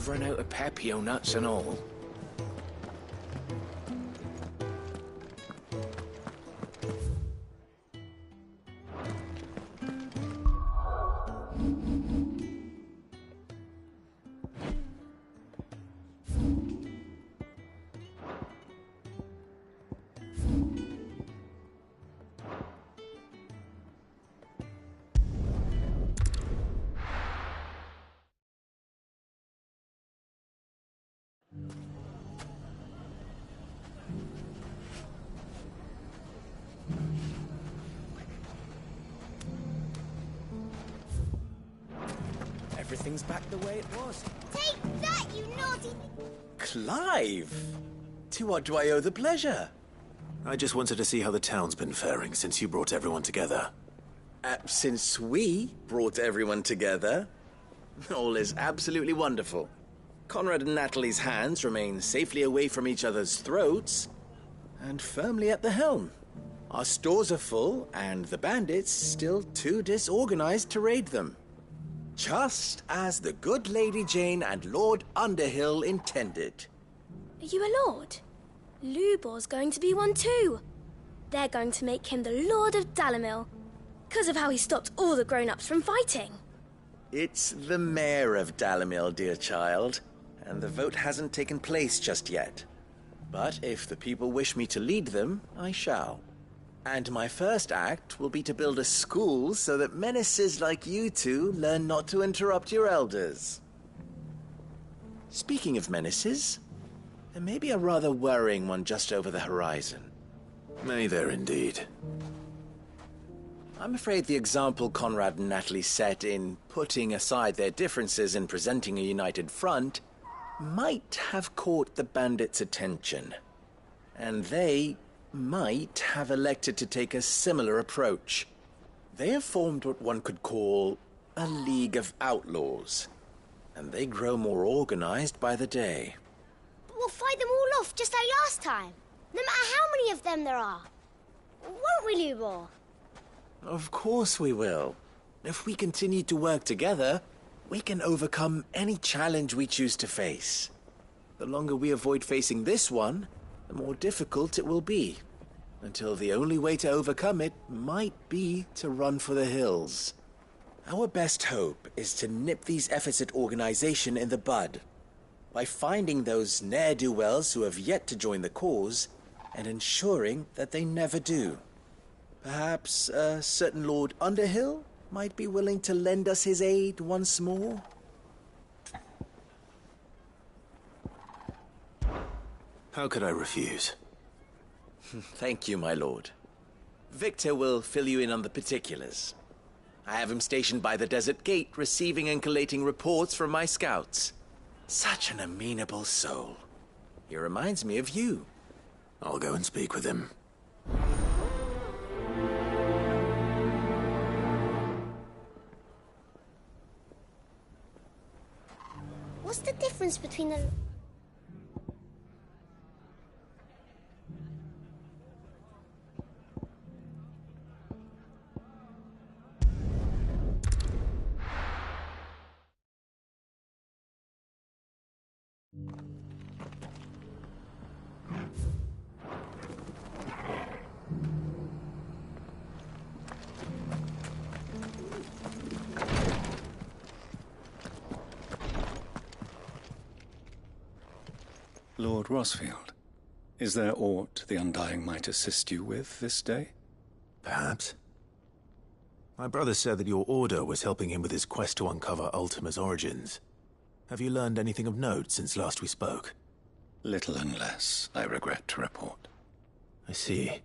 we've run out of Papio nuts and all. Everything's back the way it was. Take that, you naughty... Clive! To what do I owe the pleasure? I just wanted to see how the town's been faring since you brought everyone together. Since we brought everyone together, all is absolutely wonderful. Conrad and Natalie's hands remain safely away from each other's throats and firmly at the helm. Our stores are full, and the bandits still too disorganized to raid them. Just as the good Lady Jane and Lord Underhill intended. Are you a lord? Lubor's going to be one too. They're going to make him the Lord of Dalamil, because of how he stopped all the grown-ups from fighting. It's the mayor of Dalamil, dear child, and the vote hasn't taken place just yet. But if the people wish me to lead them, I shall. And my first act will be to build a school so that menaces like you two learn not to interrupt your elders. Speaking of menaces, there may be a rather worrying one just over the horizon. May there indeed. I'm afraid the example Conrad and Natalie set in putting aside their differences and presenting a united front might have caught the bandits' attention. And they might have elected to take a similar approach. They have formed what one could call a League of Outlaws, and they grow more organized by the day. But we'll fight them all off just like last time, no matter how many of them there are. Won't we, Lubor? Of course we will. If we continue to work together, we can overcome any challenge we choose to face. The longer we avoid facing this one, the more difficult it will be, until the only way to overcome it might be to run for the hills. Our best hope is to nip these efforts at organization in the bud, by finding those ne'er-do-wells who have yet to join the cause, and ensuring that they never do. Perhaps a certain Lord Underhill might be willing to lend us his aid once more? How could I refuse? Thank you, my lord. Victor will fill you in on the particulars. I have him stationed by the desert gate, receiving and collating reports from my scouts. Such an amenable soul. He reminds me of you. I'll go and speak with him. What's the difference between the... Lord Rosfield, is there aught the Undying might assist you with this day? Perhaps. My brother said that your order was helping him with his quest to uncover Ultima's origins. Have you learned anything of note since last we spoke? Little and less, I regret to report. I see.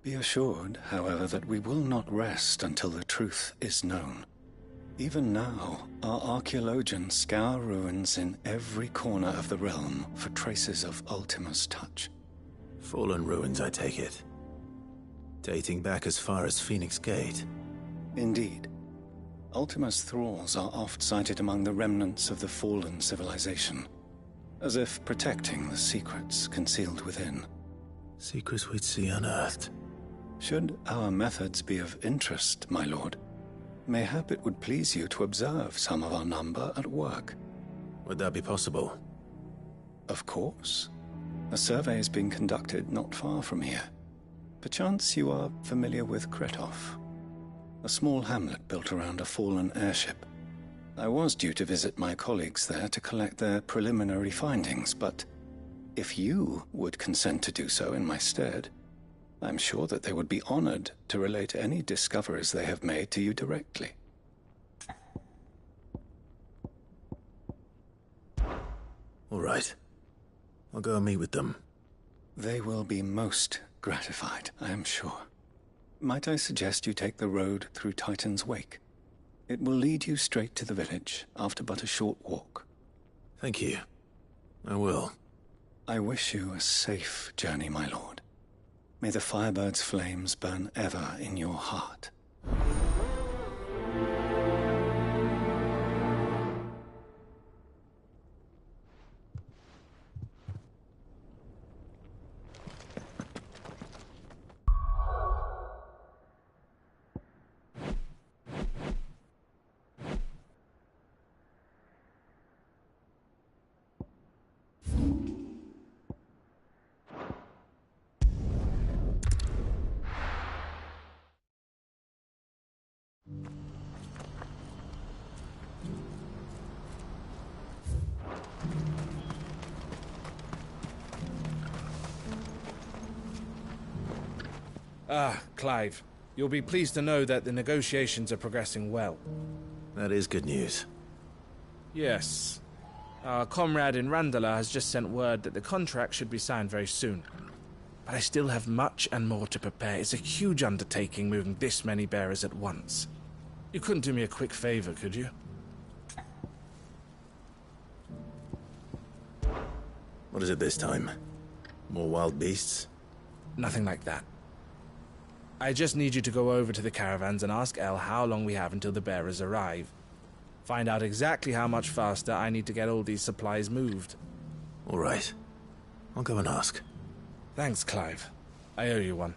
Be assured, however, that we will not rest until the truth is known. Even now, our archaeologians scour ruins in every corner of the realm for traces of Ultima's touch. Fallen ruins, I take it. Dating back as far as Phoenix Gate. Indeed. Ultima's thralls are oft sighted among the remnants of the fallen civilization, as if protecting the secrets concealed within. Secrets we'd see unearthed. Should our methods be of interest, my lord, mayhap it would please you to observe some of our number at work. Would that be possible? Of course. A survey is being conducted not far from here. Perchance you are familiar with Kretov, a small hamlet built around a fallen airship. I was due to visit my colleagues there to collect their preliminary findings, but if you would consent to do so in my stead, I'm sure that they would be honored to relate any discoveries they have made to you directly. All right. I'll go and meet with them. They will be most gratified, I am sure. Might I suggest you take the road through Titan's Wake? It will lead you straight to the village after but a short walk. Thank you. I will. I wish you a safe journey, my lord. May the Firebird's flames burn ever in your heart. Ah, Clive. You'll be pleased to know that the negotiations are progressing well. That is good news. Yes. Our comrade in Randala has just sent word that the contract should be signed very soon. But I still have much and more to prepare. It's a huge undertaking moving this many bearers at once. You couldn't do me a quick favor, could you? What is it this time? More wild beasts? Nothing like that. I just need you to go over to the caravans and ask El how long we have until the bearers arrive. Find out exactly how much faster I need to get all these supplies moved. All right. I'll go and ask. Thanks, Clive. I owe you one.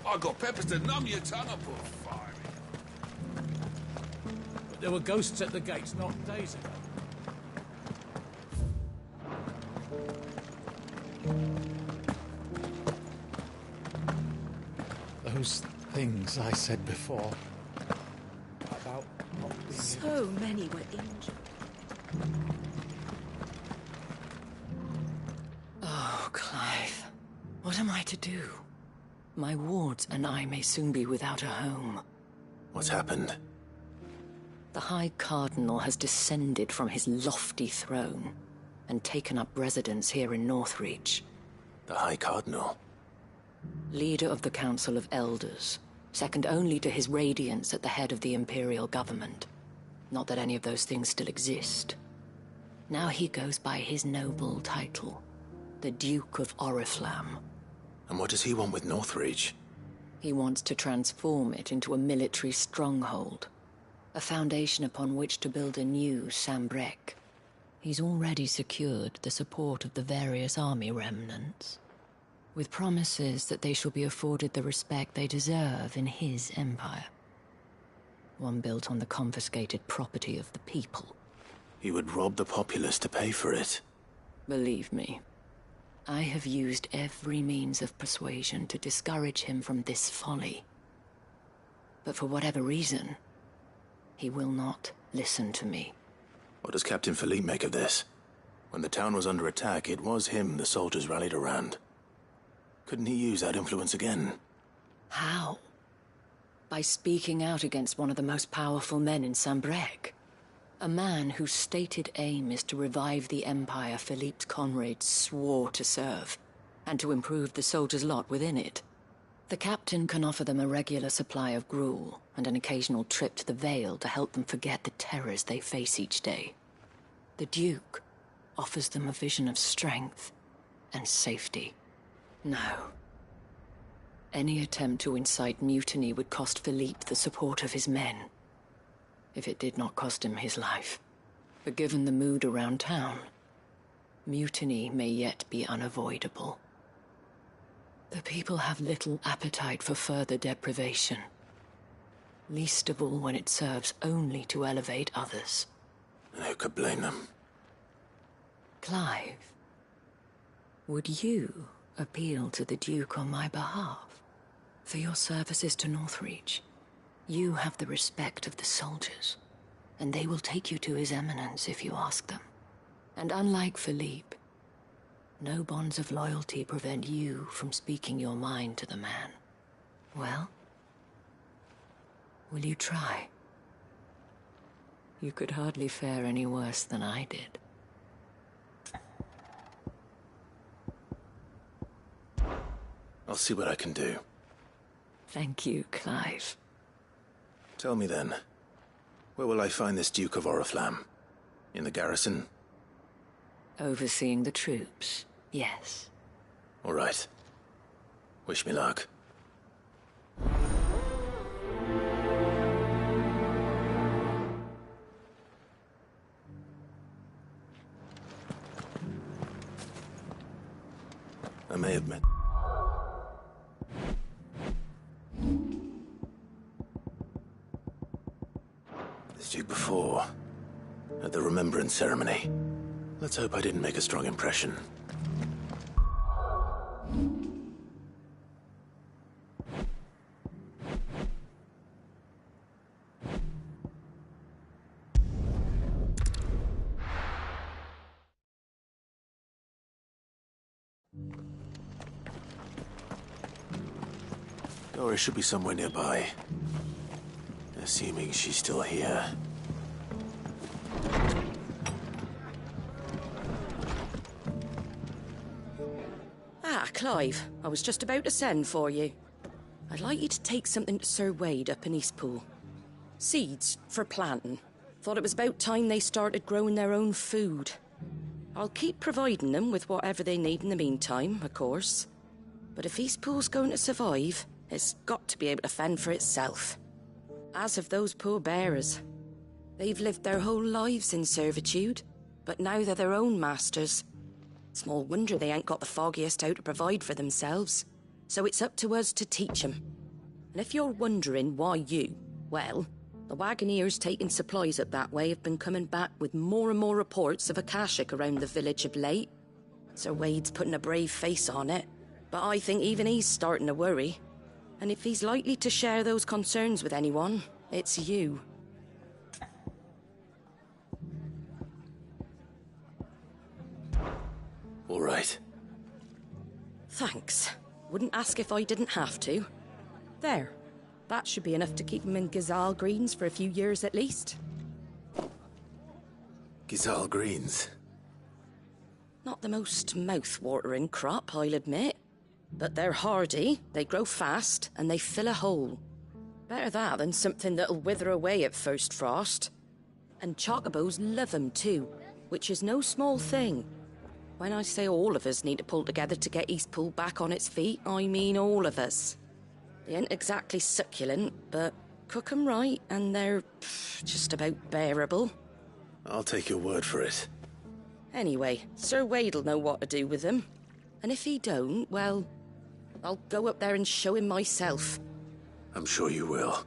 I got peppers to numb your tongue up on fire. But there were ghosts at the gates not days ago. Those things I said before. About not being So many were injured. Oh, Clive. What am I to do? My wards and I may soon be without a home. What's happened? The High Cardinal has descended from his lofty throne and taken up residence here in Northreach. The High Cardinal? Leader of the Council of Elders, second only to his Radiance at the head of the Imperial government. Not that any of those things still exist. Now he goes by his noble title, the Duke of Oriflamme. And what does he want with Northreach? He wants to transform it into a military stronghold, a foundation upon which to build a new Sambrec. He's already secured the support of the various army remnants, with promises that they shall be afforded the respect they deserve in his empire. One built on the confiscated property of the people. He would rob the populace to pay for it. Believe me, I have used every means of persuasion to discourage him from this folly. But for whatever reason, he will not listen to me. What does Captain Philippe make of this? When the town was under attack, it was him the soldiers rallied around. Couldn't he use that influence again? How? By speaking out against one of the most powerful men in Sambrec. A man whose stated aim is to revive the empire Philippe's comrades swore to serve, and to improve the soldiers' lot within it. The captain can offer them a regular supply of gruel, and an occasional trip to the Vale to help them forget the terrors they face each day. The Duke offers them a vision of strength and safety. No. Any attempt to incite mutiny would cost Philippe the support of his men, if it did not cost him his life. But given the mood around town, mutiny may yet be unavoidable. The people have little appetite for further deprivation, least of all when it serves only to elevate others. Who could blame them? Clive, would you appeal to the Duke on my behalf? For your services to Northreach, you have the respect of the soldiers, and they will take you to His Eminence if you ask them. And unlike Philippe, no bonds of loyalty prevent you from speaking your mind to the man. Well, will you try? You could hardly fare any worse than I did. I'll see what I can do. Thank you, Clive. Tell me then, where will I find this Duke of Oriflamme? In the garrison? Overseeing the troops, yes. All right. Wish me luck. I may have met this Duke before, at the Remembrance Ceremony. Let's hope I didn't make a strong impression. Doris should be somewhere nearby. Assuming she's still here. Ah, Clive. I was just about to send for you. I'd like you to take something to Sir Wade up in Eastpool. Seeds for planting. Thought it was about time they started growing their own food. I'll keep providing them with whatever they need in the meantime, of course. But if Eastpool's going to survive, it's got to be able to fend for itself. As have those poor bearers. They've lived their whole lives in servitude, but now they're their own masters. Small wonder they ain't got the foggiest how to provide for themselves. So it's up to us to teach them. And if you're wondering why you, well, the wagoneers taking supplies up that way have been coming back with more and more reports of Akashic around the village of late. Sir Wade's putting a brave face on it, but I think even he's starting to worry. And if he's likely to share those concerns with anyone, it's you. All right. Thanks. Wouldn't ask if I didn't have to. There. That should be enough to keep him in Gazal Greens for a few years at least. Gazal Greens? Not the most mouth-watering crop, I'll admit. But they're hardy, they grow fast, and they fill a hole. Better that than something that'll wither away at first frost. And chocobos love 'em too, which is no small thing. When I say all of us need to pull together to get Eastpool back on its feet, I mean all of us. They ain't exactly succulent, but cook 'em right, and they're just about bearable. I'll take your word for it. Anyway, Sir Wade'll know what to do with them. And if he don't, well, I'll go up there and show him myself. I'm sure you will.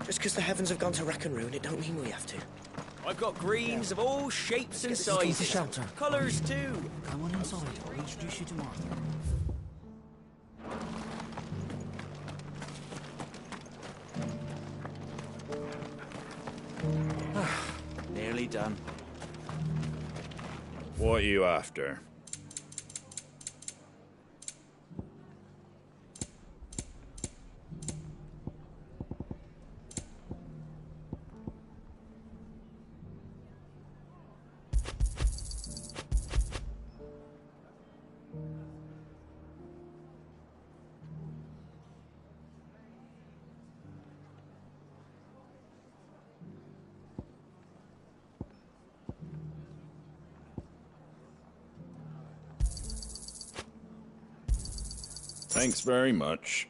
Just because the heavens have gone to rack and ruin, it don't mean we have to. I've got greens of all shapes and Let's get this sizes. shelter. Colours too. Come on inside. I'll introduce you to Martha. Nearly done. What are you after? Thanks very much.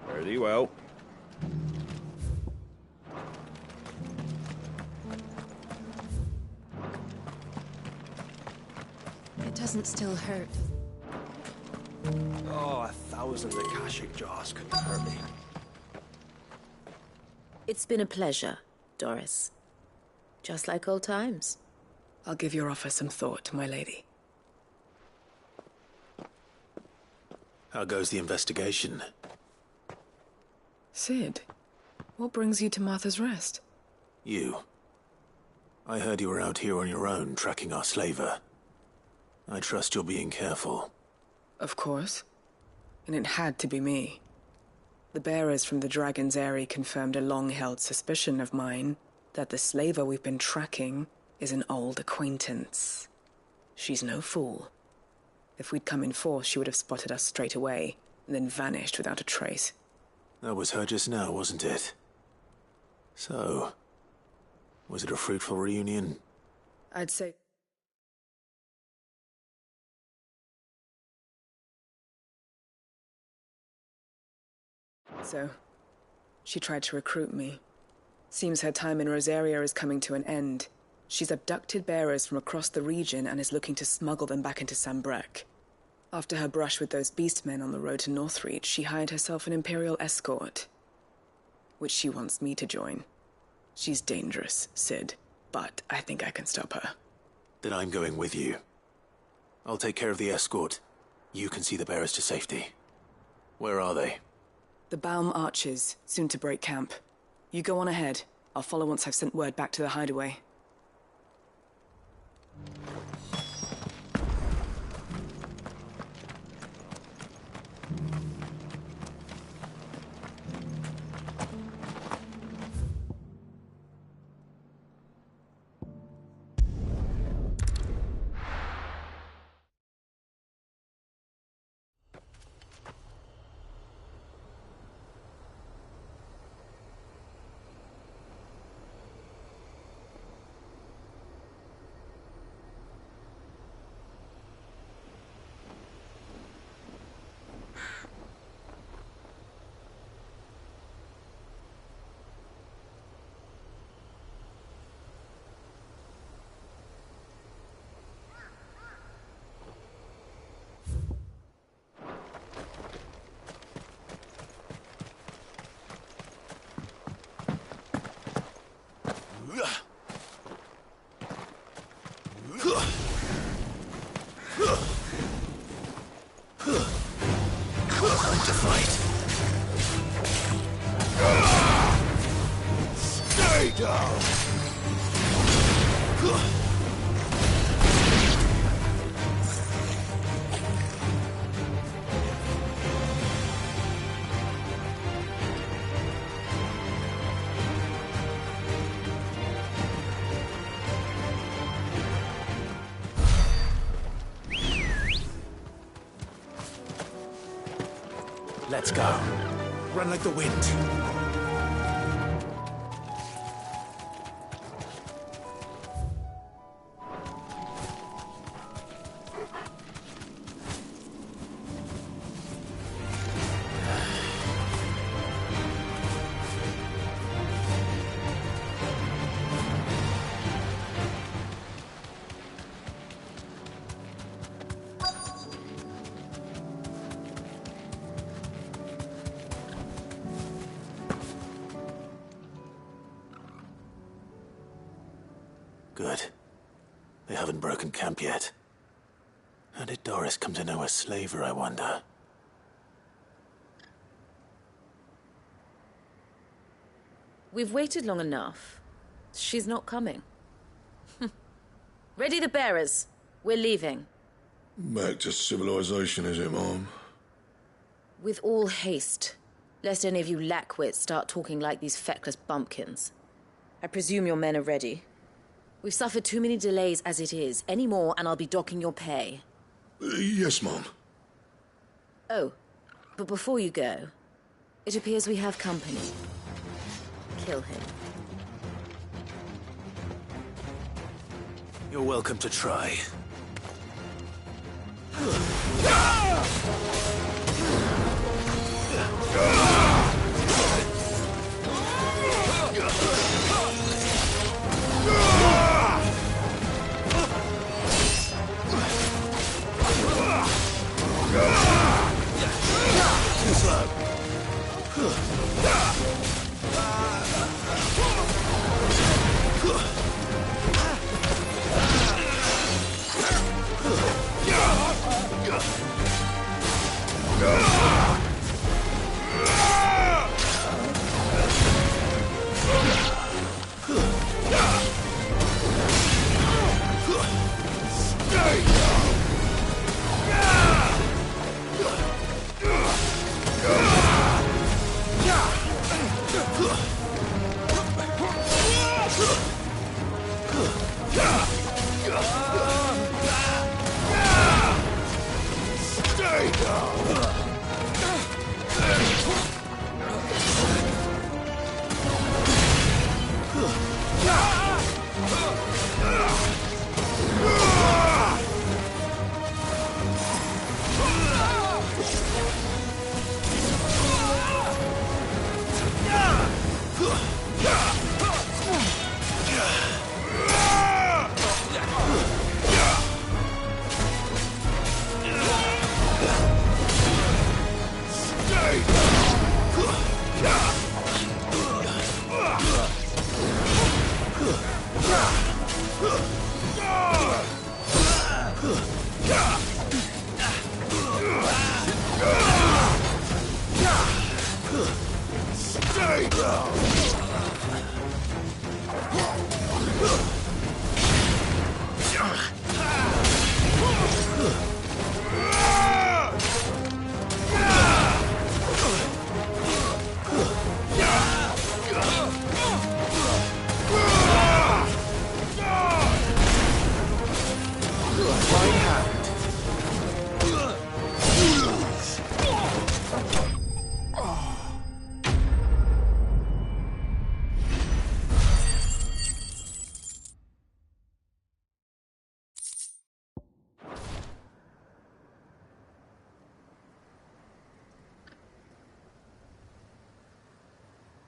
Fare thee well. It doesn't still hurt. Oh, 1,000 Akashic jaws couldn't hurt me. It's been a pleasure, Doris. Just like old times. I'll give your offer some thought, my lady. How goes the investigation? Sid, what brings you to Martha's Rest? You. I heard you were out here on your own, tracking our slaver. I trust you're being careful. Of course. And it had to be me. The bearers from the Dragon's Eyrie confirmed a long-held suspicion of mine that the slaver we've been tracking is an old acquaintance. She's no fool. If we'd come in force, she would have spotted us straight away, and then vanished without a trace. That was her just now, wasn't it? So, was it a fruitful reunion? I'd say... So, she tried to recruit me. Seems her time in Rosaria is coming to an end. She's abducted bearers from across the region and is looking to smuggle them back into Sambrec. After her brush with those beastmen on the road to Northreach, she hired herself an Imperial escort, which she wants me to join. She's dangerous, Sid, but I think I can stop her. Then I'm going with you. I'll take care of the escort. You can see the bearers to safety. Where are they? The Baum Archers, soon to break camp. You go on ahead. I'll follow once I've sent word back to the hideaway. Time to fight. Stay down. Let's go. Run like the wind. Good. They haven't broken camp yet. How did Doris come to know a slaver, I wonder? We've waited long enough. She's not coming. Ready the bearers. We're leaving. Back to civilization, is it, Mom? With all haste, lest any of you lackwits start talking like these feckless bumpkins. I presume your men are ready. We've suffered too many delays as it is. Any more, and I'll be docking your pay. Yes, Mom. Oh, but before you go, it appears we have company. Kill him. You're welcome to try.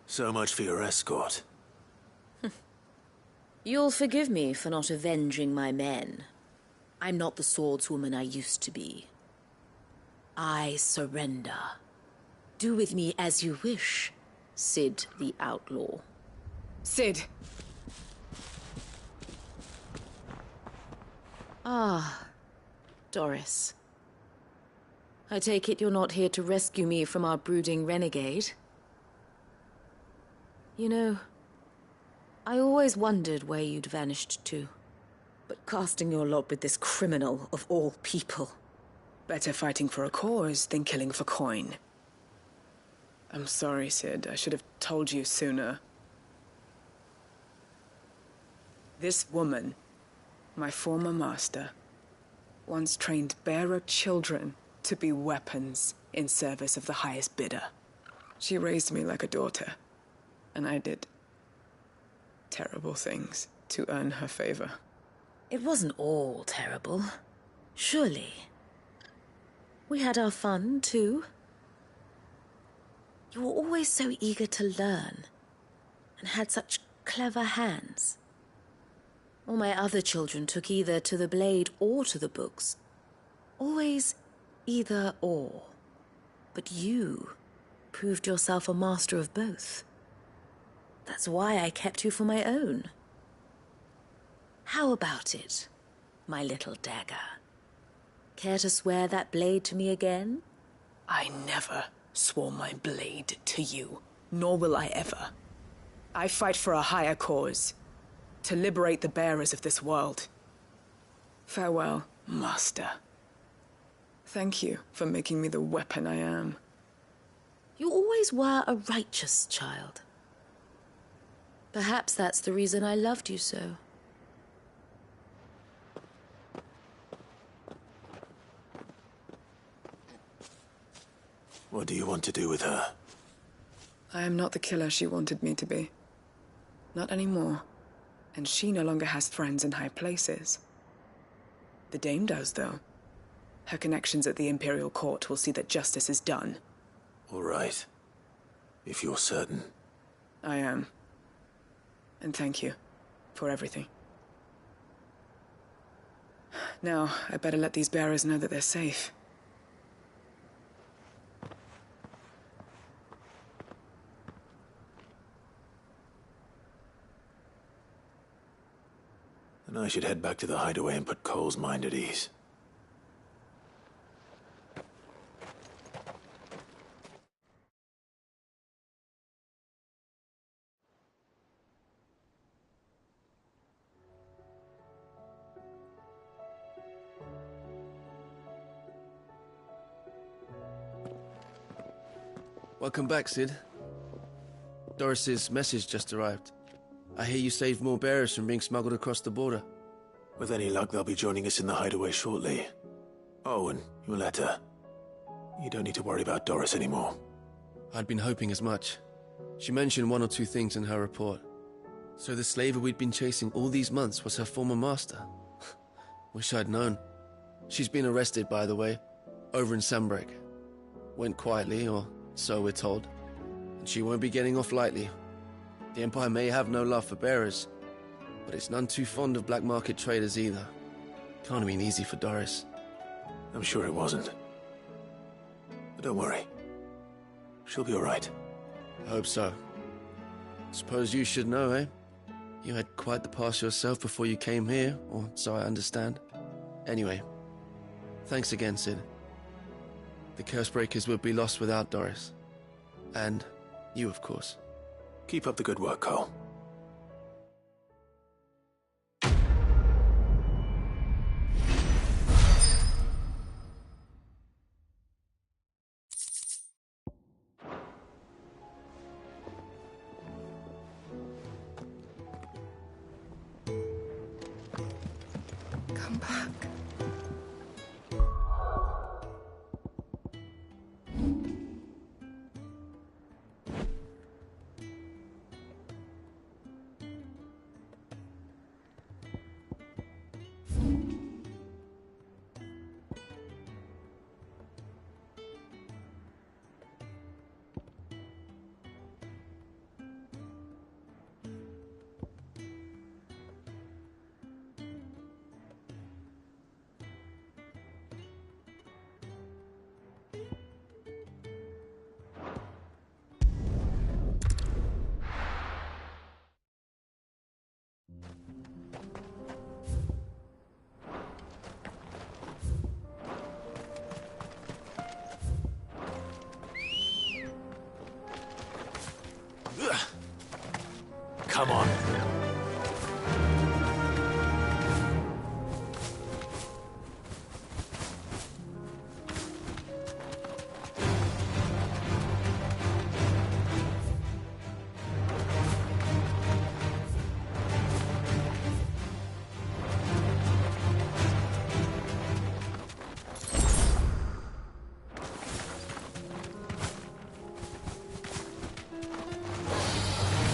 So much for your escort. You'll forgive me for not avenging my men. I'm not the swordswoman I used to be. I surrender. Do with me as you wish, Sid the Outlaw. Sid! Ah, Doris. I take it you're not here to rescue me from our brooding renegade? You know, I always wondered where you'd vanished to. But casting your lot with this criminal of all people... Better fighting for a cause than killing for coin. I'm sorry, Sid. I should have told you sooner. This woman, my former master, once trained bearer children to be weapons in service of the highest bidder. She raised me like a daughter. And I did terrible things to earn her favor. It wasn't all terrible, surely. We had our fun, too. You were always so eager to learn, and had such clever hands. All my other children took either to the blade or to the books. Always either or. But you proved yourself a master of both. That's why I kept you for my own. How about it, my little dagger? Care to swear that blade to me again? I never swore my blade to you, nor will I ever. I fight for a higher cause, to liberate the bearers of this world. Farewell, Master. Thank you for making me the weapon I am. You always were a righteous child. Perhaps that's the reason I loved you so. What do you want to do with her? I am not the killer she wanted me to be. Not anymore. And she no longer has friends in high places. The Dame does, though. Her connections at the Imperial Court will see that justice is done. All right. If you're certain. I am. And thank you for everything. Now, I better let these bearers know that they're safe. Then I should head back to the hideaway and put Cole's mind at ease. Welcome back, Sid. Doris's message just arrived. I hear you saved more bearers from being smuggled across the border. With any luck, they'll be joining us in the hideaway shortly. Oh, and your letter. You don't need to worry about Doris anymore. I'd been hoping as much. She mentioned one or two things in her report. So the slaver we'd been chasing all these months was her former master. Wish I'd known. She's been arrested, by the way, over in Sambrek. Went quietly, or so we're told. And she won't be getting off lightly. The Empire may have no love for bearers, but it's none too fond of black market traders either. Can't have been easy for Doris. I'm sure it wasn't. But don't worry. She'll be all right. I hope so. Suppose you should know, eh? You had quite the past yourself before you came here, or so I understand. Anyway, thanks again, Sid. The Cursebreakers would be lost without Doris. And you, of course. Keep up the good work, Cole. Come back. Come on.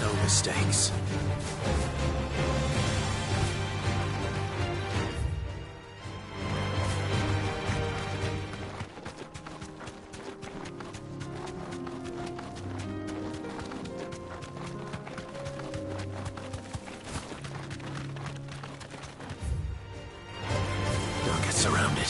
No mistakes. Don't get surrounded.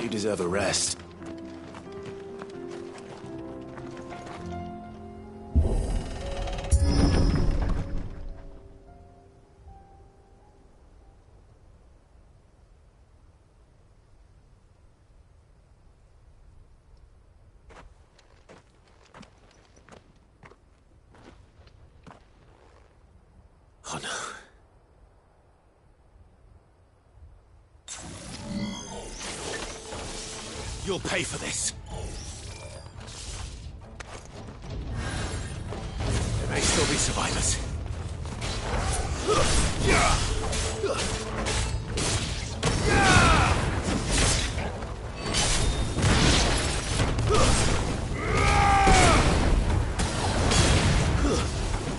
You deserve a rest. Oh no. You'll pay for this. There may still be survivors.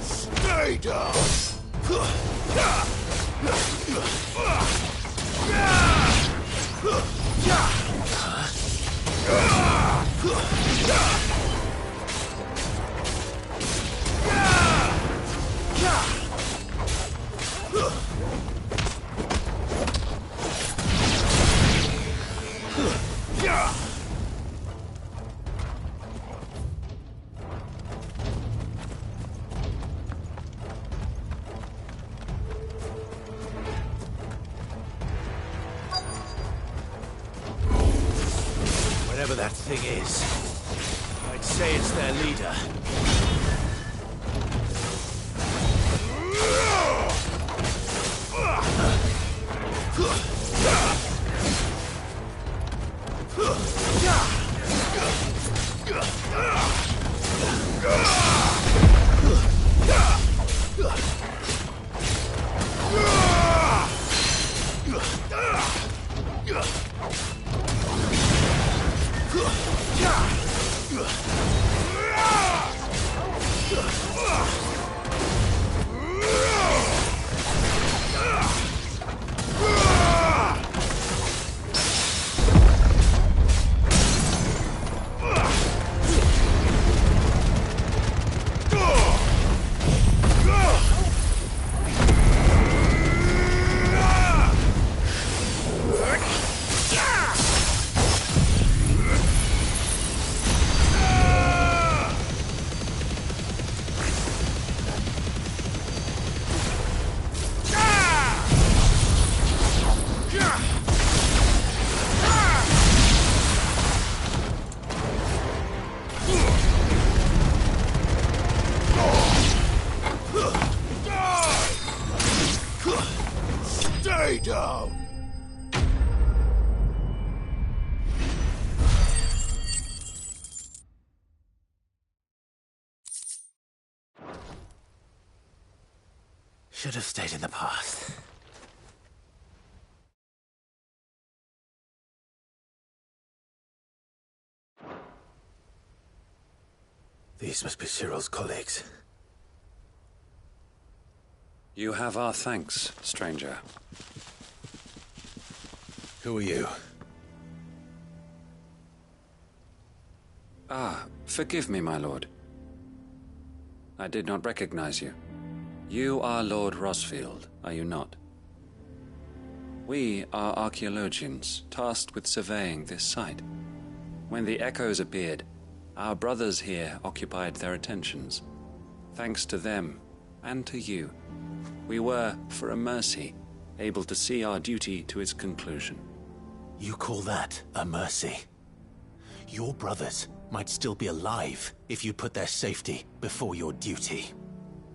Stay down! Whatever that thing is, I'd say it's their leader. Stay down! Should have stayed in the past. These must be Cyril's colleagues. You have our thanks, stranger. Who are you? Ah, forgive me, my lord. I did not recognize you. You are Lord Rosfield, are you not? We are archaeologians, tasked with surveying this site. When the echoes appeared, our brothers here occupied their attentions. Thanks to them, and to you, we were, for a mercy, able to see our duty to its conclusion. You call that a mercy? Your brothers might still be alive if you put their safety before your duty.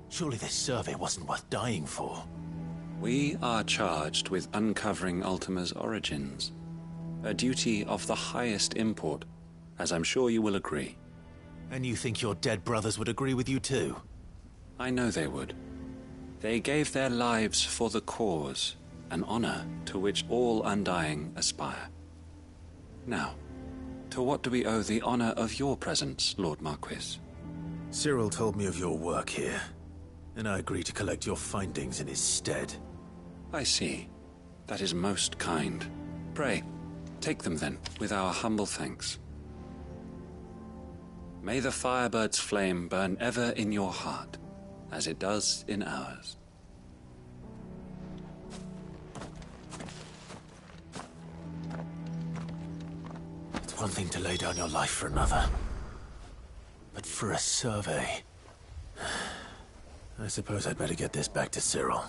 Surely this survey wasn't worth dying for. We are charged with uncovering Ultima's origins. A duty of the highest import, as I'm sure you will agree. And you think your dead brothers would agree with you too? I know they would. They gave their lives for the cause, an honor to which all Undying aspire. Now, to what do we owe the honor of your presence, Lord Marquis? Cyril told me of your work here, and I agree to collect your findings in his stead. I see. That is most kind. Pray, take them then, with our humble thanks. May the Firebird's flame burn ever in your heart, as it does in ours. It's one thing to lay down your life for another. But for a survey... I suppose I'd better get this back to Cyril.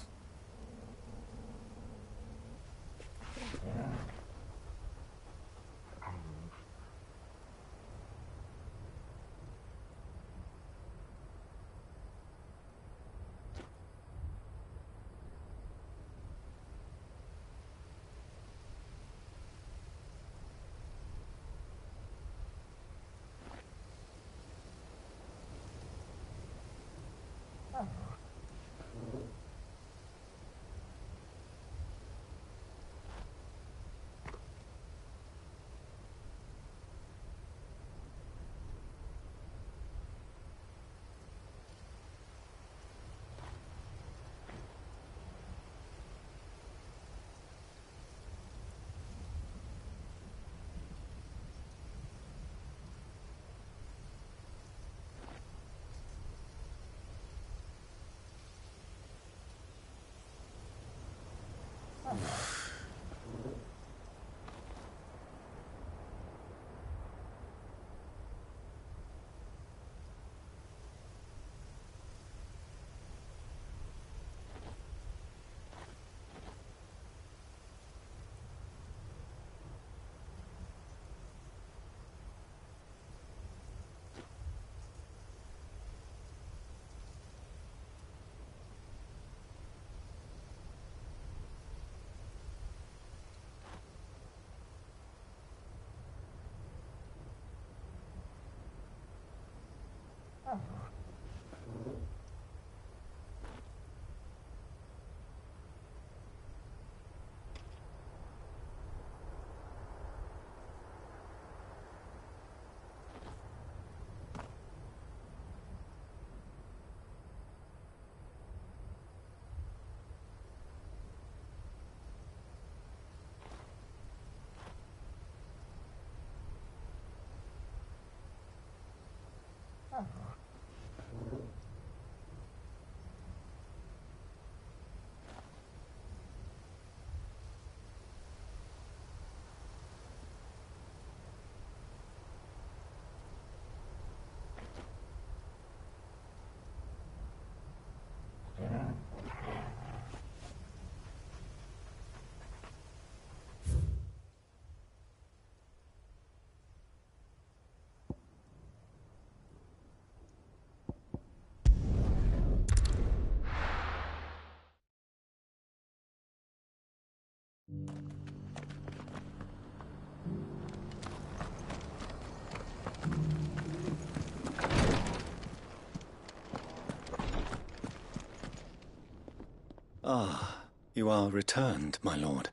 Ah, you are returned, my lord.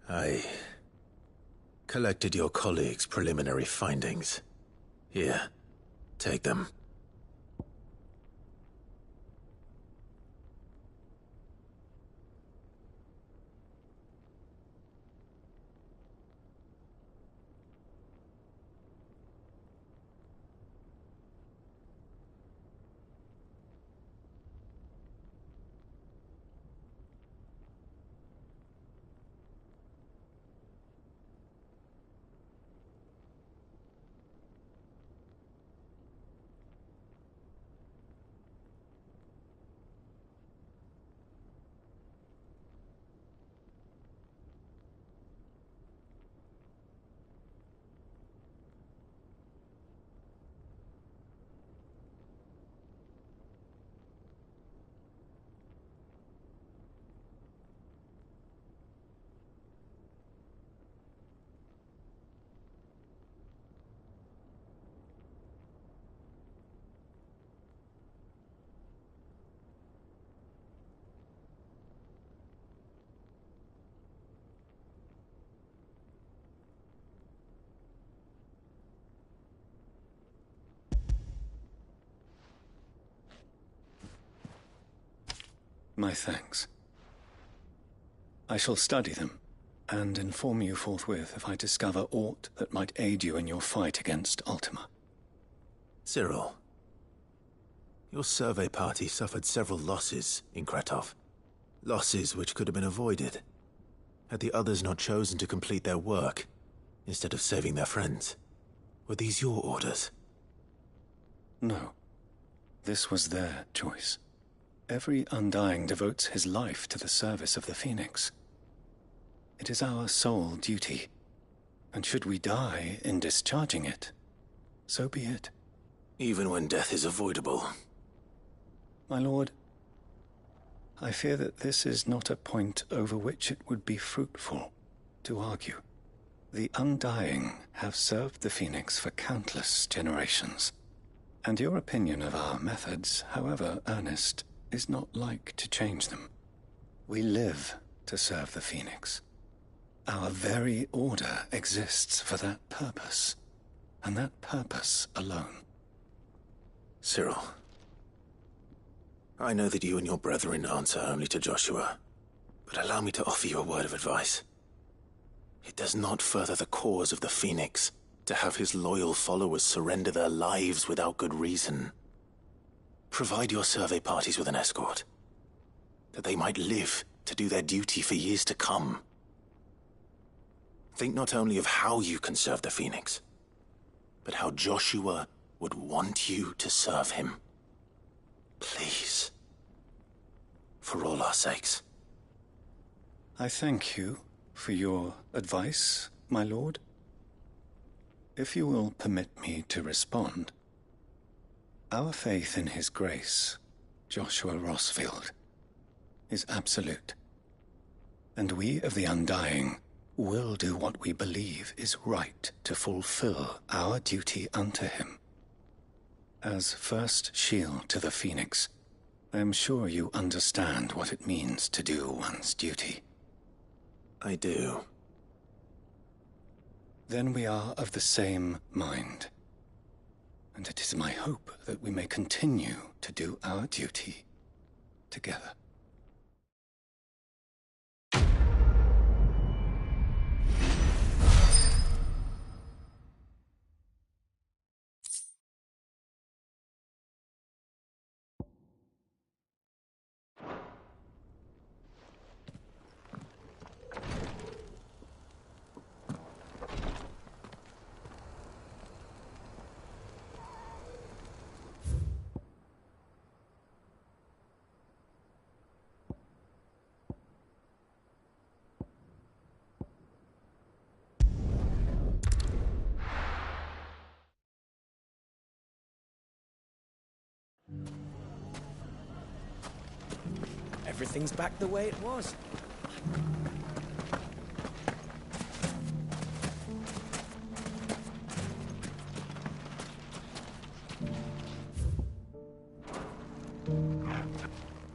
I collected your colleagues' preliminary findings. Here, take them. My thanks. I shall study them, and inform you forthwith if I discover aught that might aid you in your fight against Ultima. Cyril, your survey party suffered several losses in Kratov. Losses which could have been avoided, had the others not chosen to complete their work. instead of saving their friends. Were these your orders? No. This was their choice. Every Undying devotes his life to the service of the Phoenix. It is our sole duty, and should we die in discharging it, so be it. Even when death is avoidable. My lord, I fear that this is not a point over which it would be fruitful to argue. The Undying have served the Phoenix for countless generations, and your opinion of our methods, however earnest, is not like to change them. We live to serve the Phoenix. Our very order exists for that purpose, and that purpose alone. Cyril, I know that you and your brethren answer only to Joshua, but allow me to offer you a word of advice. It does not further the cause of the Phoenix to have his loyal followers surrender their lives without good reason. Provide your survey parties with an escort, that they might live to do their duty for years to come. Think not only of how you can serve the Phoenix, but how Joshua would want you to serve him. Please. For all our sakes. I thank you for your advice, my lord. If you will permit me to respond, our faith in his grace, Joshua Rossfield, is absolute, and we of the Undying will do what we believe is right to fulfill our duty unto him. As first shield to the Phoenix, I am sure you understand what it means to do one's duty. I do. Then we are of the same mind, and it is my hope that we may continue to do our duty together. Everything's back the way it was.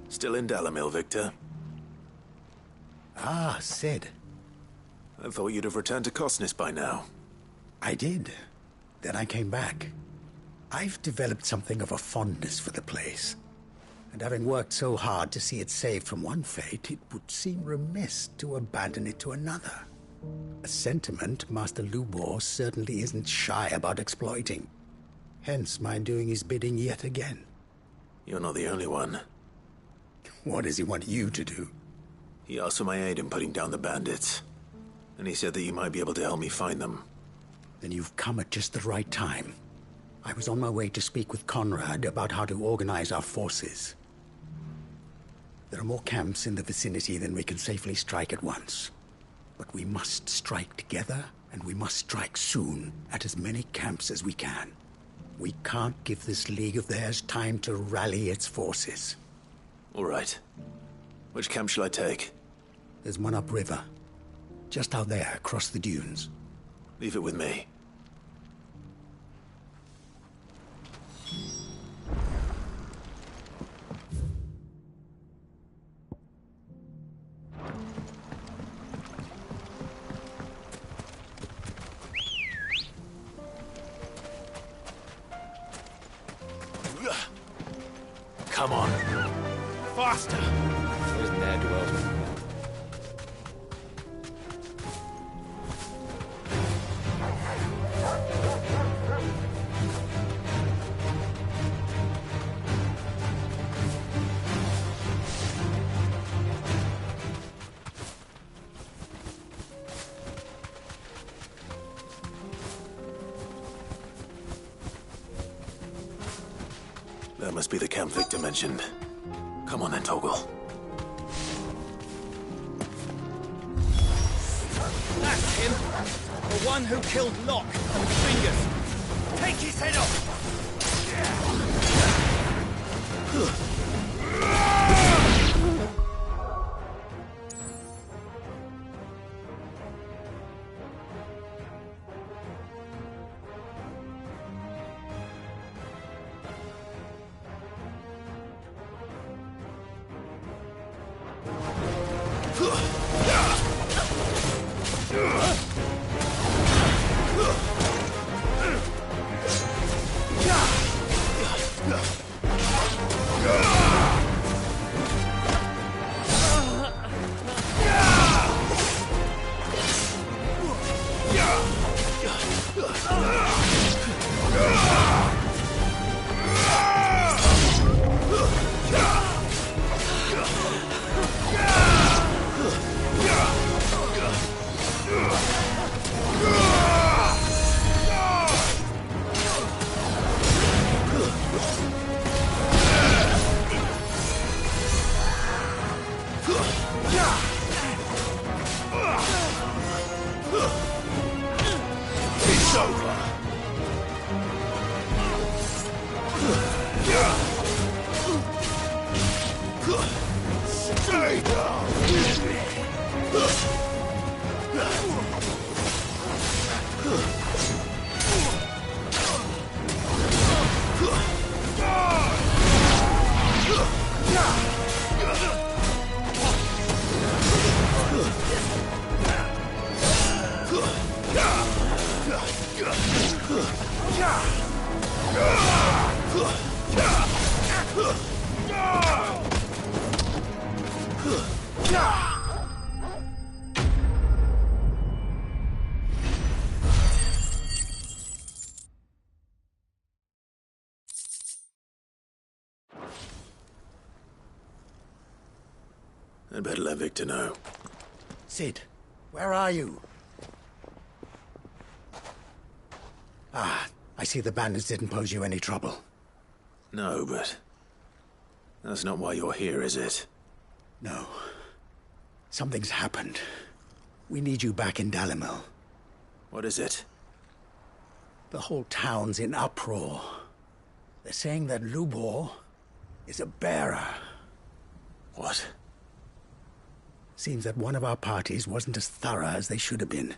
Still in Dalamil, Victor? Ah, Sid. I thought you'd have returned to Cosnis by now. I did. Then I came back. I've developed something of a fondness for the place. And having worked so hard to see it saved from one fate, it would seem remiss to abandon it to another. A sentiment Master Lubor certainly isn't shy about exploiting. Hence my doing his bidding yet again. You're not the only one. What does he want you to do? He asked for my aid in putting down the bandits. And he said that you might be able to help me find them. Then you've come at just the right time. I was on my way to speak with Conrad about how to organize our forces. There are more camps in the vicinity than we can safely strike at once. But we must strike together, and we must strike soon at as many camps as we can. We can't give this league of theirs time to rally its forces. All right. Which camp shall I take? There's one upriver. Just out there, across the dunes. Leave it with me. Come on. Faster! Where's Ned Wells? That must be the camp Victor mentioned. Come on then, Torgal. That's him! The one who killed Locke and Fingers! Take his head off! It's over. Stay down. I'd better let Victor know. Sid, where are you? Ah, I see the bandits didn't pose you any trouble. No, but that's not why you're here, is it? No. Something's happened. We need you back in Dalimil. What is it? The whole town's in uproar. They're saying that Lubor is a bearer. What? Seems that one of our parties wasn't as thorough as they should have been.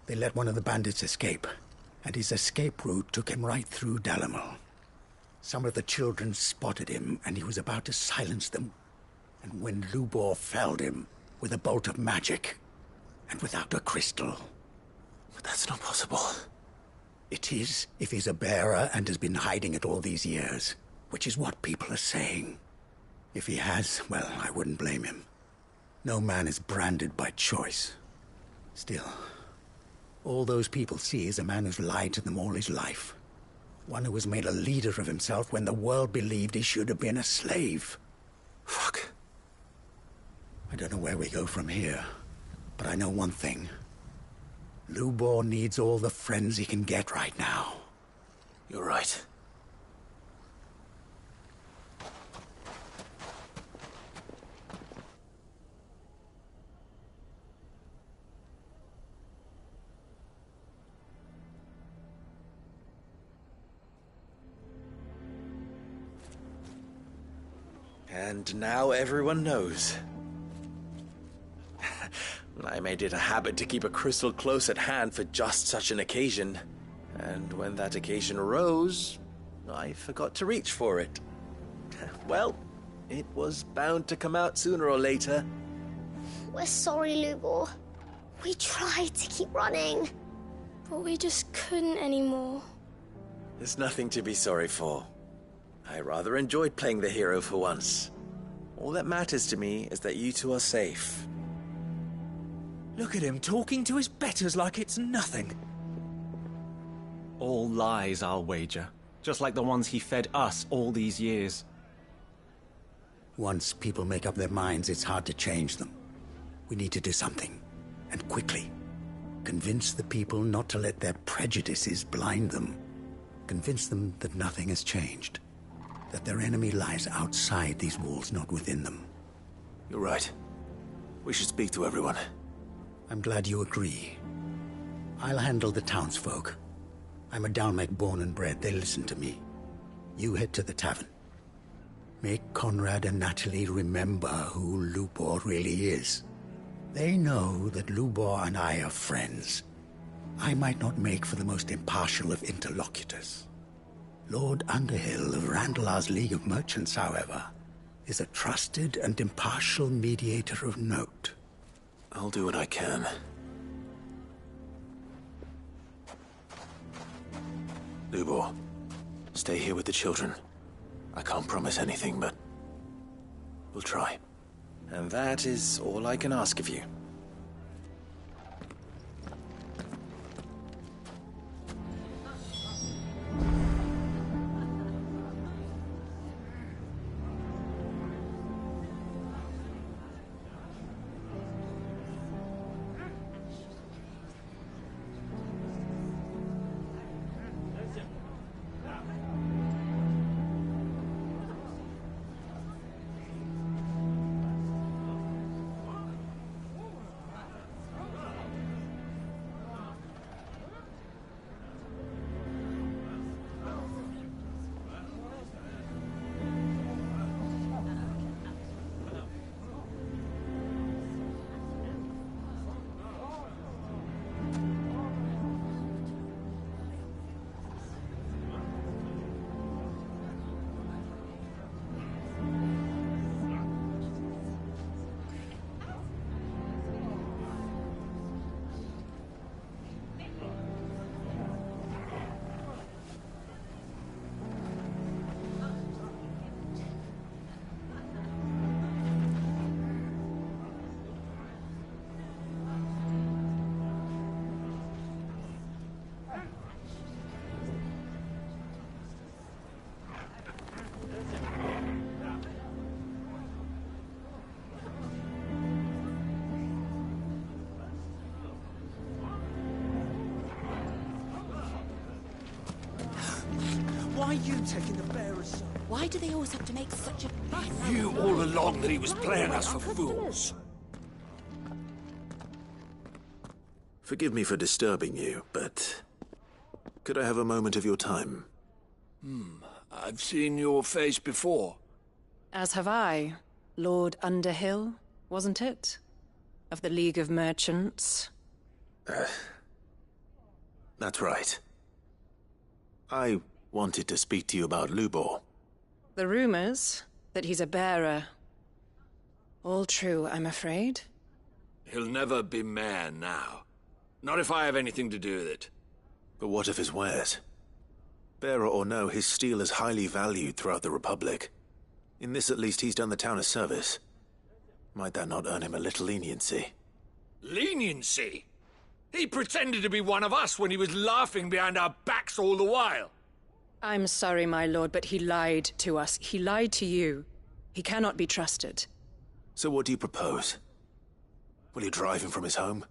They let one of the bandits escape, and his escape route took him right through Dalimil. Some of the children spotted him, and he was about to silence them. And when Lubor felled him with a bolt of magic, and without a crystal. But that's not possible. It is, if he's a bearer and has been hiding it all these years, which is what people are saying. If he has, well, I wouldn't blame him. No man is branded by choice. Still, all those people see is a man who's lied to them all his life. One who was made a leader of himself when the world believed he should have been a slave. Fuck. I don't know where we go from here, but I know one thing. Lubor needs all the friends he can get right now. You're right. And now everyone knows. I made it a habit to keep a crystal close at hand for just such an occasion. And when that occasion arose, I forgot to reach for it. Well, it was bound to come out sooner or later. We're sorry, Lubor. We tried to keep running, but we just couldn't anymore. There's nothing to be sorry for. I rather enjoyed playing the hero for once. All that matters to me is that you two are safe. Look at him talking to his betters like it's nothing. All lies, I'll wager. Just like the ones he fed us all these years. Once people make up their minds, it's hard to change them. We need to do something, and quickly. Convince the people not to let their prejudices blind them. Convince them that nothing has changed. that their enemy lies outside these walls, not within them. You're right. We should speak to everyone. I'm glad you agree. I'll handle the townsfolk. I'm a Dalmec born and bred. They listen to me. You head to the tavern. Make Conrad and Natalie remember who Lubor really is. They know that Lubor and I are friends. I might not make for the most impartial of interlocutors. Lord Underhill of Randalar's League of Merchants, however, is a trusted and impartial mediator of note. I'll do what I can. Lubor, stay here with the children. I can't promise anything, but we'll try. And that is all I can ask of you. Why are you taking the bearer's side? Why do they always have to make such a fuss? He knew all along that he was playing us for fools. Forgive me for disturbing you, but could I have a moment of your time? I've seen your face before. As have I. Lord Underhill, wasn't it? Of the League of Merchants. That's right. I wanted to speak to you about Lubor. The rumors that he's a bearer. All true, I'm afraid. He'll never be mayor now. Not if I have anything to do with it. But what of his wares? Bearer or no, his steel is highly valued throughout the Republic. In this at least he's done the town a service. Might that not earn him a little leniency? Leniency? He pretended to be one of us when he was laughing behind our backs all the while. I'm sorry, my lord, but he lied to us. He lied to you. He cannot be trusted. So what do you propose? Will you drive him from his home?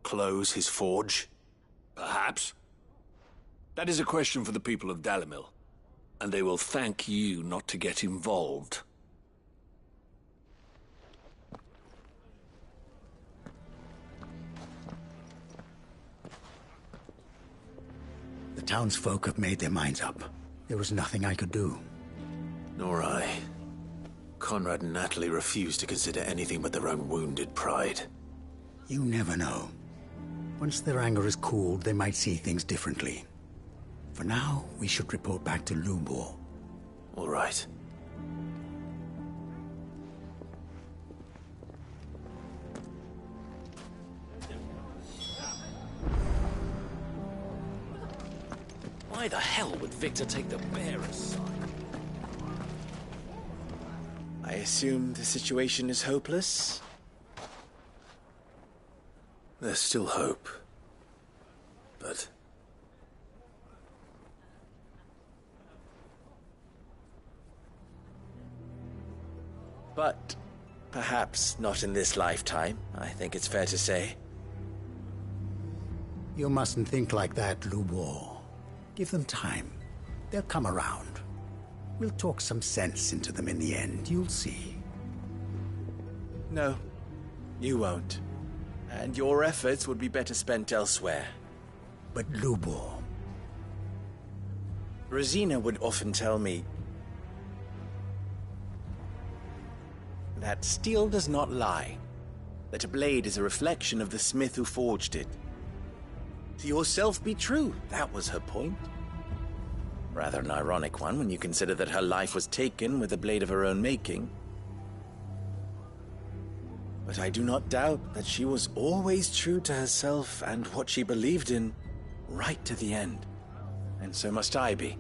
Close his forge? Perhaps. That is a question for the people of Dalimil, and they will thank you not to get involved. The townsfolk have made their minds up. There was nothing I could do. Nor I. Conrad and Natalie refused to consider anything but their own wounded pride. You never know. Once their anger is cooled, they might see things differently. For now, we should report back to Lubor. All right. Why the hell would Victor take the bearer's side? I assume the situation is hopeless? There's still hope. But perhaps not in this lifetime, I think it's fair to say. You mustn't think like that, Lubor. Give them time. They'll come around. We'll talk some sense into them in the end, you'll see. No, you won't. And your efforts would be better spent elsewhere. But Lubor... Rosina would often tell me that steel does not lie, that a blade is a reflection of the smith who forged it. To yourself be true, that was her point. Rather an ironic one when you consider that her life was taken with a blade of her own making. But I do not doubt that she was always true to herself and what she believed in, right to the end. And so must I be.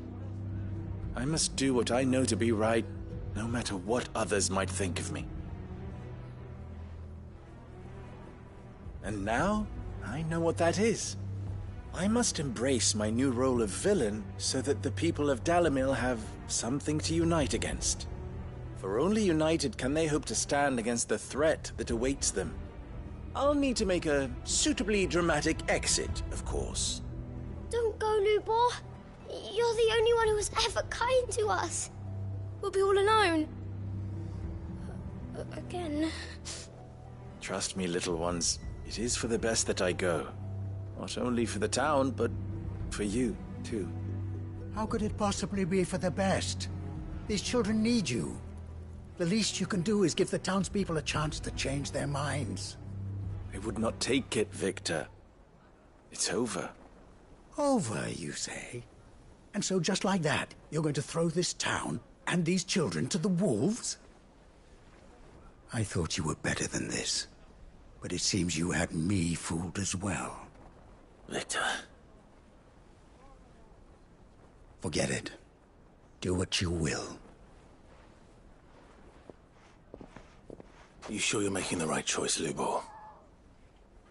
I must do what I know to be right, no matter what others might think of me. And now, I know what that is. I must embrace my new role of villain so that the people of Dalimil have something to unite against. For only united can they hope to stand against the threat that awaits them. I'll need to make a suitably dramatic exit, of course. Don't go, Lubor. You're the only one who was ever kind to us. We'll be all alone. Again. Trust me, little ones. It is for the best that I go. Not only for the town, but for you, too. How could it possibly be for the best? These children need you. The least you can do is give the townspeople a chance to change their minds. I would not take it, Victor. It's over. Over, you say? And so just like that, you're going to throw this town and these children to the wolves? I thought you were better than this. But it seems you had me fooled as well. Victor. Forget it. Do what you will. You sure you're making the right choice, Lubor?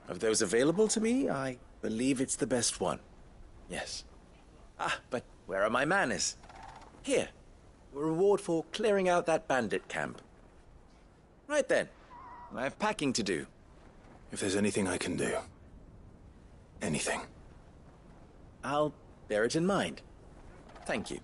Of those available to me, I believe it's the best one. Yes. Ah, but where are my manners? Here. A reward for clearing out that bandit camp. Right then. I have packing to do. If there's anything I can do. Anything. I'll bear it in mind. Thank you.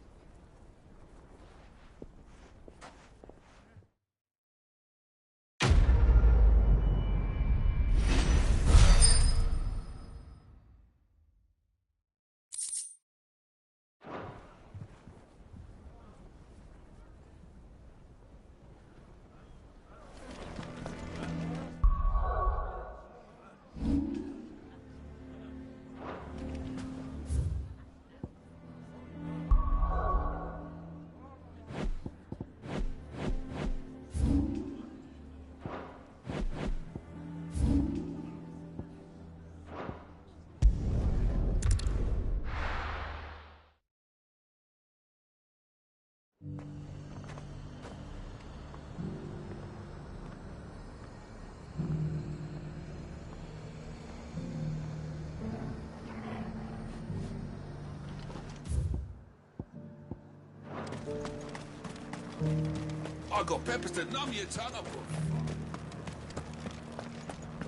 I got peppers to numb your tongue up.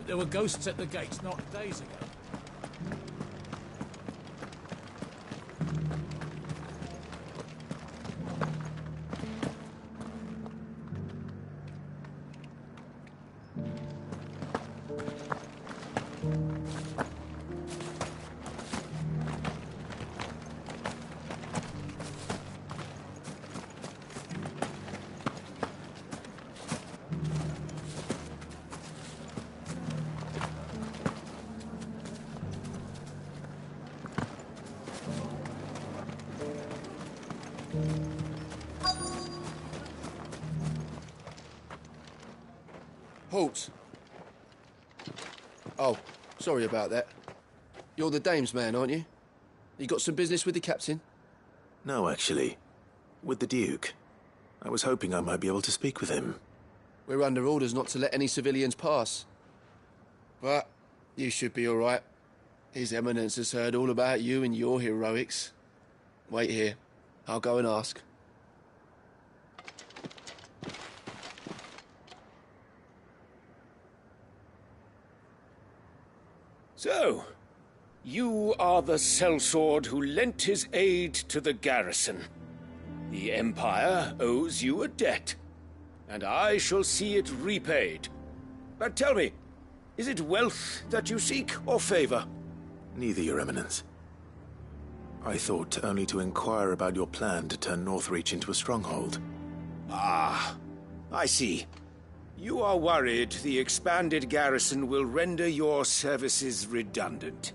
There were ghosts at the gates not days ago. Halt. Oh, sorry about that. You're the dame's man, aren't you? You got some business with the captain? No, actually. With the Duke. I was hoping I might be able to speak with him. We're under orders not to let any civilians pass. But you should be all right. His Eminence has heard all about you and your heroics. Wait here. I'll go and ask. So, you are the sellsword who lent his aid to the garrison. The Empire owes you a debt, and I shall see it repaid. But tell me, is it wealth that you seek, or favor? Neither, Your Eminence. I thought only to inquire about your plan to turn Northreach into a stronghold. Ah, I see. You are worried the expanded garrison will render your services redundant.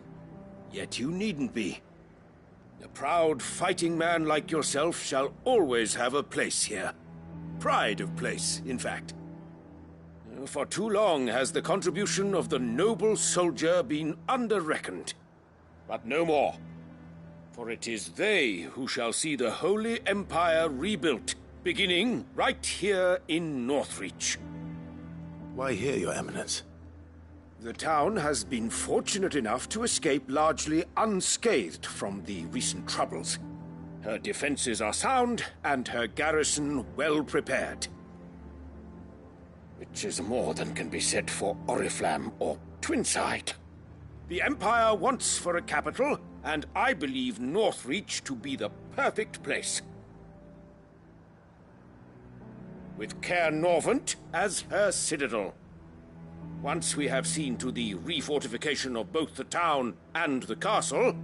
Yet you needn't be. A proud fighting man like yourself shall always have a place here. Pride of place, in fact. For too long has the contribution of the noble soldier been under-reckoned. But no more. For it is they who shall see the Holy Empire rebuilt, beginning right here in Northreach. Why here, Your Eminence? The town has been fortunate enough to escape largely unscathed from the recent troubles. Her defenses are sound, and her garrison well prepared. Which is more than can be said for Oriflamme or Twinside. The Empire wants for a capital, and I believe Northreach to be the perfect place. With Caer Norvent as her citadel. Once we have seen to the refortification of both the town and the castle,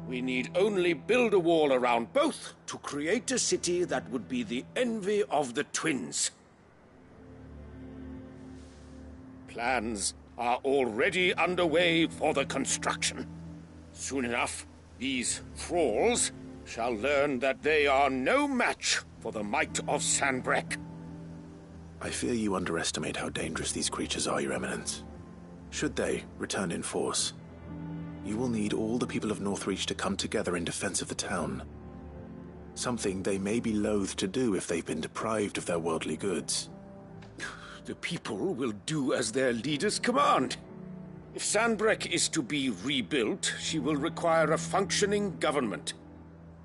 we need only build a wall around both to create a city that would be the envy of the twins. Plans are already underway for the construction. Soon enough, these thralls shall learn that they are no match for the might of Sanbreque. I fear you underestimate how dangerous these creatures are, Your Eminence. Should they return in force, you will need all the people of Northreach to come together in defense of the town. Something they may be loath to do if they've been deprived of their worldly goods. The people will do as their leaders command. If Sanbreque is to be rebuilt, she will require a functioning government.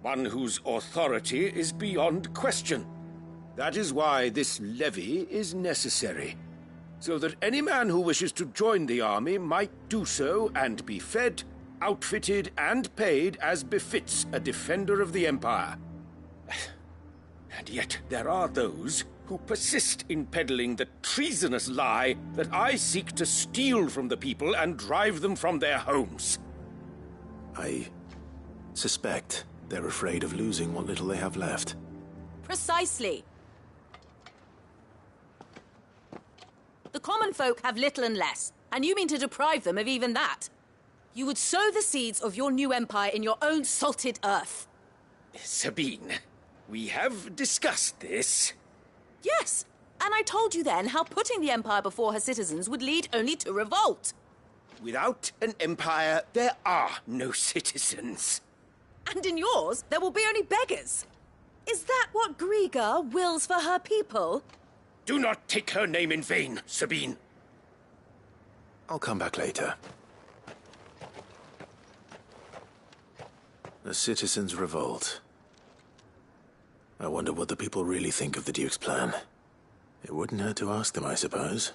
One whose authority is beyond question. That is why this levy is necessary, so that any man who wishes to join the army might do so and be fed, outfitted, and paid as befits a defender of the Empire. And yet there are those who persist in peddling the treasonous lie that I seek to steal from the people and drive them from their homes. I suspect they're afraid of losing what little they have left. Precisely. The common folk have little and less, and you mean to deprive them of even that. You would sow the seeds of your new empire in your own salted earth. Sabine, we have discussed this. Yes, and I told you then how putting the empire before her citizens would lead only to revolt. Without an empire, there are no citizens. And in yours, there will be only beggars. Is that what Griga wills for her people? Do not take her name in vain, Sabine. I'll come back later. The citizens revolt. I wonder what the people really think of the Duke's plan. It wouldn't hurt to ask them, I suppose.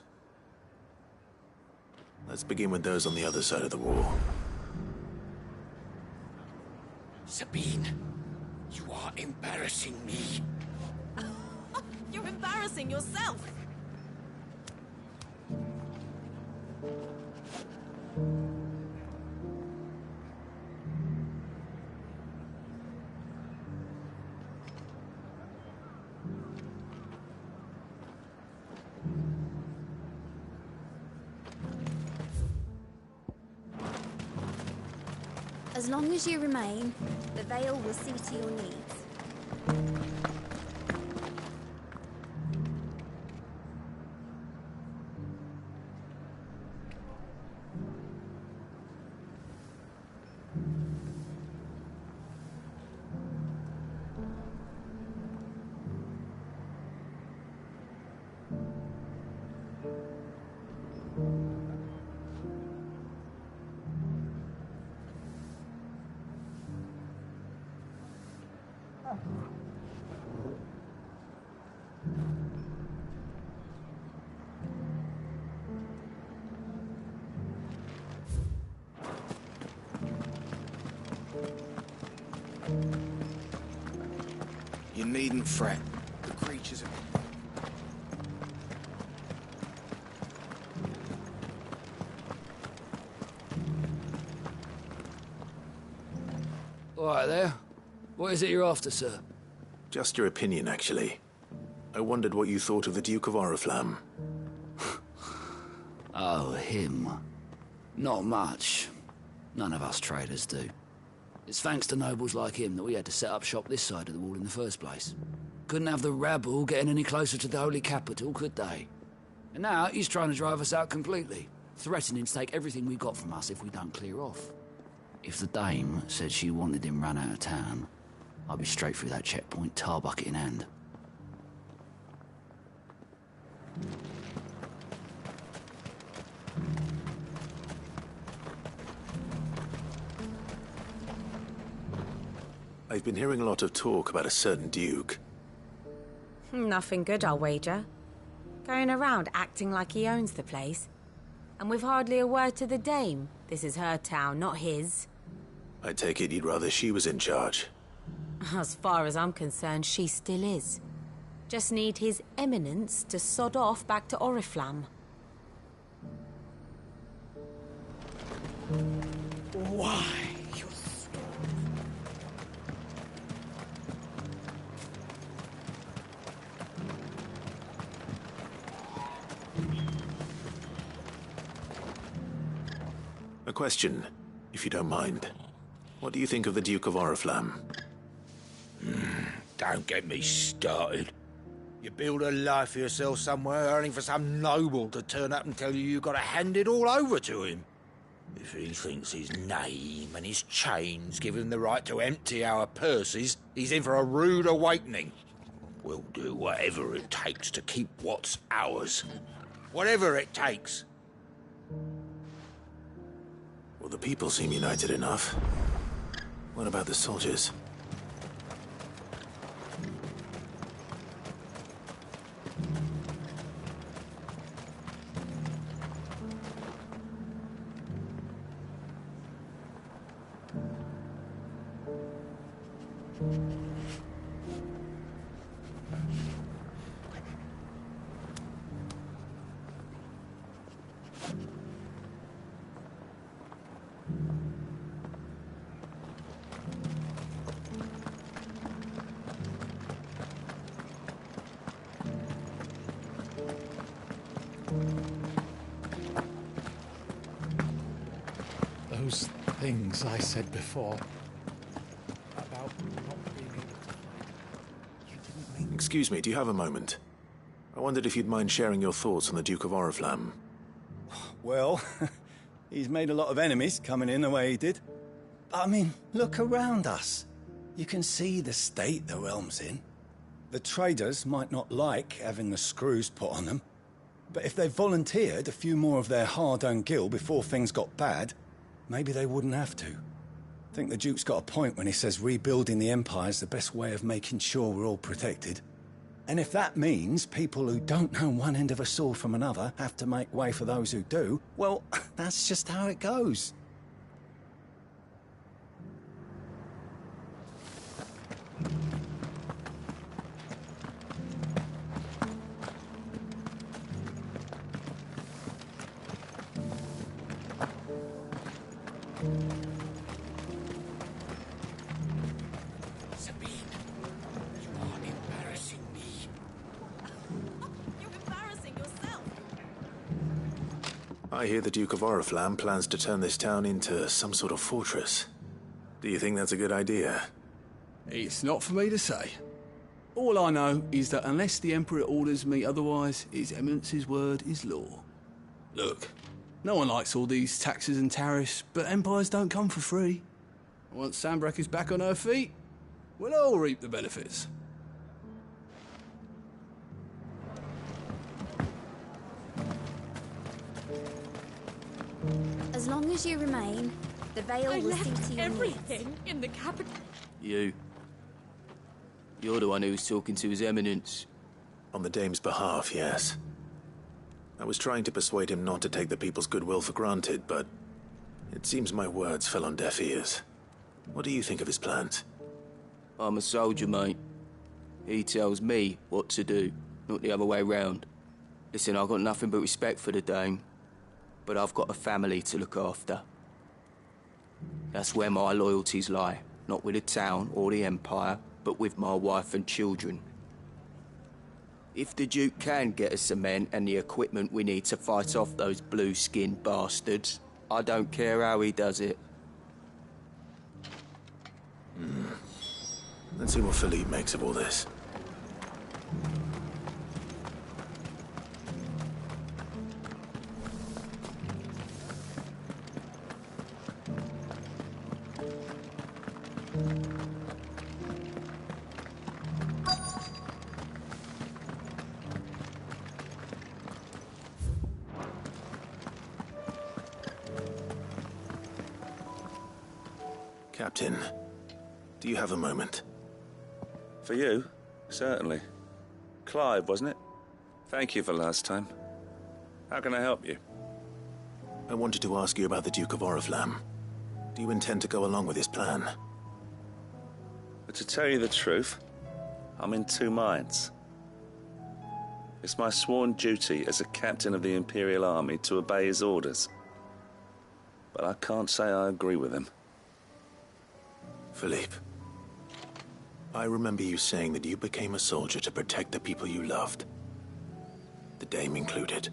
Let's begin with those on the other side of the wall. Sabine, you are embarrassing me. You're embarrassing yourself. As long as you remain, the Veil will see to your needs. You needn't fret. The creatures are... All right there. What is it you're after, sir? Just your opinion, actually. I wondered what you thought of the Duke of Oriflamme. Oh, him. Not much. None of us traders do. It's thanks to nobles like him that we had to set up shop this side of the wall in the first place. Couldn't have the rabble getting any closer to the holy capital, could they? And now he's trying to drive us out completely, threatening to take everything we got from us if we don't clear off. If the dame said she wanted him run out of town, I'd be straight through that checkpoint, tar bucket in hand. I've been hearing a lot of talk about a certain duke. Nothing good, I'll wager. Going around acting like he owns the place. And with hardly a word to the dame. This is her town, not his. I take it you'd rather she was in charge. As far as I'm concerned, she still is. Just need his eminence to sod off back to Oriflamme. Why? A question, if you don't mind. What do you think of the Duke of Oriflamme? Don't get me started. You build a life for yourself somewhere, earning for some noble to turn up and tell you got to hand it all over to him. If he thinks his name and his chains give him the right to empty our purses, he's in for a rude awakening. We'll do whatever it takes to keep what's ours. Whatever it takes. Well, the people seem united enough. What about the soldiers? Those things I said before about not being able to hide. You didn't mean... Excuse me, do you have a moment? I wondered if you'd mind sharing your thoughts on the Duke of Oriflamme. Well, he's made a lot of enemies coming in the way he did. I mean, look around us. You can see the state the realm's in. The traders might not like having the screws put on them, but if they volunteered a few more of their hard-earned gil before things got bad, maybe they wouldn't have to. I think the Duke's got a point when he says rebuilding the Empire's the best way of making sure we're all protected. And if that means people who don't know one end of a sword from another have to make way for those who do, well, that's just how it goes. I hear the Duke of Oriflamme plans to turn this town into some sort of fortress. Do you think that's a good idea? It's not for me to say. All I know is that unless the Emperor orders me otherwise, His Eminence's word is law. Look, no one likes all these taxes and tariffs, but empires don't come for free. Once Sanbreque is back on her feet, we'll all reap the benefits. As long as you remain, the veil will see to your everything needs. in the capital. You. You're the one who's talking to His Eminence. On the Dame's behalf, yes. I was trying to persuade him not to take the people's goodwill for granted, but it seems my words fell on deaf ears. What do you think of his plans? I'm a soldier, mate. He tells me what to do, not the other way round. Listen, I've got nothing but respect for the Dane, but I've got a family to look after. That's where my loyalties lie, not with the town or the Empire, but with my wife and children. If the Duke can get us the men and the equipment we need to fight off those blue-skinned bastards, I don't care how he does it. Let's see what Philippe makes of all this. Captain, do you have a moment? For you? Certainly. Clive, wasn't it? Thank you for last time. How can I help you? I wanted to ask you about the Duke of Oriflamme. Do you intend to go along with his plan? But to tell you the truth, I'm in two minds. It's my sworn duty as a captain of the Imperial Army to obey his orders. But I can't say I agree with him. Philippe, I remember you saying that you became a soldier to protect the people you loved. The Dame included.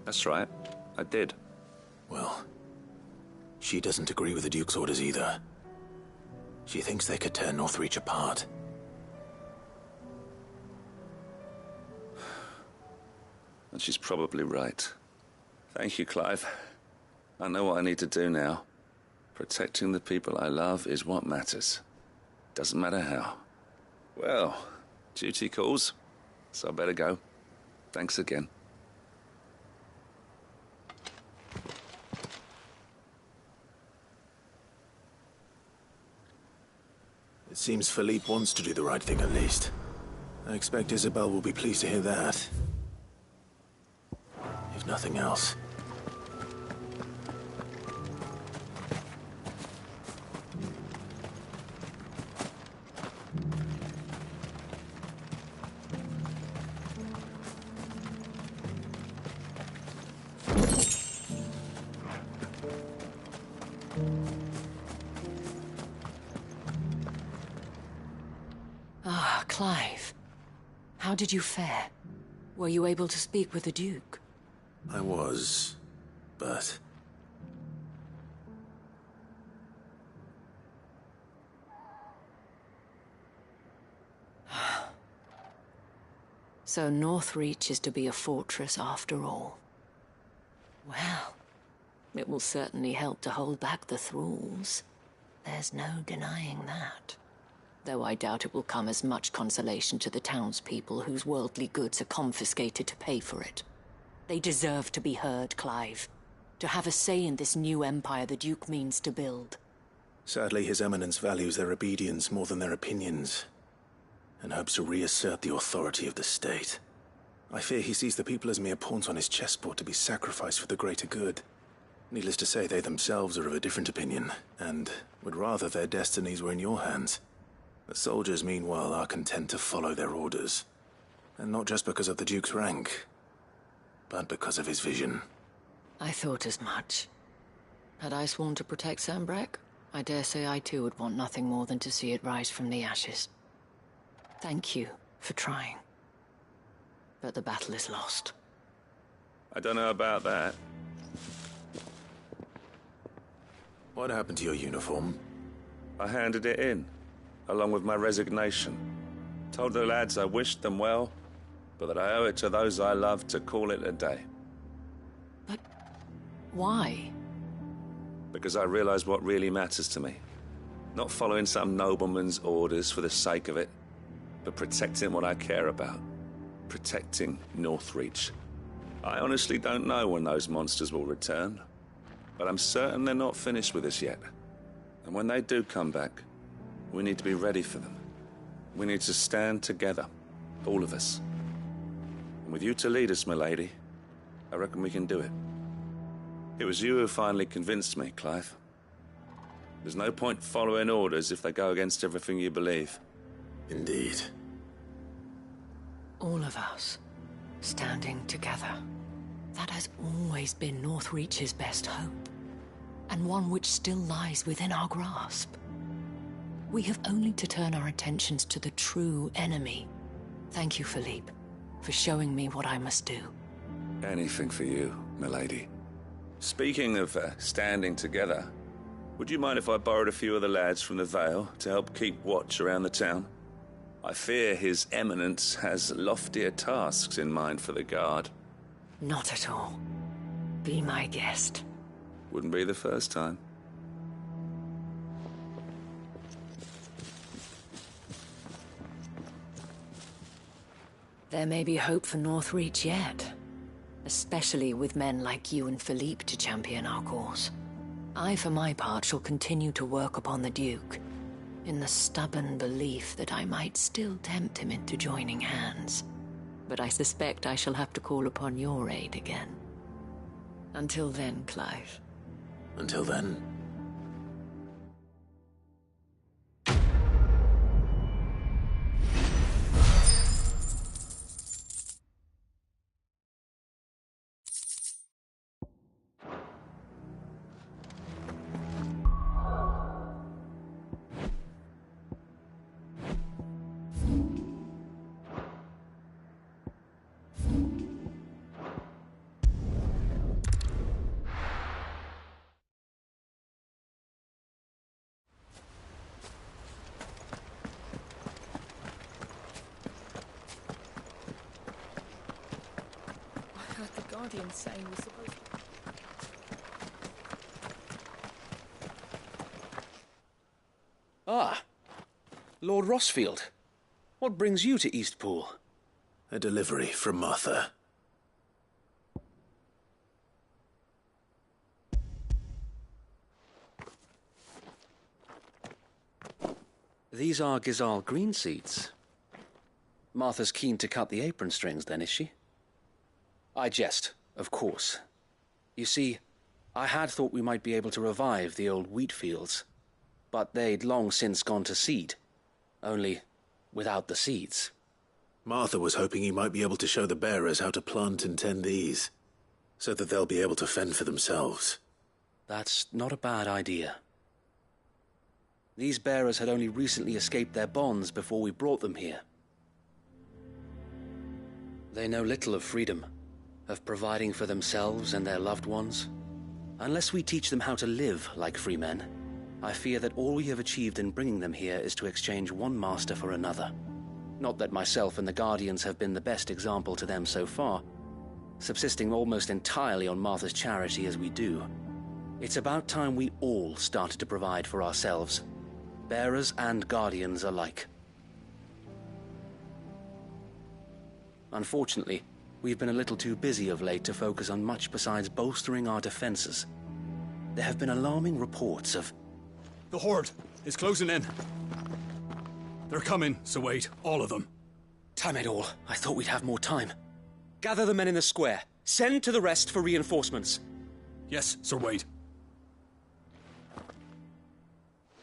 That's right, I did. Well, she doesn't agree with the Duke's orders either. She thinks they could tear Northreach apart. And she's probably right. Thank you, Clive. I know what I need to do now. Protecting the people I love is what matters. Doesn't matter how. Well, duty calls, so I better go. Thanks again. It seems Philippe wants to do the right thing at least. I expect Isabel will be pleased to hear that. If nothing else. Ah, Clive. How did you fare? Were you able to speak with the Duke? I was, but... So Northreach is to be a fortress after all. Well, it will certainly help to hold back the thralls. There's no denying that. Though I doubt it will come as much consolation to the townspeople whose worldly goods are confiscated to pay for it. They deserve to be heard, Clive. To have a say in this new empire the Duke means to build. Sadly, His Eminence values their obedience more than their opinions, and hopes to reassert the authority of the state. I fear he sees the people as mere pawns on his chessboard to be sacrificed for the greater good. Needless to say, they themselves are of a different opinion, and would rather their destinies were in your hands. The soldiers, meanwhile, are content to follow their orders. And not just because of the Duke's rank, but because of his vision. I thought as much. Had I sworn to protect Sanbreque, I dare say I too would want nothing more than to see it rise from the ashes. Thank you for trying. But the battle is lost. I don't know about that. What happened to your uniform? I handed it in, along with my resignation. Told the lads I wished them well, but that I owe it to those I love to call it a day. But why? Because I realize what really matters to me. Not following some nobleman's orders for the sake of it, but protecting what I care about. Protecting Northreach. I honestly don't know when those monsters will return, but I'm certain they're not finished with us yet. And when they do come back, we need to be ready for them. We need to stand together, all of us. And with you to lead us, my lady, I reckon we can do it. It was you who finally convinced me, Clive. There's no point following orders if they go against everything you believe. Indeed. All of us, standing together. That has always been Northreach's best hope, and one which still lies within our grasp. We have only to turn our attentions to the true enemy. Thank you, Philippe, for showing me what I must do. Anything for you, milady. Speaking of standing together, would you mind if I borrowed a few of the lads from the Vale to help keep watch around the town? I fear His Eminence has loftier tasks in mind for the guard. Not at all. Be my guest. Wouldn't be the first time. There may be hope for Northreach yet. Especially with men like you and Philippe to champion our cause. I, for my part, shall continue to work upon the Duke, in the stubborn belief that I might still tempt him into joining hands. But I suspect I shall have to call upon your aid again. Until then, Clive. Until then. Saying we're supposed to... Ah, Lord Rossfield. What brings you to Eastpool? A delivery from Martha. These are Gizal green seeds. Martha's keen to cut the apron strings, then, is she? I jest, of course. You see, I had thought we might be able to revive the old wheat fields, but they'd long since gone to seed, only without the seeds. Martha was hoping you might be able to show the bearers how to plant and tend these, so that they'll be able to fend for themselves. That's not a bad idea. These bearers had only recently escaped their bonds before we brought them here. They know little of freedom, of providing for themselves and their loved ones. Unless we teach them how to live like free men, I fear that all we have achieved in bringing them here is to exchange one master for another. Not that myself and the Guardians have been the best example to them so far, subsisting almost entirely on Martha's charity as we do. It's about time we all started to provide for ourselves, bearers and Guardians alike. Unfortunately, we've been a little too busy of late to focus on much besides bolstering our defenses. There have been alarming reports of... The Horde is closing in. They're coming, Sir Wade, all of them. Damn it all, I thought we'd have more time. Gather the men in the square. Send to the rest for reinforcements. Yes, Sir Wade.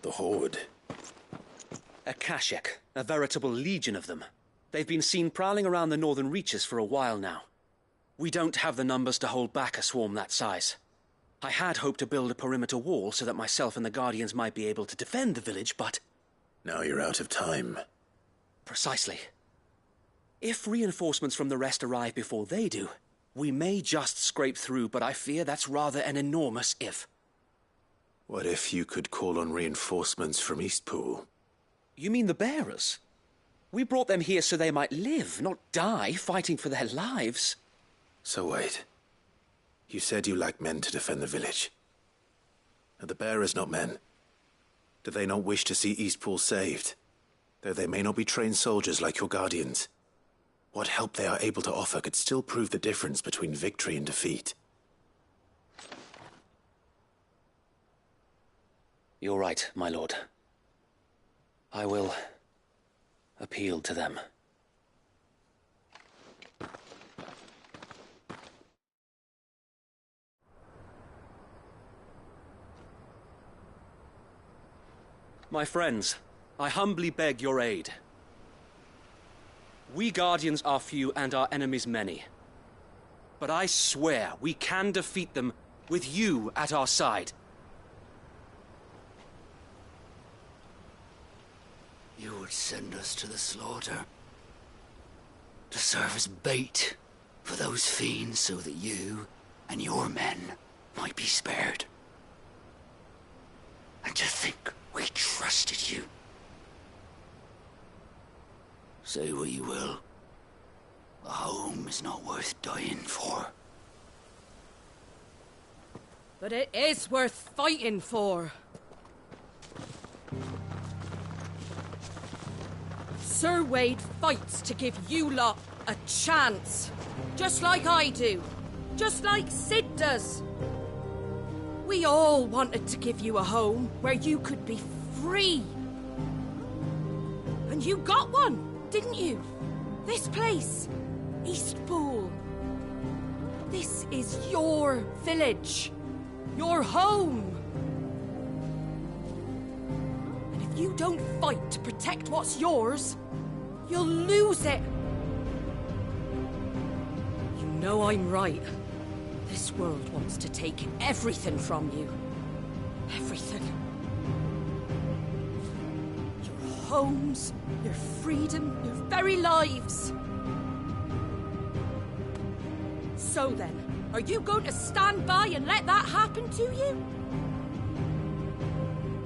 The Horde. A Kashek, a veritable legion of them. They've been seen prowling around the northern reaches for a while now. We don't have the numbers to hold back a swarm that size. I had hoped to build a perimeter wall so that myself and the Guardians might be able to defend the village, but... Now you're out of time. Precisely. If reinforcements from the rest arrive before they do, we may just scrape through, but I fear that's rather an enormous if. What if you could call on reinforcements from Eastpool? You mean the bearers? We brought them here so they might live, not die, fighting for their lives. So wait. You said you lack men to defend the village. Are the bearers not men? Do they not wish to see Eastpool saved? Though they may not be trained soldiers like your Guardians. What help they are able to offer could still prove the difference between victory and defeat. You're right, my lord. I will appeal to them. My friends, I humbly beg your aid. We Guardians are few and our enemies many. But I swear we can defeat them with you at our side. You would send us to the slaughter, to serve as bait for those fiends so that you and your men might be spared. And to think we trusted you. Say what you will, a home is not worth dying for. But it is worth fighting for. Sir Wade fights to give you lot a chance. Just like I do. Just like Sid does. We all wanted to give you a home where you could be free. And you got one, didn't you? This place, Eastpool. This is your village. Your home. And if you don't fight to protect what's yours, you'll lose it. You know I'm right. This world wants to take everything from you. Everything. Your homes, your freedom, your very lives. So then, are you going to stand by and let that happen to you?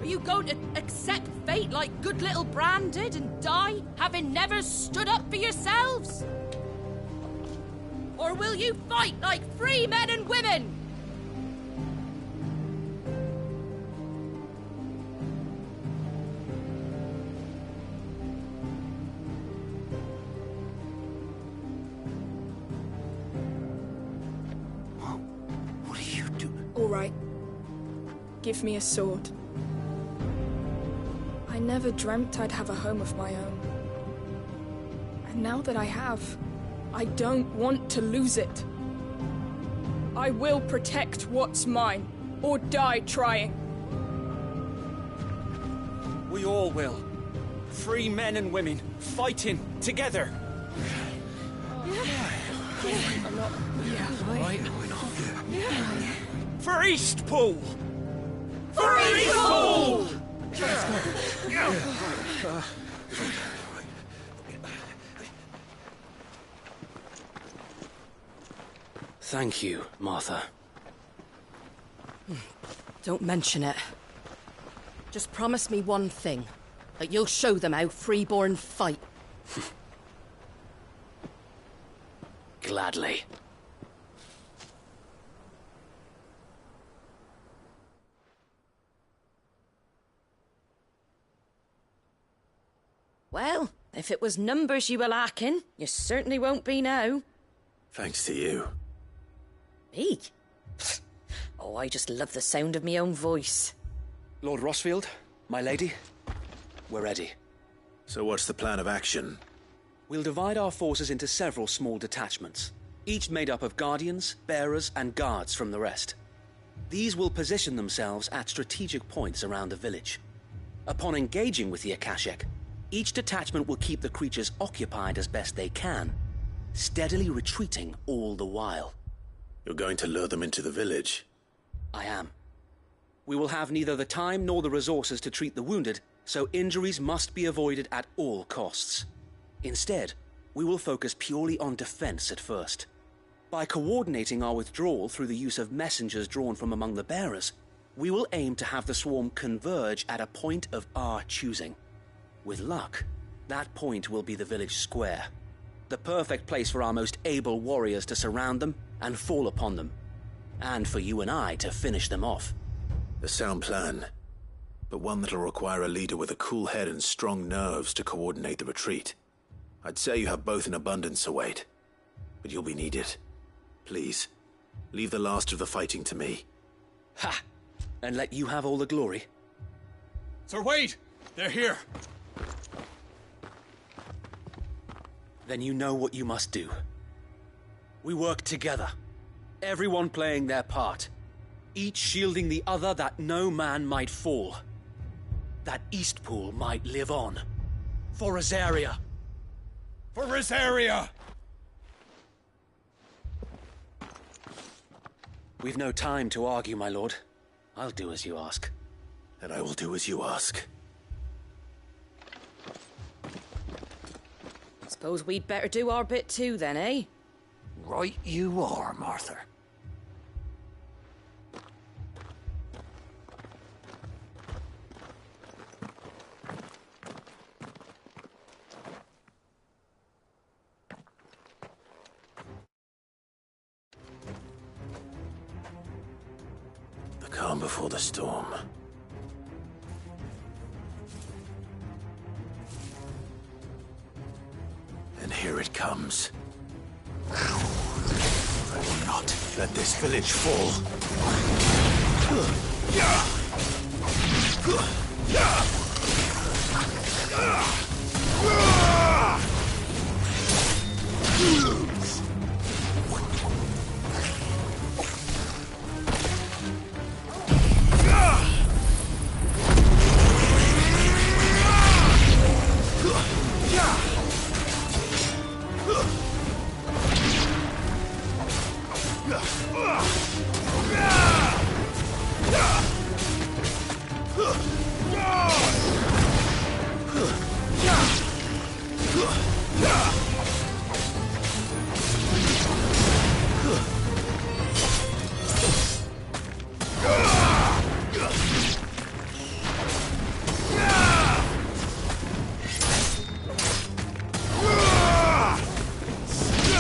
Are you going to accept fate like good little Bran did and die, having never stood up for yourselves? Or will you fight like free men and women? What are you doing? All right. Give me a sword. I never dreamt I'd have a home of my own. And now that I have, I don't want to lose it. I will protect what's mine, or die trying. We all will. Free men and women, fighting together. For Eastpool! For Eastpool! Thank you, Martha. Don't mention it. Just promise me one thing. That you'll show them how freeborn fight. Gladly. Well, if it was numbers you were lacking, you certainly won't be now. Thanks to you. Me? Oh, I just love the sound of my own voice. Lord Rossfield, my lady, we're ready. So what's the plan of action? We'll divide our forces into several small detachments, each made up of guardians, bearers, and guards from the rest. These will position themselves at strategic points around the village. Upon engaging with the Akashek, each detachment will keep the creatures occupied as best they can, steadily retreating all the while. You're going to lure them into the village? I am. We will have neither the time nor the resources to treat the wounded, so injuries must be avoided at all costs. Instead, we will focus purely on defense at first. By coordinating our withdrawal through the use of messengers drawn from among the bearers, we will aim to have the swarm converge at a point of our choosing. With luck, that point will be the village square, the perfect place for our most able warriors to surround them and fall upon them, and for you and I to finish them off. A sound plan, but one that'll require a leader with a cool head and strong nerves to coordinate the retreat. I'd say you have both in abundance, Sir Wade, but you'll be needed. Please, leave the last of the fighting to me. Ha! And let you have all the glory. Sir Wade! They're here! Then you know what you must do. We work together, everyone playing their part, each shielding the other that no man might fall, that Eastpool might live on, for Azaria, For Rosaria! We've no time to argue, my lord. I'll do as you ask. And I will do as you ask. Suppose we'd better do our bit too then, eh? Right you are, Martha. The calm before the storm. And here it comes. I will not let this village fall.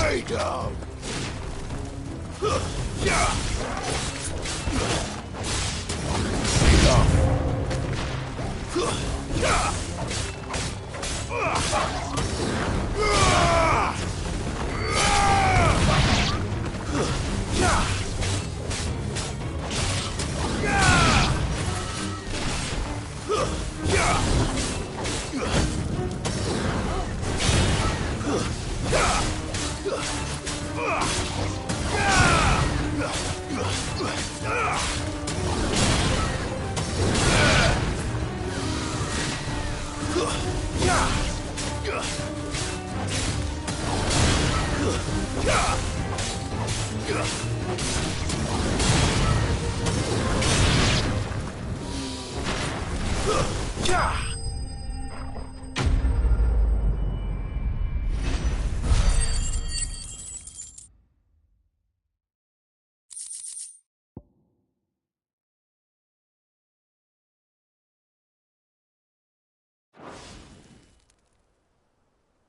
Stay down.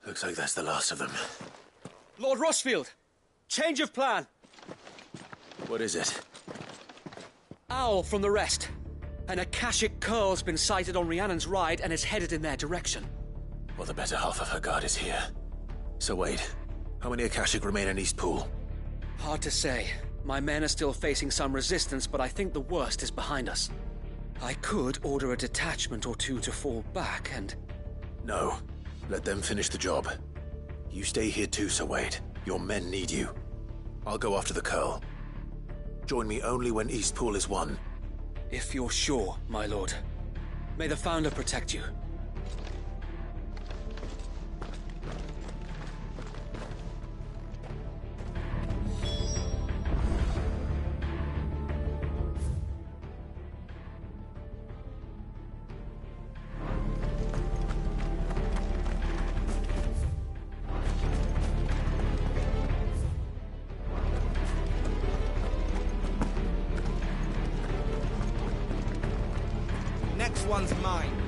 Looks like that's the last of them. Lord Rossfield! Change of plan! What is it? Owl from the rest. An Akashic curl's been sighted on Rhiannon's ride and is headed in their direction. Well, the better half of her guard is here. So wait, how many Akashic remain in East Pool? Hard to say. My men are still facing some resistance, but I think the worst is behind us. I could order a detachment or two to fall back and... No. Let them finish the job. You stay here too, Sir Wade. Your men need you. I'll go after the Curl. Join me only when East Pool is won. If you're sure, my lord. May the Founder protect you. Next one's mine.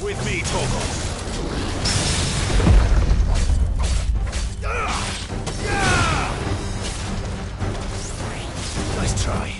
With me, Torgal. Nice try.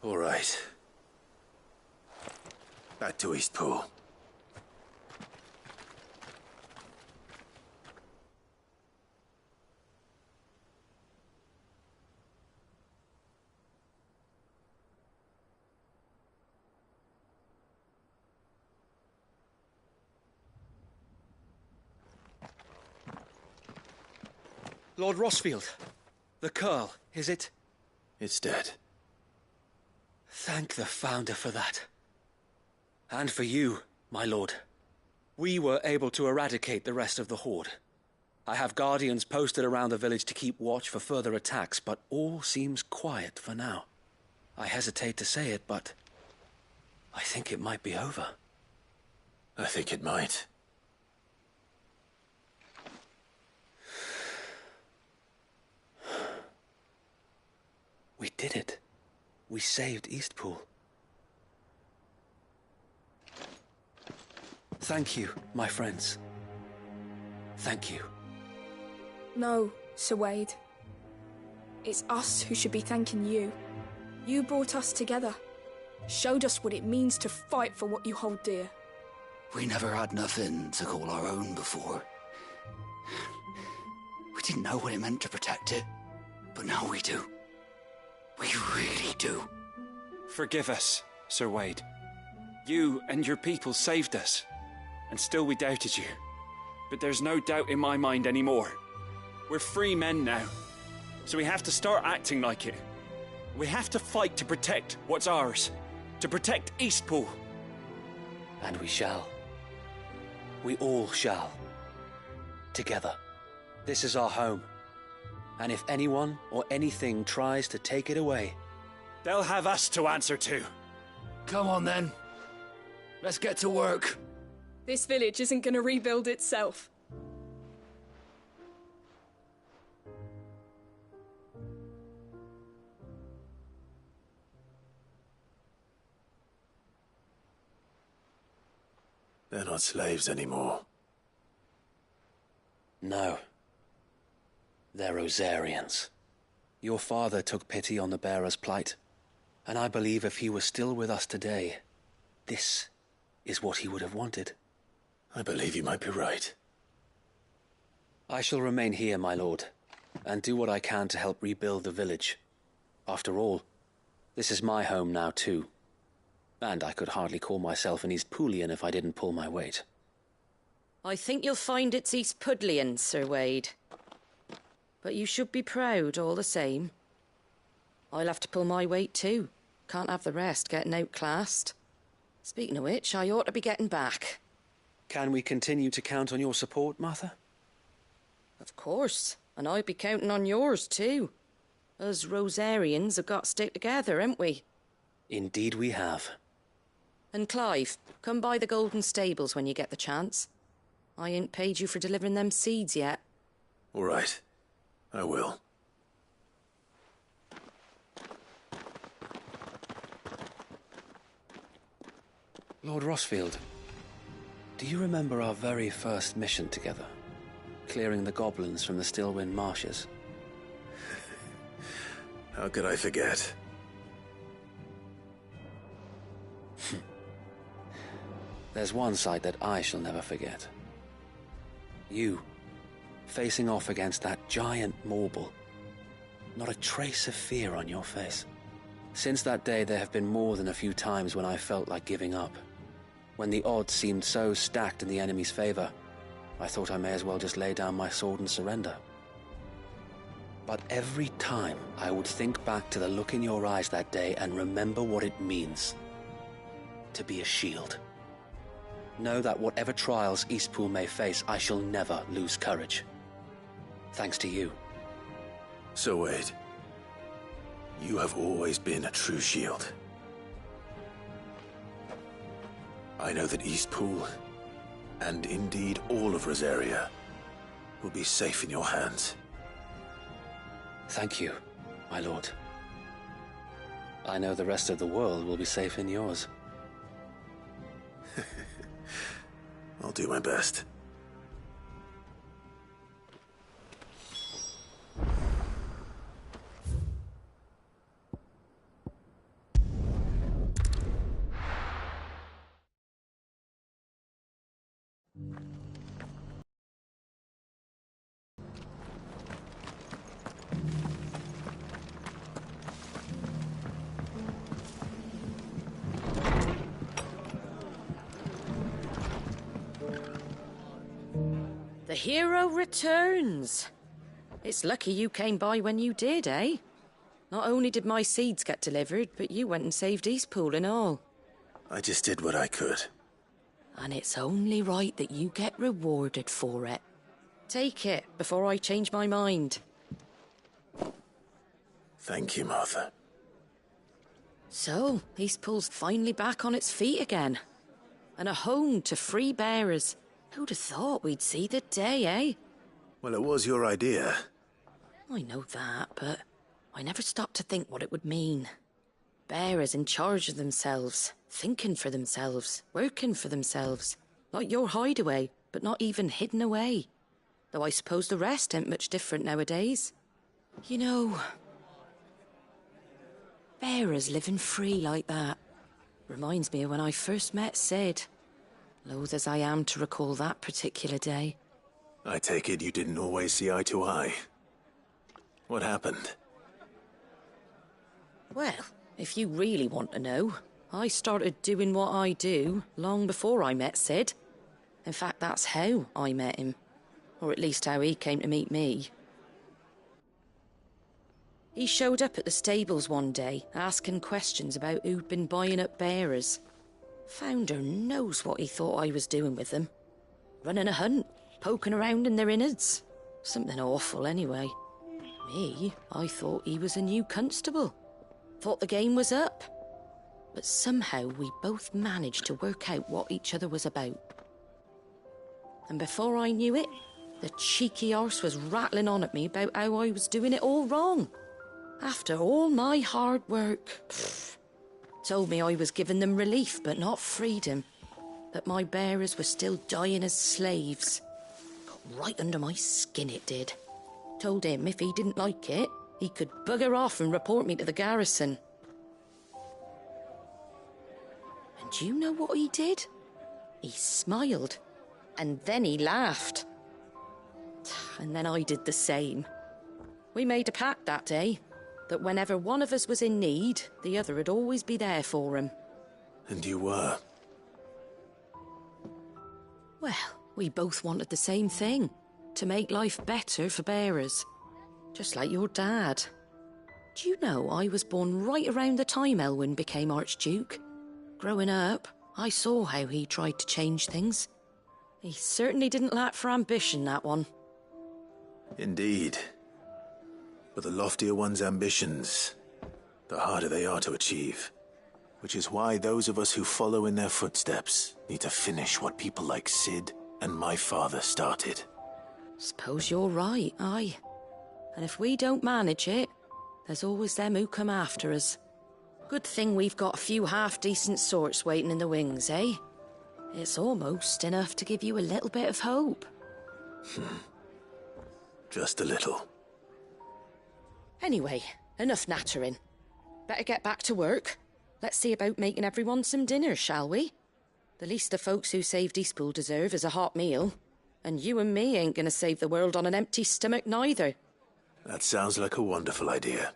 All right. Back to Eastpool. Lord Rossfield, the Curl, is it? It's dead. Thank the Founder for that. And for you, my lord. We were able to eradicate the rest of the Horde. I have guardians posted around the village to keep watch for further attacks, but all seems quiet for now. I hesitate to say it, but I think it might be over. I think it might. We did it. We saved Eastpool. Thank you, my friends. Thank you. No, Sir Wade. It's us who should be thanking you. You brought us together. Showed us what it means to fight for what you hold dear. We never had nothing to call our own before. We didn't know what it meant to protect it, but now we do. We really do. Forgive us, Sir Wade. You and your people saved us, and still we doubted you. But there's no doubt in my mind anymore. We're free men now, so we have to start acting like it. We have to fight to protect what's ours, to protect Eastpool. And we shall. We all shall. Together. This is our home. And if anyone or anything tries to take it away, they'll have us to answer to. Come on then. Let's get to work. This village isn't going to rebuild itself. They're not slaves anymore. No. They're Rosarians. Your father took pity on the bearer's plight, and I believe if he was still with us today, this is what he would have wanted. I believe you might be right. I shall remain here, my lord, and do what I can to help rebuild the village. After all, this is my home now too. And I could hardly call myself an Eastpoolian if I didn't pull my weight. I think you'll find it's Eastpudlian, Sir Wade. But you should be proud all the same. I'll have to pull my weight too. Can't have the rest getting outclassed. Speaking of which, I ought to be getting back. Can we continue to count on your support, Martha? Of course, and I'd be counting on yours too. Us Rosarians have got to stick together, haven't we? Indeed we have. And Clive, come by the Golden Stables when you get the chance. I ain't paid you for delivering them seeds yet. All right. I will. Lord Rossfield, do you remember our very first mission together? Clearing the goblins from the Stillwind Marshes? How could I forget? There's one sight that I shall never forget. You, facing off against that giant Morble. Not a trace of fear on your face. Since that day, there have been more than a few times when I felt like giving up. When the odds seemed so stacked in the enemy's favor, I thought I may as well just lay down my sword and surrender. But every time I would think back to the look in your eyes that day and remember what it means to be a shield. Know that whatever trials Eastpool may face, I shall never lose courage. Thanks to you. Sir Wade, you have always been a true shield. I know that Eastpool, and indeed all of Rosaria, will be safe in your hands. Thank you, my lord. I know the rest of the world will be safe in yours. I'll do my best. The hero returns. It's lucky you came by when you did, eh? Not only did my seeds get delivered, but you went and saved Eastpool and all. I just did what I could. And it's only right that you get rewarded for it. Take it before I change my mind. Thank you, Martha. So, Eastpool's finally back on its feet again. And a home to free bearers. Who'd have thought we'd see the day, eh? Well, it was your idea. I know that, but I never stopped to think what it would mean. Bearers in charge of themselves, thinking for themselves, working for themselves. Like your hideaway, but not even hidden away. Though I suppose the rest ain't much different nowadays. You know, bearers living free like that reminds me of when I first met Sid. Loath as I am to recall that particular day. I take it you didn't always see eye to eye. What happened? Well, if you really want to know, I started doing what I do long before I met Sid. In fact, that's how I met him. Or at least how he came to meet me. He showed up at the stables one day, asking questions about who'd been buying up bearers. Founder knows what he thought I was doing with them. Running a hunt, poking around in their innards. Something awful, anyway. Me, I thought he was a new constable. Thought the game was up. But somehow we both managed to work out what each other was about. And before I knew it, the cheeky arse was rattling on at me about how I was doing it all wrong. After all my hard work. Told me I was giving them relief, but not freedom. That my bearers were still dying as slaves. Got right under my skin, it did. Told him if he didn't like it, he could bugger off and report me to the garrison. And do you know what he did? He smiled. And then he laughed. And then I did the same. We made a pact that day. That whenever one of us was in need, the other would always be there for him. And you were? Well, we both wanted the same thing. To make life better for bearers. Just like your dad. Do you know I was born right around the time Elwyn became Archduke? Growing up, I saw how he tried to change things. He certainly didn't lack for ambition, that one. Indeed. But the loftier one's ambitions, the harder they are to achieve. Which is why those of us who follow in their footsteps need to finish what people like Sid and my father started. Suppose you're right, aye. And if we don't manage it, there's always them who come after us. Good thing we've got a few half-decent sorts waiting in the wings, eh? It's almost enough to give you a little bit of hope. Just a little. Anyway, enough nattering. Better get back to work. Let's see about making everyone some dinner, shall we? The least the folks who saved Eastpool deserve is a hot meal. And you and me ain't gonna save the world on an empty stomach neither. That sounds like a wonderful idea.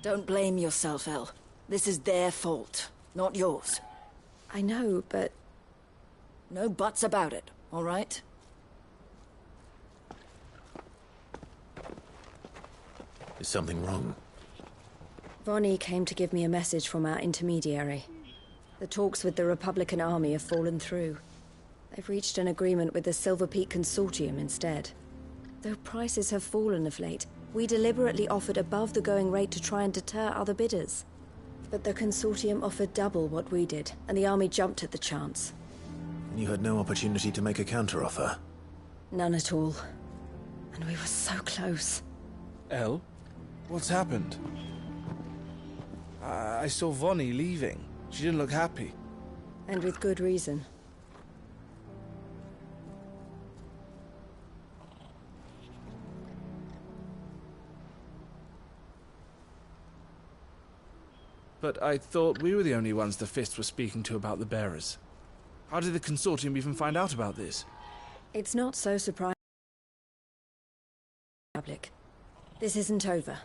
Don't blame yourself, Elle. This is their fault, not yours. I know, but... No buts about it, all right? Is something wrong? Vonnie came to give me a message from our intermediary. The talks with the Republican Army have fallen through. They've reached an agreement with the Silver Peak Consortium instead. Though prices have fallen of late, we deliberately offered above the going rate to try and deter other bidders. But the Consortium offered double what we did, and the Army jumped at the chance. You had no opportunity to make a counteroffer? None at all. And we were so close. Elle? What's happened? I saw Vonnie leaving. She didn't look happy. And with good reason. But I thought we were the only ones the Fist were speaking to about the bearers. How did the Consortium even find out about this? It's not so surprising. Public. This isn't over.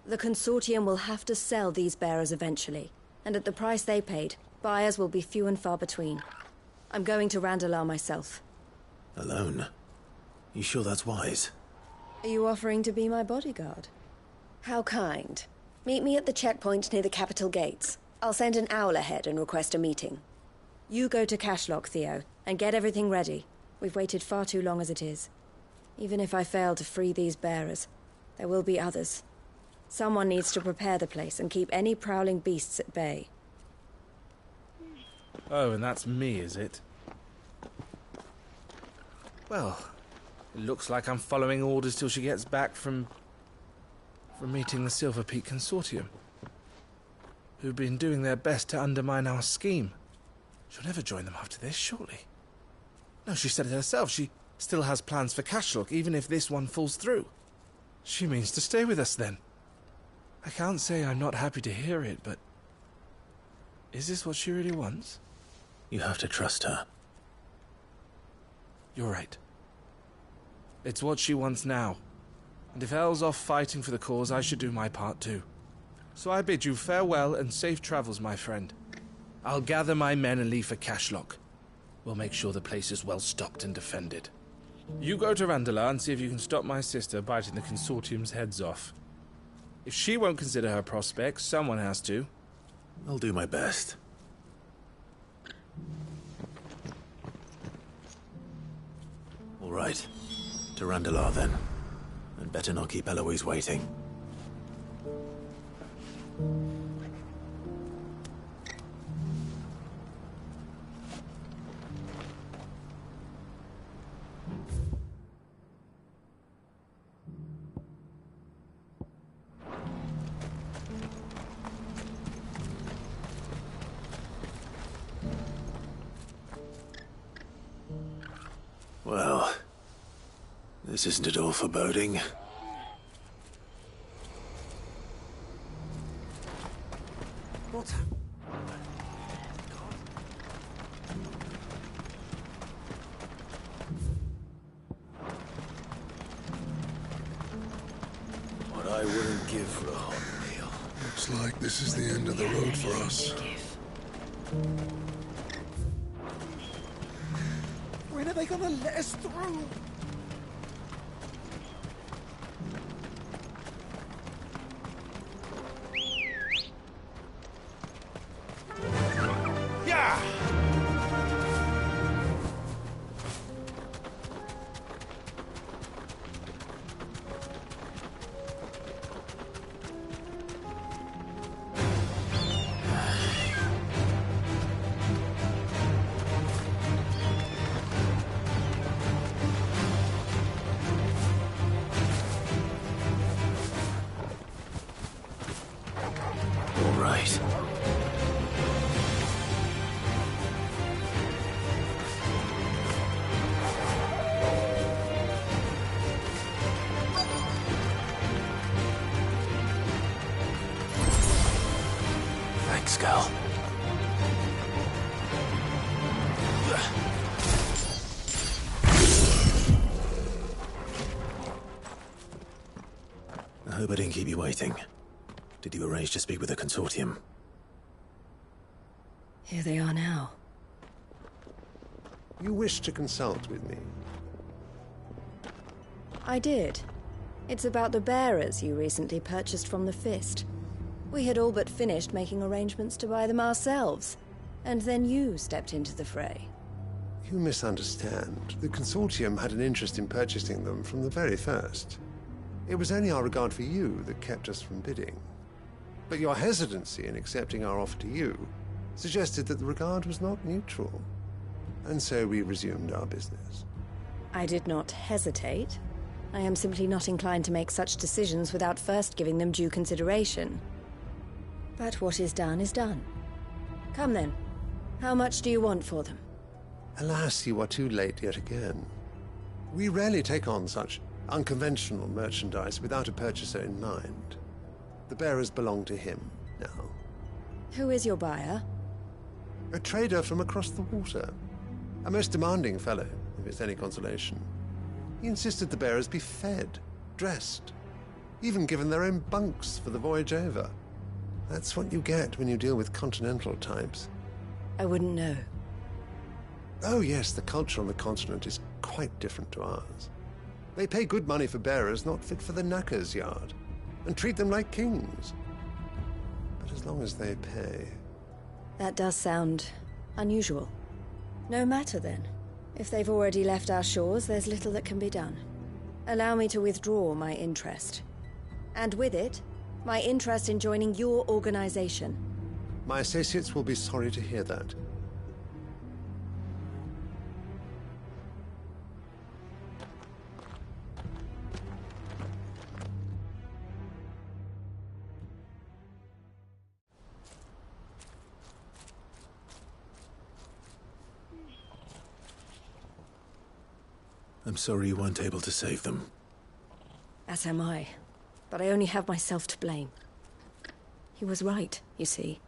The Consortium will have to sell these bearers eventually, and at the price they paid, buyers will be few and far between. I'm going to Randalar myself. Alone? You sure that's wise? Are you offering to be my bodyguard? How kind. Meet me at the checkpoint near the capital gates. I'll send an owl ahead and request a meeting. You go to Cashlock, Theo, and get everything ready. We've waited far too long as it is. Even if I fail to free these bearers, there will be others. Someone needs to prepare the place and keep any prowling beasts at bay. Oh, and that's me, is it? Well, it looks like I'm following orders till she gets back from meeting the Silver Peak Consortium, who've been doing their best to undermine our scheme. She'll never join them after this, surely. No, she said it herself. She still has plans for Cashlock, even if this one falls through. She means to stay with us, then. I can't say I'm not happy to hear it, but... is this what she really wants? You have to trust her. You're right. It's what she wants now. And if Elle's off fighting for the cause, I should do my part too. So I bid you farewell and safe travels, my friend. I'll gather my men and leave for Cashlock. We'll make sure the place is well stocked and defended. You go to Randalar and see if you can stop my sister biting the Consortium's heads off. If she won't consider her prospects, someone has to. I'll do my best. All right. To Randalar, then. And better not keep Eloise waiting. Well, this isn't at all foreboding. What? I wouldn't give for a hot meal. Looks like this is the end of the road for us. When are they gonna let us through? Thanks, girl. I hope I didn't keep you waiting. Did you arrange to speak with the consortium? Here they are now. You wish to consult with me? I did. It's about the bearers you recently purchased from the Fist. We had all but finished making arrangements to buy them ourselves, and then you stepped into the fray. You misunderstand. The consortium had an interest in purchasing them from the very first. It was only our regard for you that kept us from bidding. But your hesitancy in accepting our offer to you suggested that the regard was not mutual. And so we resumed our business. I did not hesitate. I am simply not inclined to make such decisions without first giving them due consideration. But what is done is done. Come then. How much do you want for them? Alas, you are too late yet again. We rarely take on such unconventional merchandise without a purchaser in mind. The bearers belong to him now. Who is your buyer? A trader from across the water. A most demanding fellow, if it's any consolation. He insisted the bearers be fed, dressed, even given their own bunks for the voyage over. That's what you get when you deal with continental types. I wouldn't know. Oh yes, the culture on the continent is quite different to ours. They pay good money for bearers not fit for the knacker's yard, and treat them like kings. But as long as they pay... That does sound unusual. No matter then. If they've already left our shores, there's little that can be done. Allow me to withdraw my interest. And with it, my interest in joining your organization. My associates will be sorry to hear that. I'm sorry you weren't able to save them. As am I. But I only have myself to blame. He was right, you see.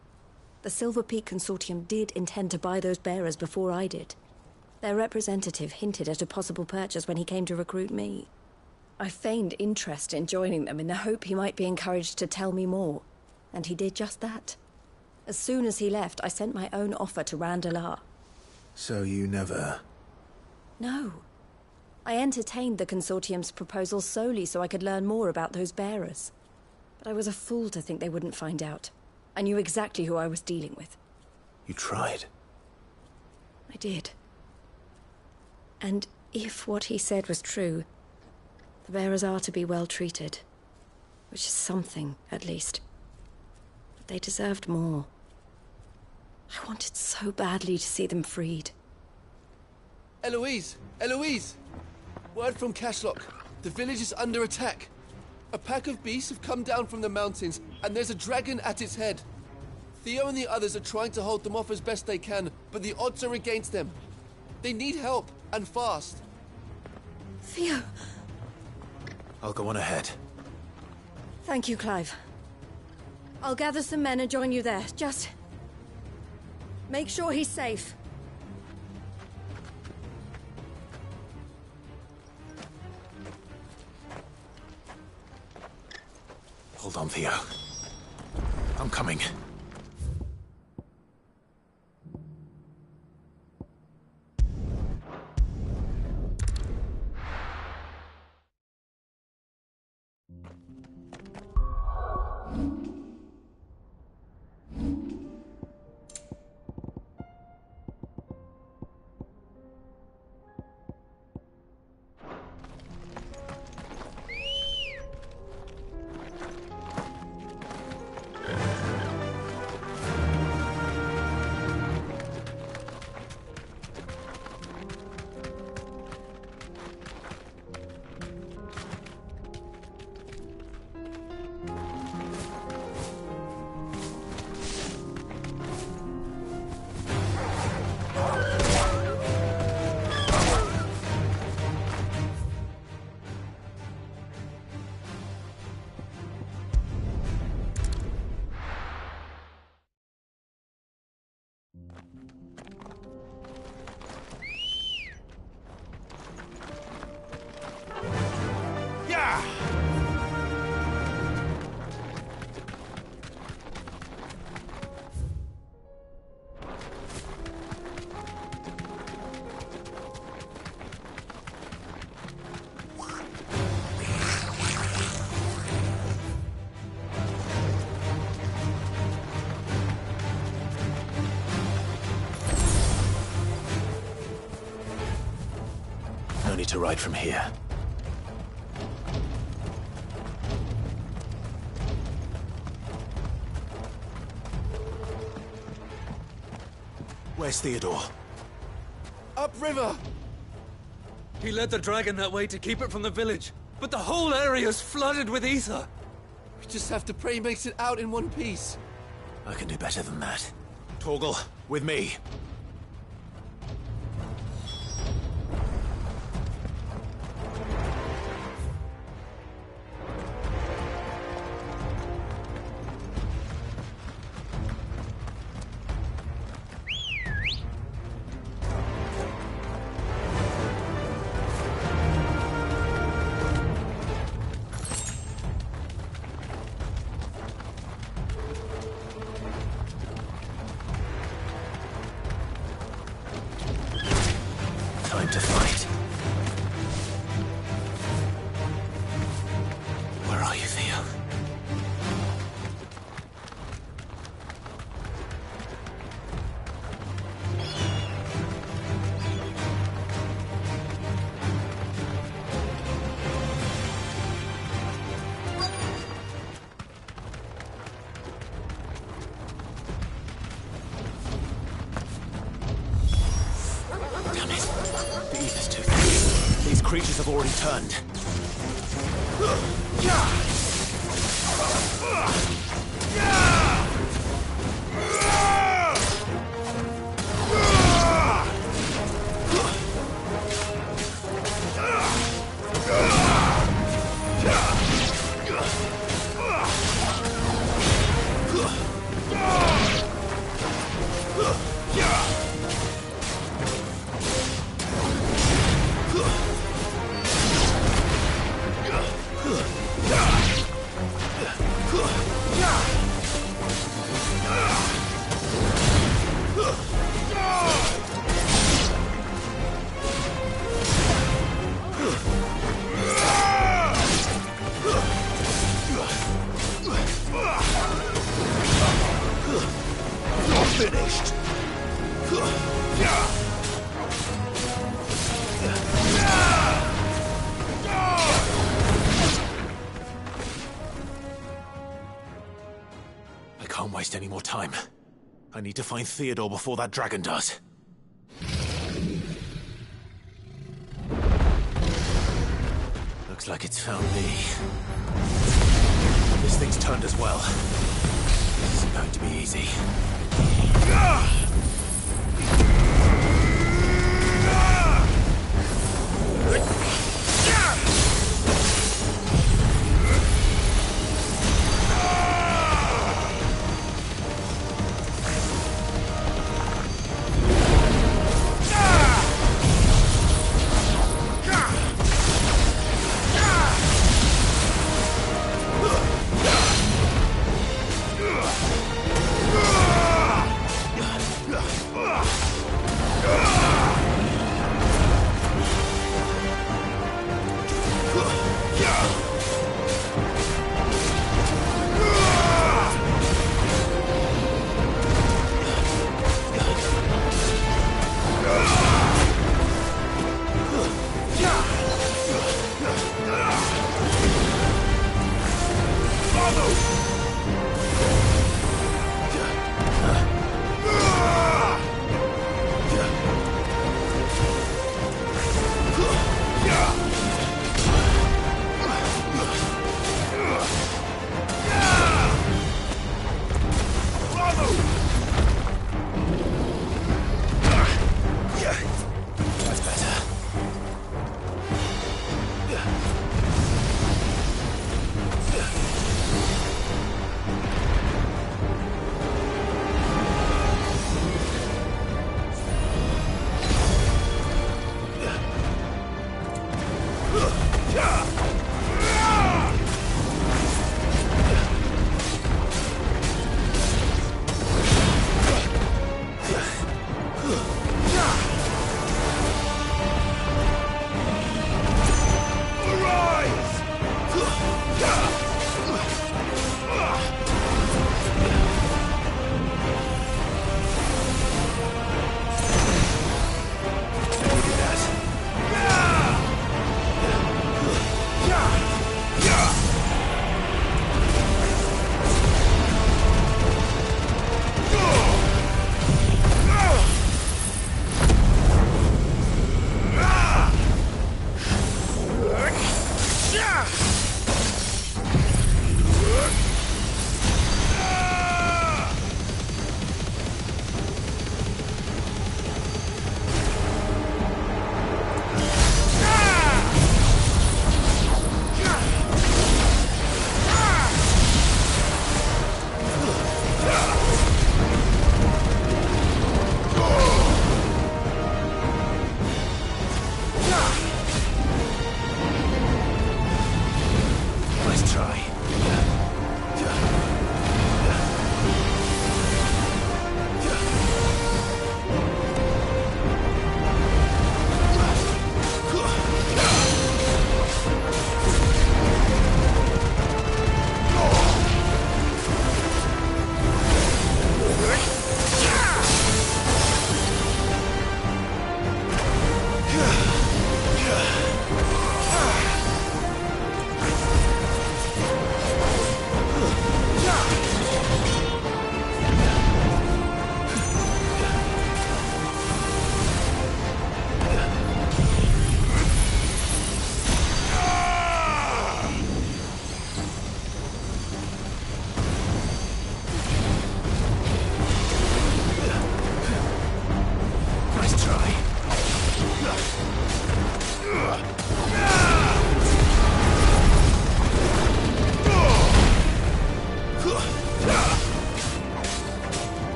The Silver Peak Consortium did intend to buy those bearers before I did. Their representative hinted at a possible purchase when he came to recruit me. I feigned interest in joining them in the hope he might be encouraged to tell me more, and he did just that. As soon as he left, I sent my own offer to Randalar. So you never... No. I entertained the Consortium's proposal solely so I could learn more about those bearers. But I was a fool to think they wouldn't find out. I knew exactly who I was dealing with. You tried. I did. And if what he said was true, the bearers are to be well treated. Which is something, at least. But they deserved more. I wanted so badly to see them freed. Eloise! Eloise! Word from Cashlock. The village is under attack. A pack of beasts have come down from the mountains, and there's a dragon at its head. Theo and the others are trying to hold them off as best they can, but the odds are against them. They need help, and fast. Theo! I'll go on ahead. Thank you, Clive. I'll gather some men and join you there. Just... make sure he's safe. Hold on, Theo. I'm coming. No need to ride from here. Where's Theodore? Upriver! He led the dragon that way to keep it from the village, but the whole area's flooded with ether. We just have to pray he makes it out in one piece. I can do better than that. Torgal, with me. Time to fight. Where are you, Theo? Damn it. The ether's too thick. These creatures have already turned. Finished. I can't waste any more time. I need to find Theodore before that dragon does. Looks like it's found me. This thing's turned as well. This isn't going to be easy.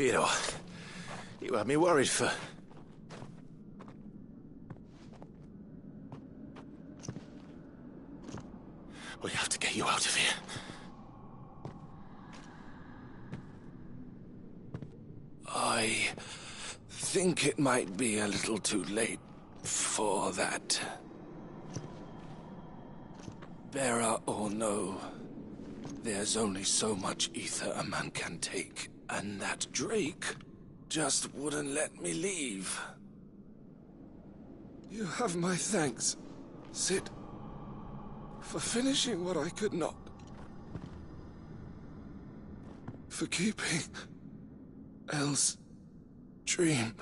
Theodore, you had me worried for... We have to get you out of here. I think it might be a little too late for that. Bearer or no, there's only so much ether a man can take, and that Drake just wouldn't let me leave. You have my thanks, Sid, for finishing what I could not. For keeping Elle's dream.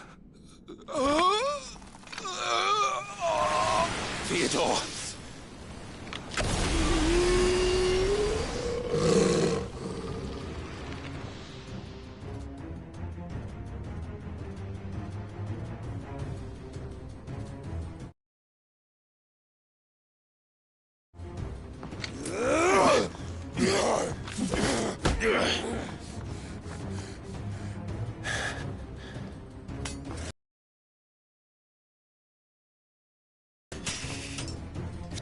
Theodore!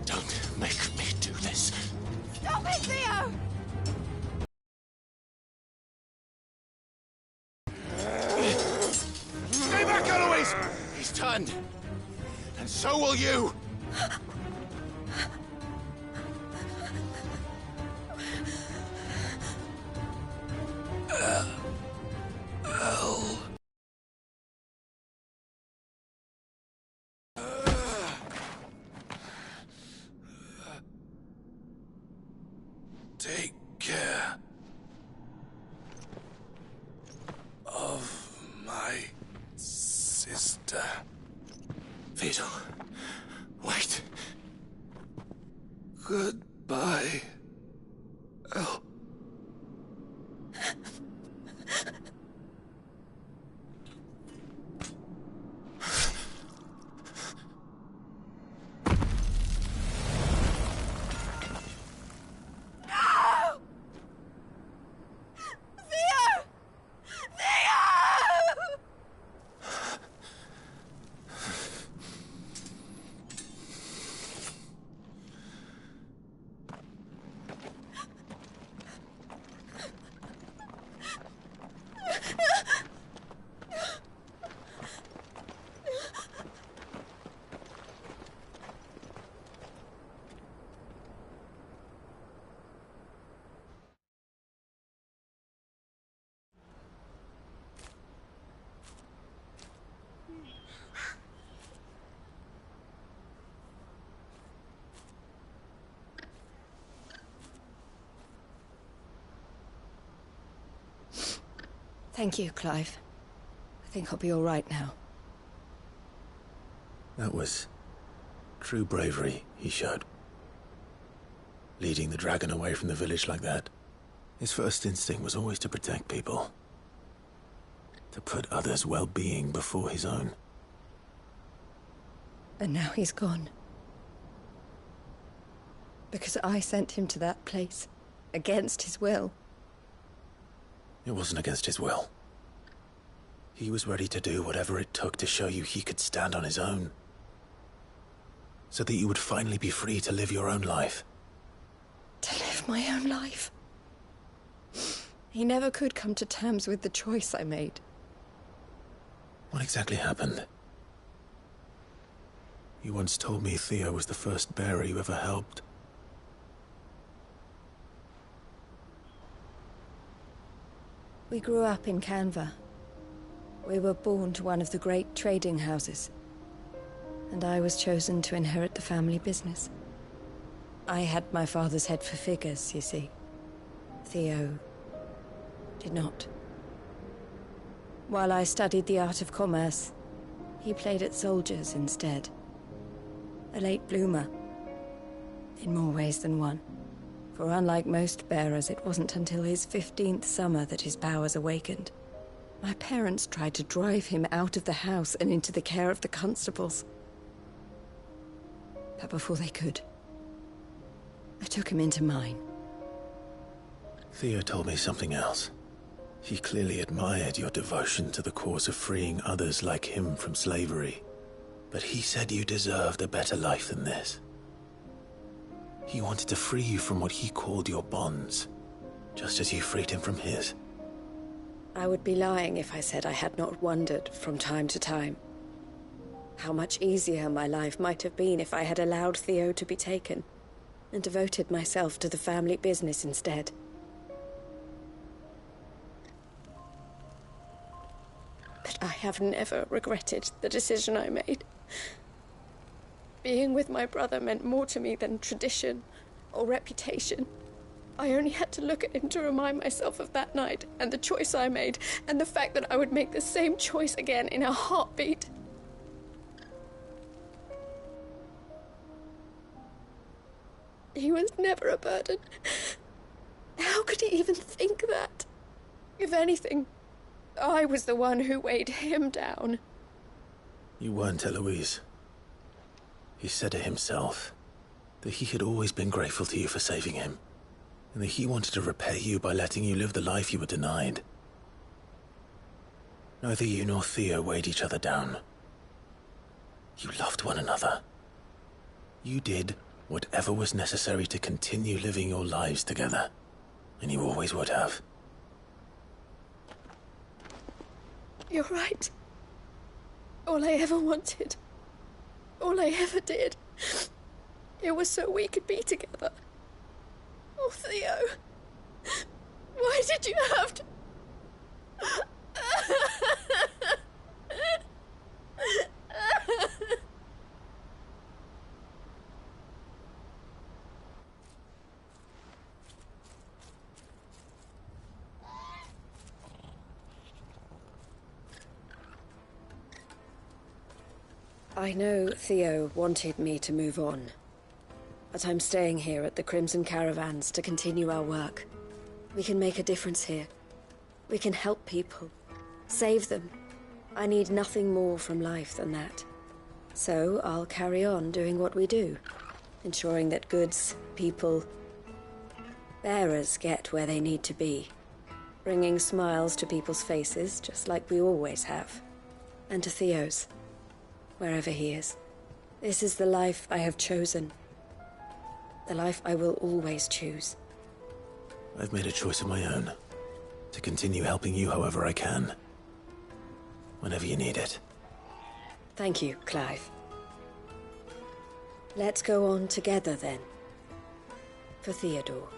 Don't make me do this. Stop it, Theo! Stay back, Eloise! He's turned. And so will you! Elle. Take care of my sister. Theodore, wait. Goodbye, Elle. Thank you, Clive. I think I'll be all right now. That was true bravery he showed. Leading the dragon away from the village like that. His first instinct was always to protect people. To put others' well-being before his own. And now he's gone. Because I sent him to that place, against his will. It wasn't against his will. He was ready to do whatever it took to show you he could stand on his own. So that you would finally be free to live your own life. To live my own life? He never could come to terms with the choice I made. What exactly happened? You once told me Theo was the first bearer you ever helped. We grew up in Canva. We were born to one of the great trading houses. And I was chosen to inherit the family business. I had my father's head for figures, you see. Theo did not. While I studied the art of commerce, he played at soldiers instead. A late bloomer. In more ways than one. For unlike most bearers, it wasn't until his 15th summer that his powers awakened. My parents tried to drive him out of the house and into the care of the constables. But before they could, I took him into mine. Theo told me something else. He clearly admired your devotion to the cause of freeing others like him from slavery. But he said you deserved a better life than this. He wanted to free you from what he called your bonds, just as you freed him from his. I would be lying if I said I had not wondered from time to time how much easier my life might have been if I had allowed Theo to be taken and devoted myself to the family business instead. But I have never regretted the decision I made. Being with my brother meant more to me than tradition or reputation. I only had to look at him to remind myself of that night and the choice I made, and the fact that I would make the same choice again in a heartbeat. He was never a burden. How could he even think that? If anything, I was the one who weighed him down. You weren't, Eloise. He said it himself, that he had always been grateful to you for saving him, and that he wanted to repay you by letting you live the life you were denied. Neither you nor Theo weighed each other down. You loved one another. You did whatever was necessary to continue living your lives together, and you always would have. You're right. All I ever wanted, all I ever did, it was so we could be together. Oh, Theo, why did you have to... I know Theo wanted me to move on, but I'm staying here at the Crimson Caravans to continue our work. We can make a difference here. We can help people, save them. I need nothing more from life than that. So I'll carry on doing what we do, ensuring that goods, people, bearers get where they need to be, bringing smiles to people's faces just like we always have, and to Theo's, wherever he is. This is the life I have chosen. The life I will always choose. I've made a choice of my own, to continue helping you however I can, whenever you need it. Thank you, Clive. Let's go on together then. For Theodore.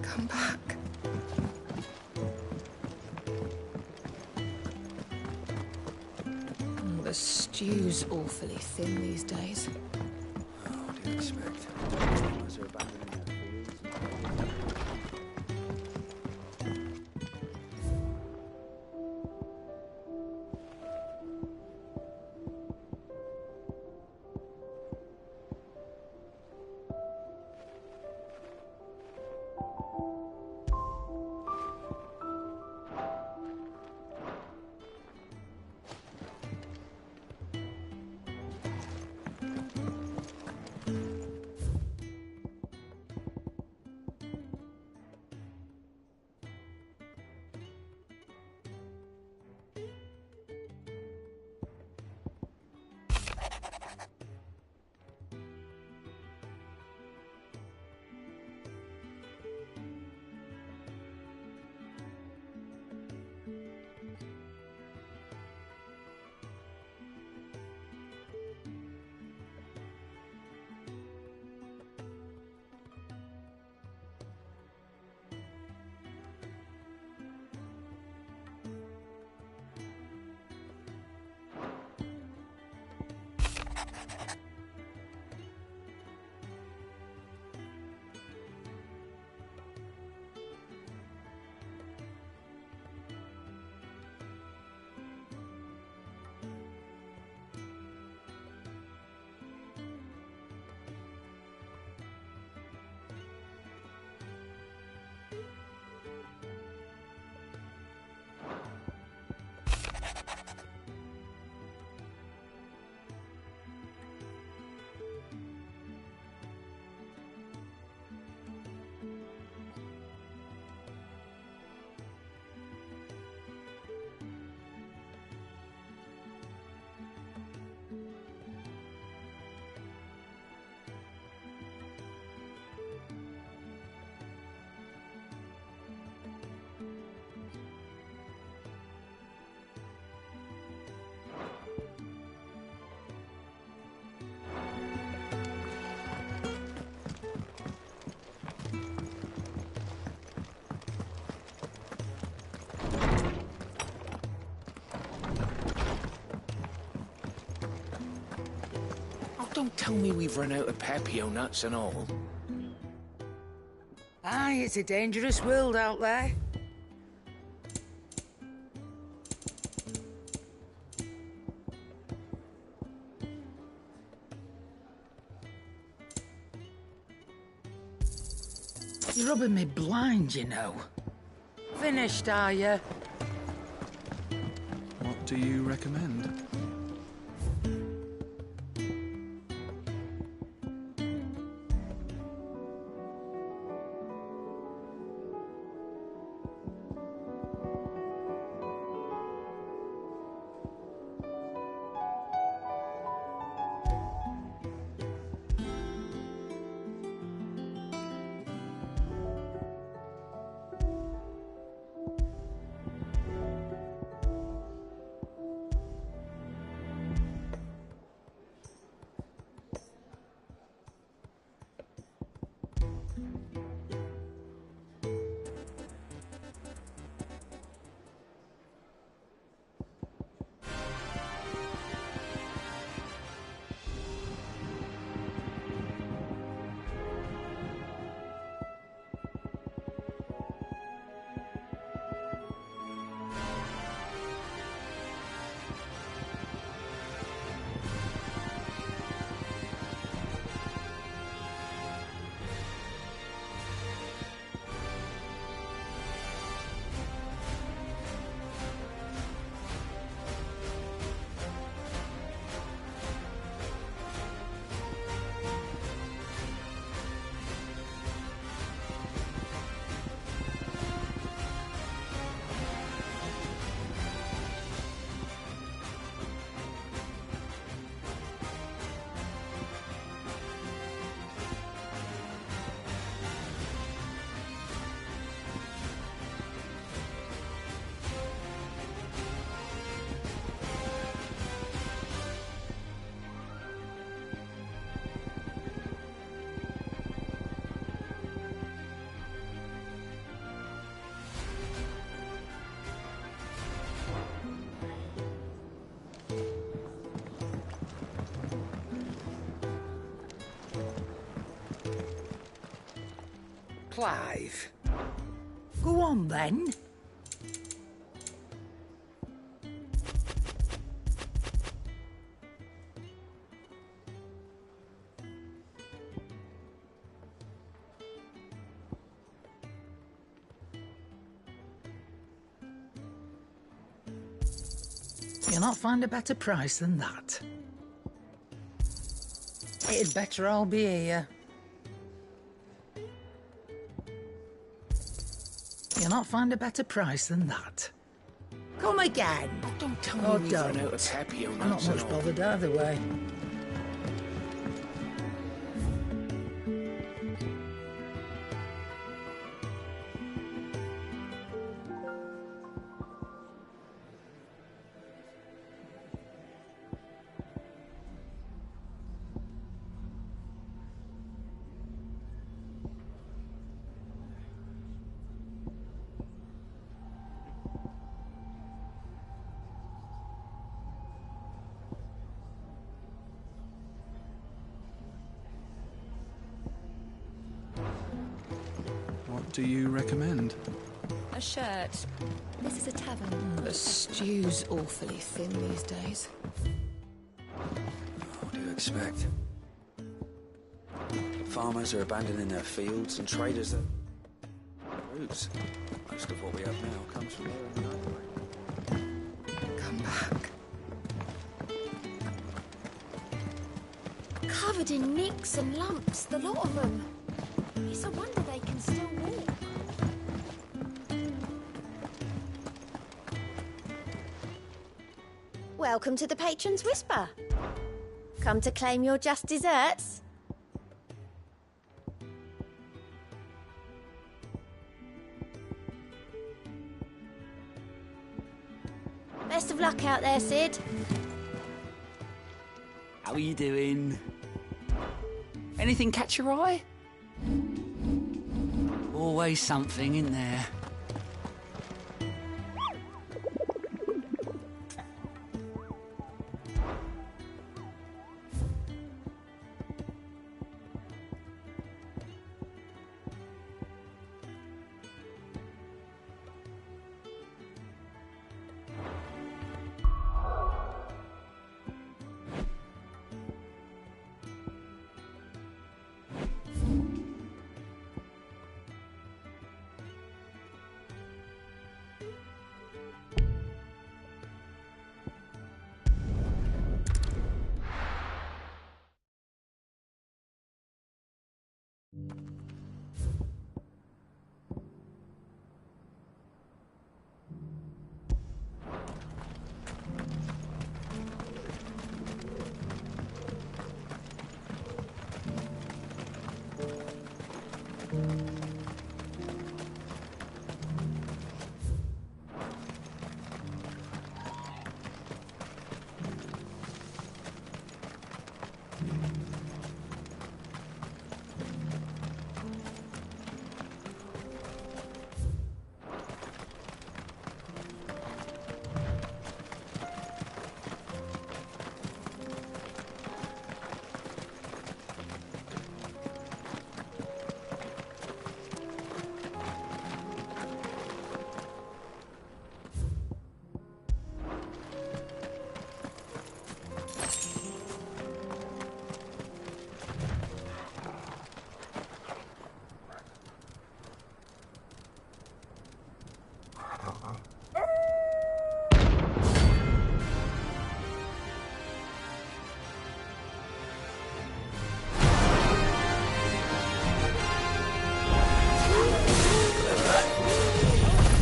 Come back. Oh, the stew's awfully thin these days. What do you expect? Farmers are abandoning their fields. Don't tell me we've run out of Papio nuts and all. Aye, it's a dangerous world out there. You're rubbing me blind, you know. Finished, are you? What do you recommend? Clive. Go on, then. You'll not find a better price than that. It'd better all be here. You'll not find a better price than that. Come again. Don't tell Oh, me we've don't. run out of tapio I'm not nuts much and all. bothered either way. What do you recommend? A shirt. This is a tavern. The stew's awfully thin these days. What do you expect? Farmers are abandoning their fields and traders are... roots. Most of what we have now comes from there and nowhere. Come back. Covered in nicks and lumps, the lot of them. It's a wonder they can still walk. Welcome to the Patron's Whisper. Come to claim your just desserts? Best of luck out there, Sid. How are you doing? Anything catch your eye? Always something in there.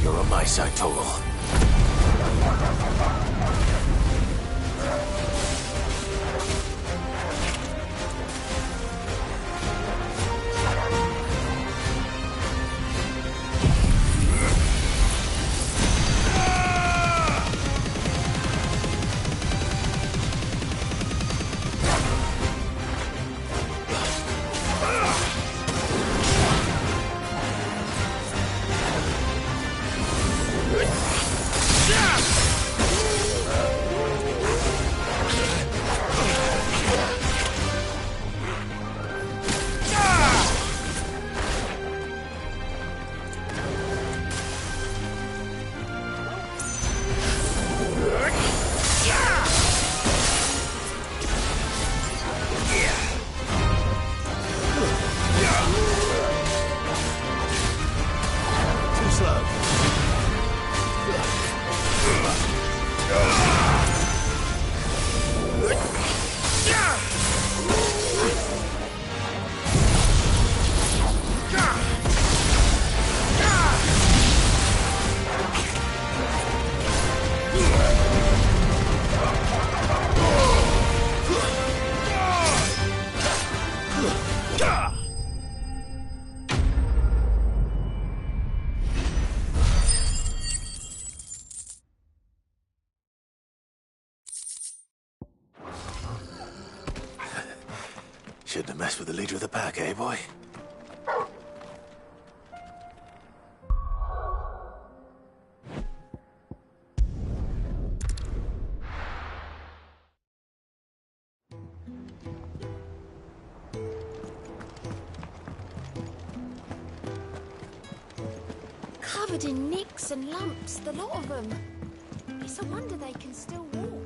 You're on my side, Torgal. Shouldn't have messed with the leader of the pack, eh, boy? Covered in nicks and lumps, the lot of them. It's a wonder they can still walk.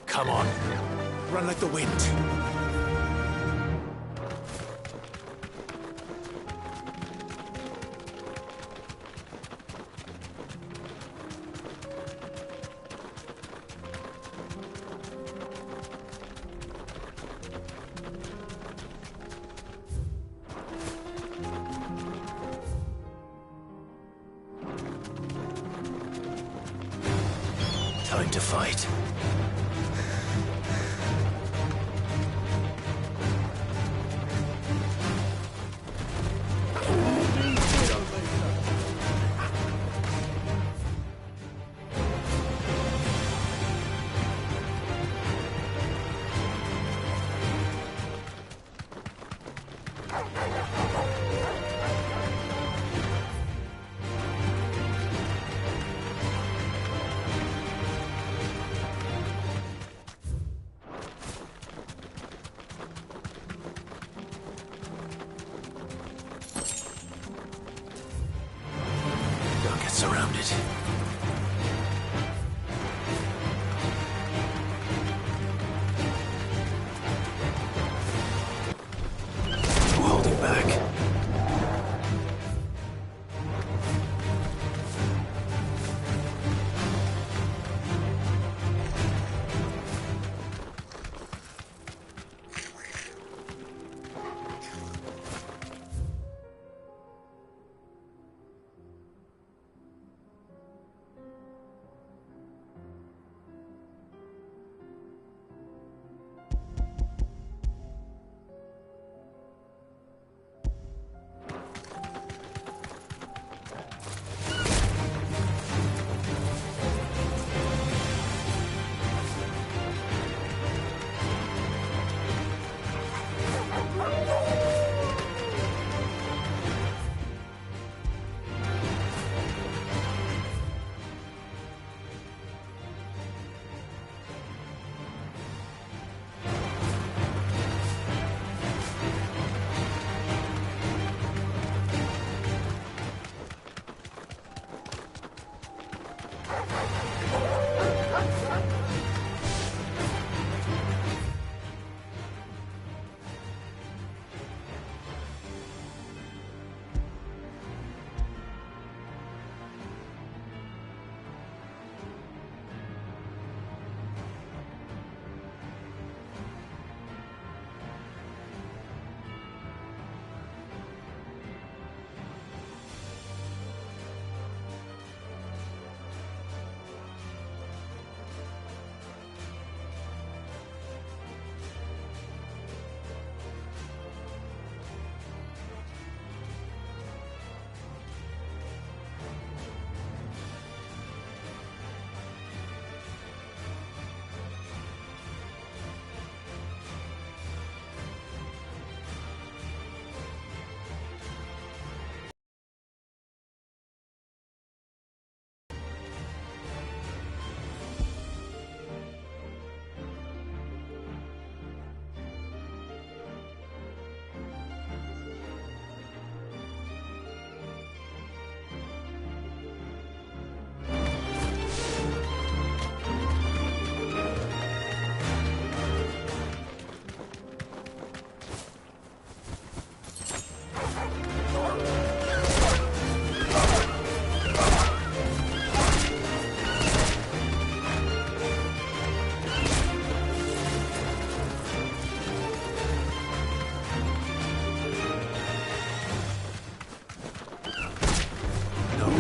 Come on. Run like the wind. Time to fight. Don't get surrounded. Holding back.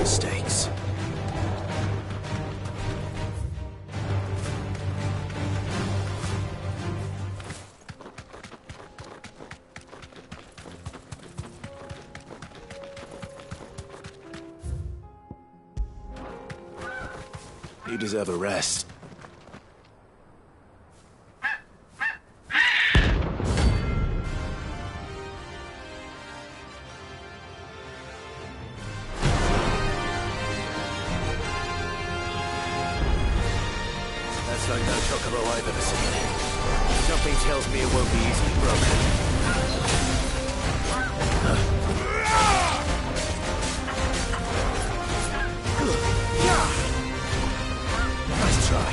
mistakes. You deserve a rest. That's like no chocobo I've ever seen. Something tells me it won't be easily broken. Nice try.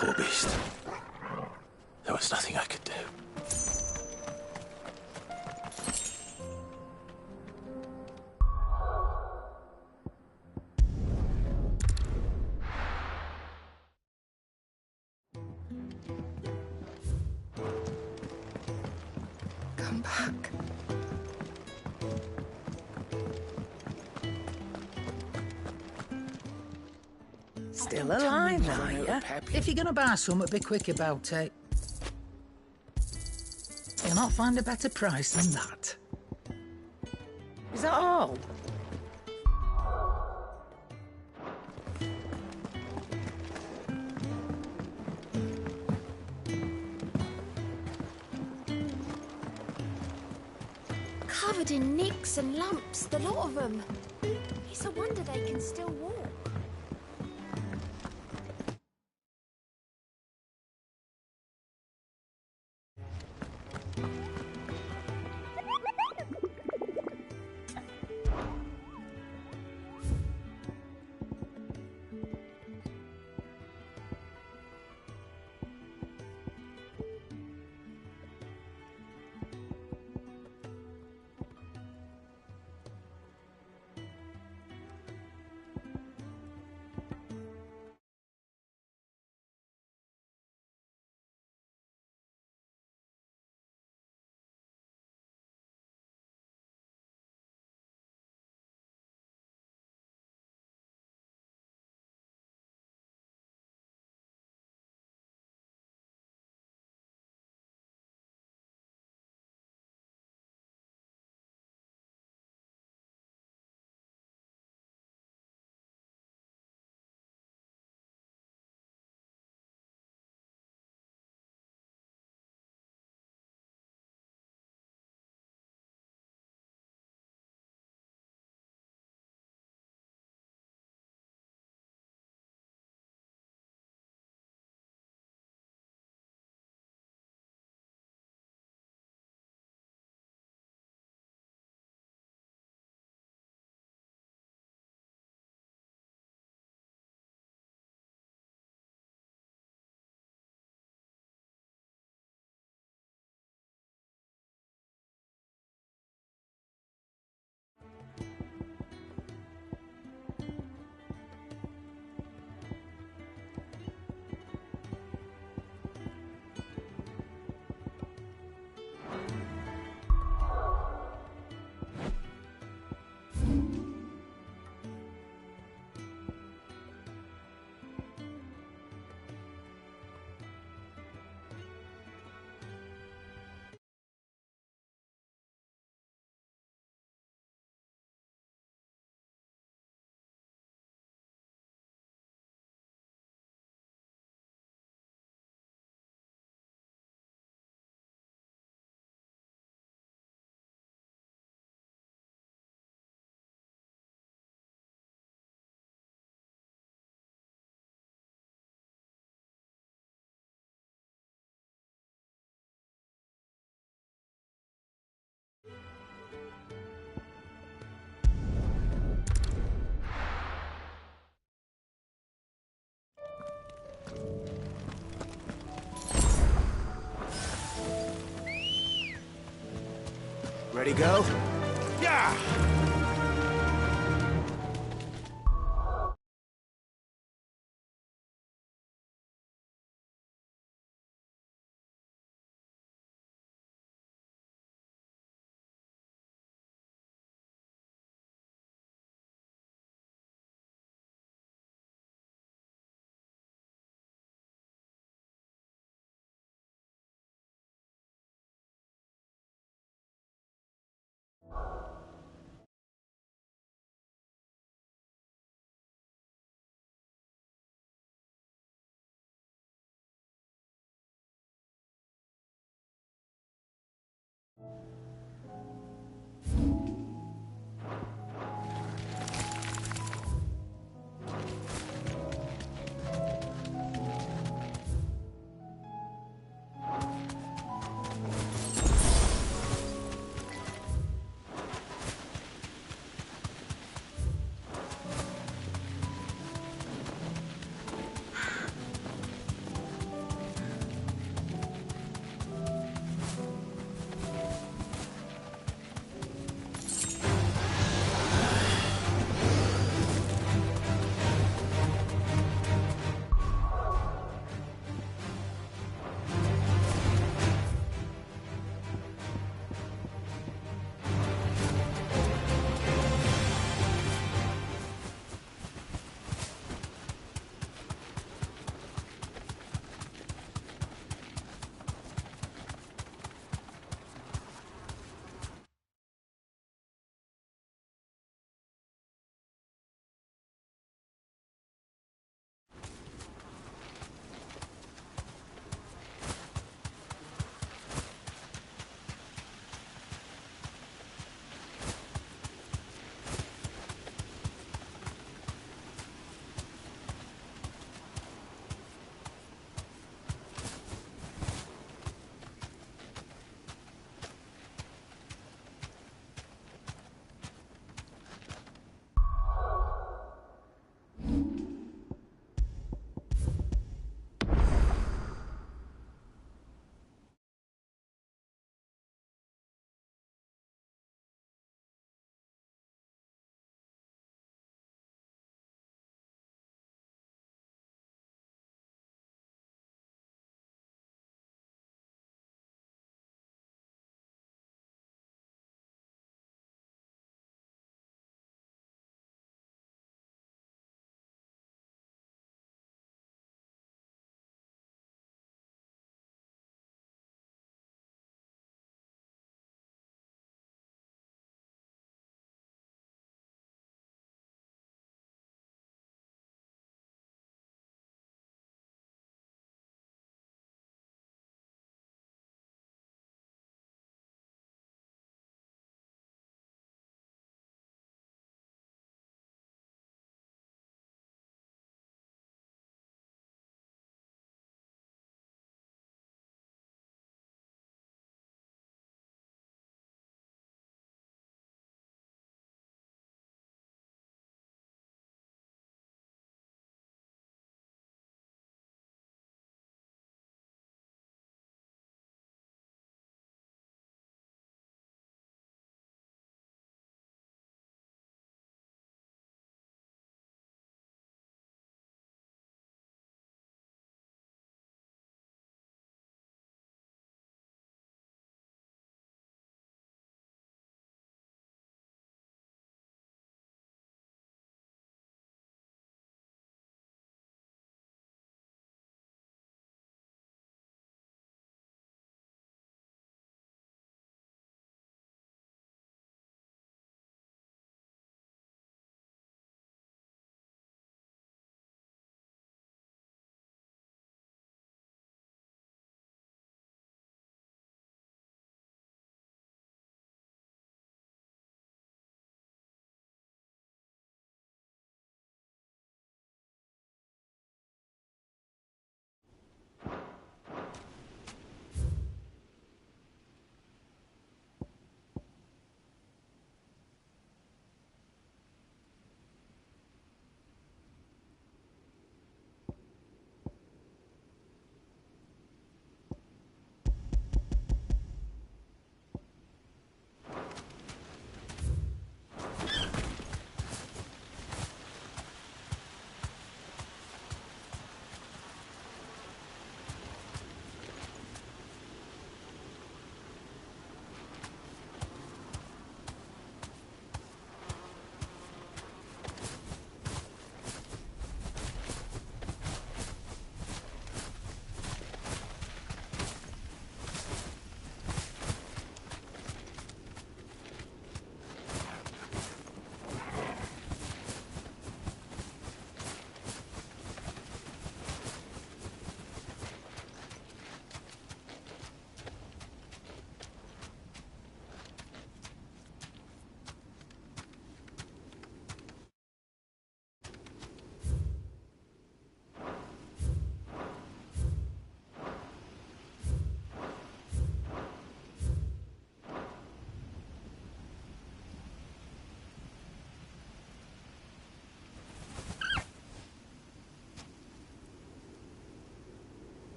Poor beast. There was nothing I could do. Come back. Still alive, are you? If you're gonna buy something, be quick about it. You'll not find a better price than that. Is that all? Covered in nicks and lumps, the lot of them. It's a wonder they can still walk. Ready, go? Yeah!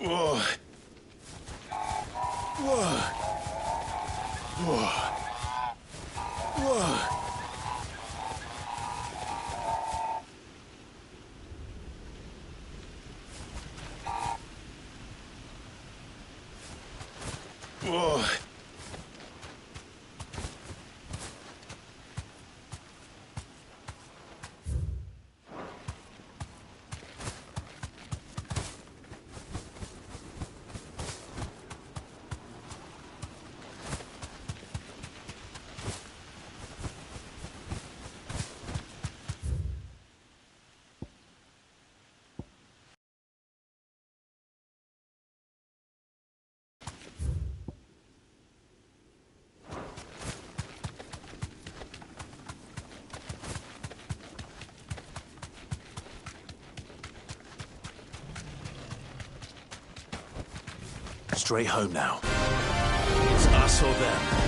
Whoa. Whoa. Whoa. Whoa. Whoa. Straight home now. It's us or them.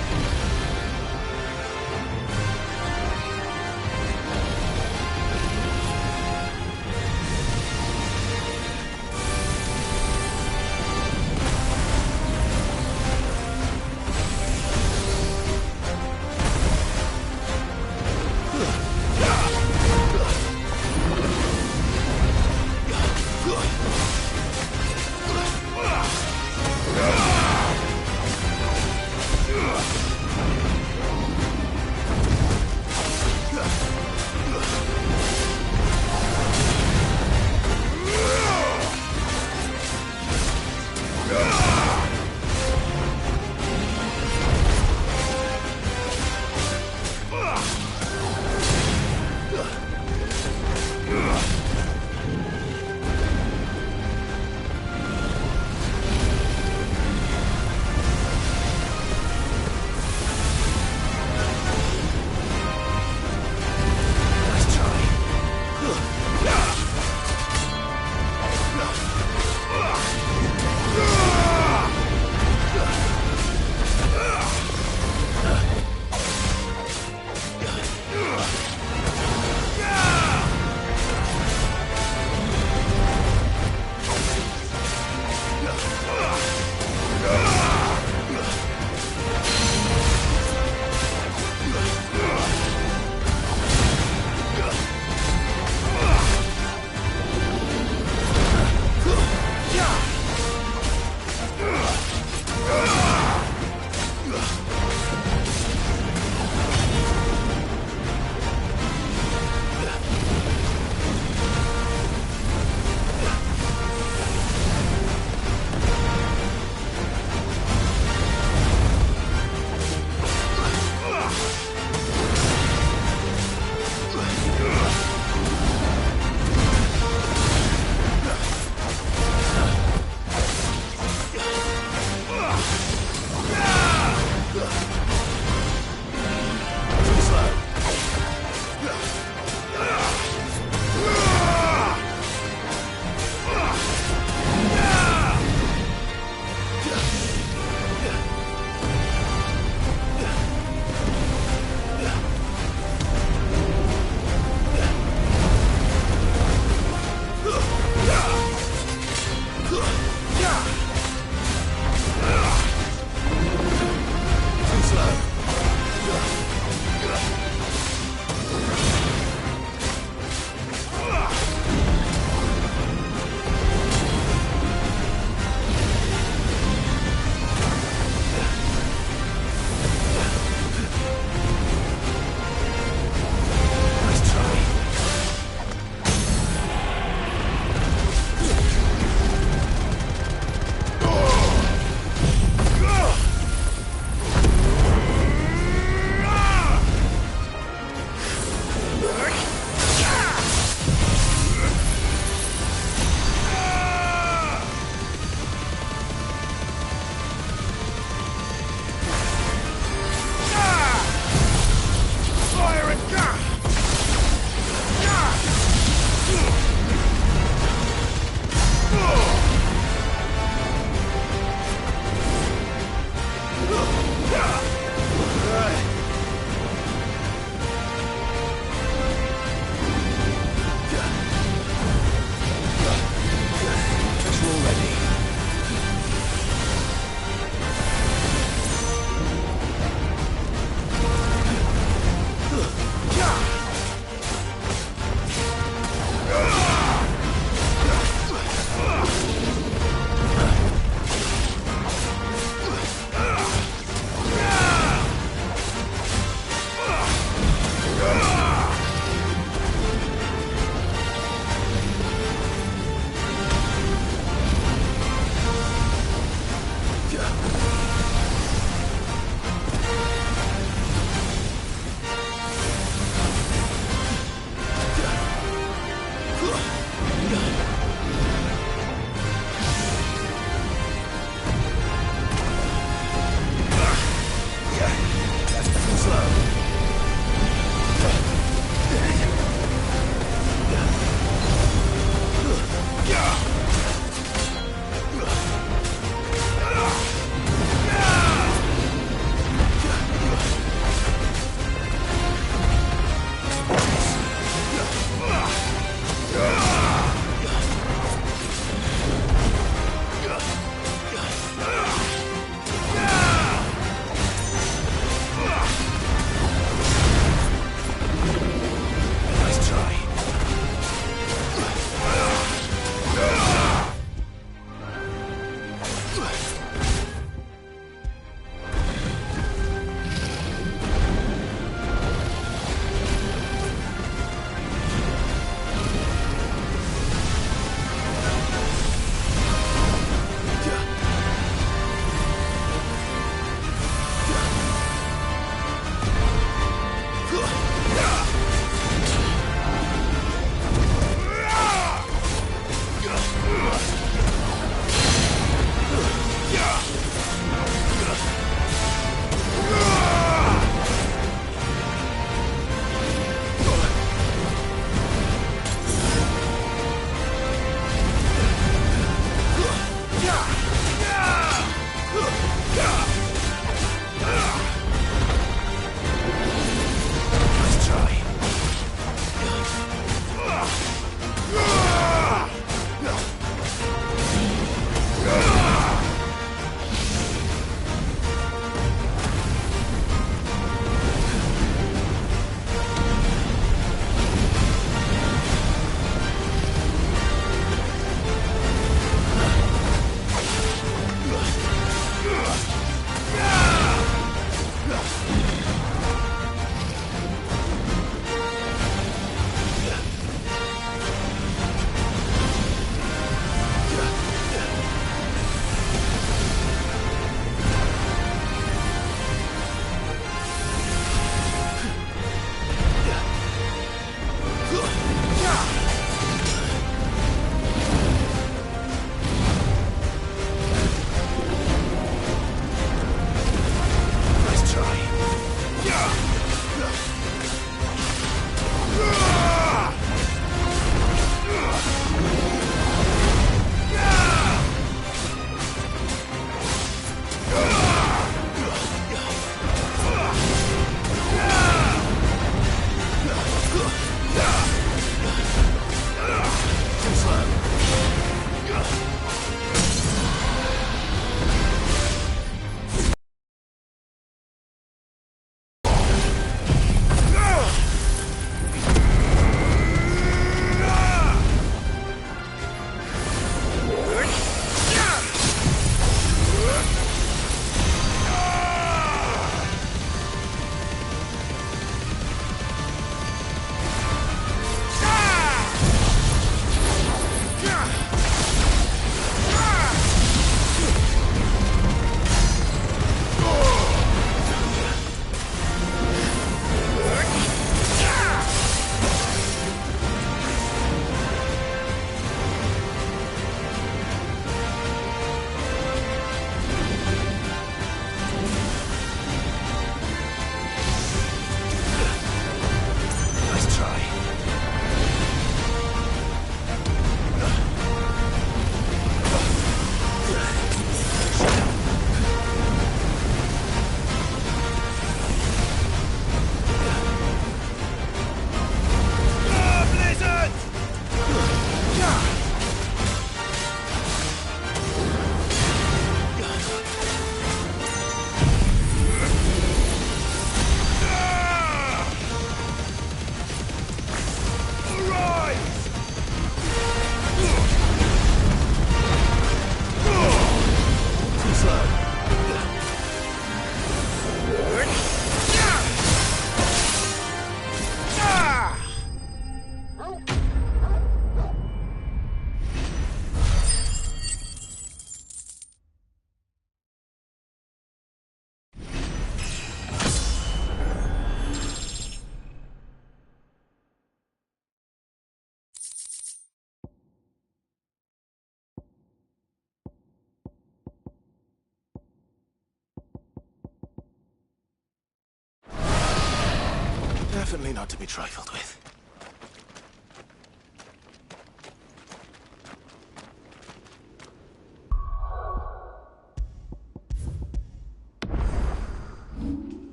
Definitely not to be trifled with.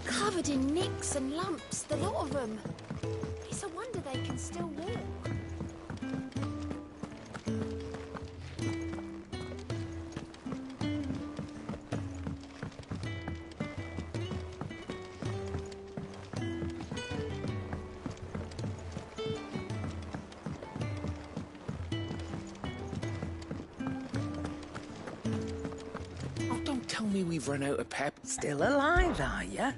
Covered in nicks and lumps, the lot of them. It's a wonder they can still walk. Oh, don't tell me we've run out of pep. Still alive, are you?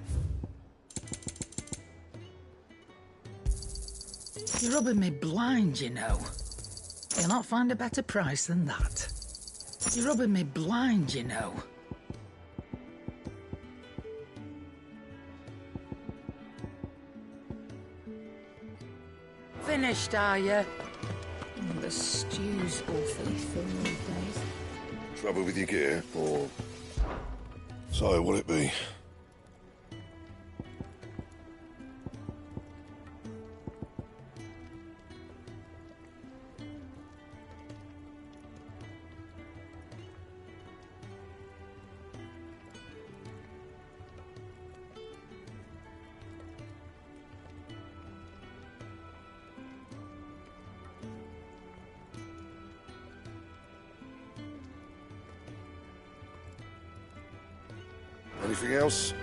You're rubbing me blind, you know. You'll not find a better price than that. You're rubbing me blind, you know. Finished, are you? The stew's awfully thin these days. Trouble with your gear, or... So, what'll it be? Anything else?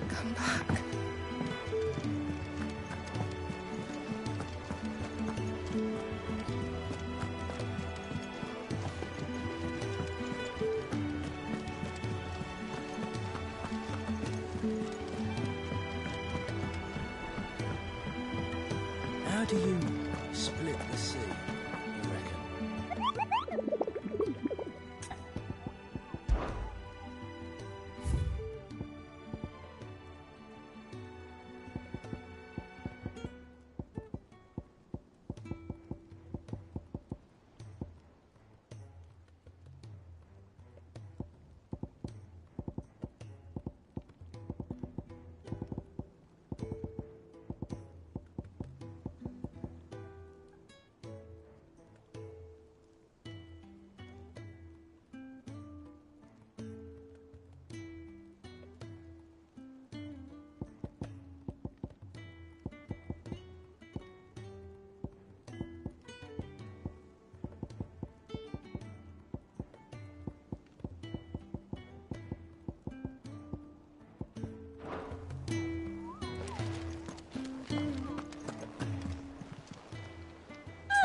Come back. How do you split the sea, you reckon?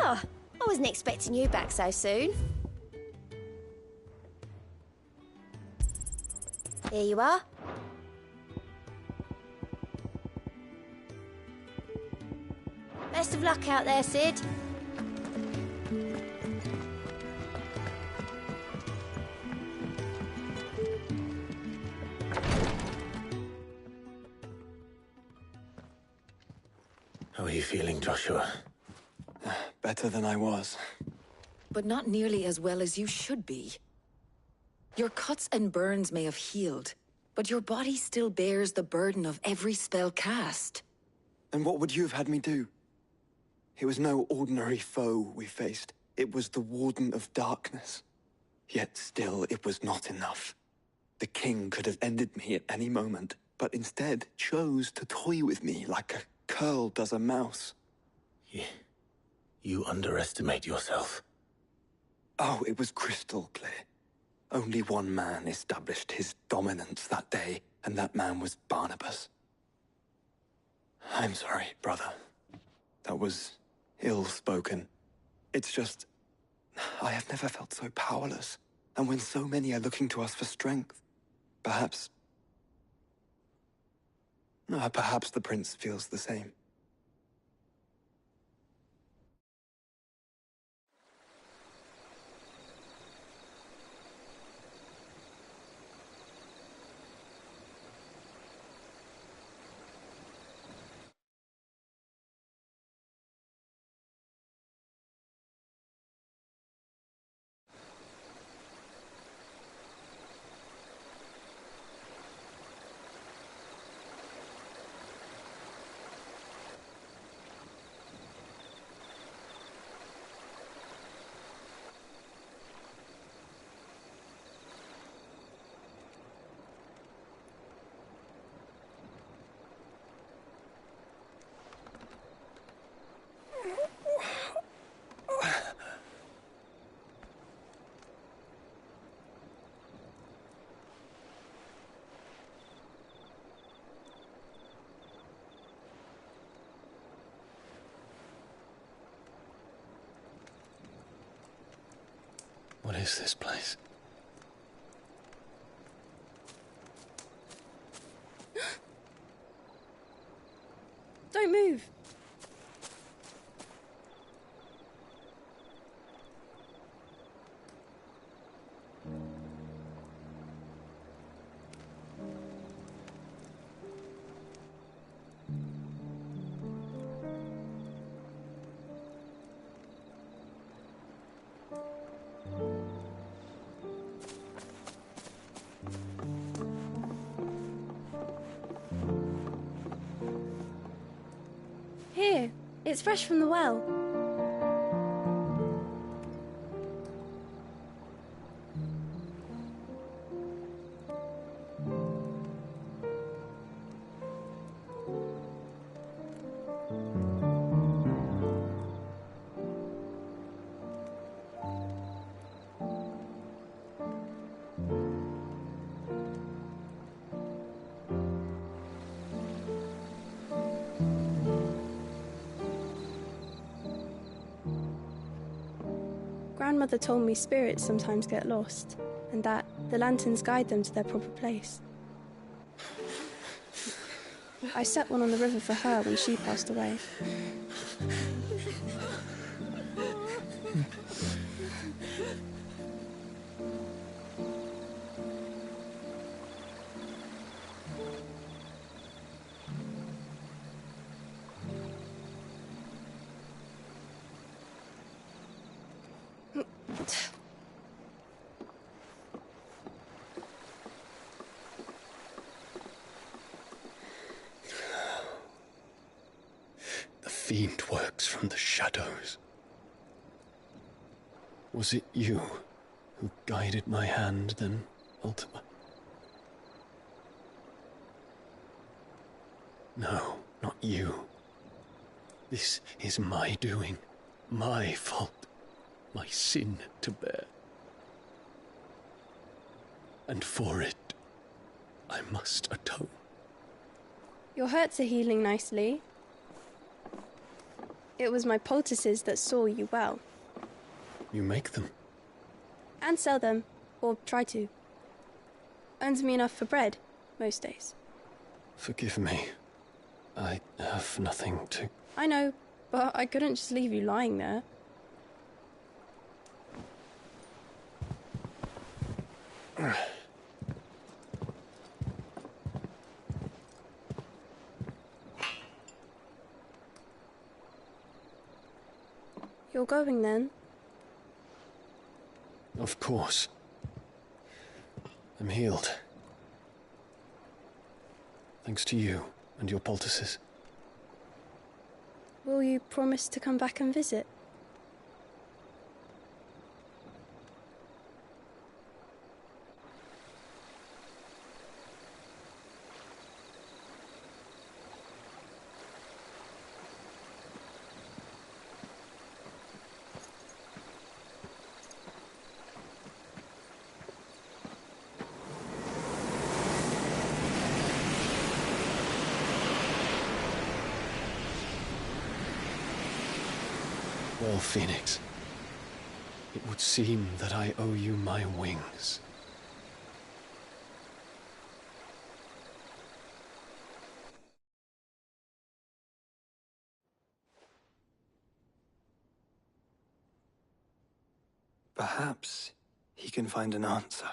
Oh, I wasn't expecting you back so soon. Here you are. Best of luck out there, Sid. How are you feeling, Joshua? Better than I was. But not nearly as well as you should be. Your cuts and burns may have healed, but your body still bears the burden of every spell cast. And what would you have had me do? It was no ordinary foe we faced. It was the Warden of Darkness. Yet still, it was not enough. The king could have ended me at any moment, but instead chose to toy with me like a curl does a mouse. You underestimate yourself. Oh, it was crystal clear. Only one man established his dominance that day, and that man was Barnabas. I'm sorry, brother. That was ill-spoken. It's just... I have never felt so powerless. And when so many are looking to us for strength, perhaps... perhaps the prince feels the same. is this place? Don't move. Here, it's fresh from the well. Grandmother told me spirits sometimes get lost, and that the lanterns guide them to their proper place. I set one on the river for her when she passed away. The fiend works from the shadows. Was it you who guided my hand then, Ultima? No, not you. This is my doing, my fault, my sin to bear. And for it, I must atone. Your hurts are healing nicely. It was my poultices that saw you well. You make them? And sell them, or try to. Earns me enough for bread, most days. Forgive me. I have nothing to... I know, but I couldn't just leave you lying there. You're going then? Of course. I'm healed. Thanks to you and your poultices. Will you promise to come back and visit? Well, Phoenix, it would seem that I owe you my wings. Perhaps he can find an answer.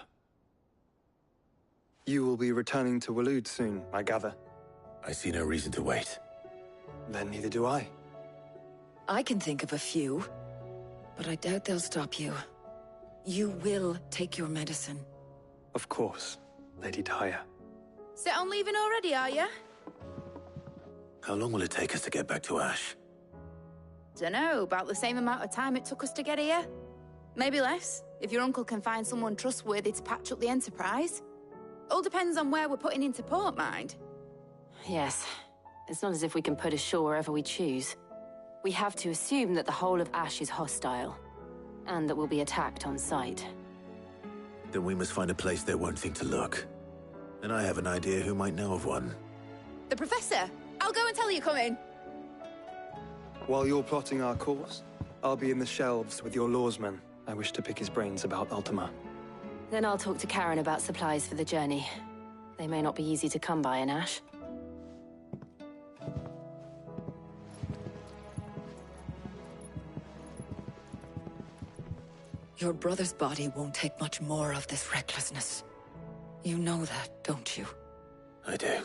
You will be returning to Waloed soon, I gather. I see no reason to wait. Then neither do I. I can think of a few, but I doubt they'll stop you. You will take your medicine. Of course, Lady Daya. Set on leaving already, are you? How long will it take us to get back to Ash? Dunno, about the same amount of time it took us to get here. Maybe less, if your uncle can find someone trustworthy to patch up the Enterprise. All depends on where we're putting into port, mind. Yes. It's not as if we can put ashore wherever we choose. We have to assume that the whole of Ash is hostile, and that we'll be attacked on sight. Then we must find a place they won't think to look. And I have an idea who might know of one. The Professor! I'll go and tell you coming. While you're plotting our course, I'll be in the shelves with your lawsmen. I wish to pick his brains about Ultima. Then I'll talk to Karen about supplies for the journey. They may not be easy to come by in Ash. Your brother's body won't take much more of this recklessness. You know that, don't you? I do.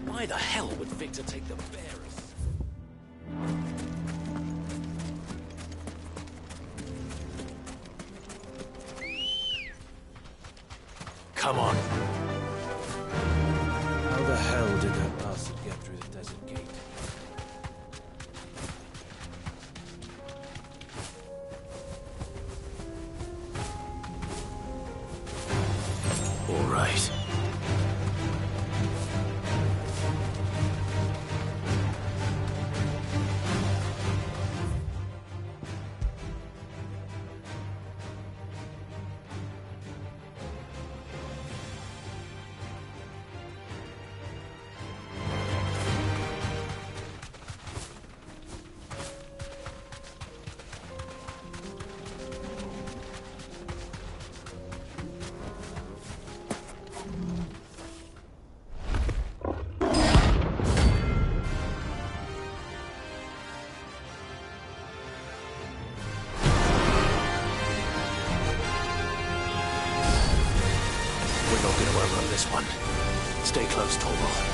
Why the hell would Victor take the bearers? Come on. How the hell did that bastard get through the desert gate? All right. This one. Stay close, Tolbo.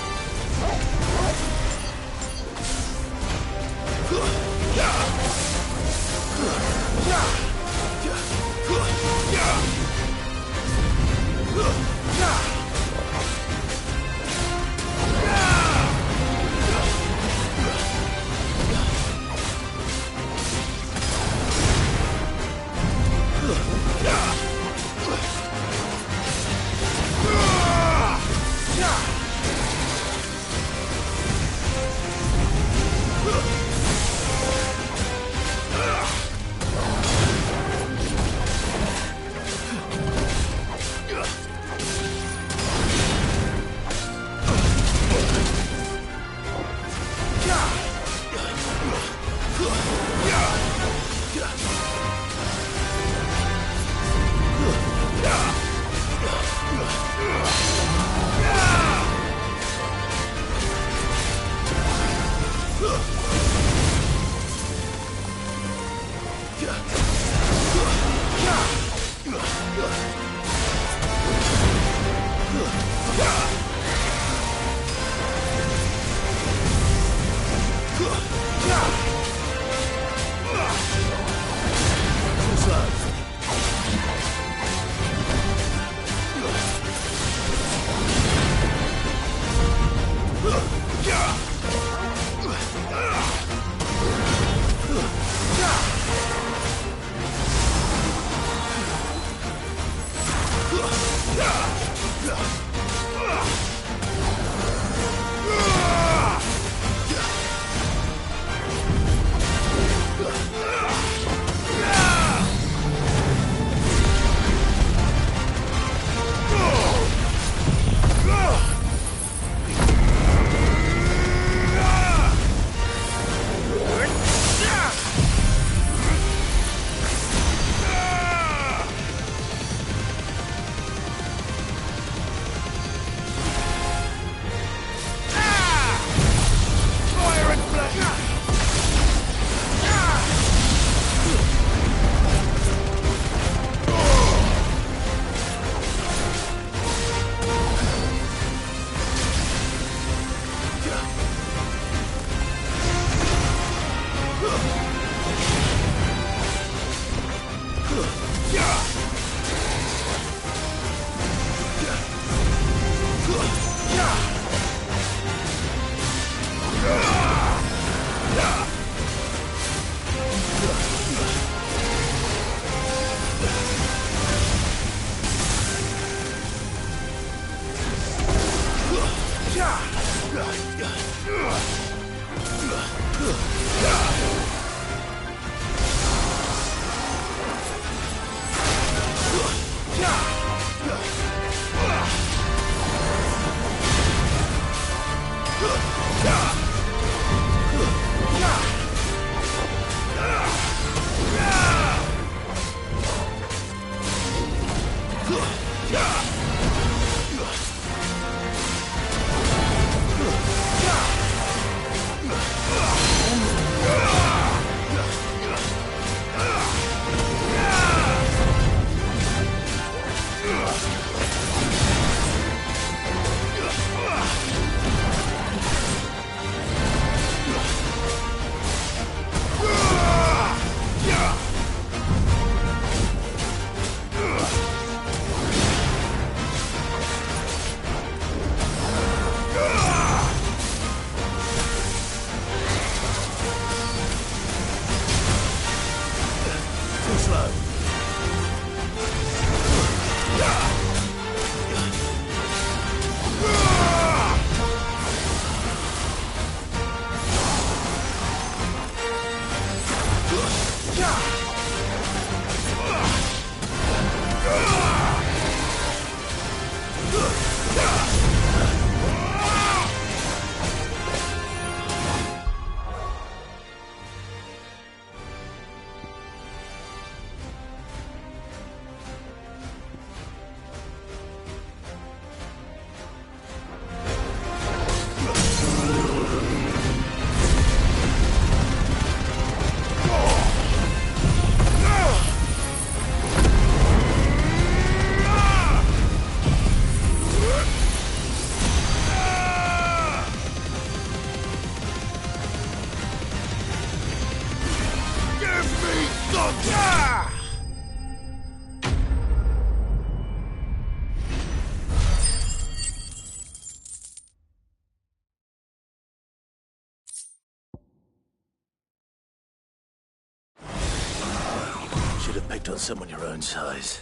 on someone your own size.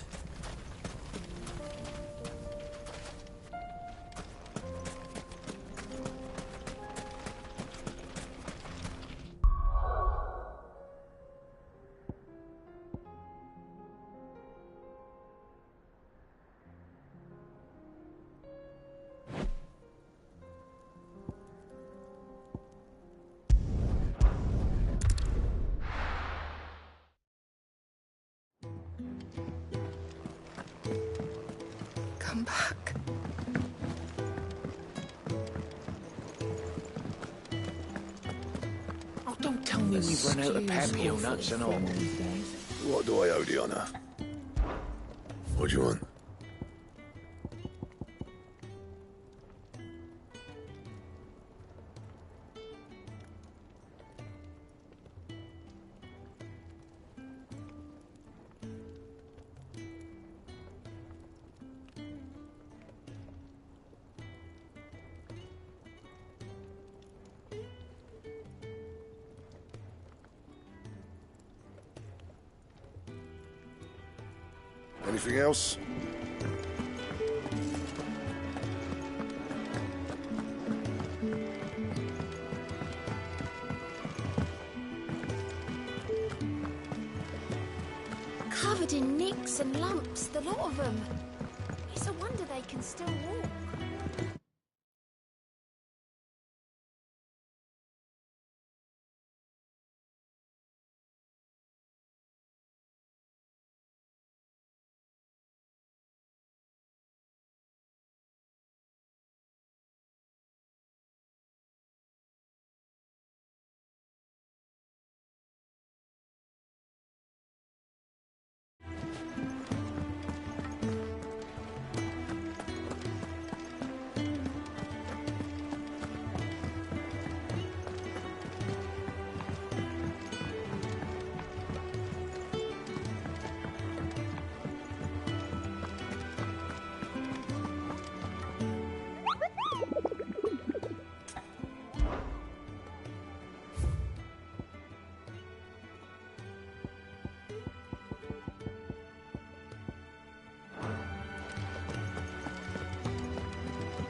Come back. Oh, don't tell me we've run out of papio nuts and all. What do I owe the honor? What do you want? Anything else? Covered in nicks and lumps, the lot of them. It's a wonder they can still walk.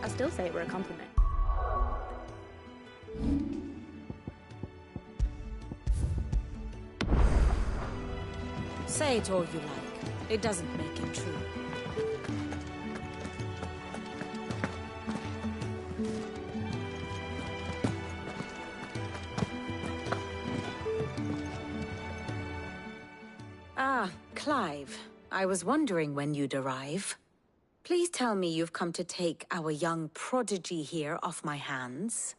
I still say it were a compliment. Say it all you like. It doesn't make it true. Ah, Clive. I was wondering when you'd arrive. Please tell me you've come to take our young prodigy here off my hands.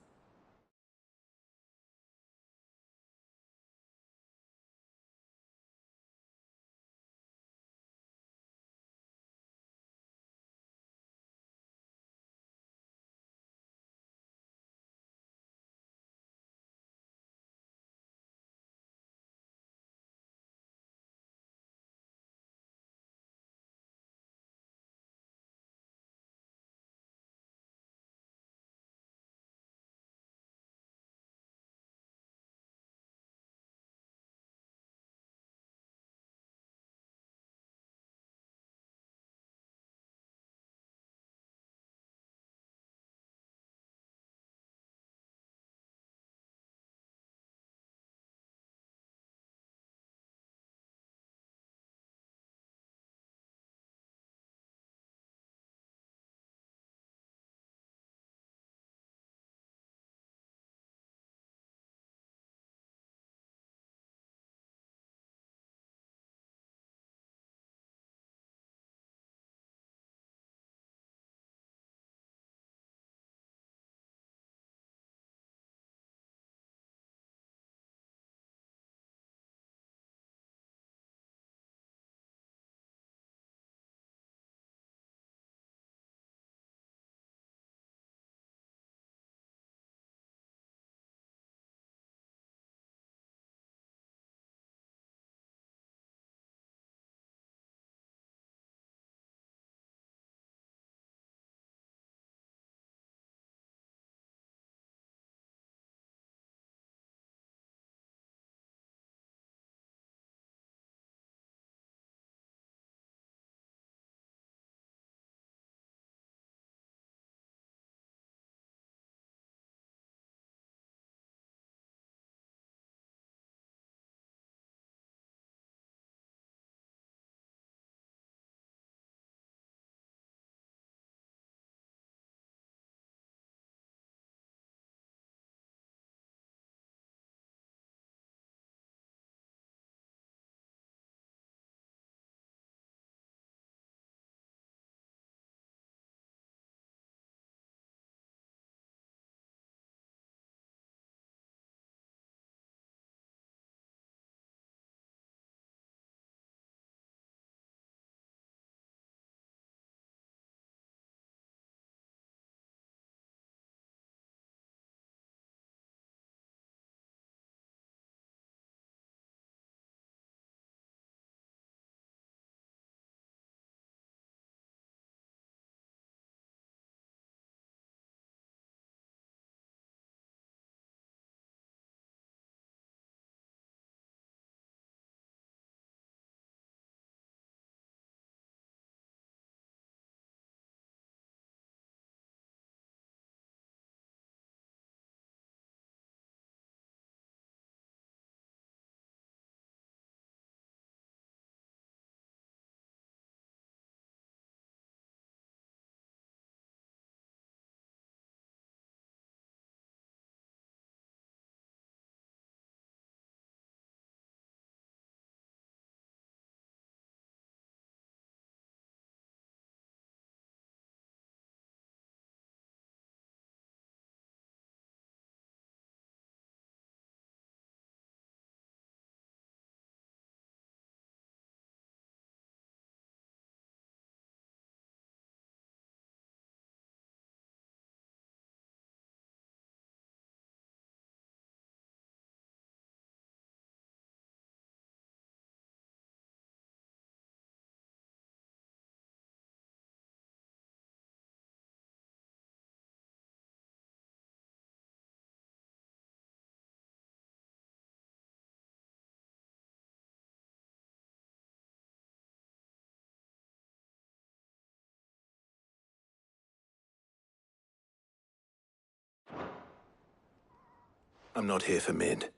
I'm not here for Mid.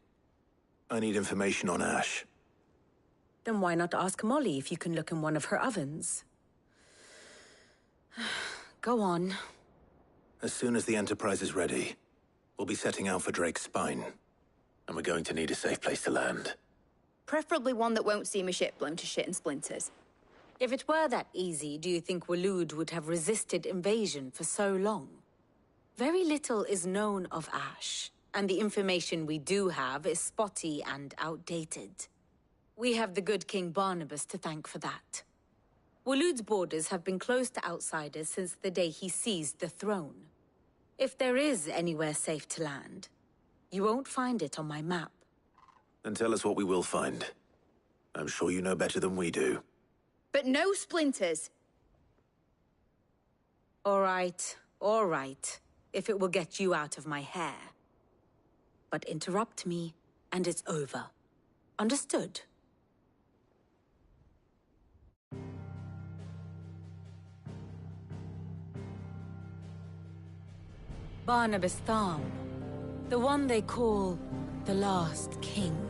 I need information on Ash. Then why not ask Molly if you can look in one of her ovens? Go on. As soon as the Enterprise is ready, we'll be setting out for Drake's Spine. And we're going to need a safe place to land. Preferably one that won't see my ship blown to shit and splinters. If it were that easy, do you think Waloed would have resisted invasion for so long? Very little is known of Ash, and the information we do have is spotty and outdated. We have the good King Barnabas to thank for that. Waloed's borders have been closed to outsiders since the day he seized the throne. If there is anywhere safe to land, you won't find it on my map. Then tell us what we will find. I'm sure you know better than we do. But no splinters! All right. If it will get you out of my hair. But interrupt me, and it's over. Understood? Barnabas Tharm, the one they call the Last King.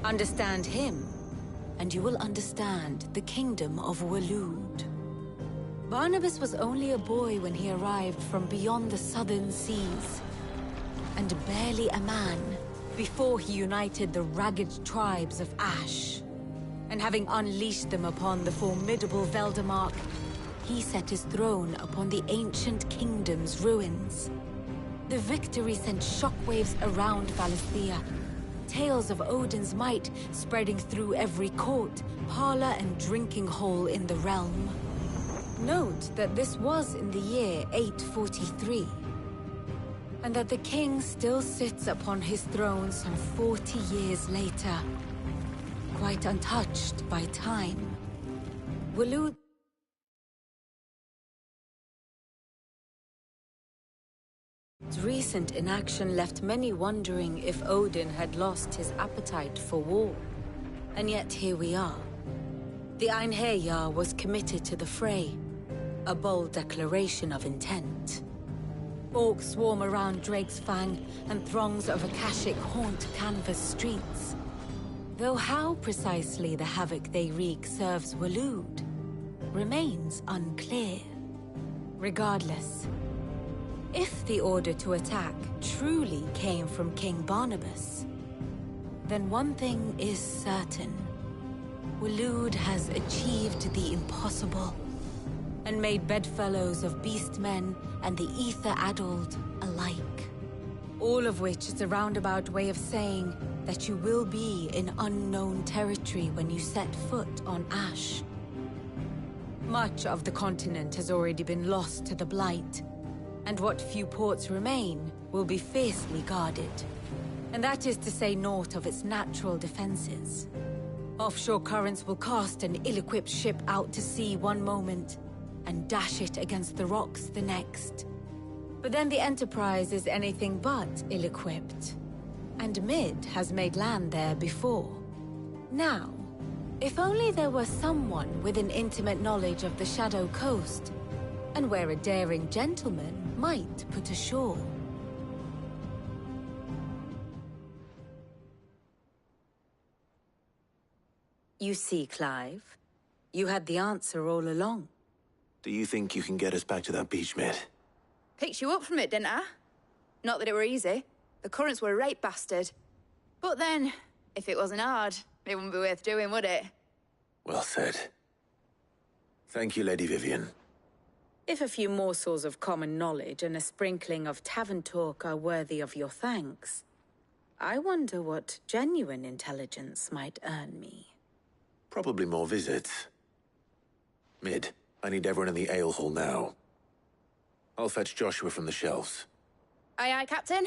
Understand him, and you will understand the kingdom of Waloed. Barnabas was only a boy when he arrived from beyond the southern seas, and barely a man before he united the ragged tribes of Ash. And having unleashed them upon the formidable Veldamark, he set his throne upon the ancient kingdom's ruins. The victory sent shockwaves around Valisthea, tales of Odin's might spreading through every court, parlor, and drinking hole in the realm. Note that this was in the year 843, and that the king still sits upon his throne some 40 years later, quite untouched by time. Waloed's recent inaction left many wondering if Odin had lost his appetite for war. And yet here we are. The Einherjar was committed to the fray, a bold declaration of intent. Orcs swarm around Drake's Fang, and throngs of Akashic haunt Canvas streets. Though how precisely the havoc they wreak serves Waloed remains unclear. Regardless, if the order to attack truly came from King Barnabas, then one thing is certain. Waloed has achieved the impossible, and made bedfellows of beastmen and the ether-addled alike. All of which is a roundabout way of saying that you will be in unknown territory when you set foot on Ash. Much of the continent has already been lost to the Blight, and what few ports remain will be fiercely guarded. And that is to say naught of its natural defenses. Offshore currents will cast an ill-equipped ship out to sea one moment, and dash it against the rocks the next. But then the Enterprise is anything but ill-equipped, and Mid has made land there before. Now, if only there were someone with an intimate knowledge of the Shadow Coast, and where a daring gentleman might put ashore. You see, Clive, you had the answer all along. Do you think you can get us back to that beach, Mid? Picked you up from it, didn't I? Not that it were easy. The currents were a right bastard. But then, if it wasn't hard, it wouldn't be worth doing, would it? Well said. Thank you, Lady Vivian. If a few morsels of common knowledge and a sprinkling of tavern talk are worthy of your thanks, I wonder what genuine intelligence might earn me. Probably more visits. Mid, I need everyone in the ale hall now. I'll fetch Joshua from the shelves. Aye, aye, Captain.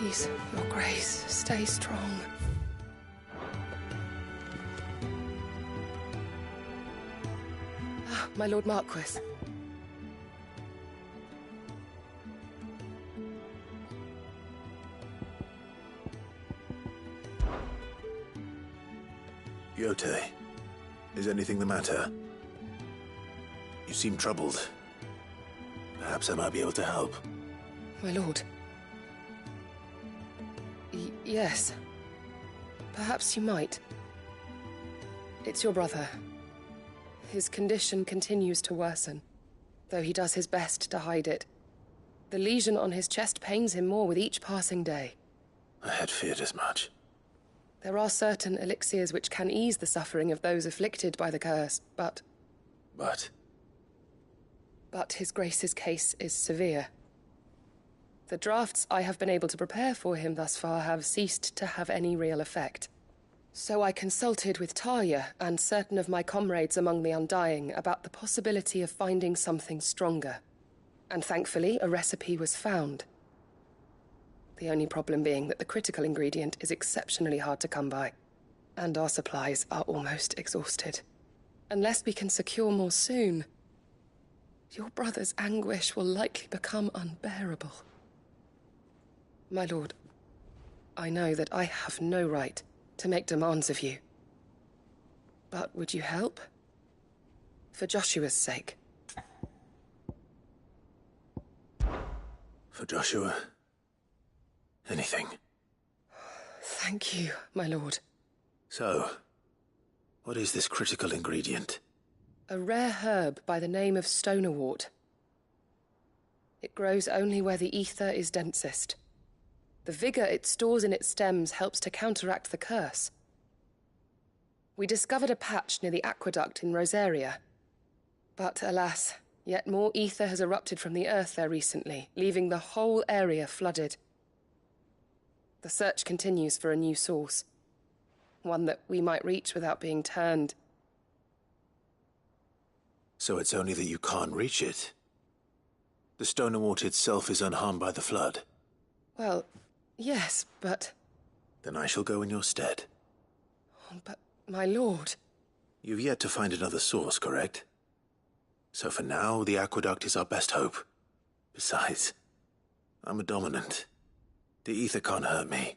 Please, Your Grace, stay strong. Ah, my Lord Marquis. Yote, is anything the matter? You seem troubled. Perhaps I might be able to help. My lord. Yes. Perhaps you might. It's your brother. His condition continues to worsen, though he does his best to hide it. The lesion on his chest pains him more with each passing day. I had feared as much. There are certain elixirs which can ease the suffering of those afflicted by the curse, but... But His Grace's case is severe. The drafts I have been able to prepare for him thus far have ceased to have any real effect. So I consulted with Talia and certain of my comrades among the Undying about the possibility of finding something stronger. And thankfully, a recipe was found. The only problem being that the critical ingredient is exceptionally hard to come by, and our supplies are almost exhausted. Unless we can secure more soon, your brother's anguish will likely become unbearable. My lord, I know that I have no right to make demands of you. But would you help? For Joshua's sake. For Joshua? Anything. Thank you, my lord. So, what is this critical ingredient? A rare herb by the name of stonerwort. It grows only where the ether is densest. The vigor it stores in its stems helps to counteract the curse. We discovered a patch near the aqueduct in Rosaria. But alas, yet more ether has erupted from the earth there recently, leaving the whole area flooded. The search continues for a new source. One that we might reach without being turned. So it's only that you can't reach it. The stonerwort itself is unharmed by the flood. Well, yes, but... Then I shall go in your stead. But, my lord... You've yet to find another source, correct? So for now, the aqueduct is our best hope. Besides, I'm a dominant. The ether can't hurt me.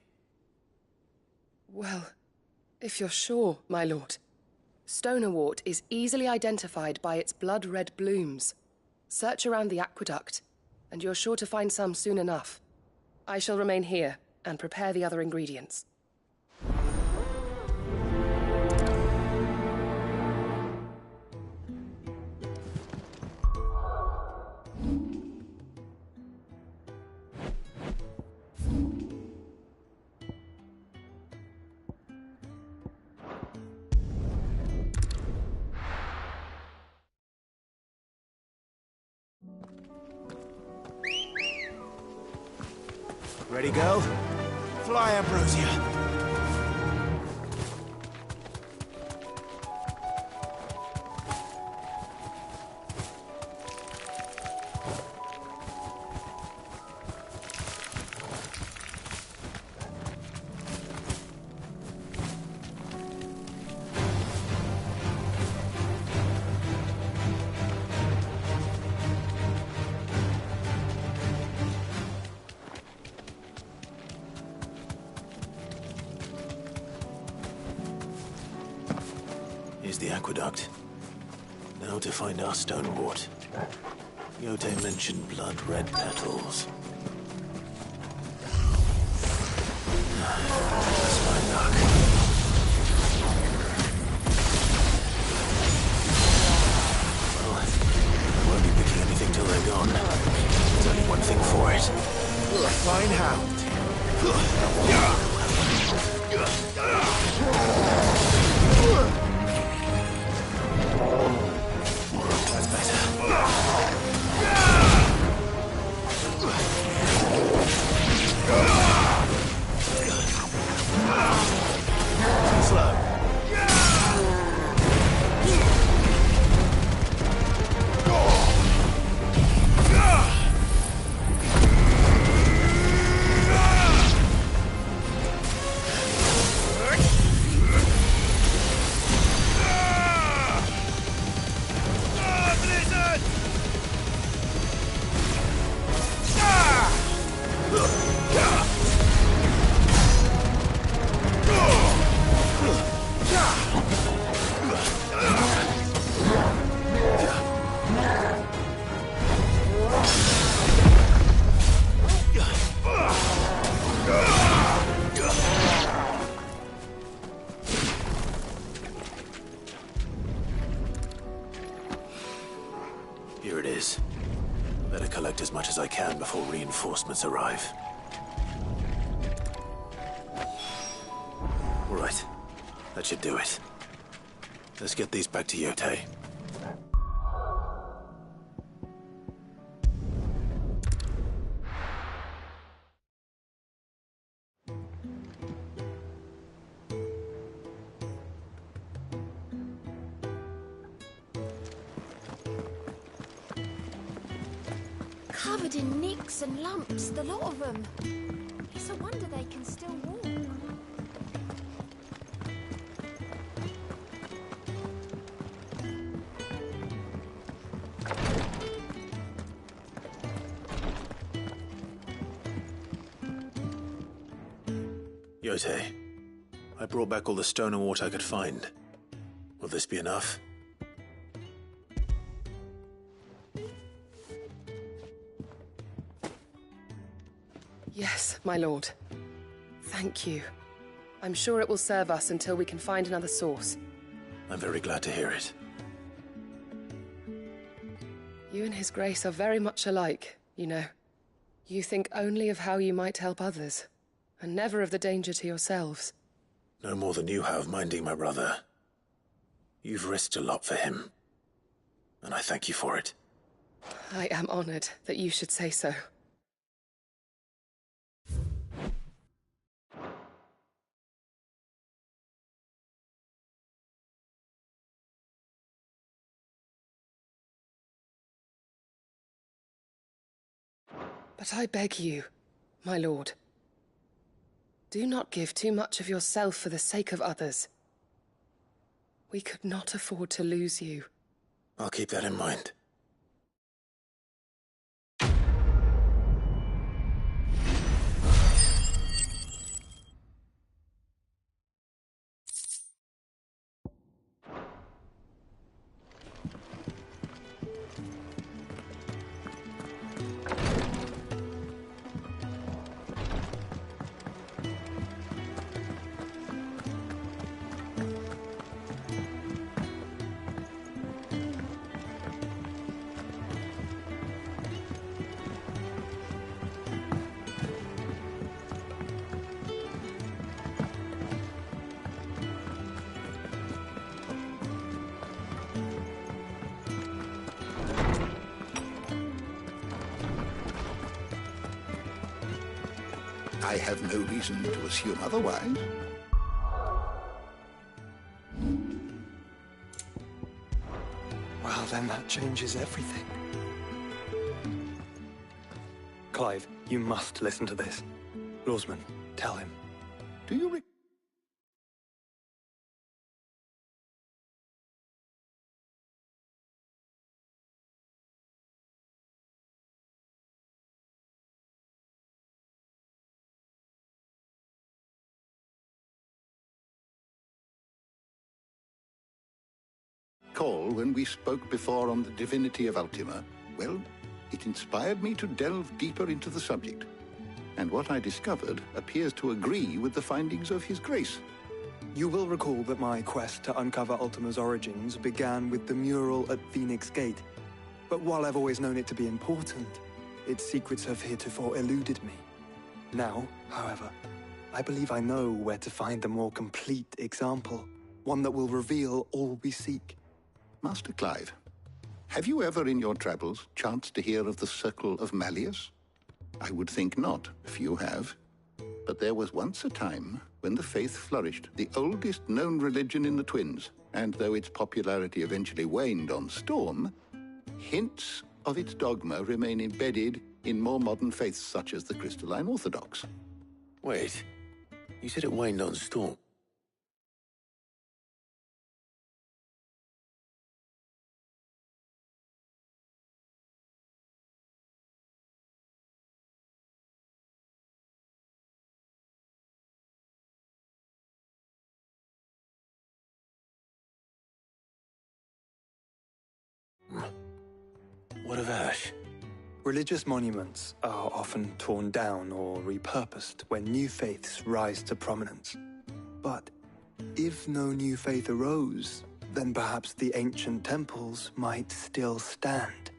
Well, if you're sure, my lord. Stonerwort is easily identified by its blood-red blooms. Search around the aqueduct, and you're sure to find some soon enough. I shall remain here and prepare the other ingredients. Ready, girl? Fly, Ambrosia. Here's the aqueduct. Now to find our stonerwort. Yote mentioned blood-red petals. That's my luck. Well, I won't be picking anything till they're gone. There's only one thing for it. Fine hound. That's better. I can before reinforcements arrive. All right. That should do it. Let's get these back to Yotei. Covered in nicks and lumps, the lot of them. It's a wonder they can still walk. Yotei, I brought back all the stone and water I could find. Will this be enough? Yes, my lord. Thank you. I'm sure it will serve us until we can find another source. I'm very glad to hear it. You and His Grace are very much alike, you know. You think only of how you might help others, and never of the danger to yourselves. No more than you have minding my brother. You've risked a lot for him, and I thank you for it. I am honored that you should say so. But I beg you, my lord, do not give too much of yourself for the sake of others. We could not afford to lose you. I'll keep that in mind. I have no reason to assume otherwise. Well, then that changes everything. Clive, you must listen to this. Lawsman, tell him. Do you recall when we spoke before on the divinity of Ultima? Well, it inspired me to delve deeper into the subject. And what I discovered appears to agree with the findings of His Grace. You will recall that my quest to uncover Ultima's origins began with the mural at Phoenix Gate. But while I've always known it to be important, its secrets have heretofore eluded me. Now, however, I believe I know where to find the more complete example, one that will reveal all we seek. Master Clive, have you ever in your travels chanced to hear of the Circle of Malleus? I would think not, if you have. But there was once a time when the faith flourished, the oldest known religion in the Twins, and though its popularity eventually waned on Storm, hints of its dogma remain embedded in more modern faiths such as the Crystalline Orthodox. Wait, you said it waned on Storm. What of Ash? Religious monuments are often torn down or repurposed when new faiths rise to prominence. But if no new faith arose, then perhaps the ancient temples might still stand.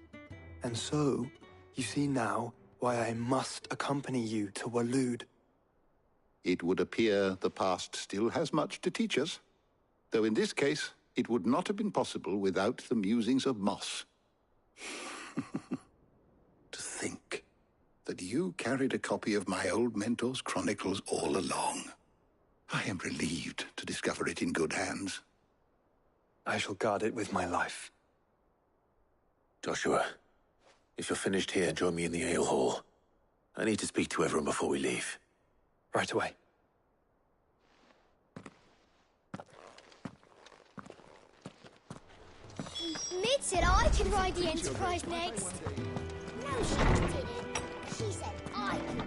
And so, You see now why I must accompany you to Waloed. It would appear the past still has much to teach us, though in this case, it would not have been possible without the musings of Moss. To think that you carried a copy of my old mentor's chronicles all along. I am relieved to discover it in good hands. I shall guard it with my life. Joshua, if you're finished here, join me in the ale hall. I need to speak to everyone before we leave. Right away. Mid said I could ride the Enterprise next. No, she didn't. She said I could.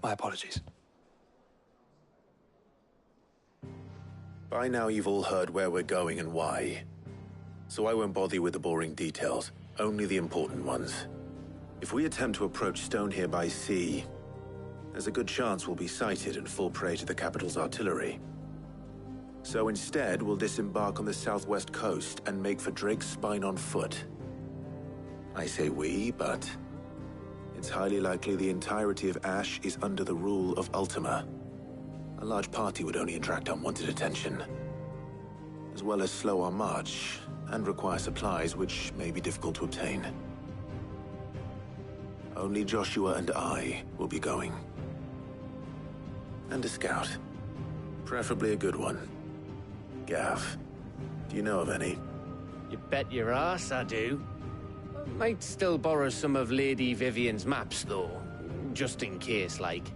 My apologies. By now you've all heard where we're going and why. So I won't bother you with the boring details, only the important ones. If we attempt to approach Stone here by sea, there's a good chance we'll be sighted and fall prey to the capital's artillery. So instead, we'll disembark on the southwest coast and make for Drake's Spine on foot. I say we, but it's highly likely the entirety of Ash is under the rule of Ultima. A large party would only attract unwanted attention, as well as slow our march and require supplies which may be difficult to obtain. Only Joshua and I will be going. And a scout. Preferably a good one. Gav, do you know of any? You bet your ass I do. Might still borrow some of Lady Vivian's maps, though. Just in case, like.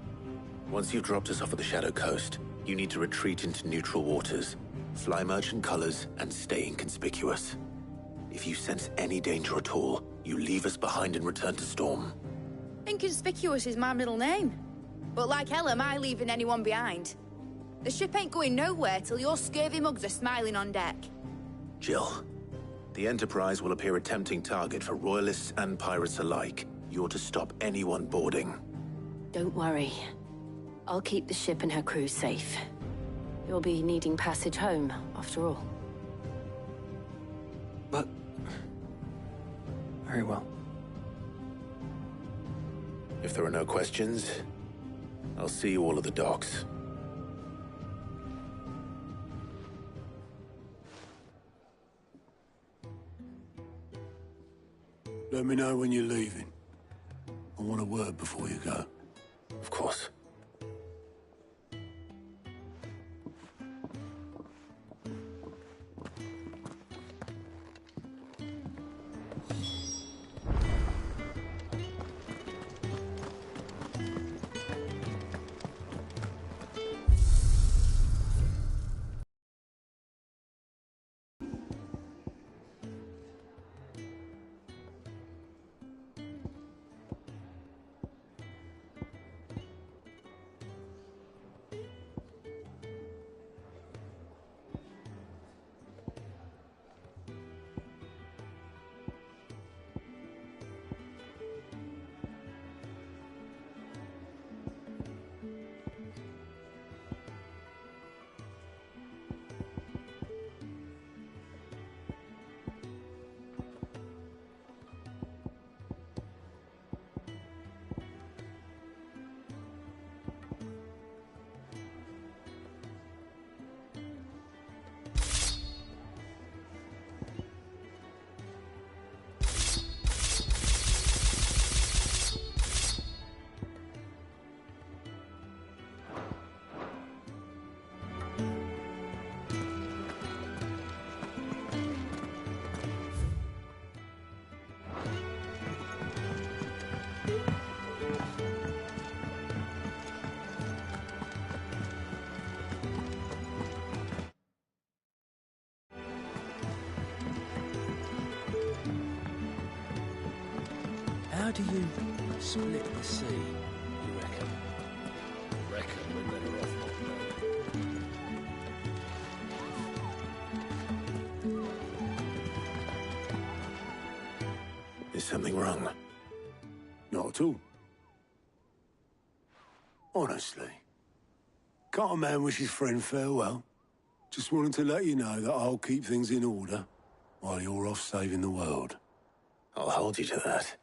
Once you've dropped us off at the Shadow Coast, you need to retreat into neutral waters, fly merchant colors, and stay inconspicuous. If you sense any danger at all, you leave us behind and return to Storm. Inconspicuous is my middle name. But like hell am I leaving anyone behind. The ship ain't going nowhere till your scurvy mugs are smiling on deck. Jill, the Enterprise will appear a tempting target for royalists and pirates alike. You're to stop anyone boarding. Don't worry. I'll keep the ship and her crew safe. You'll be needing passage home, after all. But... very well. If there are no questions, I'll see you all at the docks. Let me know when you're leaving. I want a word before you go. Of course. How do you split the sea, you reckon? Reckon we're better off not knowing. Is something wrong? Not at all. Honestly. Can't a man wish his friend farewell? Just wanted to let you know that I'll keep things in order while you're off saving the world. I'll hold you to that.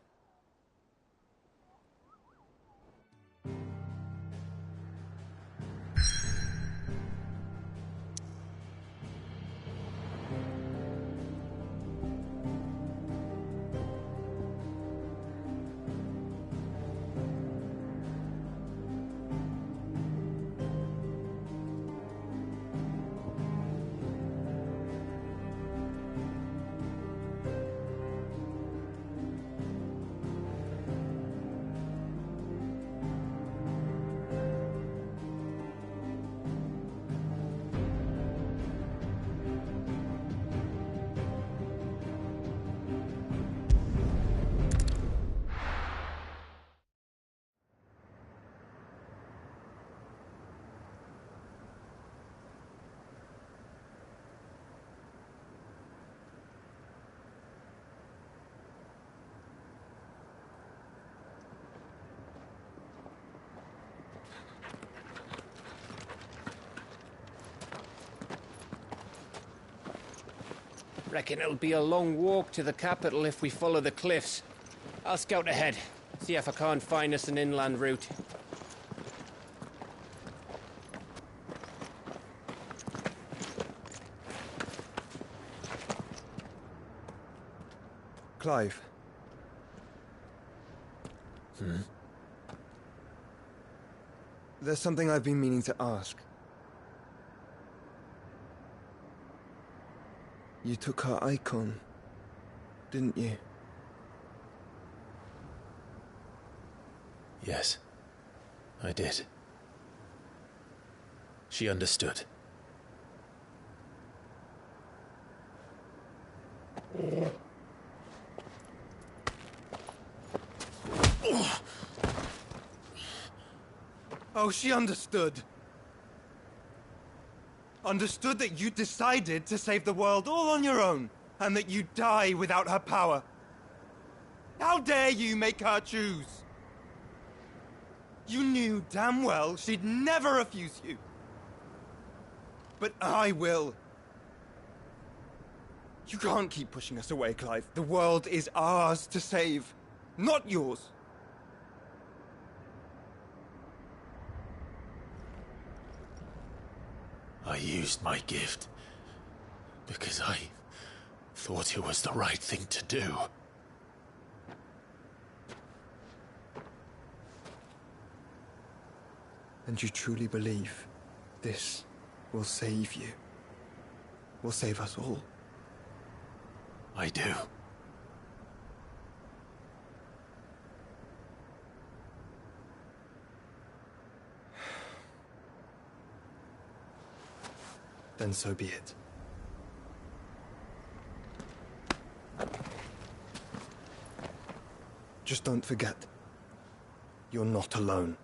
Reckon it'll be a long walk to the capital if we follow the cliffs. I'll scout ahead, see if I can't find us an inland route. Clive. There's something I've been meaning to ask. You took her icon, didn't you? Yes, I did. She understood. Oh, she understood. Understood that you decided to save the world all on your own, and that you'd die without her power. How dare you make her choose? You knew damn well she'd never refuse you. But I will. You can't keep pushing us away, Clive. The world is ours to save, not yours. I used my gift because I thought it was the right thing to do. And you truly believe this will save you? Will save us all? I do. Then so be it. Just don't forget, you're not alone.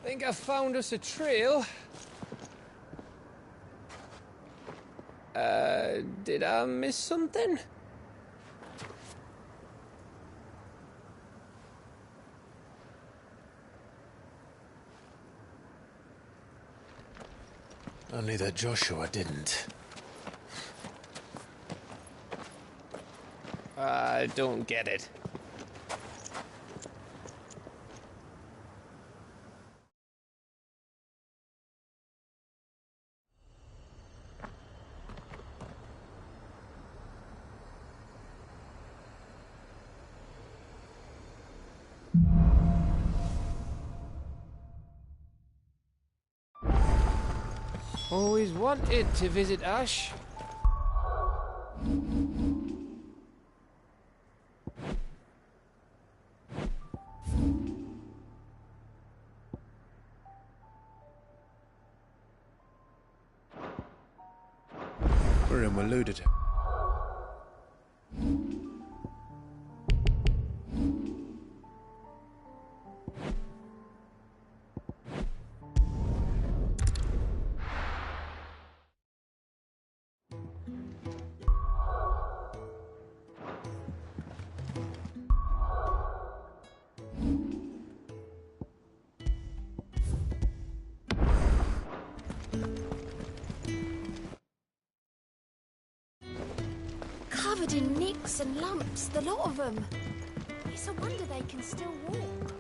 Think I've found us a trail. Did I miss something? Only that Joshua didn't. I don't get it. Always wanted to visit Ash. We're in, we're looted. Covered in nicks and lumps, the lot of them. It's a wonder they can still walk.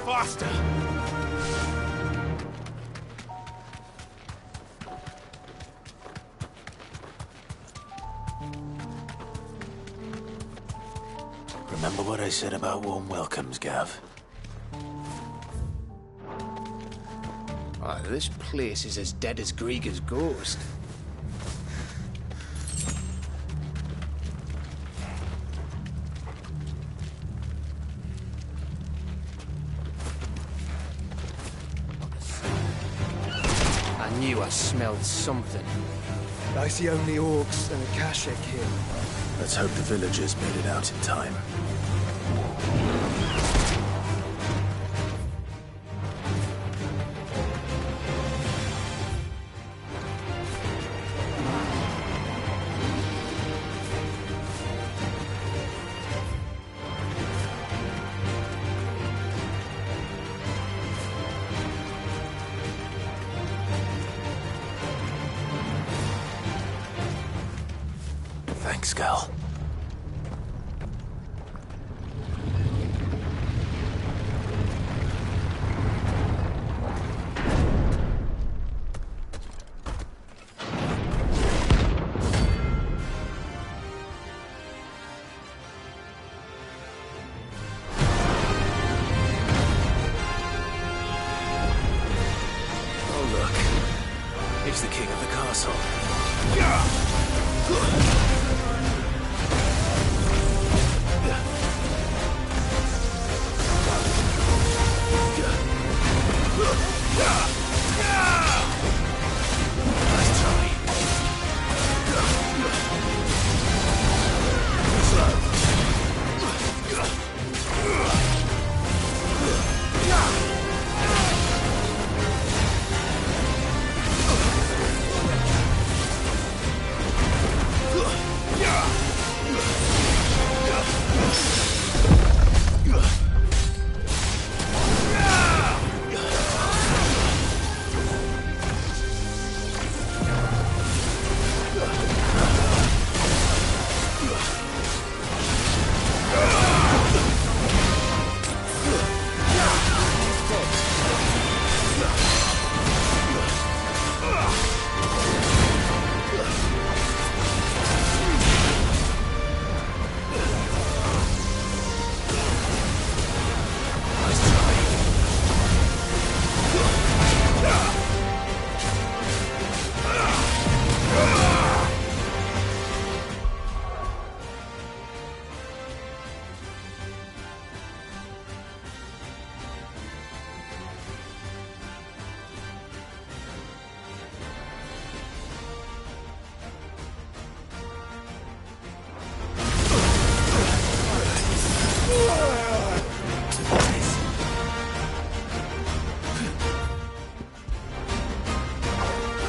Faster! Remember what I said about warm welcomes, Gav? Oh, this place is as dead as Grieger's ghost. I knew I smelled something. I see only orcs and a Kashik here. Let's hope the villagers made it out in time. Thanks, Gal. Oh, look. He's the king of the castle.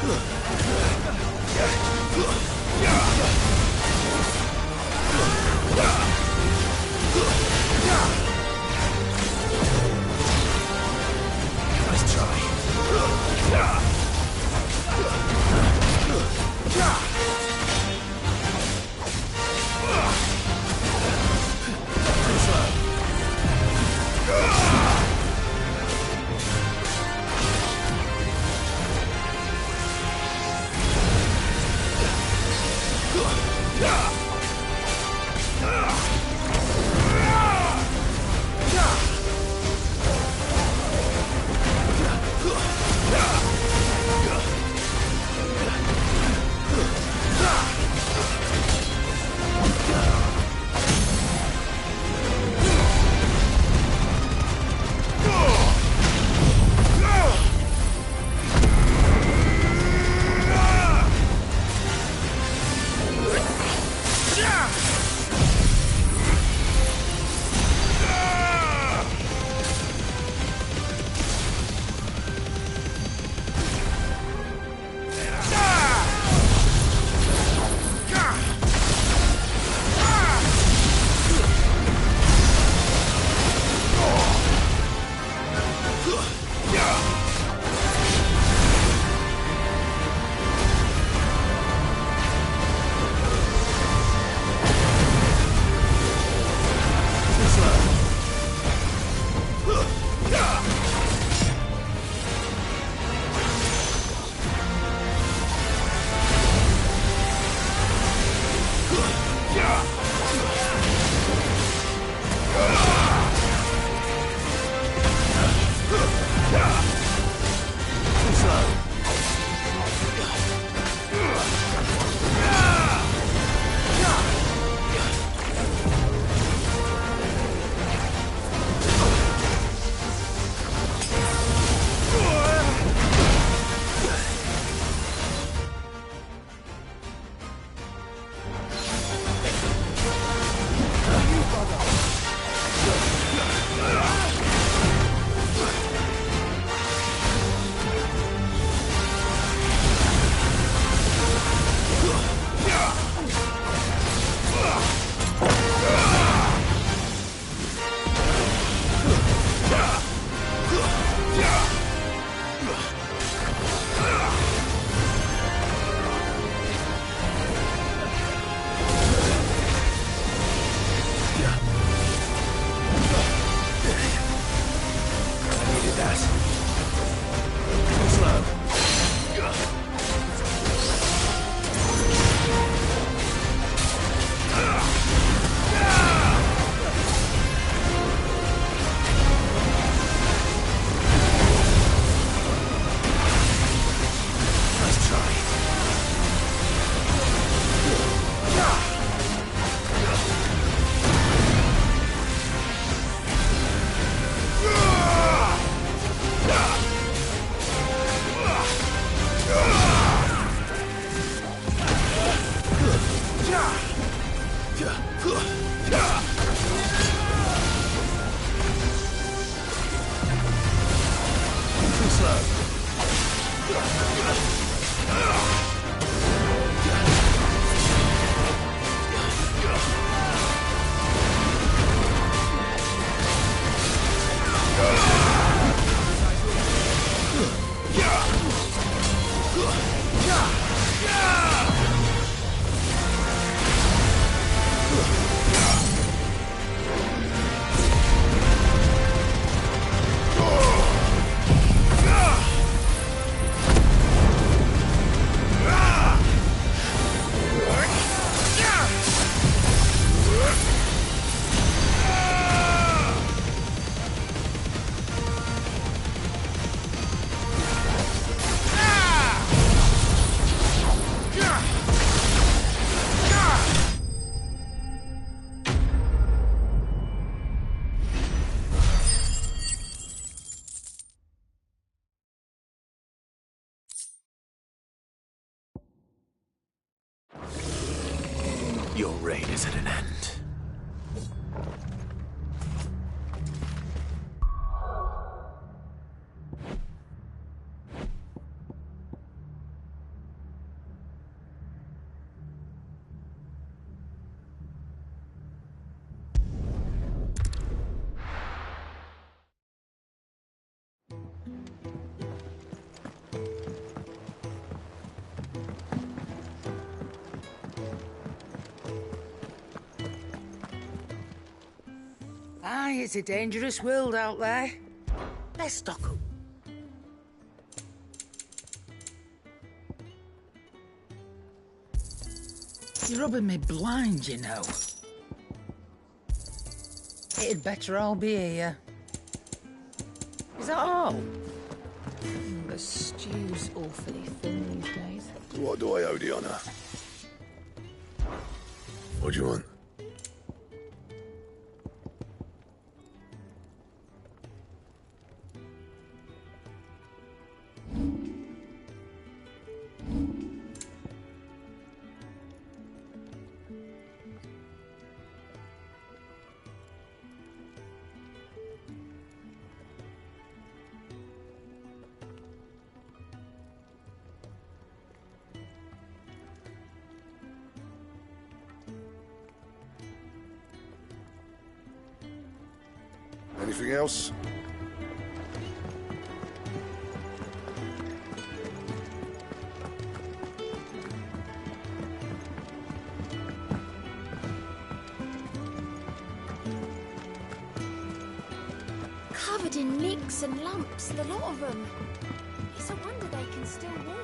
Nice try. Your reign is at an end. Aye, it's a dangerous world out there. Let's stock up. You're rubbing me blind, you know. It'd better all be here. Is that all? The stew's awfully thin these days. What do I owe the honour? What do you want? Anything else? Covered in nicks and lumps, the lot of them. It's a wonder they can still walk.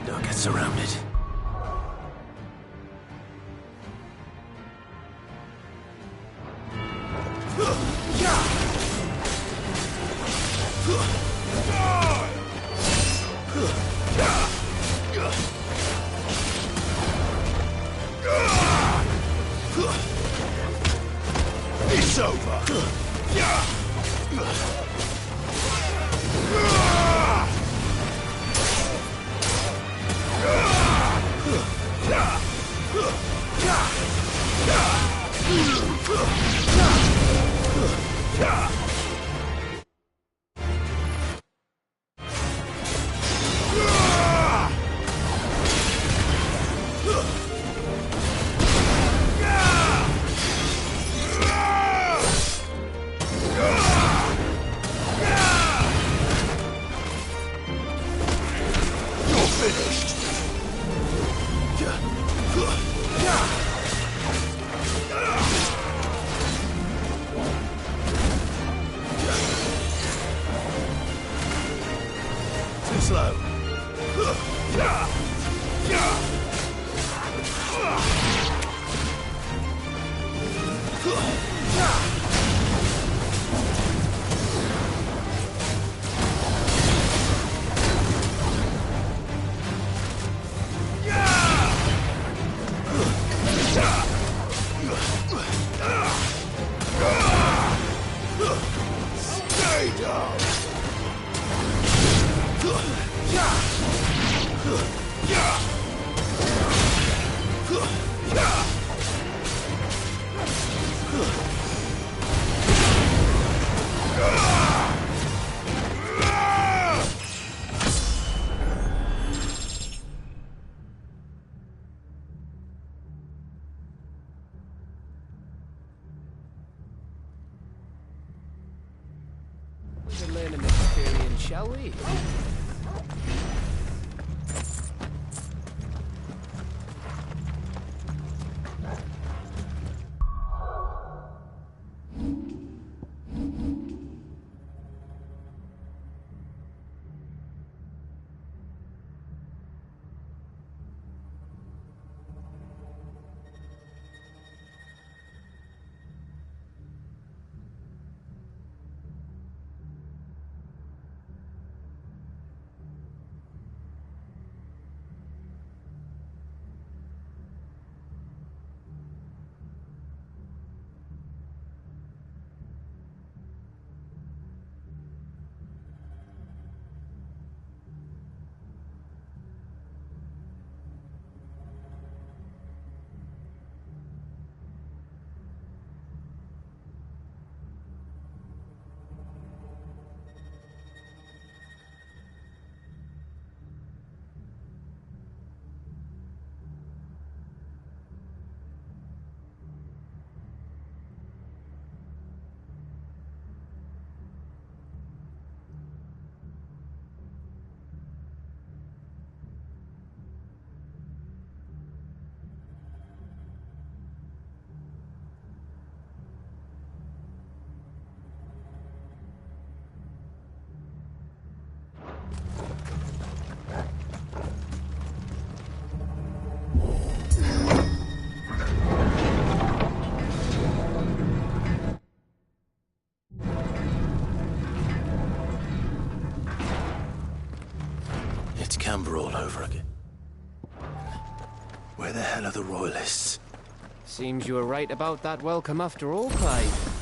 Don't get surrounded. It's over. A learning experience, shall we? Where the hell are the royalists? Seems you were right about that welcome after all, Clive.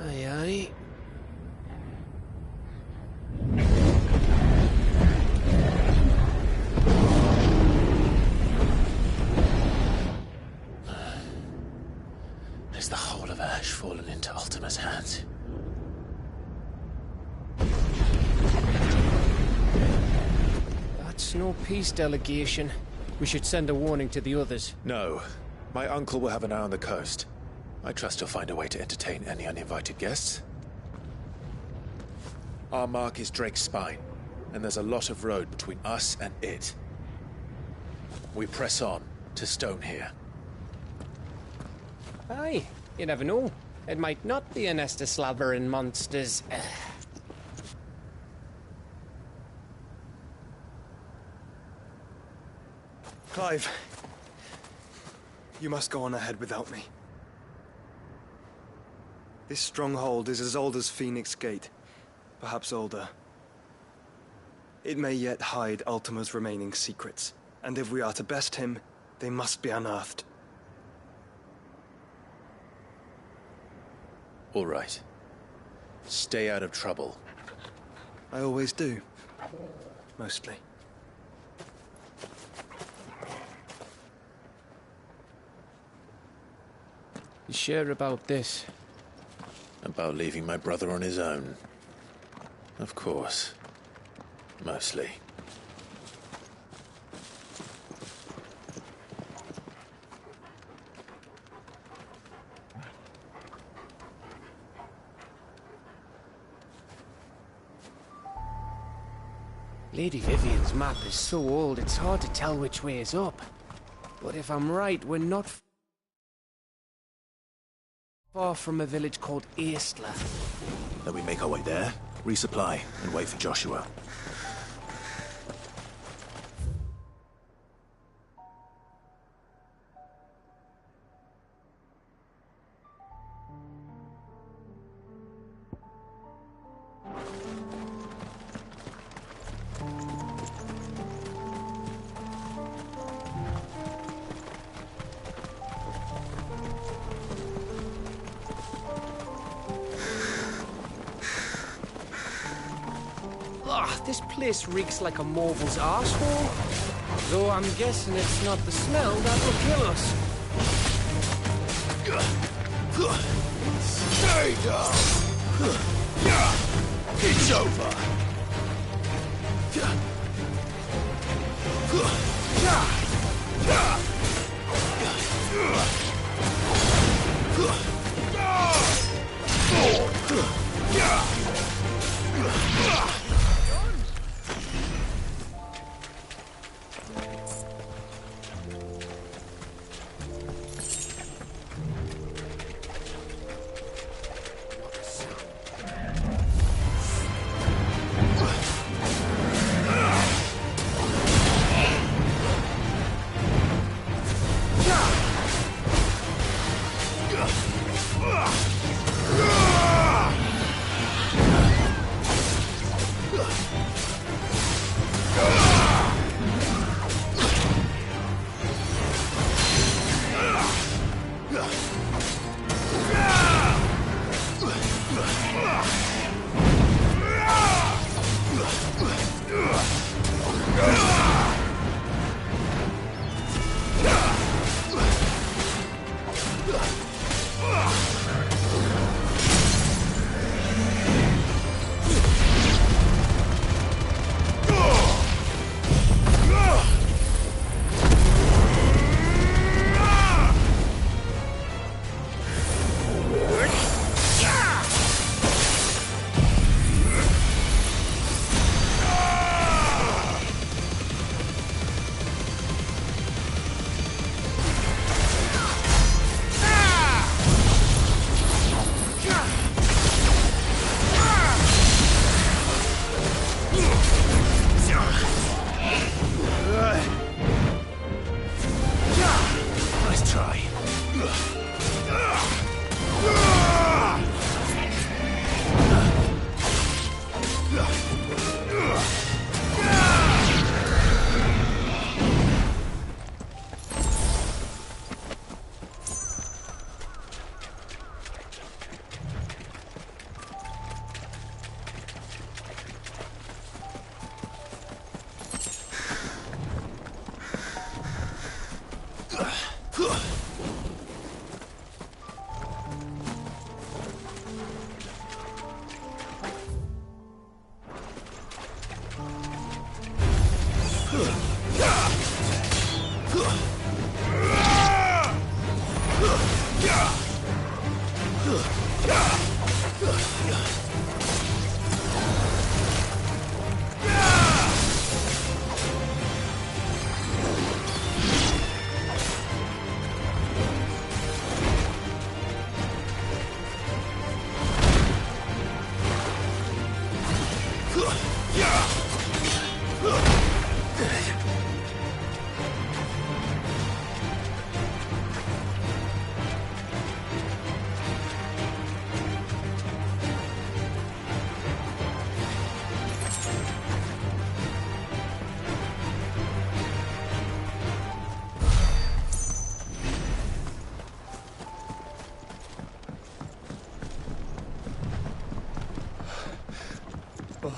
Aye, aye. Is the whole of Ash fallen into Ultima's hands? That's no peace delegation. We should send a warning to the others. No. My uncle will have an eye on the coast. I trust he'll find a way to entertain any uninvited guests. Our mark is Drake's Spine, and there's a lot of road between us and it. We press on to Stone here. Aye, you never know. It might not be a nest of slavering monsters. Clive, you must go on ahead without me. This stronghold is as old as Phoenix Gate, perhaps older. It may yet hide Ultima's remaining secrets, and if we are to best him, they must be unearthed. All right. Stay out of trouble. I always do. Mostly. You sure about this? About leaving my brother on his own. Of course. Mostly. Lady Vivian's map is so old, it's hard to tell which way is up. But if I'm right, we're not far from a village called Eastla. Then we make our way there, resupply, and wait for Joshua. This place reeks like a Morval's arsehole. Though I'm guessing it's not the smell that will kill us. Stay down! It's over!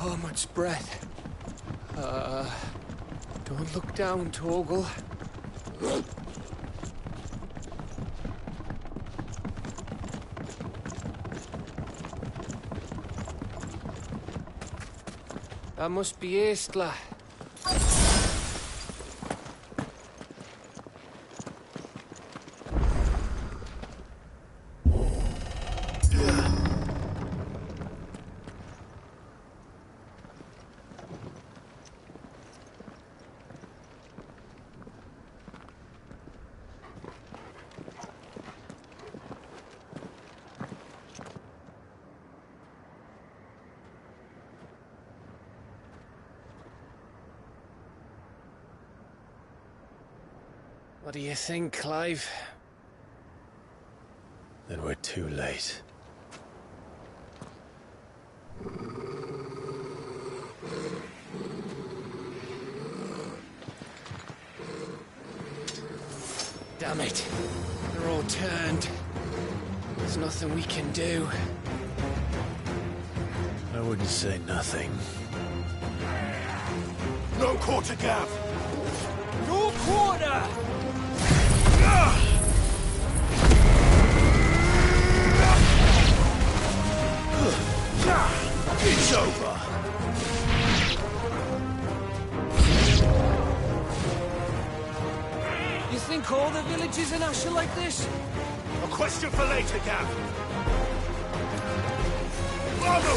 Oh, much breath. Don't look down, Torgal. That must be Aistla. What do you think, Clive? Then we're too late. Damn it. They're all turned. There's nothing we can do. I wouldn't say nothing. No quarter, Gav! No quarter! It's over! You think all the villages in Ash are like this? A question for later, Gav! Bravo!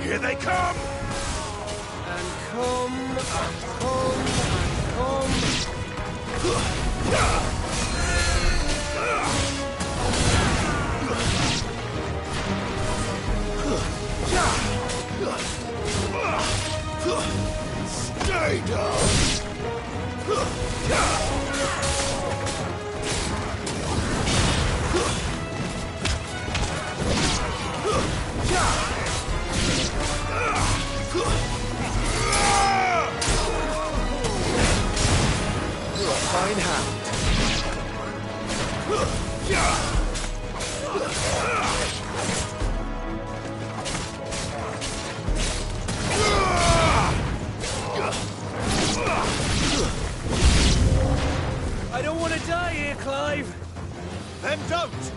Here they come! And come, and come, and Stay down! You're a fine hound. I don't want to die here, Clive. Then don't!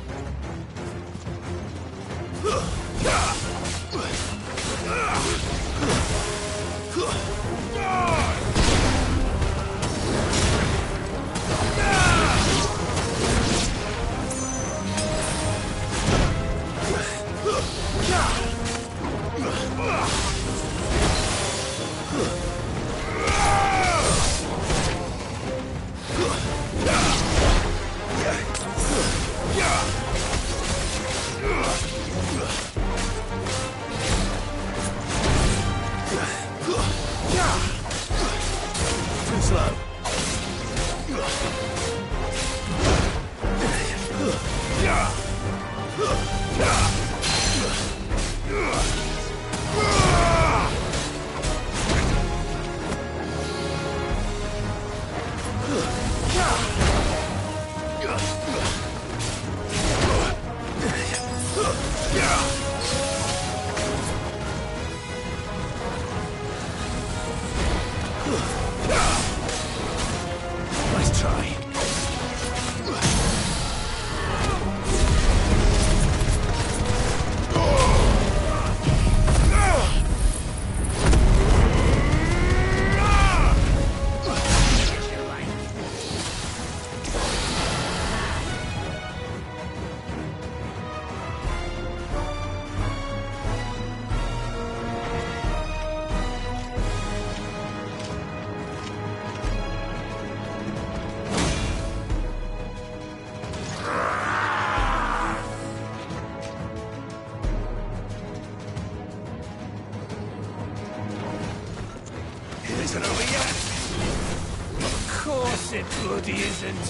course it bloody isn't.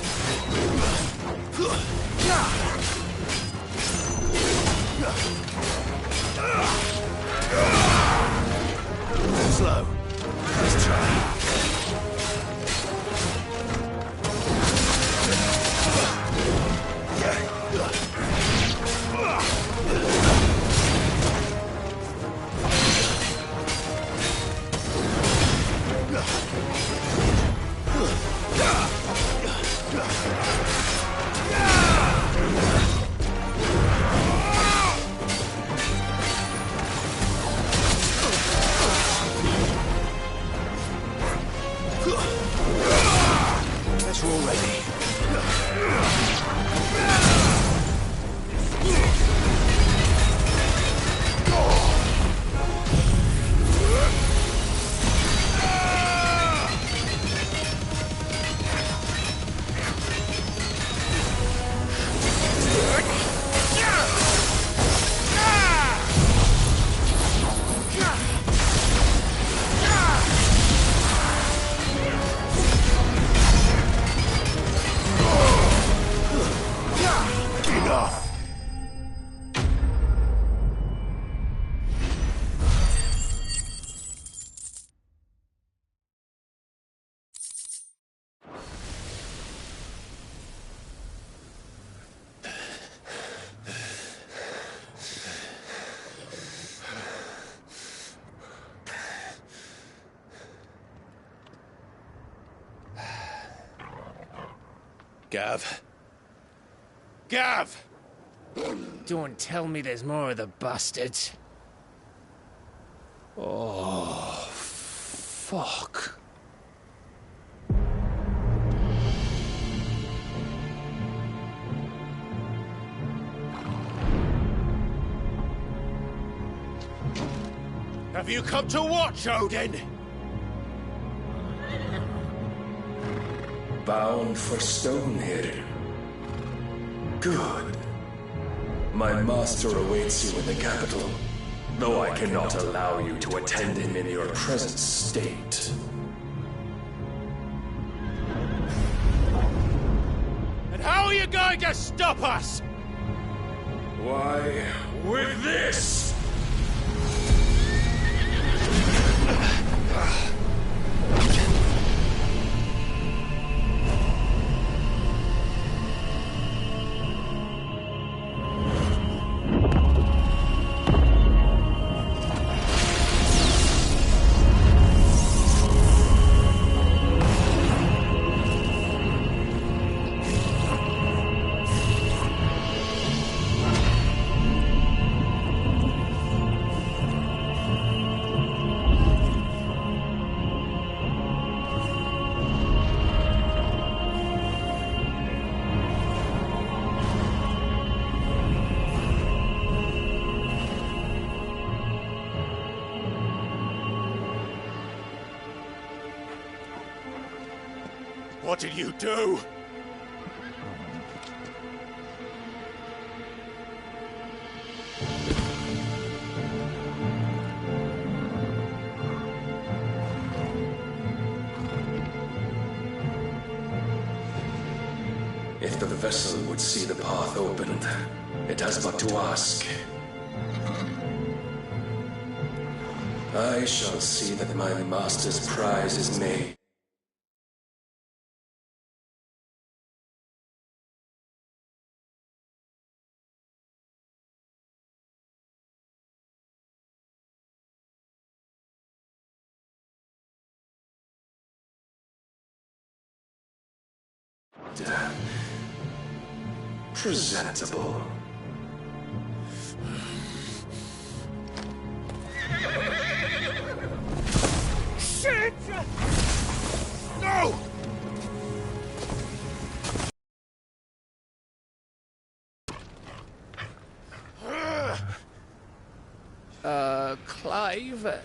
Slow. Let's try. That's all ready. Gav. Gav! Don't tell me there's more of the bastards. Oh, fuck. Have you come to watch, Odin? Bound for Stonehill. Good. My master awaits you in the capital, though I cannot allow you to attend him in your present state. And how are you going to stop us? Why, with this! What did you do? If the vessel would see the path opened, it has but to ask. I shall see that my master's prize is made. Presentable. Shit! No! Clive?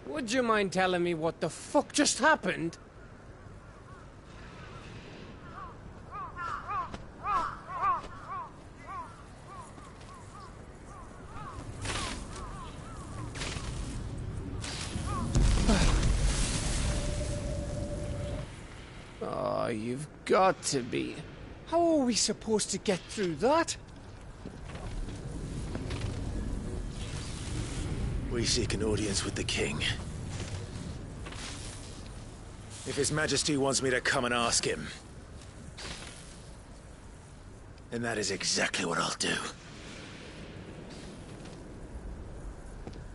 Would you mind telling me what the fuck just happened? you've got to be. How are we supposed to get through that? We seek an audience with the king. If His Majesty wants me to come and ask him, then that is exactly what I'll do.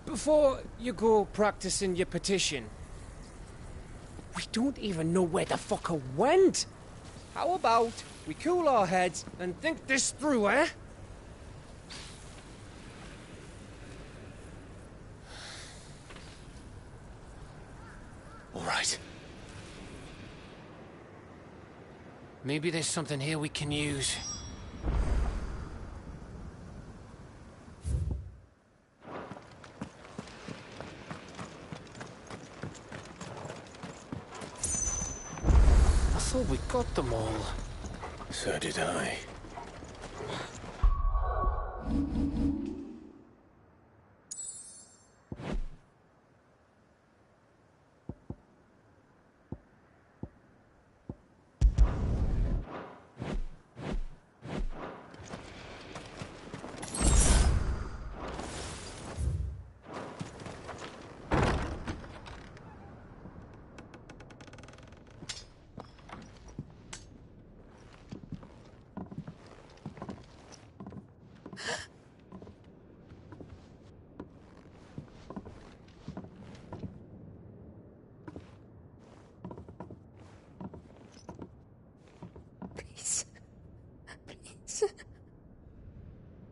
Before you go practicing your petition, we don't even know where the fucker went. How about we cool our heads and think this through, eh? All right. Maybe there's something here we can use. I thought we got them all. So did I.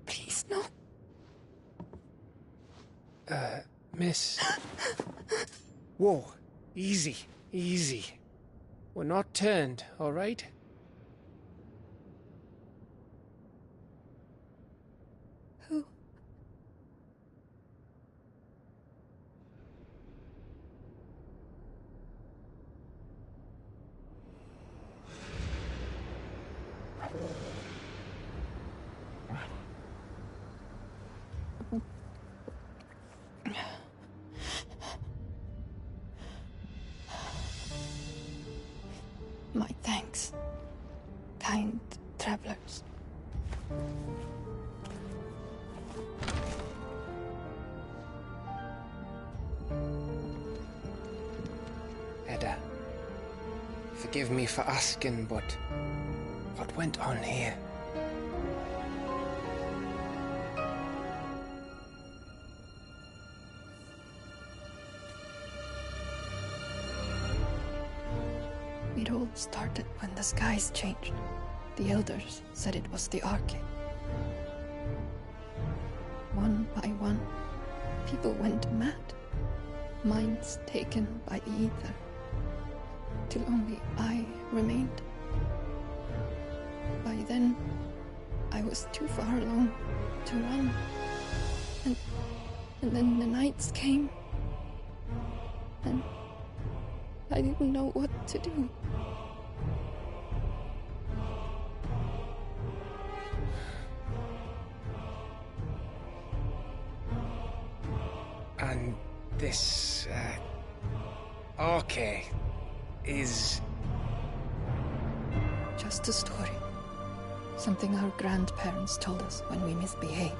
Please, no. Miss. Whoa, easy, easy. We're not turned, all right? Who? My thanks, kind travelers. Edda, forgive me for asking, but what went on here? It all started when the skies changed. The elders said it was the Arcade. One by one, people went mad. Minds taken by the ether. Till only I remained. By then, I was too far alone to run. And then the nights came. And I didn't know what to do. And this, Arcade is... Just a story. Something our grandparents told us when we misbehaved.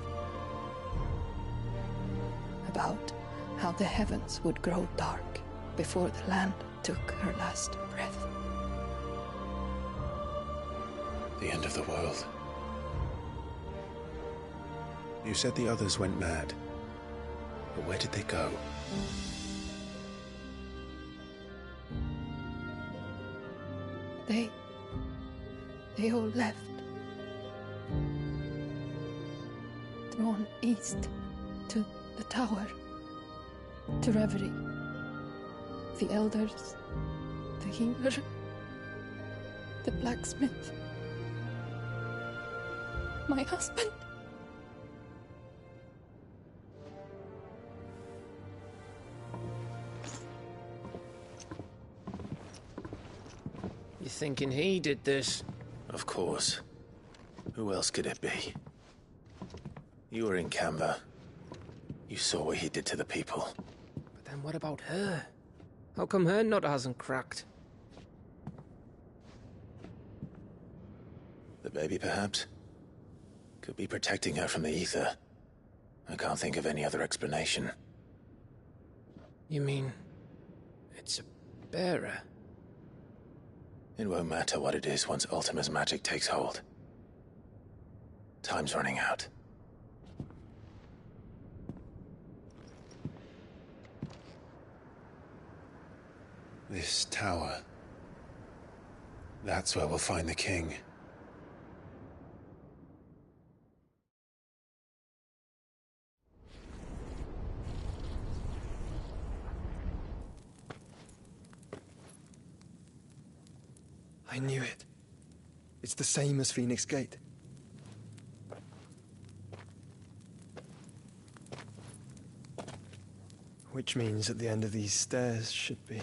About how the heavens would grow dark before the land took her last breath. The end of the world. You said the others went mad. But where did they go? They all left. Drawn east to the tower, to reverie. The elders, the healer, the blacksmith, my husband. You thinking he did this? Of course. Who else could it be? You were in Canberra. You saw what he did to the people. But then what about her? How come her nut hasn't cracked? baby, perhaps? Could be protecting her from the ether. I can't think of any other explanation. You mean... it's a bearer? It won't matter what it is once Ultima's magic takes hold. Time's running out. This tower. That's where we'll find the king. I knew it. It's the same as Phoenix Gate. Which means at the end of these stairs should be...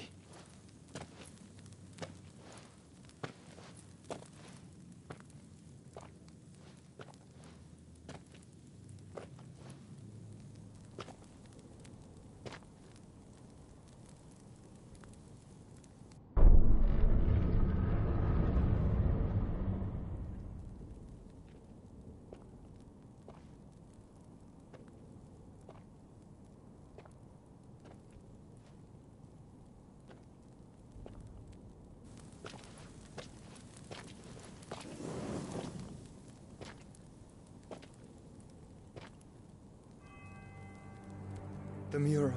The mural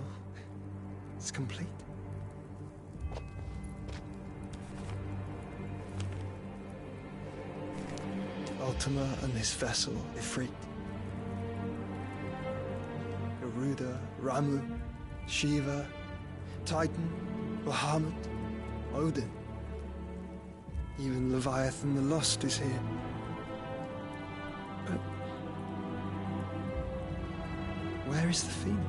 is complete. Ultima and this vessel, Ifrit. Garuda, Ramu, Shiva, Titan, Bahamut, Odin. Even Leviathan the Lost is here. But where is the Phoenix?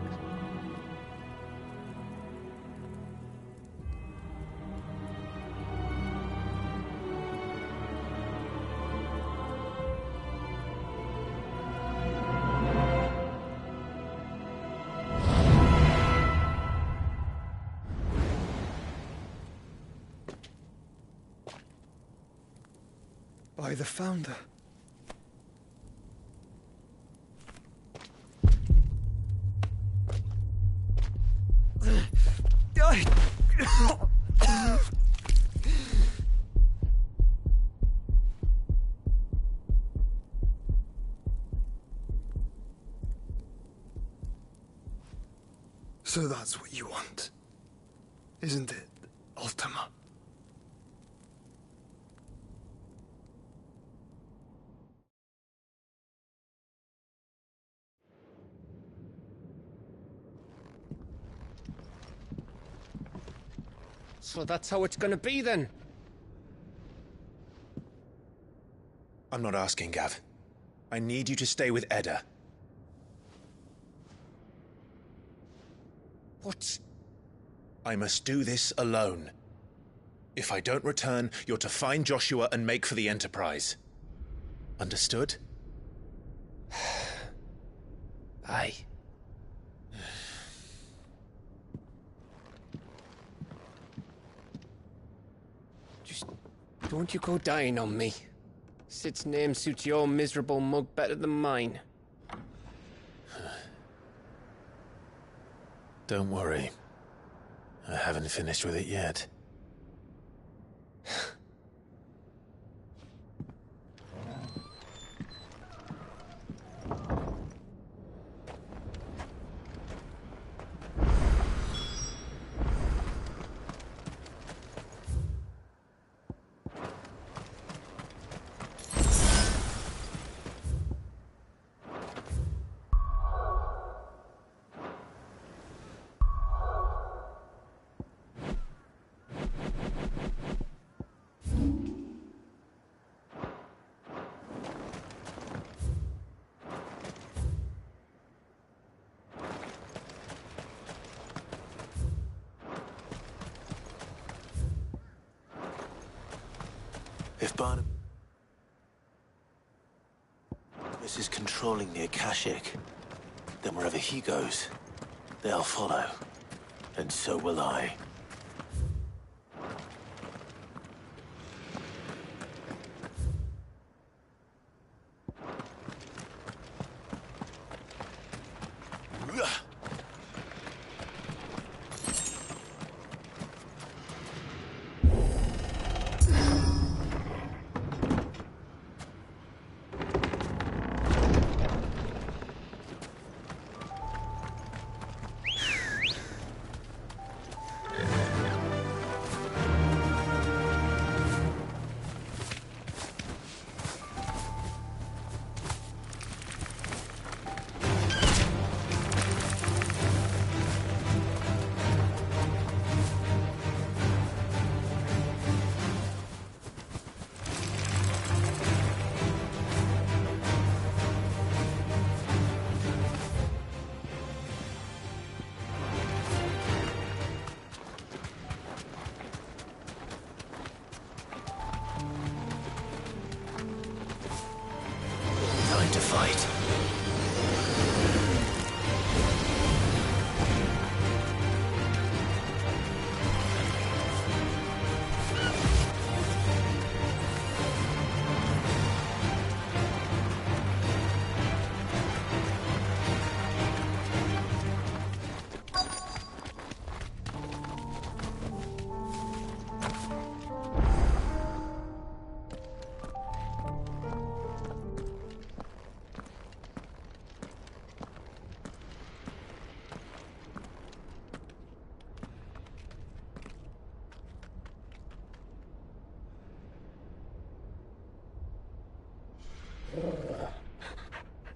By the Founder. So that's what you want, isn't it, Ultima? So that's how it's gonna be then? I'm not asking, Gav. I need you to stay with Edda. What? I must do this alone. If I don't return, you're to find Joshua and make for the Enterprise. Understood? Aye. Just don't you go dying on me. Sid's name suits your miserable mug better than mine. Don't worry. I haven't finished with it yet. If Barnabas is controlling the Akashic, then wherever he goes, they'll follow. And so will I.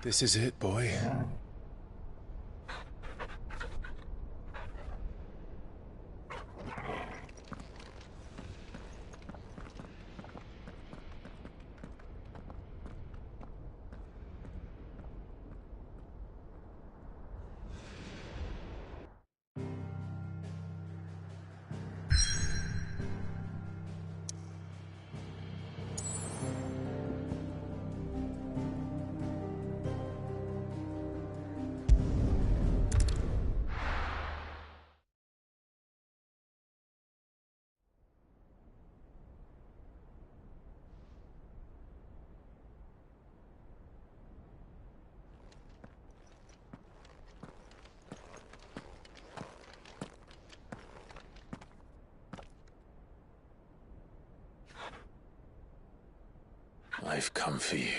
This is it, boy. I've come for you,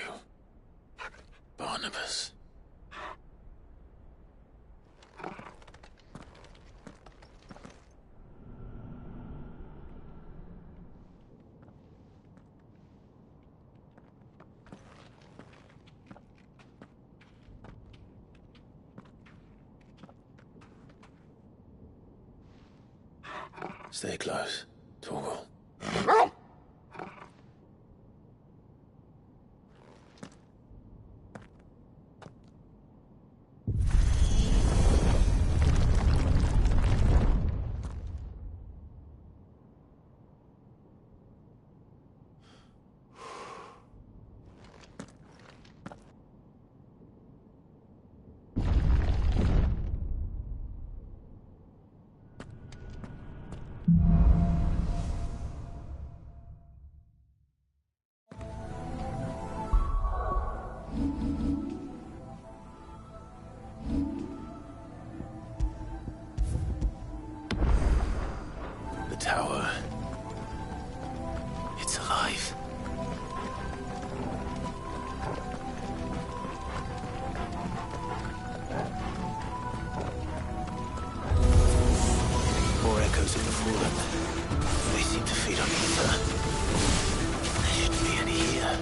Barnabas. Stay close, Torgal. Tower. It's alive. More echoes of the fallen. They seem to feed on ether. There shouldn't be any here.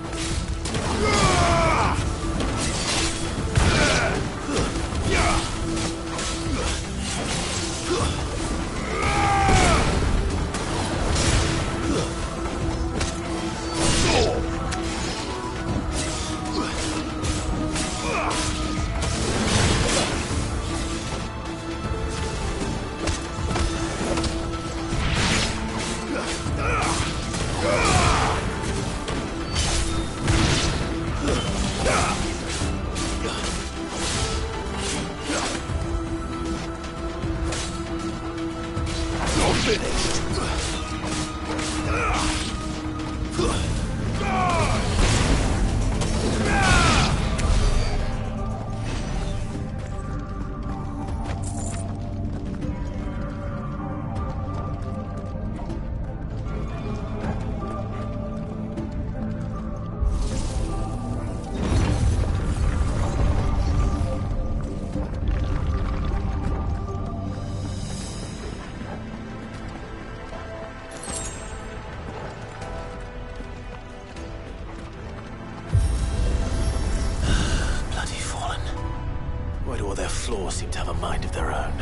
Floors seem to have a mind of their own.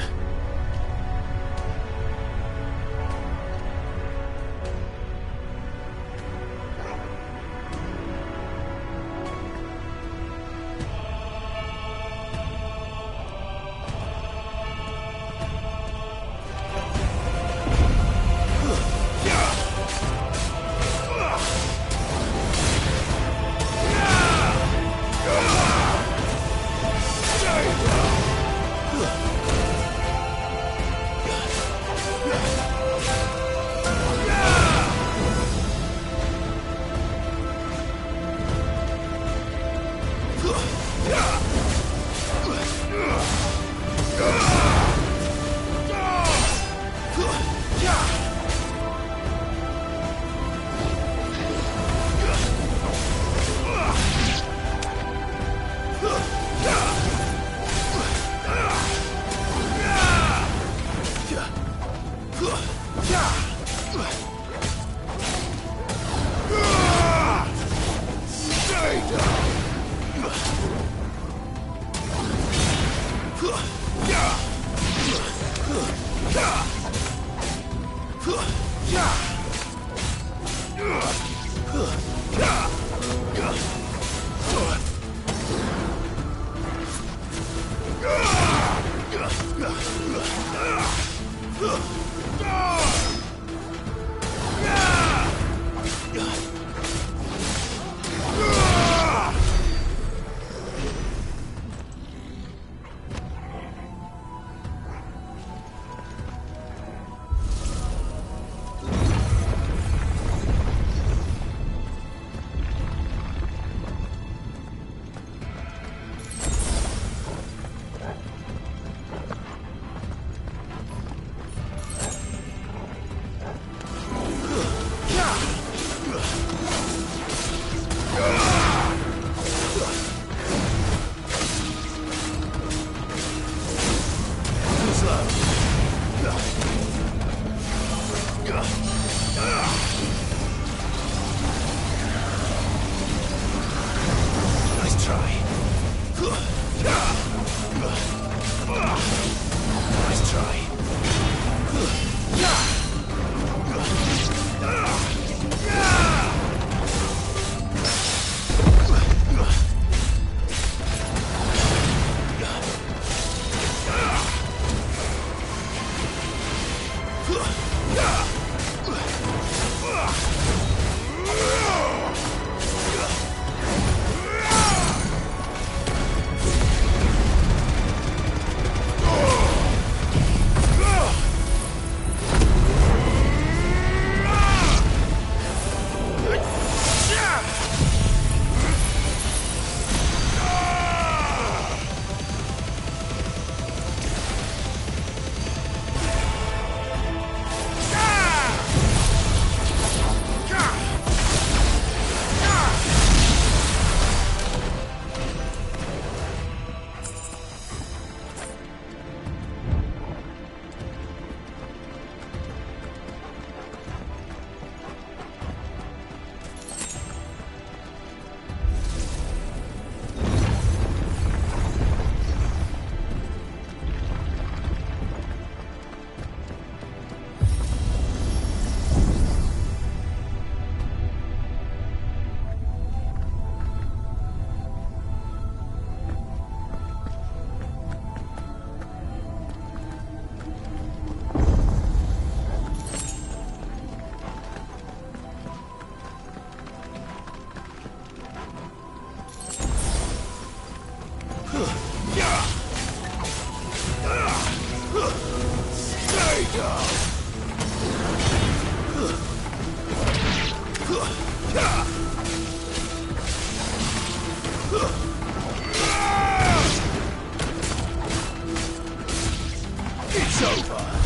It's over.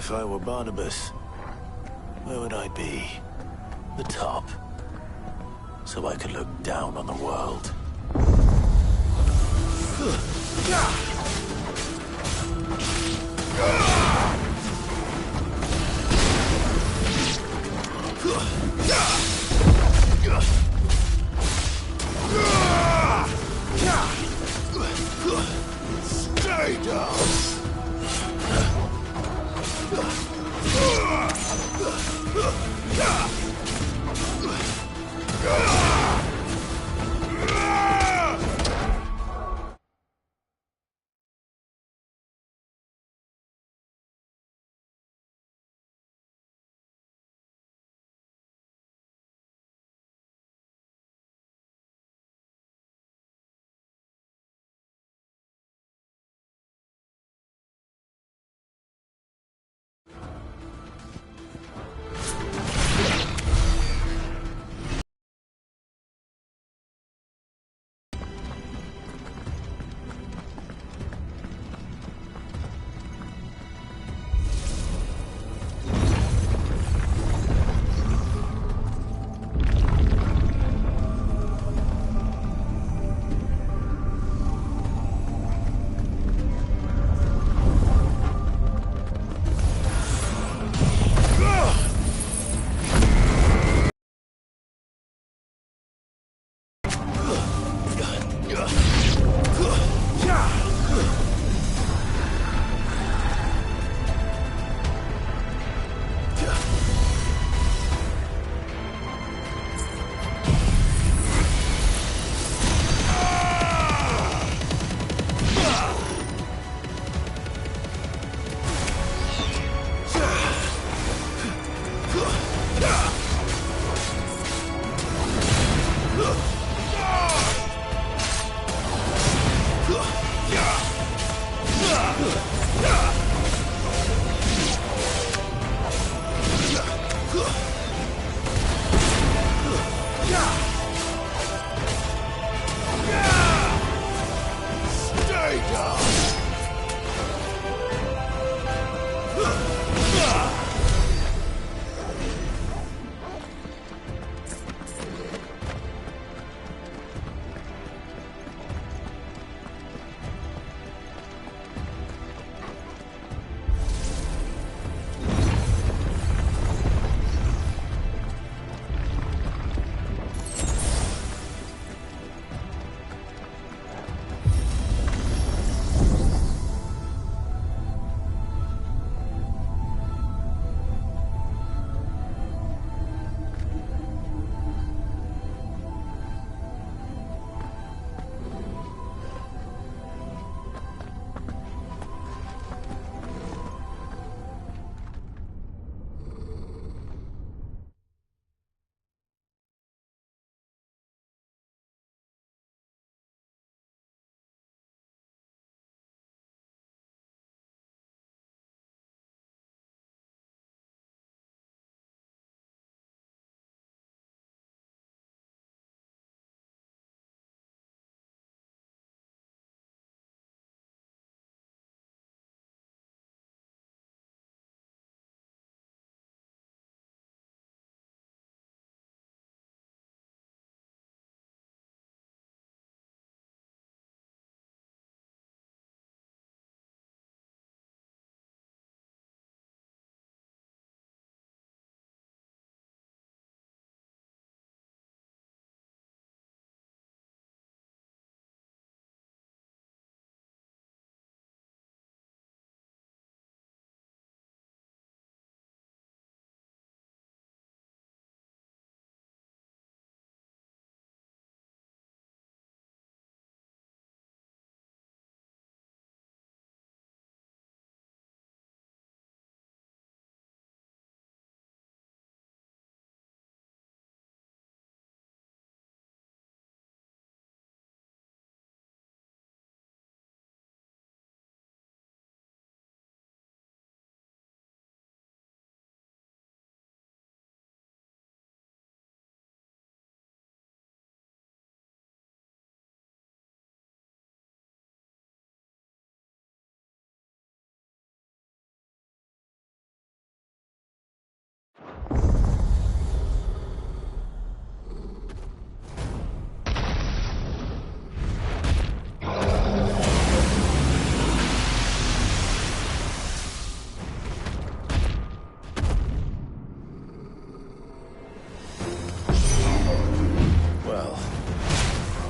If I were Barnabas, where would I be? The top. So I could look down on the world. Stay down! Stay down!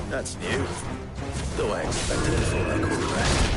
That's new. Though I expected it before I called back.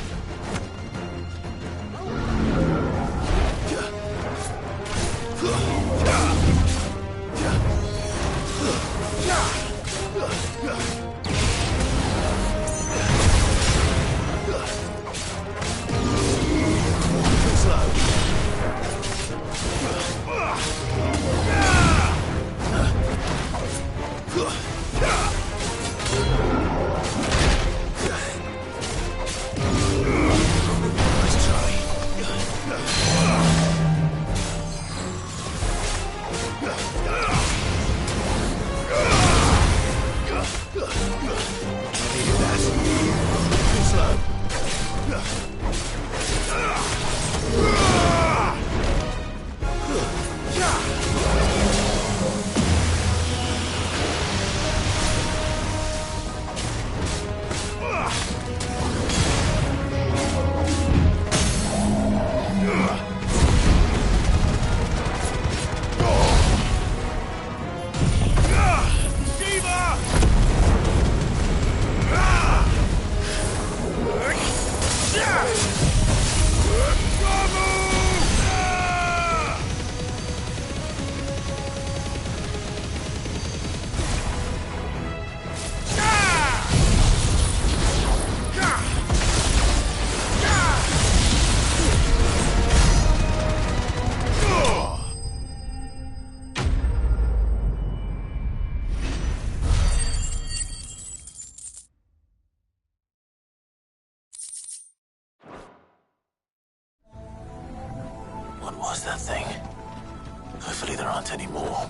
What was that thing? Hopefully there aren't any more.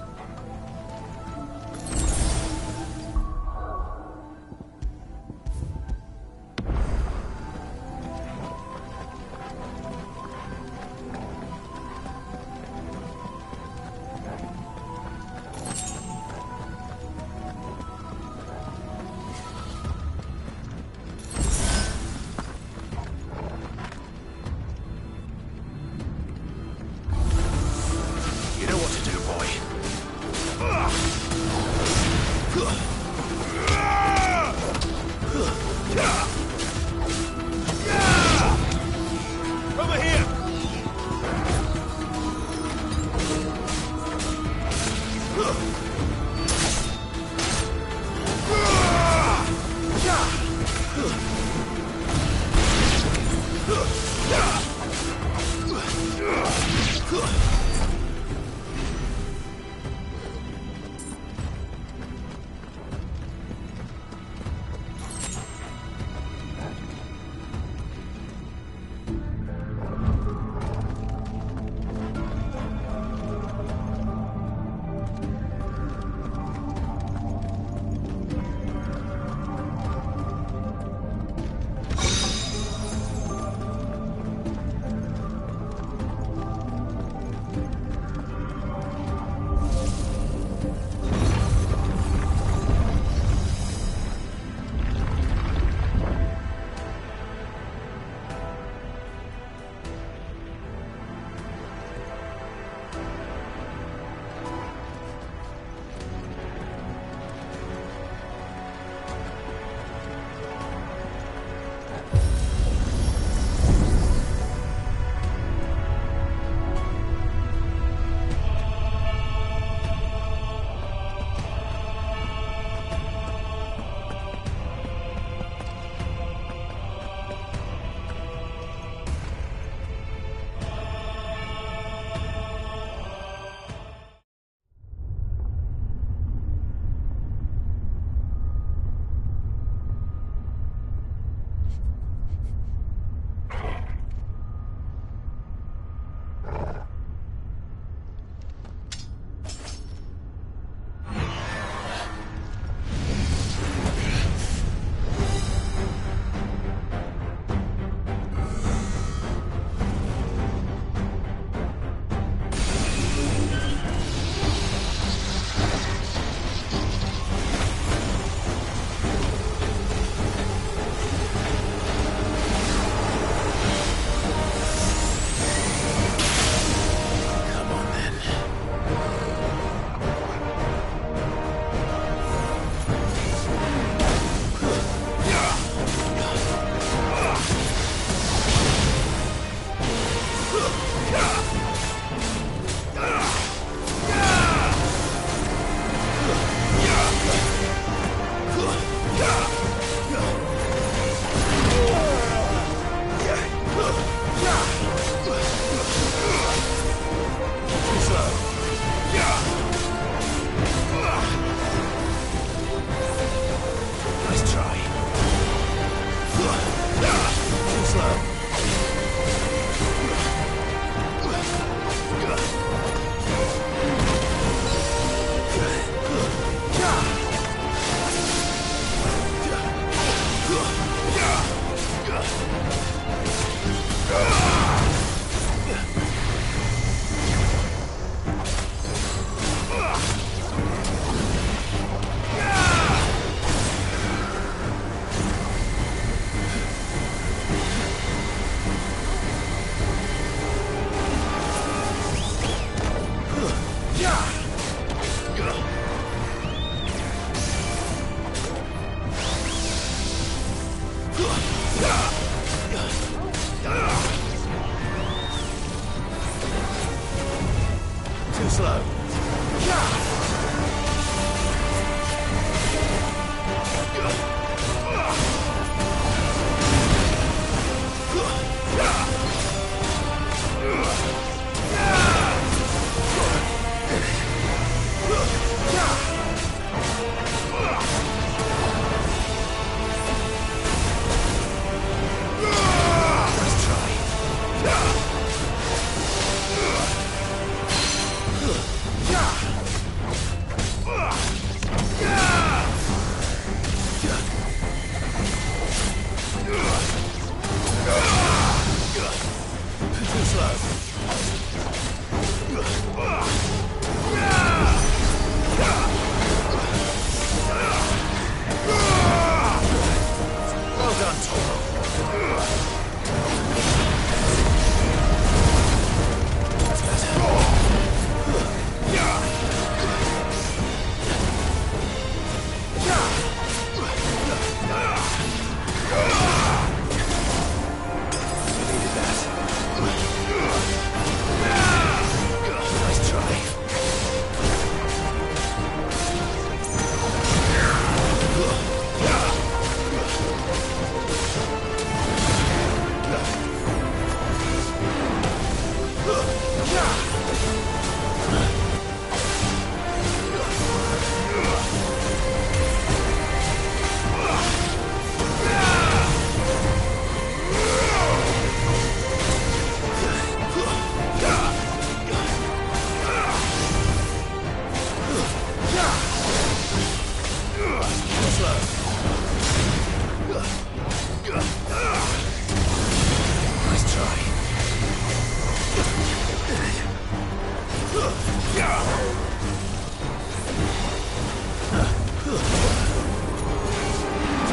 Too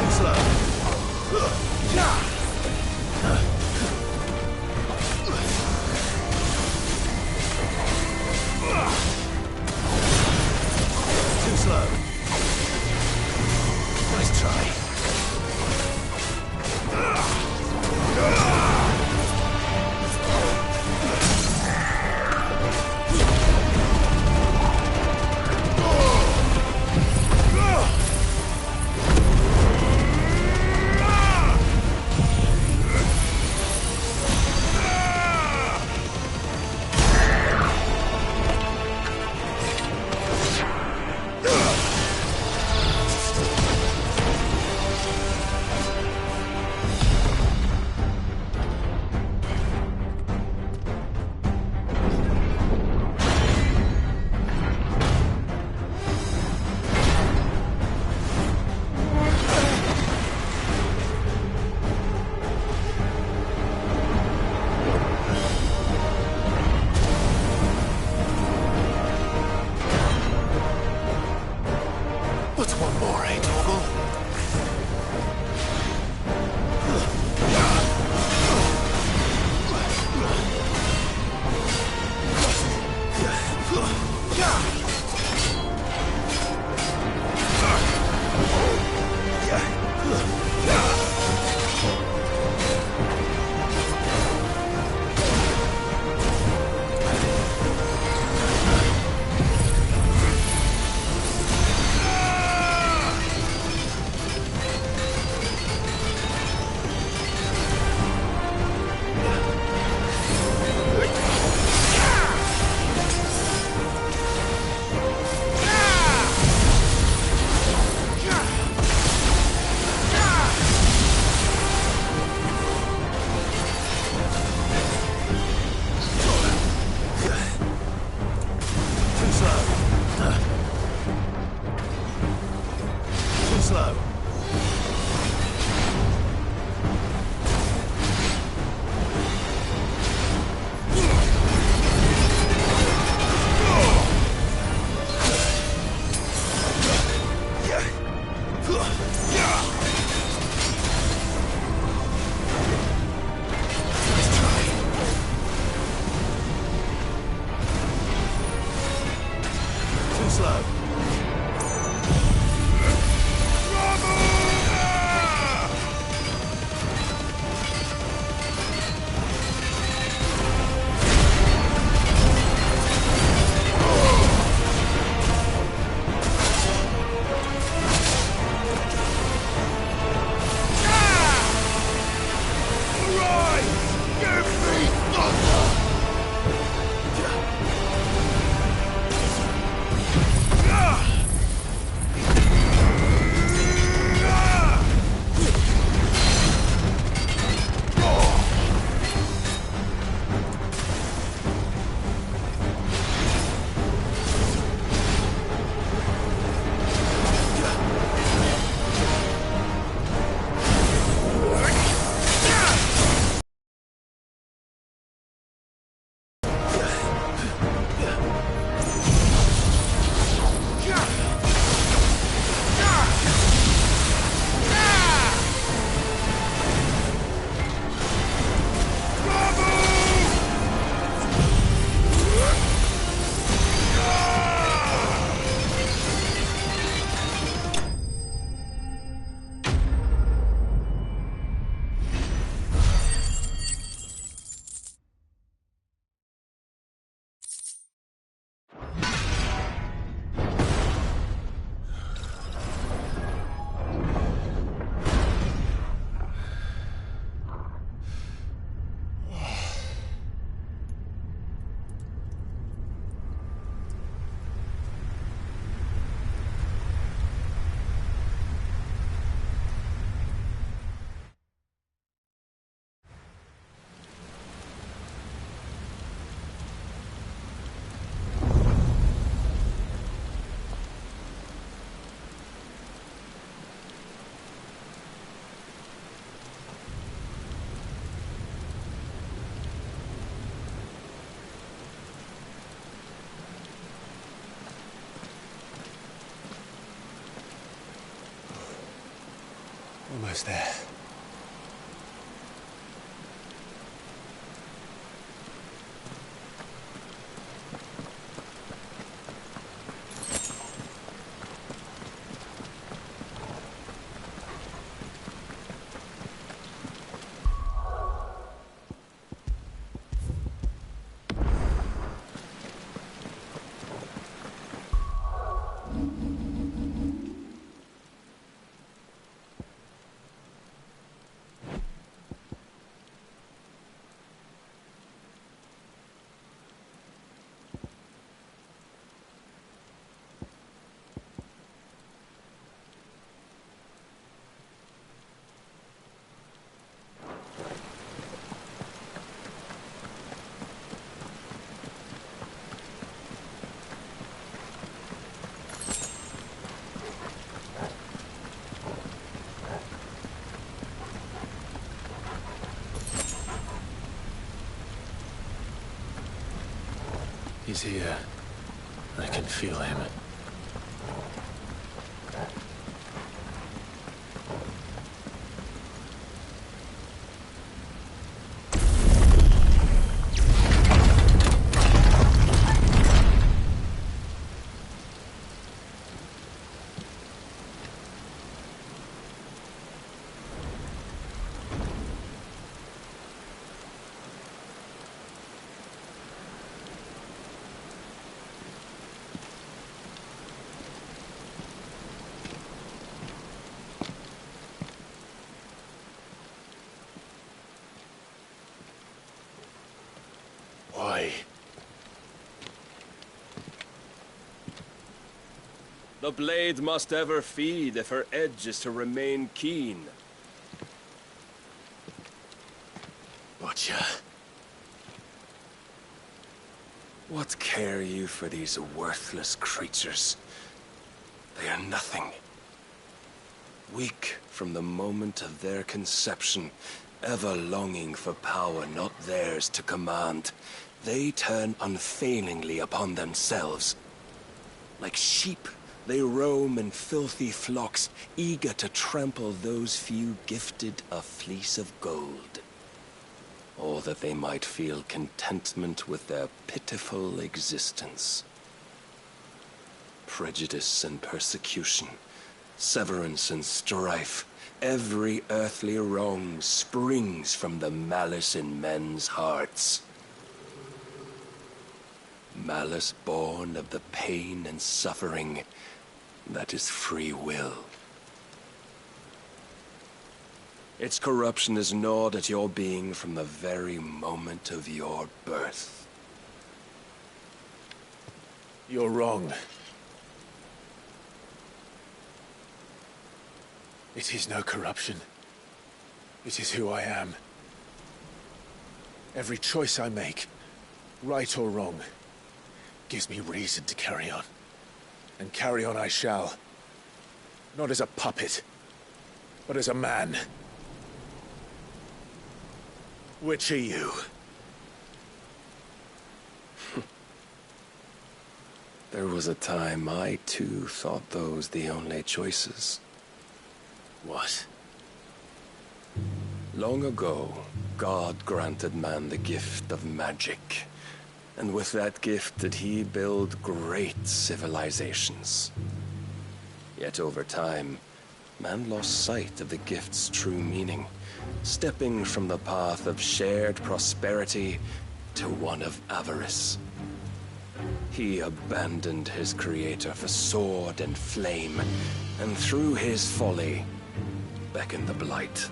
slow. Too slow. Nice try. What's one more, eh, Torgal? Slow. Too slow. Almost there. He's here. I can feel him. Why? The blade must ever feed if her edge is to remain keen. Butcher. What care you for these worthless creatures? They are nothing. Weak from the moment of their conception, ever longing for power not theirs to command, they turn unfailingly upon themselves. Like sheep, they roam in filthy flocks, eager to trample those few gifted a fleece of gold. Or that they might feel contentment with their pitiful existence. Prejudice and persecution, severance and strife, every earthly wrong springs from the malice in men's hearts. Malice born of the pain and suffering that is free will. Its corruption is gnawed at your being from the very moment of your birth. You're wrong. It is no corruption. It is who I am. Every choice I make, right or wrong, gives me reason to carry on. And carry on I shall. Not as a puppet, but as a man. Which are you? There was a time I too thought those the only choices. What? Long ago, God granted man the gift of magic. And with that gift did he build great civilizations. Yet over time, man lost sight of the gift's true meaning, stepping from the path of shared prosperity to one of avarice. He abandoned his creator for sword and flame, and through his folly, beckoned the blight.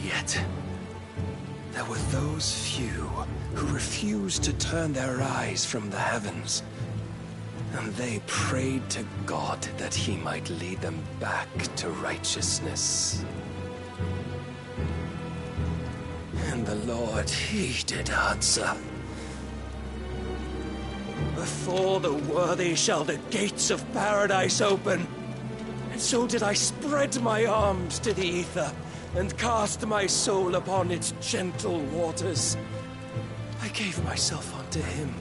Yet, there were those few who refused to turn their eyes from the heavens, and they prayed to God that he might lead them back to righteousness. And the Lord, he did answer. Before the worthy shall the gates of paradise open. And so did I spread my arms to the ether, and cast my soul upon its gentle waters. I gave myself unto him.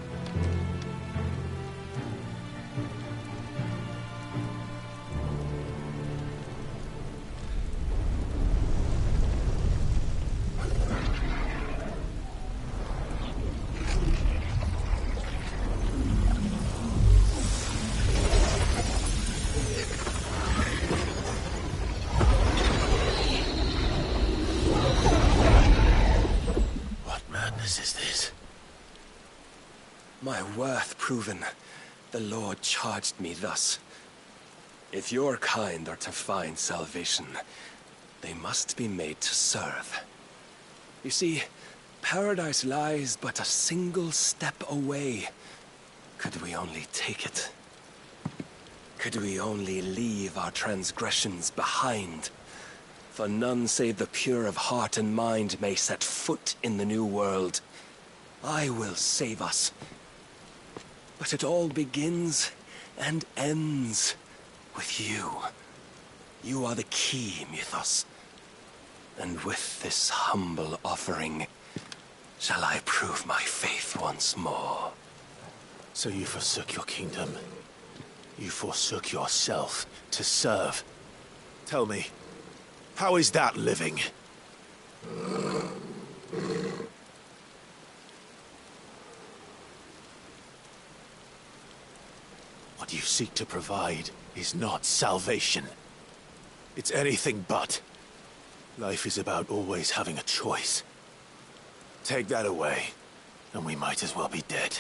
my worth proven, the Lord charged me thus. If your kind are to find salvation, they must be made to serve. You see, paradise lies but a single step away. Could we only take it? Could we only leave our transgressions behind? For none save the pure of heart and mind may set foot in the new world. I will save us. But it all begins and ends with you. You are the key, Mythos. And with this humble offering, shall I prove my faith once more. So you forsook your kingdom. You forsook yourself to serve. Tell me, how is that living? What you seek to provide is not salvation. It's anything but. Life is about always having a choice. Take that away, and we might as well be dead.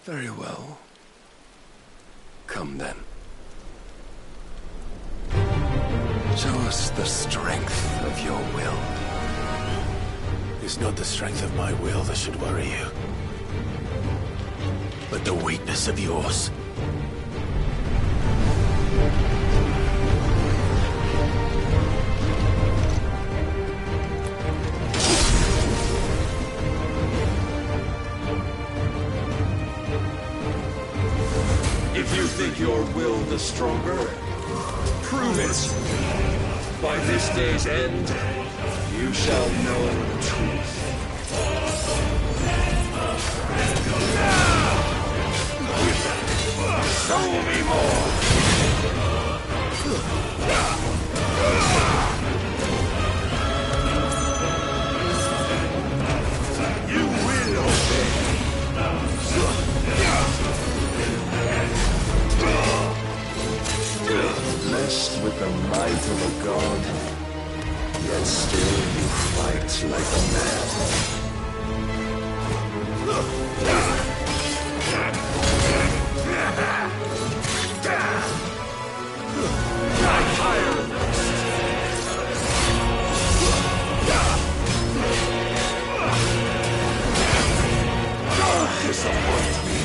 Very well. Come then. Show us the strength of your will. It's not the strength of my will that should worry you, but the weakness of yours. If you think your will the stronger, prove it. By this day's end, you shall know the truth. Show me more! You will obey! Blessed with the might of a god, yet still you fight like a man. Don't disappoint me!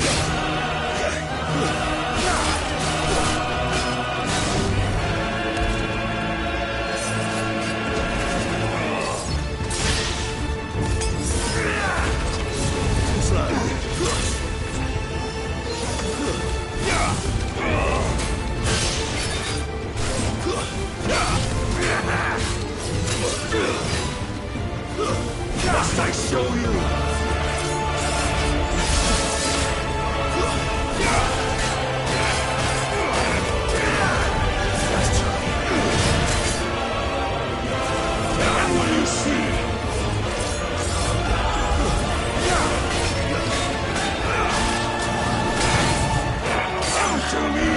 Must I show you? And will you see? Come to me!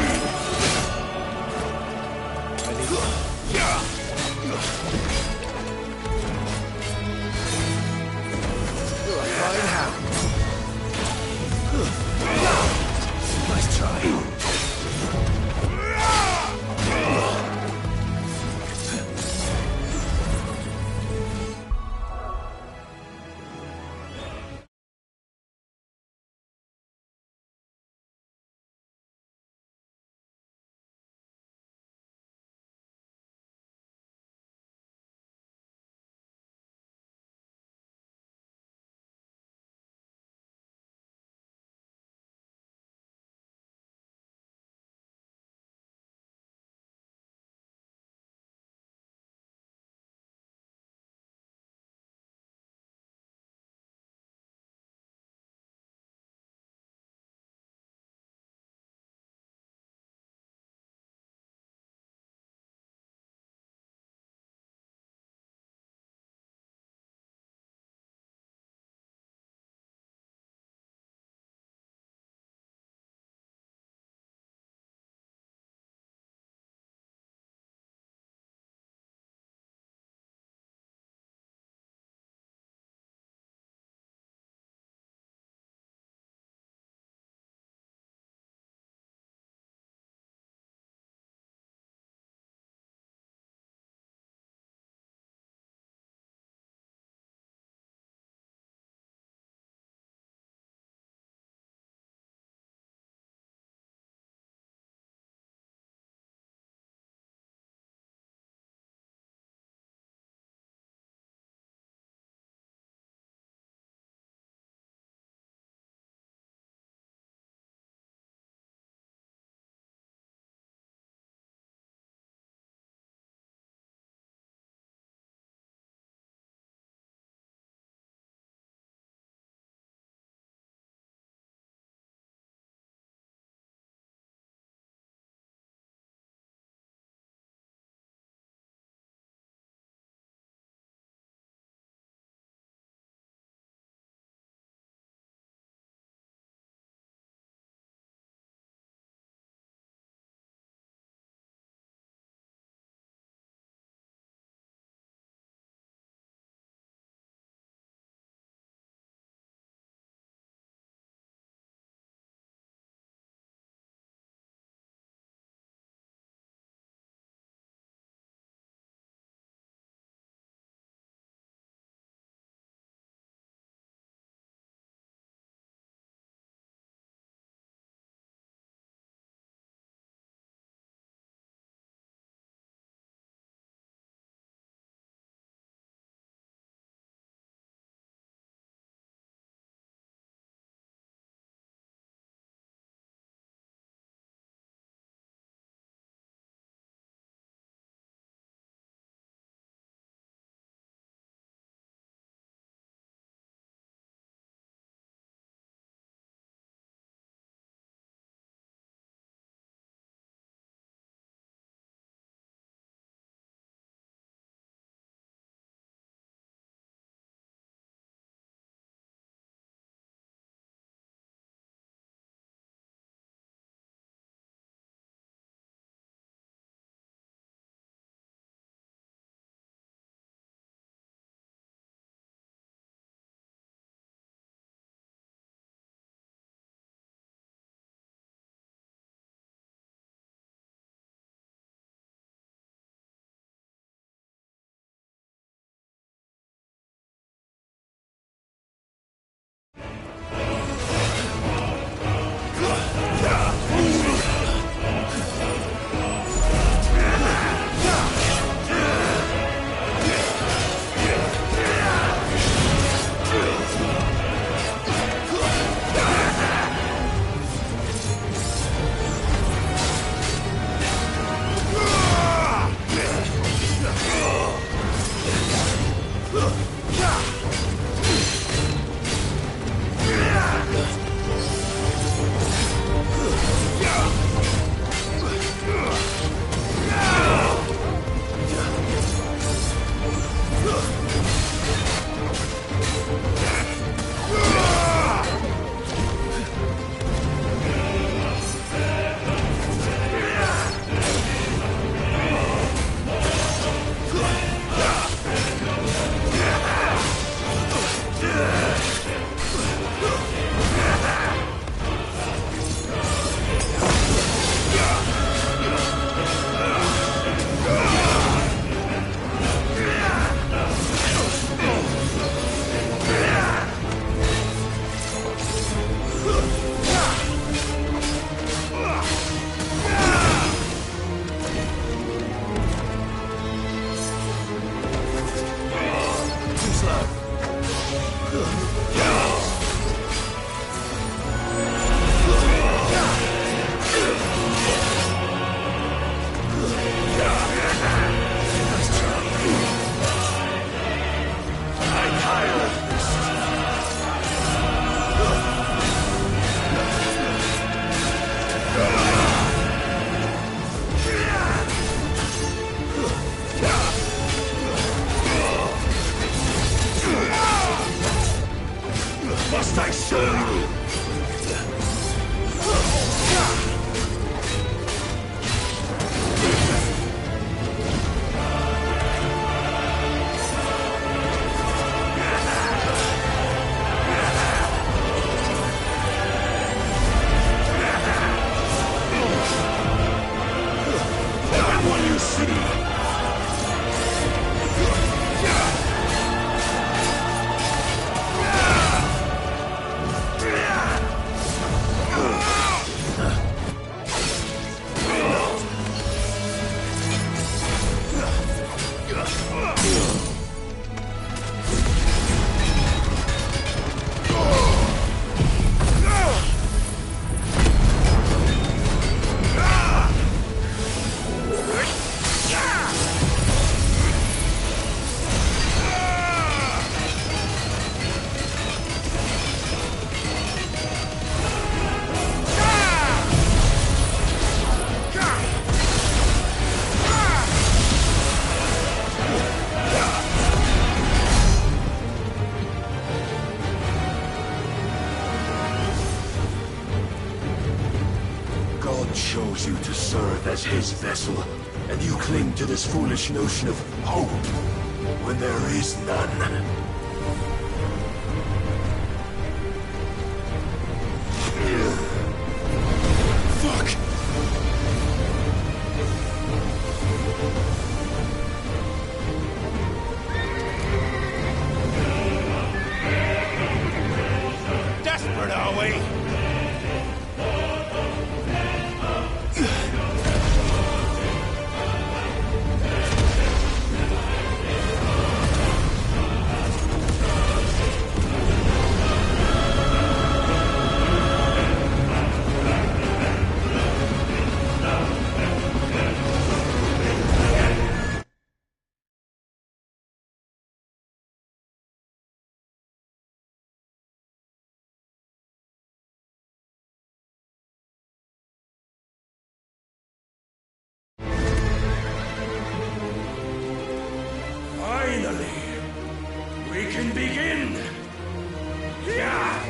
Must I show you? What do you see? God chose you to serve as his vessel, and you cling to this foolish notion of hope when there is none. Fuck! Desperate, are we? Finally, we can begin. Yeah.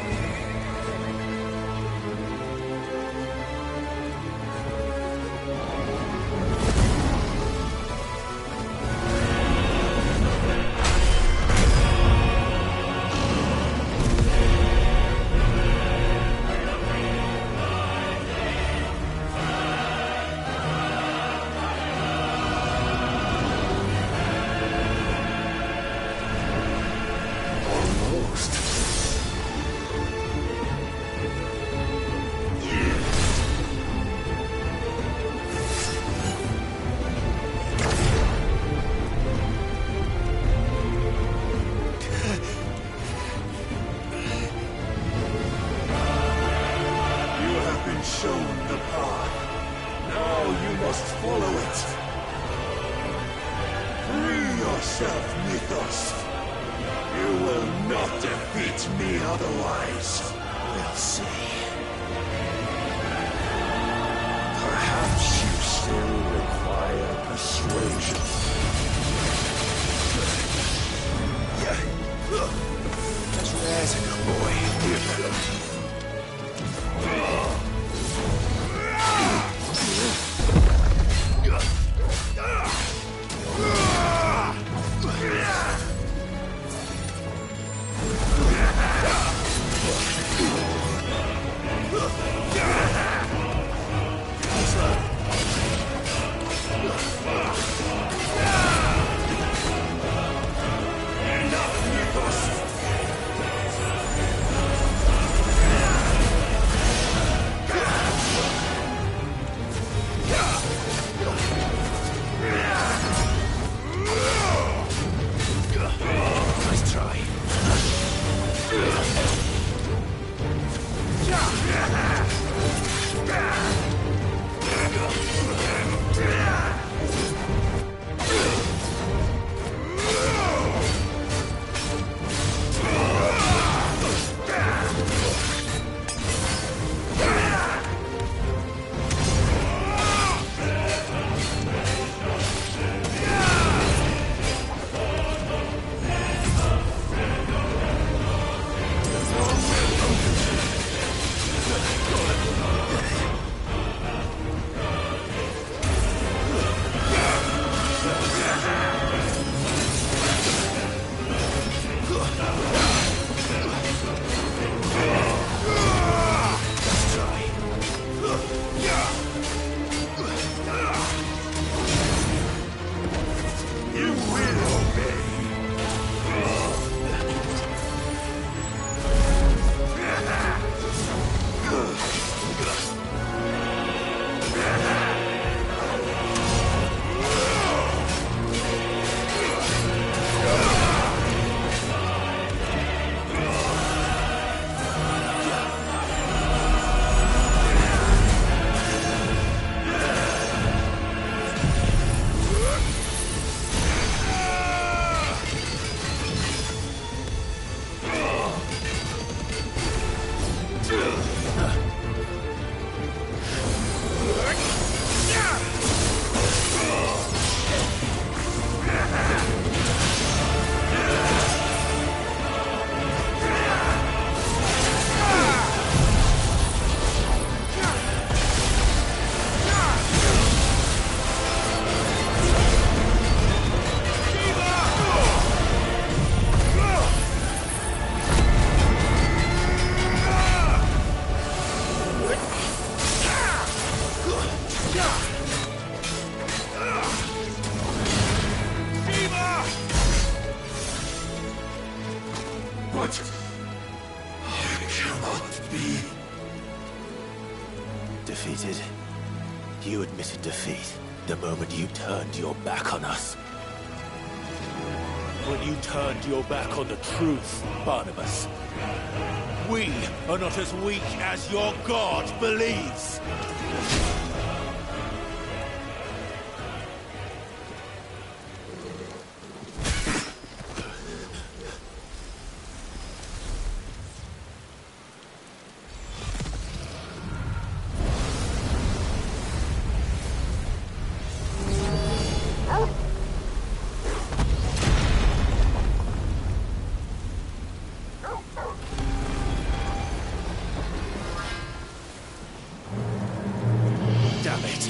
Shown the path. Now you must follow it. Free yourself, Mythos. You will not defeat me otherwise. We'll see. Perhaps you still require persuasion. There's a good boy. Enough, Mythos! Defeated. You admitted defeat the moment you turned your back on us. When you turned your back on the truth, Barnabas. We are not as weak as your God believes. Damn it.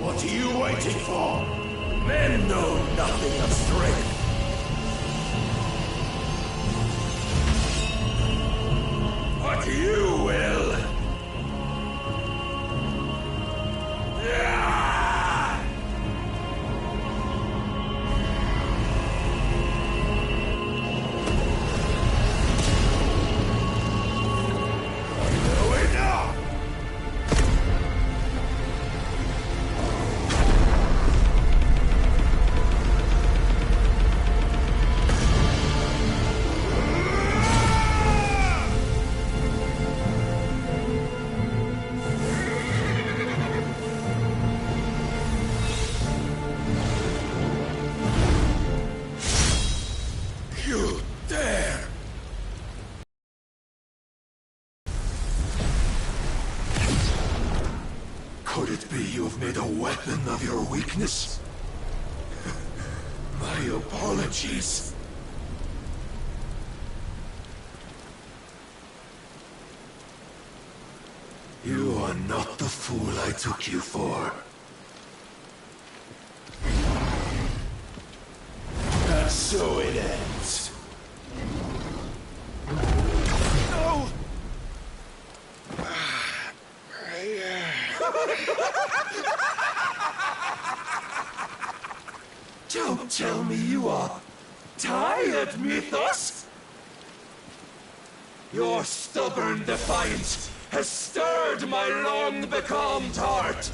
What are you waiting for? Men know nothing of strength. But you will. be you have made a weapon of your weakness. My apologies. You are not the fool I took you for. And so it ends. No! Don't tell me you are tired, Mythos! Your stubborn defiance has stirred my long-becalmed heart,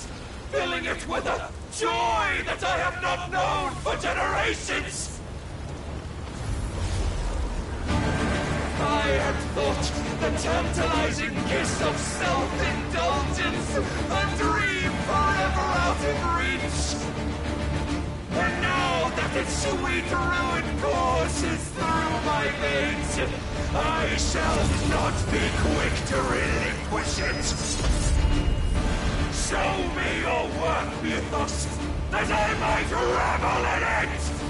filling it with a joy that I have not known for generations! I had thought the tantalizing kiss of self-indulgence a dream forever out of reach. And now that its sweet ruin courses through my veins, I shall not be quick to relinquish it. Show me your work, Mythos, that I might revel in it!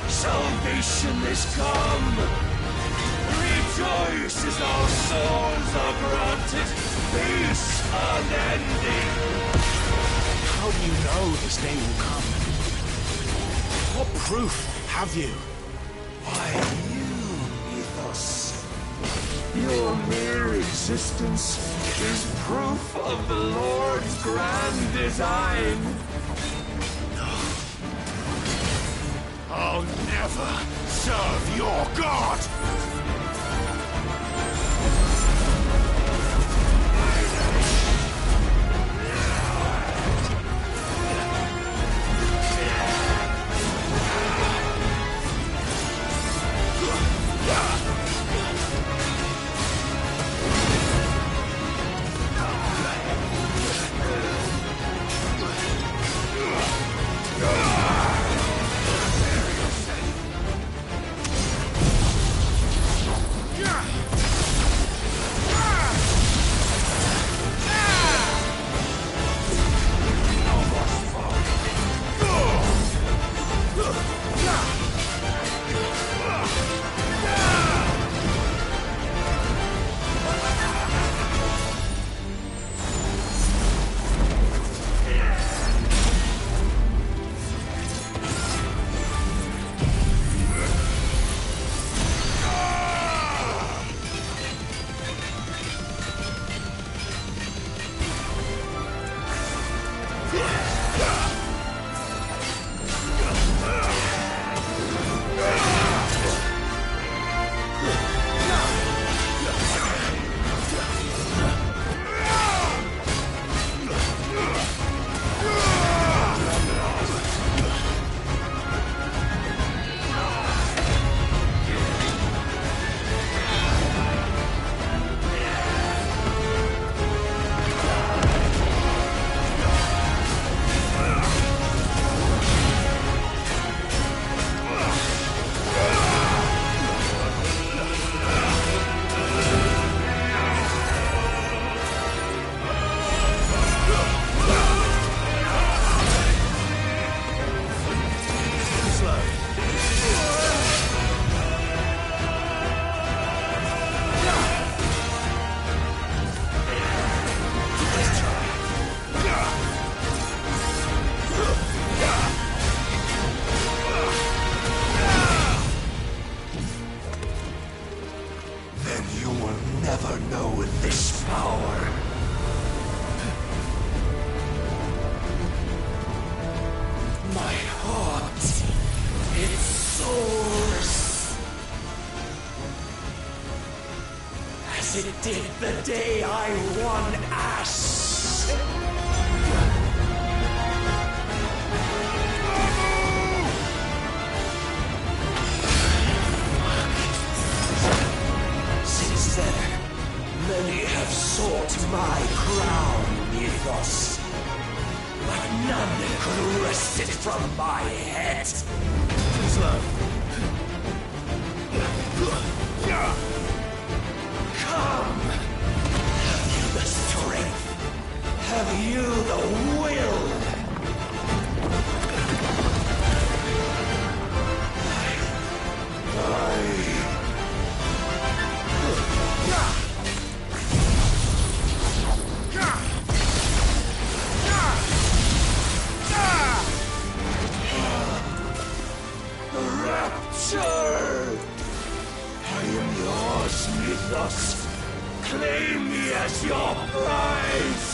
Salvation is come! Rejoice as our souls are granted peace unending! How do you know this day will come? What proof have you? Why, you, Mythos. Your mere existence is proof of the Lord's grand design. I'll never serve your god! this power. My heart, it soars. As it did the day I won Ash. Since then, many have sought my crown, Mythos. But none could wrest it from my head. Come! Have you the strength? Have you the will? Rapture! I am yours, Mythos. Claim me as your prize!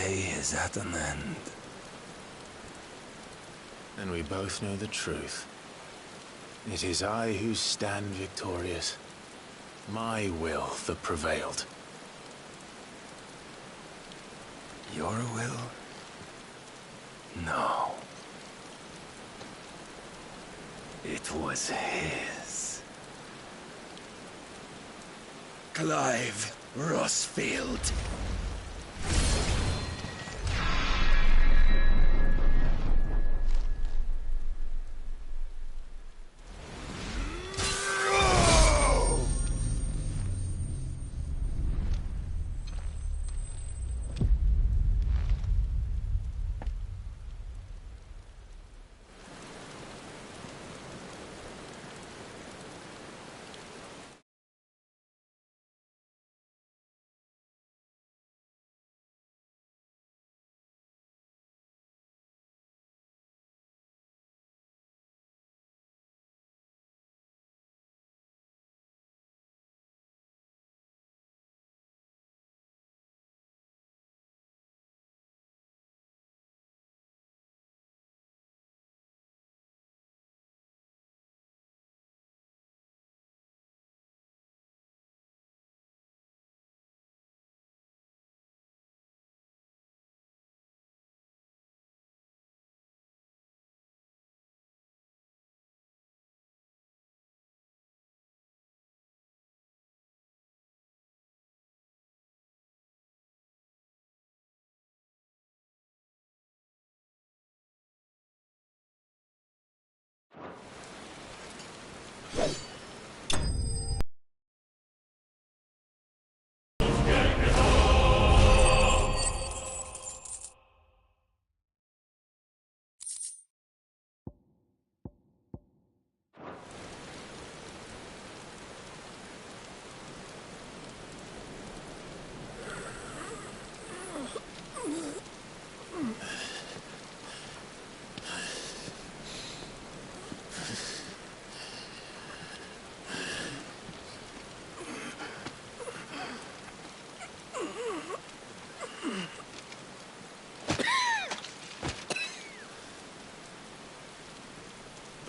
Is at an end. And we both know the truth. It is I who stand victorious. My will that prevailed. Your will? No. It was his. Clive Rossfield.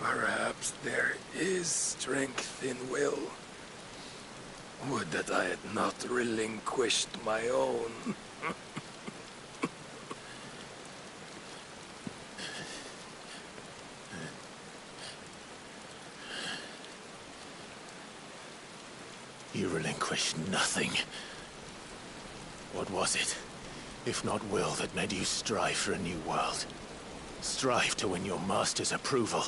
Perhaps there is strength in will. Would that I had not relinquished my own. You relinquished nothing. What was it, if not will, that made you strive for a new world? Strive to win your master's approval?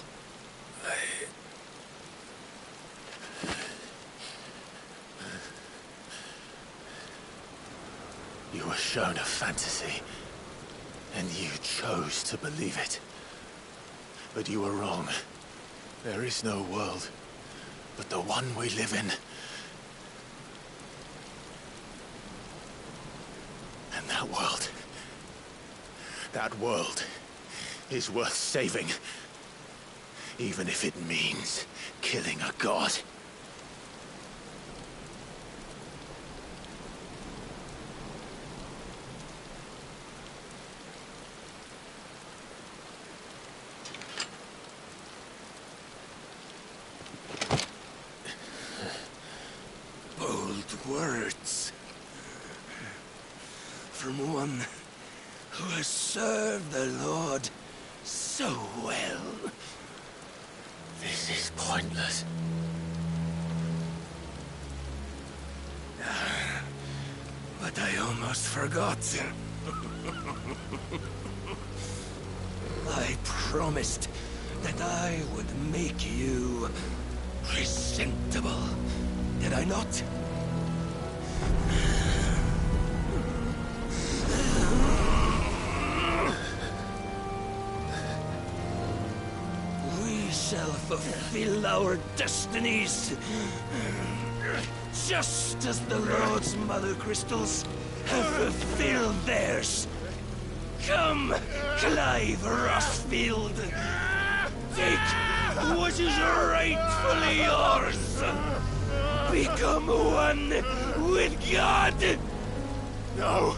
You were shown a fantasy, and you chose to believe it. But you were wrong. There is no world but the one we live in. And that world is worth saving, even if it means killing a god. Words from one who has served the Lord so well. This is pointless. But I almost forgot. I promised that I would make you presentable. Did I not? We shall fulfill our destinies, just as the Lord's Mother Crystals have fulfilled theirs. Come, Clive Rossfield. Take what is rightfully yours. Become one with God. No.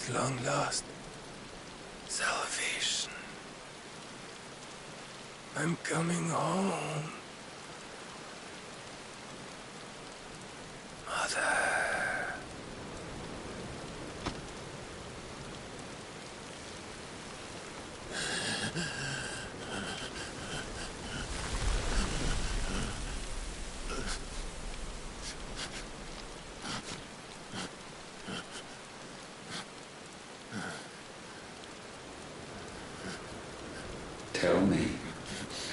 At long last, salvation. I'm coming home. Mother. Tell me,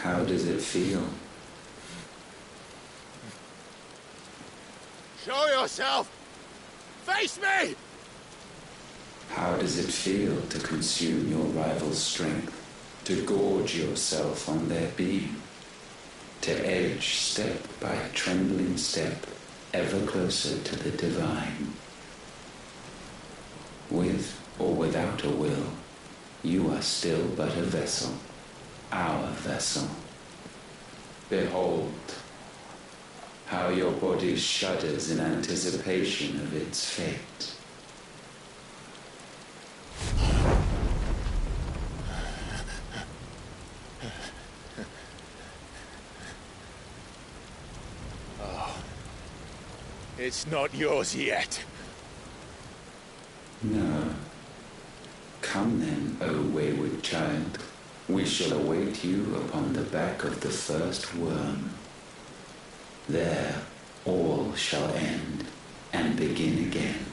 how does it feel? Show yourself! Face me! How does it feel to consume your rival's strength, to gorge yourself on their beam, to edge step by trembling step ever closer to the divine? With or without a will, you are still but a vessel, our vessel. Behold, how your body shudders in anticipation of its fate. Oh, it's not yours yet. No. Come then, O wayward child. We shall await you upon the back of the first worm. There all shall end and begin again.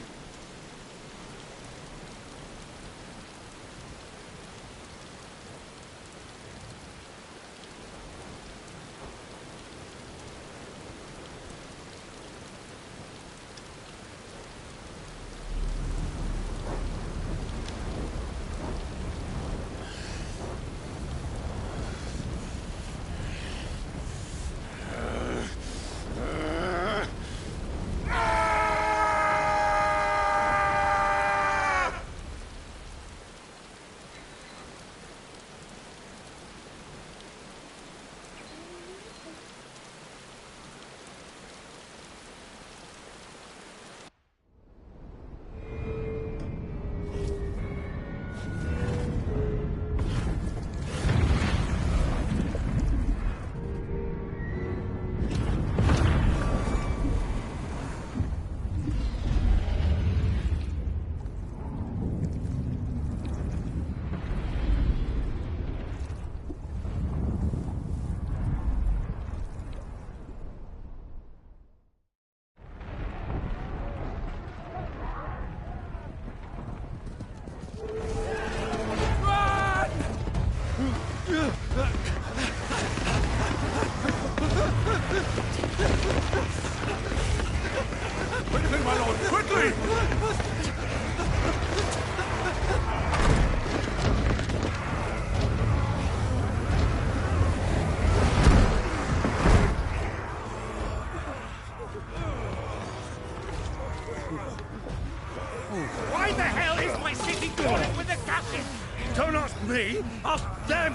Why the hell is my city crawling with the captain? Don't ask me, ask them!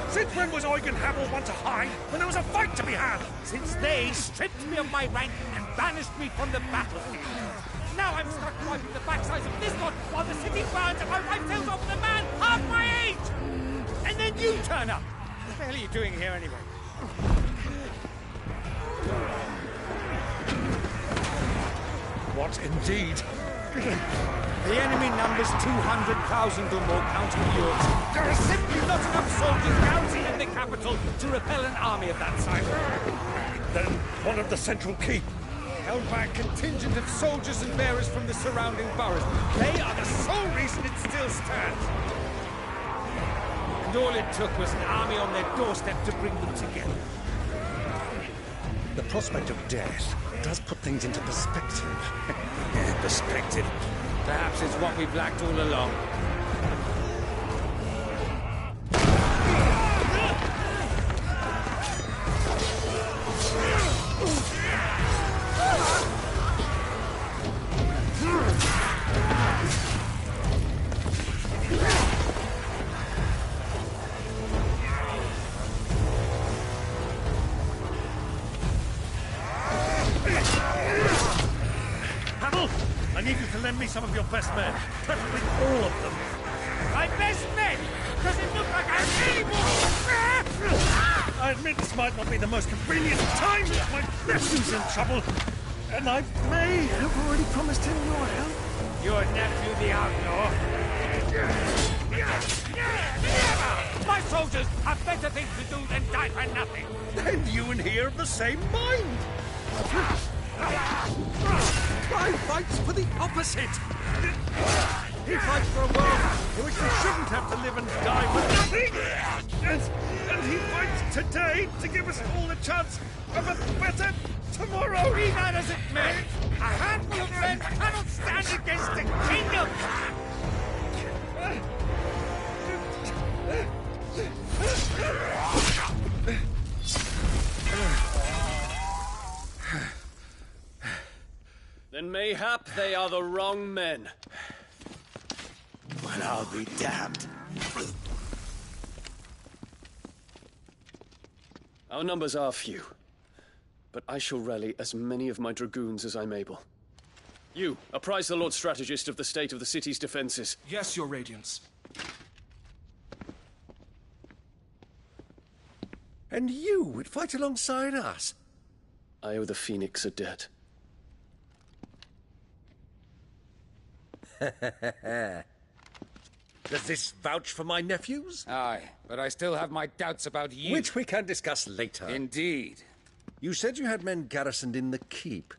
Since when was Eugen Hamel one to hide when there was a fight to be had? Since they stripped me of my rank and banished me from the battlefield. Now I'm stuck wiping the backsides of this lot while the city burns and my wife tells off with a man half my age! And then you turn up! What the hell are you doing here anyway? What indeed? The enemy numbers 200,000 or more counting yours. There are simply not enough soldiers garrisoned in the capital to repel an army of that size. Then one of the central keep, held by a contingent of soldiers and bearers from the surrounding boroughs. They are the sole reason it still stands. And all it took was an army on their doorstep to bring them together. The prospect of death does put things into perspective. Perspective. Perhaps it's what we've lacked all along. I need you to best men, preferably all of them. My best men! Does it look like I'm any more? I admit this might not be the most convenient time, but my nephew's in trouble, and I may have already promised him your help. Your nephew, the outlaw? Never! My soldiers have better things to do than die for nothing. Then you and he are of the same mind. Clive fights for the opposite. He fights for a world in which we shouldn't have to live and die for nothing. And he fights today to give us all a chance of a better tomorrow. Be that as it may, a handful of men cannot stand against the kingdom. Then mayhap they are the wrong men. Well, I'll be damned. Our numbers are few, but I shall rally as many of my dragoons as I'm able. You, apprise the Lord Strategist of the state of the city's defenses. Yes, Your Radiance. And you would fight alongside us? I owe the Phoenix a debt. Does this vouch for my nephews? Aye, but I still have my doubts about you. Which we can discuss later. Indeed. You said you had men garrisoned in the keep.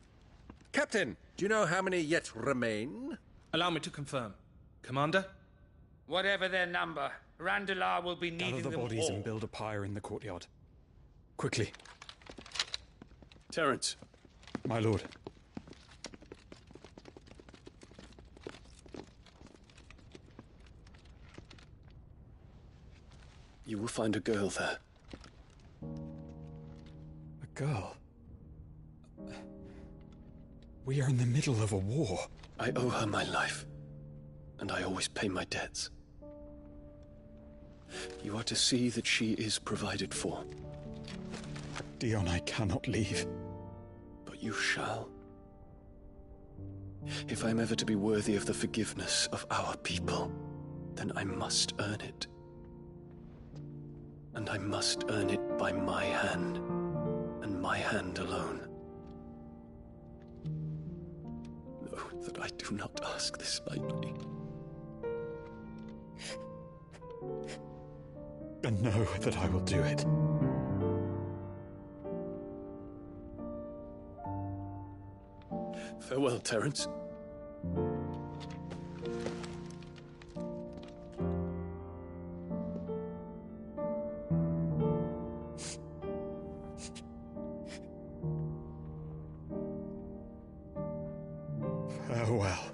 Captain, do you know how many yet remain? Allow me to confirm. Commander? Whatever their number, Randalar will be needing Gather the them bodies all. and build a pyre in the courtyard. Quickly. Terence. My lord. You will find a girl there. A girl? We are in the middle of a war. I owe her my life, and I always pay my debts. You are to see that she is provided for. Dion, I cannot leave. But you shall. If I am ever to be worthy of the forgiveness of our people, then I must earn it. And I must earn it by my hand, and my hand alone. Know that I do not ask this lightly. And know that I will do it. Farewell, Terence. Farewell,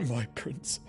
my prince.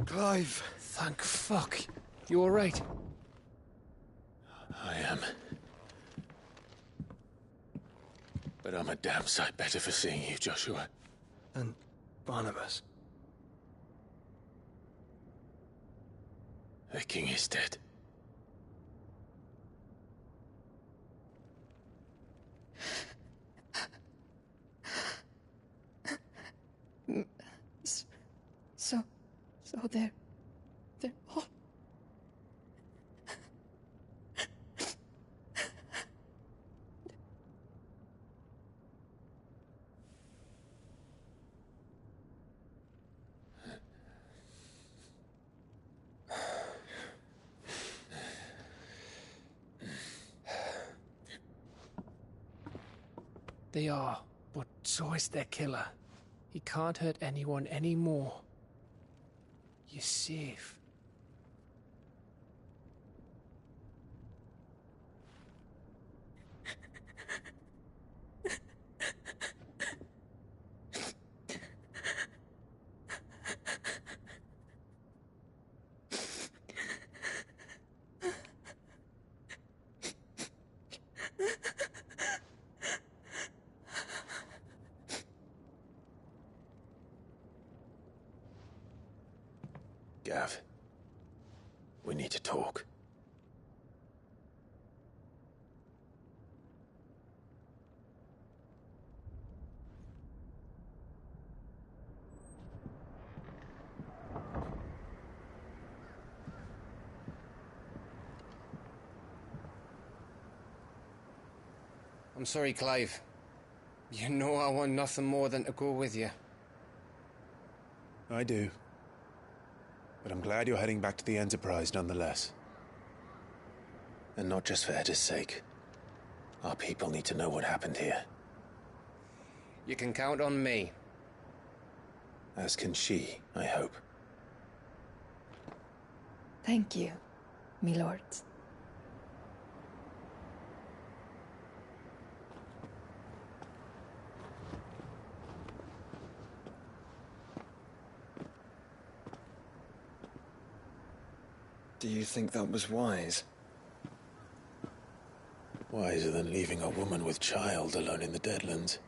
Clive. Thank fuck. You all right? I am. But I'm a damn sight better for seeing you, Joshua. And Barnabas. The king is dead. So they're all... they are, but so is their killer. He can't hurt anyone anymore. You're safe. Gav, we need to talk. I'm sorry, Clive. You know I want nothing more than to go with you. I do. But I'm glad you're heading back to the Enterprise nonetheless. And not just for Edda's sake. Our people need to know what happened here. You can count on me. As can she, I hope. Thank you, my lords. Do you think that was wise? Wiser than leaving a woman with child alone in the Deadlands.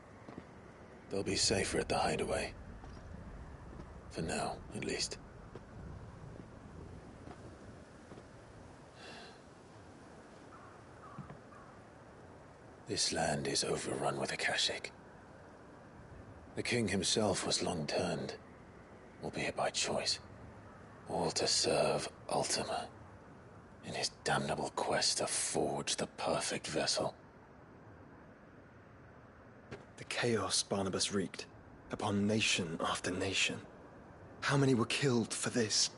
They'll be safer at the hideaway. For now, at least. This land is overrun with Akashic. The king himself was long turned, albeit by choice, all to serve Ultima, in his damnable quest to forge the perfect vessel. The chaos Barnabas wreaked upon nation after nation. How many were killed for this?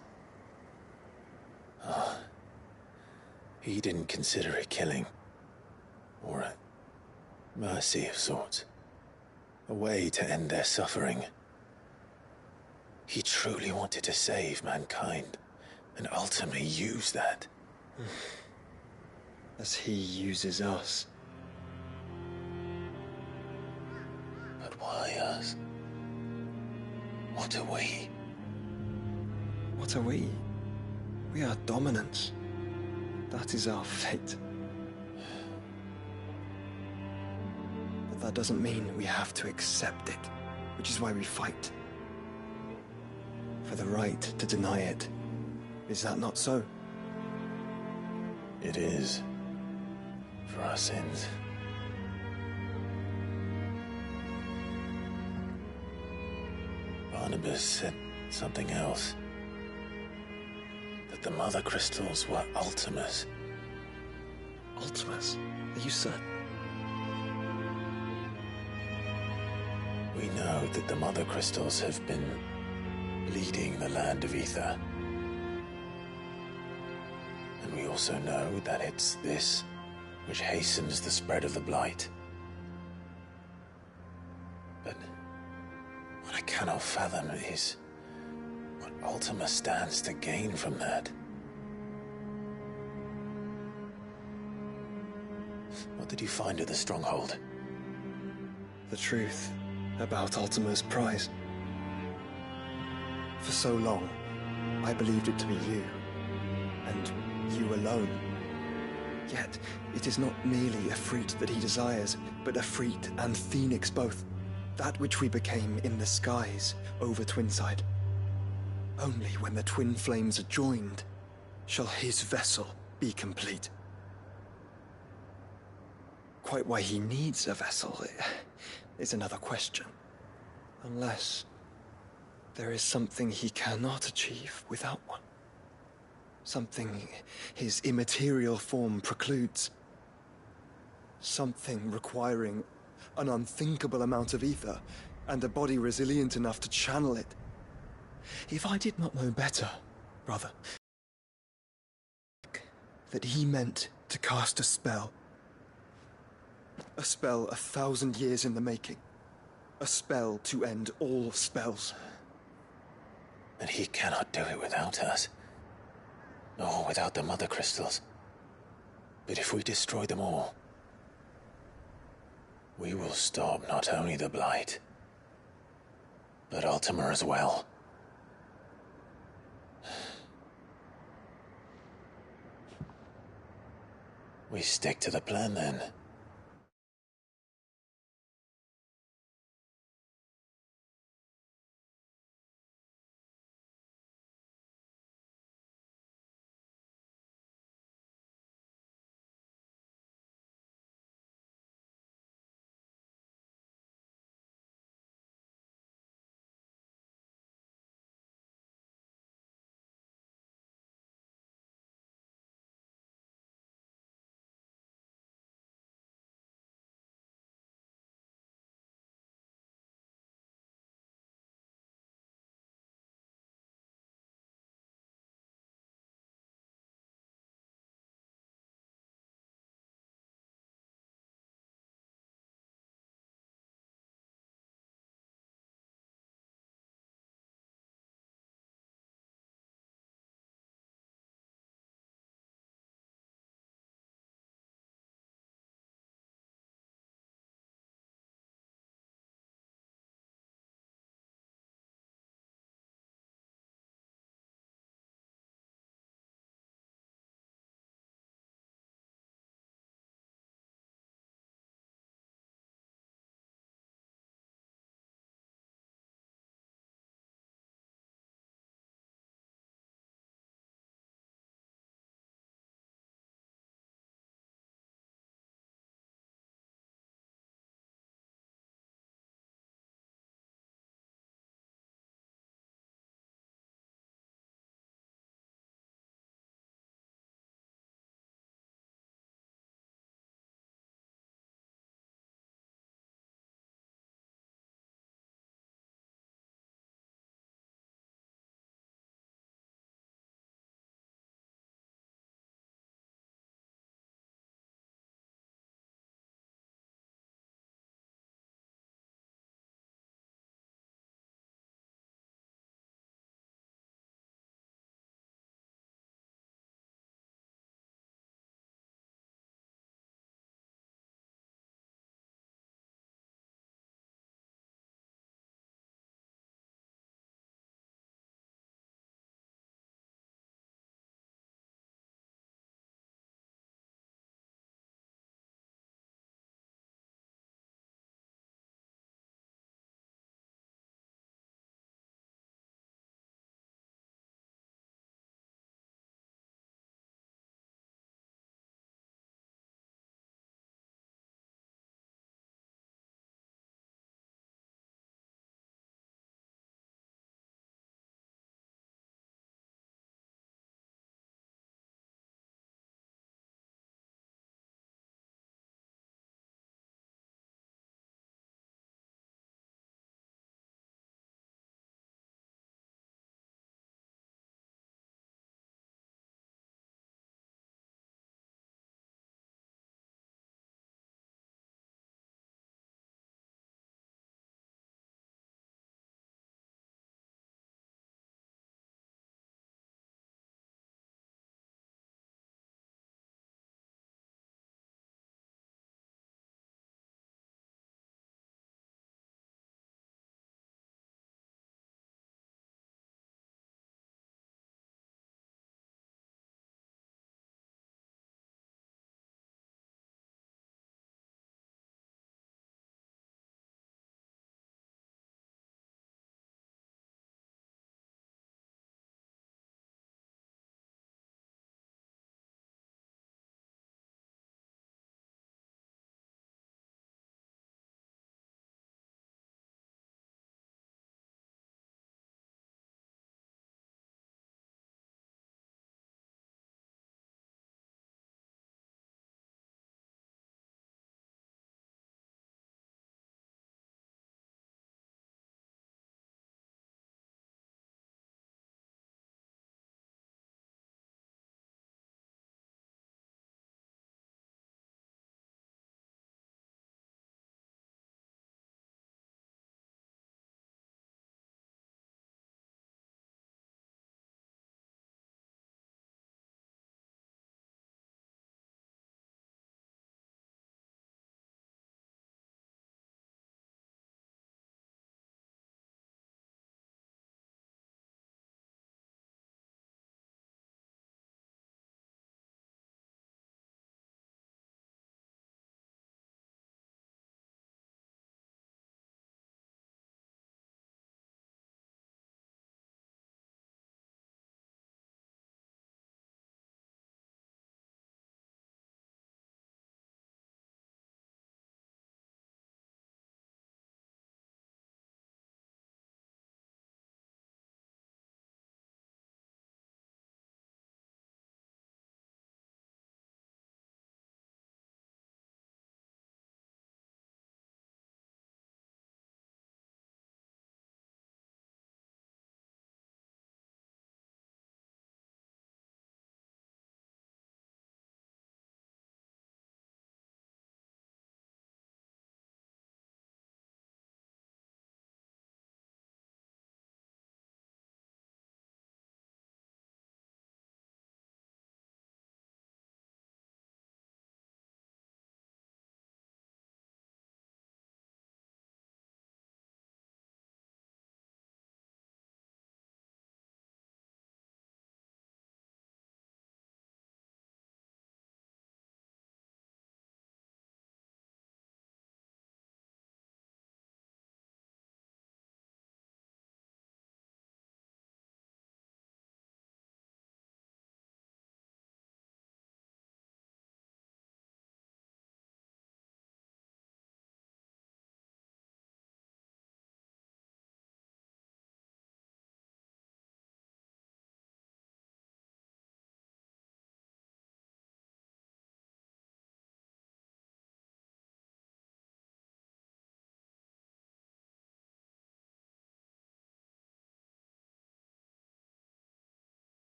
He didn't consider it killing, or a mercy of sorts, a way to end their suffering. He truly wanted to save mankind, and ultimately used that. As he uses us. But why us? What are we? What are we? We are dominants. That is our fate. But that doesn't mean we have to accept it, which is why we fight. For the right to deny it. Is that not so? It is. For our sins. Barnabas said something else. That the Mother Crystals were Ultimas. Ultimas? Are you certain? We know that the Mother Crystals have been leading the land of Ether. And we also know that it's this which hastens the spread of the Blight. But what I cannot fathom is what Ultima stands to gain from that. What did you find at the Stronghold? The truth about Ultima's prize. For so long, I believed it to be you, and you alone. Yet, it is not merely a fruit that he desires, but a fruit and phoenix both. That which we became in the skies over Twinside. Only when the twin flames are joined shall his vessel be complete. Quite why he needs a vessel is another question. Unless there is something he cannot achieve without one. Something his immaterial form precludes. Something requiring an unthinkable amount of ether and a body resilient enough to channel it. If I did not know better, brother, that he meant to cast a spell, A spell 1,000 years in the making. A spell to end all spells. And he cannot do it without us. Nor without the Mother Crystals. But if we destroy them all, we will stop not only the Blight, but Ultima as well. We stick to the plan then.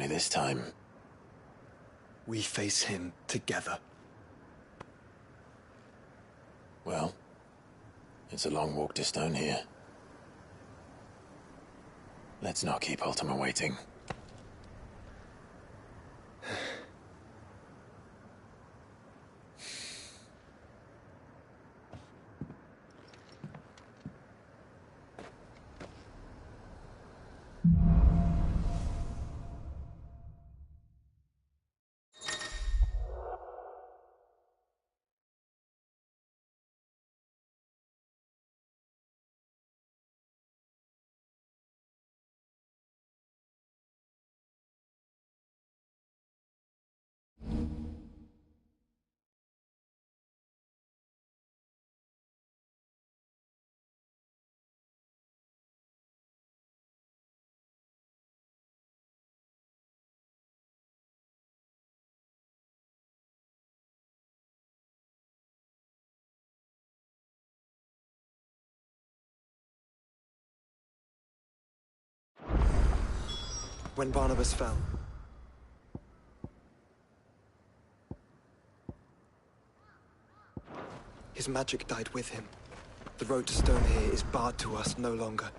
this time. We face him together. Well, it's a long walk to stone here. Let's not keep Ultima waiting. When Barnabas fell, his magic died with him. The road to stone here is barred to us no longer.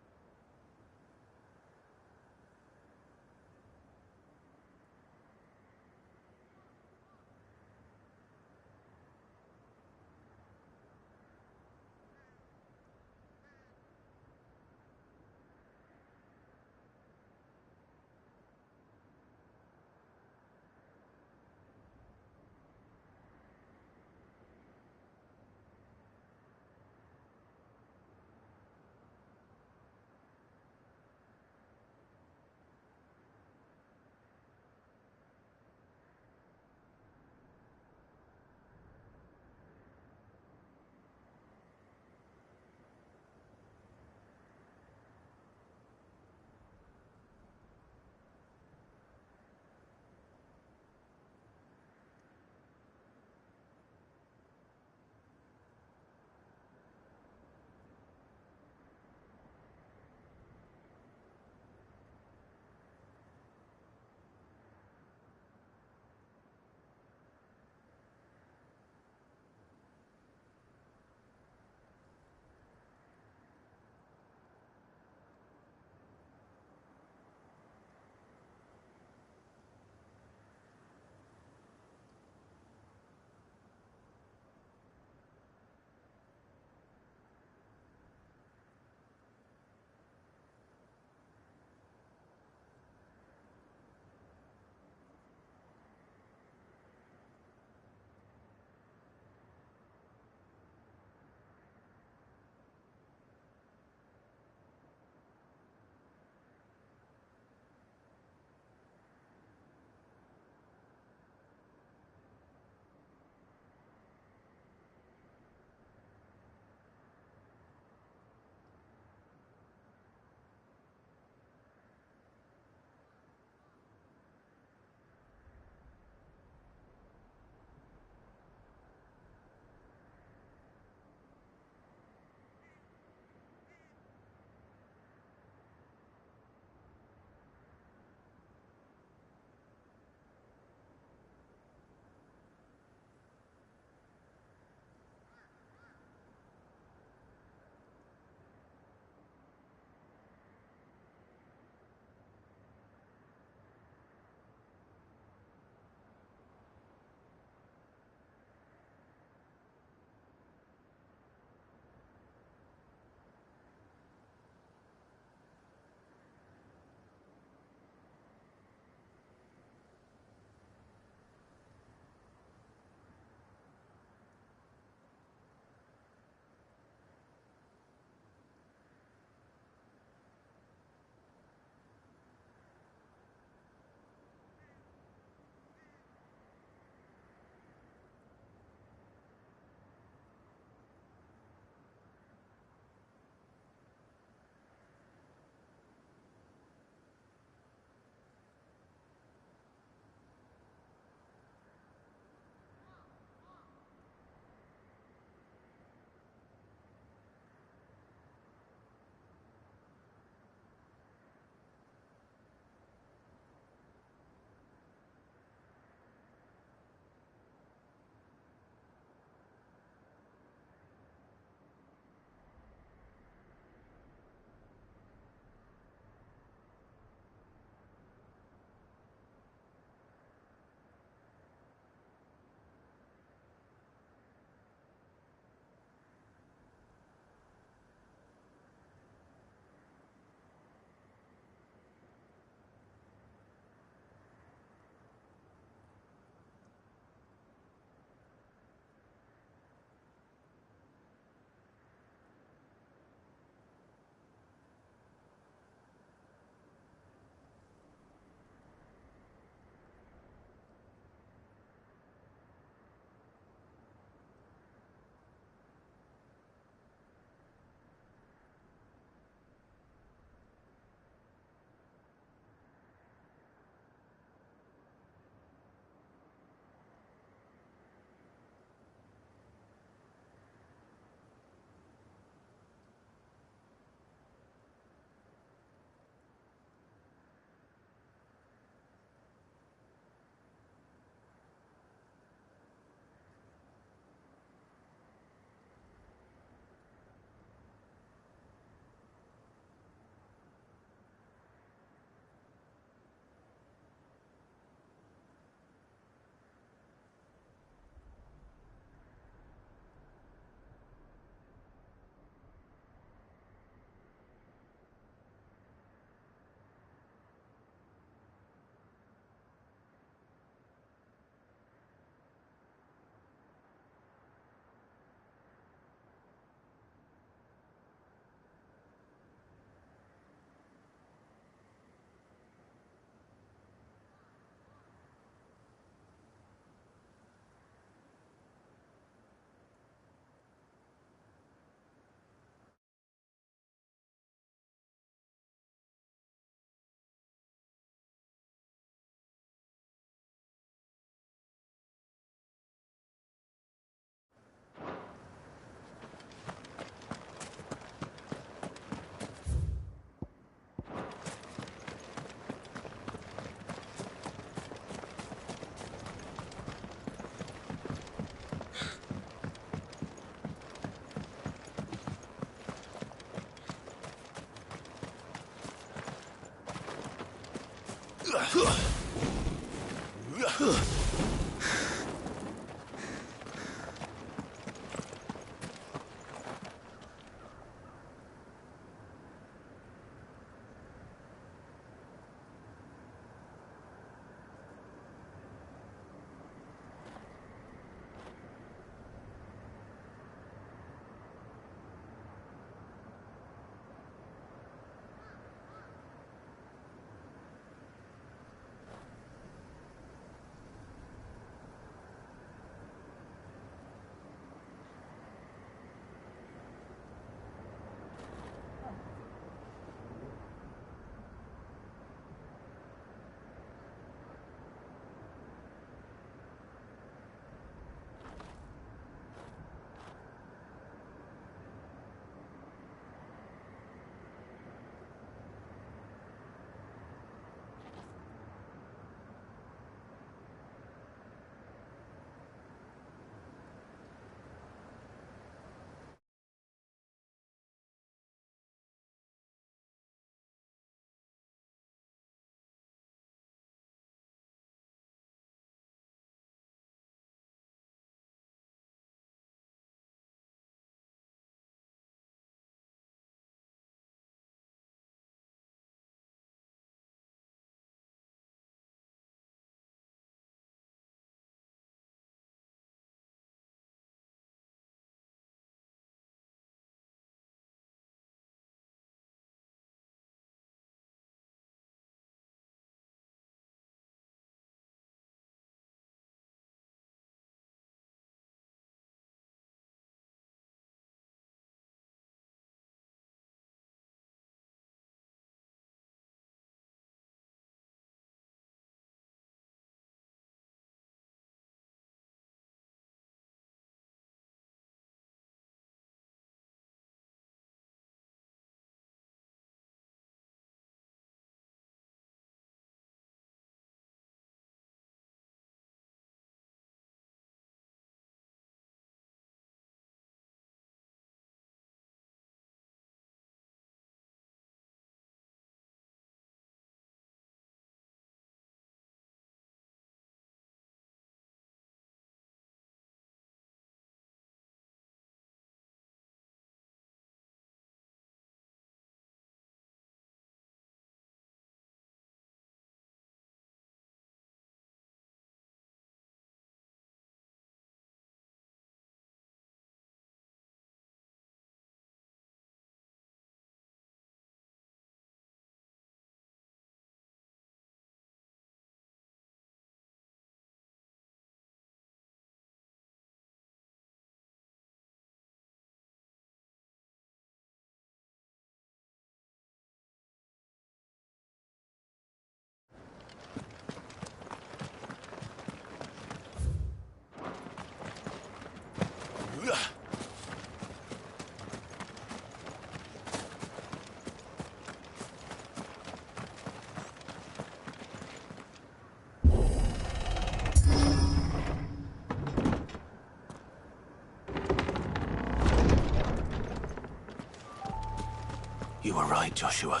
You were right, Joshua.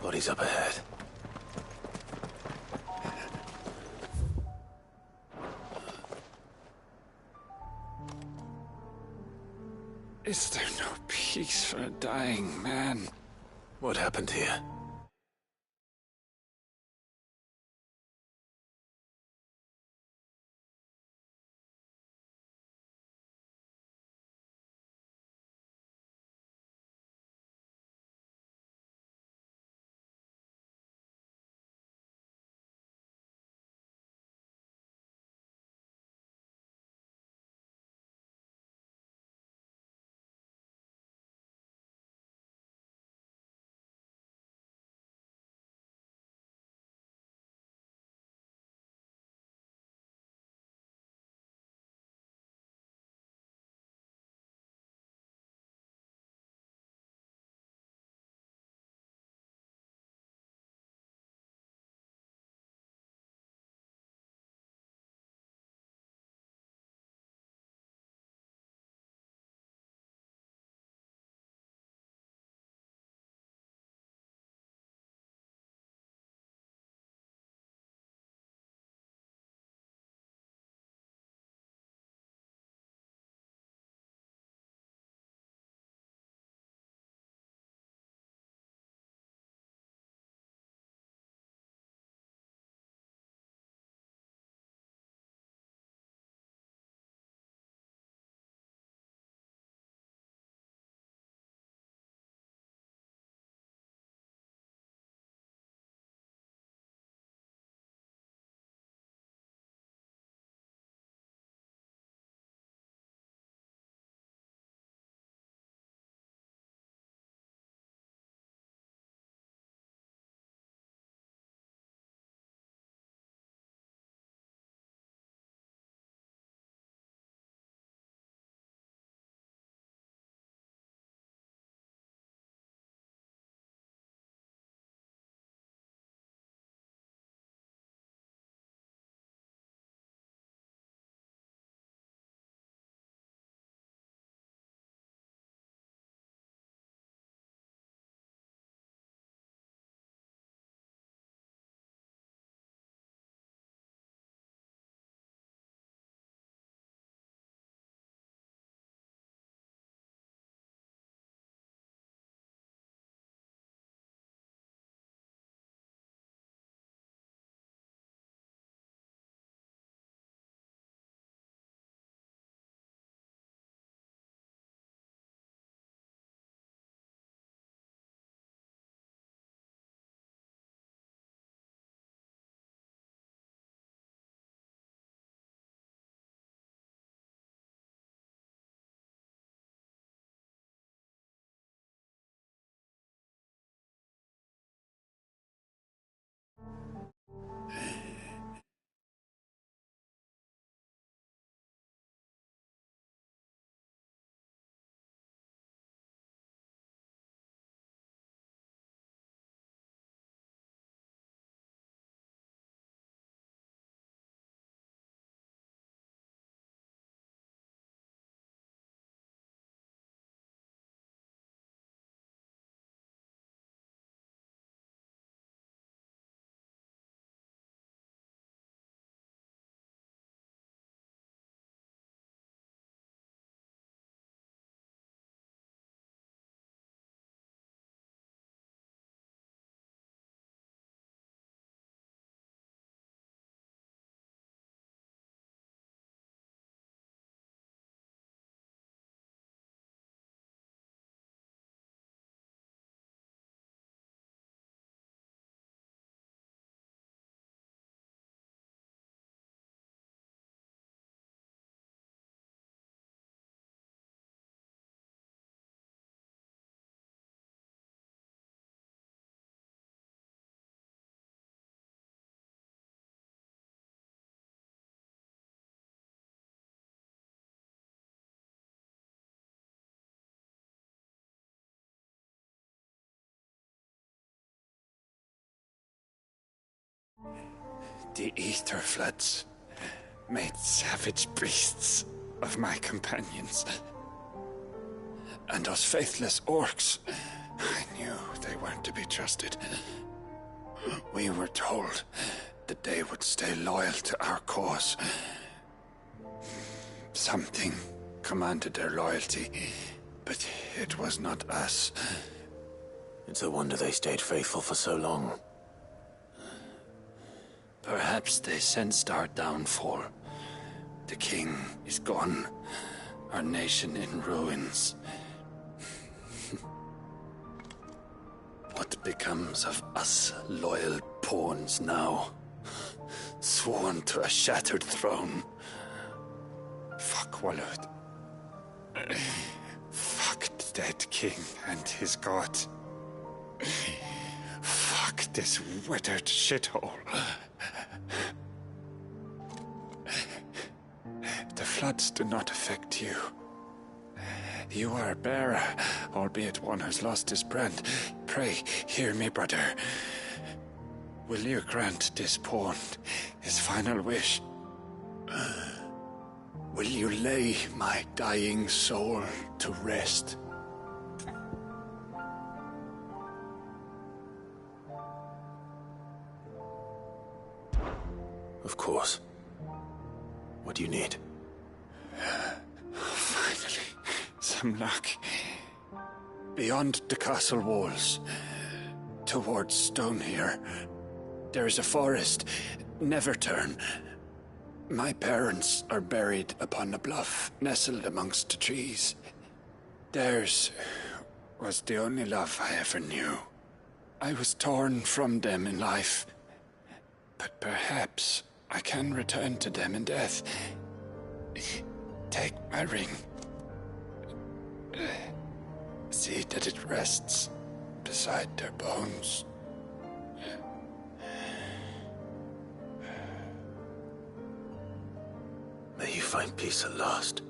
Bodies up ahead. Is there no peace for a dying man? What happened here? The ether floods made savage beasts of my companions. And those faithless orcs, I knew they weren't to be trusted. We were told that they would stay loyal to our cause. Something commanded their loyalty, but it was not us. It's a wonder they stayed faithful for so long. Perhaps they sensed our downfall. The king is gone, our nation in ruins. What becomes of us loyal pawns now? Sworn to a shattered throne. Fuck Walud. Fuck the dead king and his god. Fuck this withered shithole. The floods do not affect you. You are a bearer, albeit one who's lost his brand. Pray, hear me, brother. Will you grant this pawn his final wish? Will you lay my dying soul to rest? Of course. What do you need? Finally, some luck. Beyond the castle walls, towards Stone here, there is a forest. Never turn. My parents are buried upon a bluff, nestled amongst the trees. Theirs was the only love I ever knew. I was torn from them in life, but perhaps I can return to them in death. Take my ring. See that it rests beside their bones. May you find peace at last.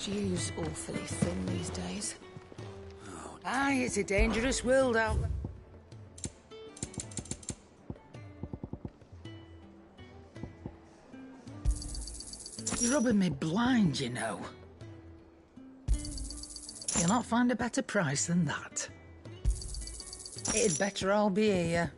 Dew's awfully thin these days. Aye, it's a dangerous world out there. You're rubbing me blind, you know. You'll not find a better price than that. It'd better all be here.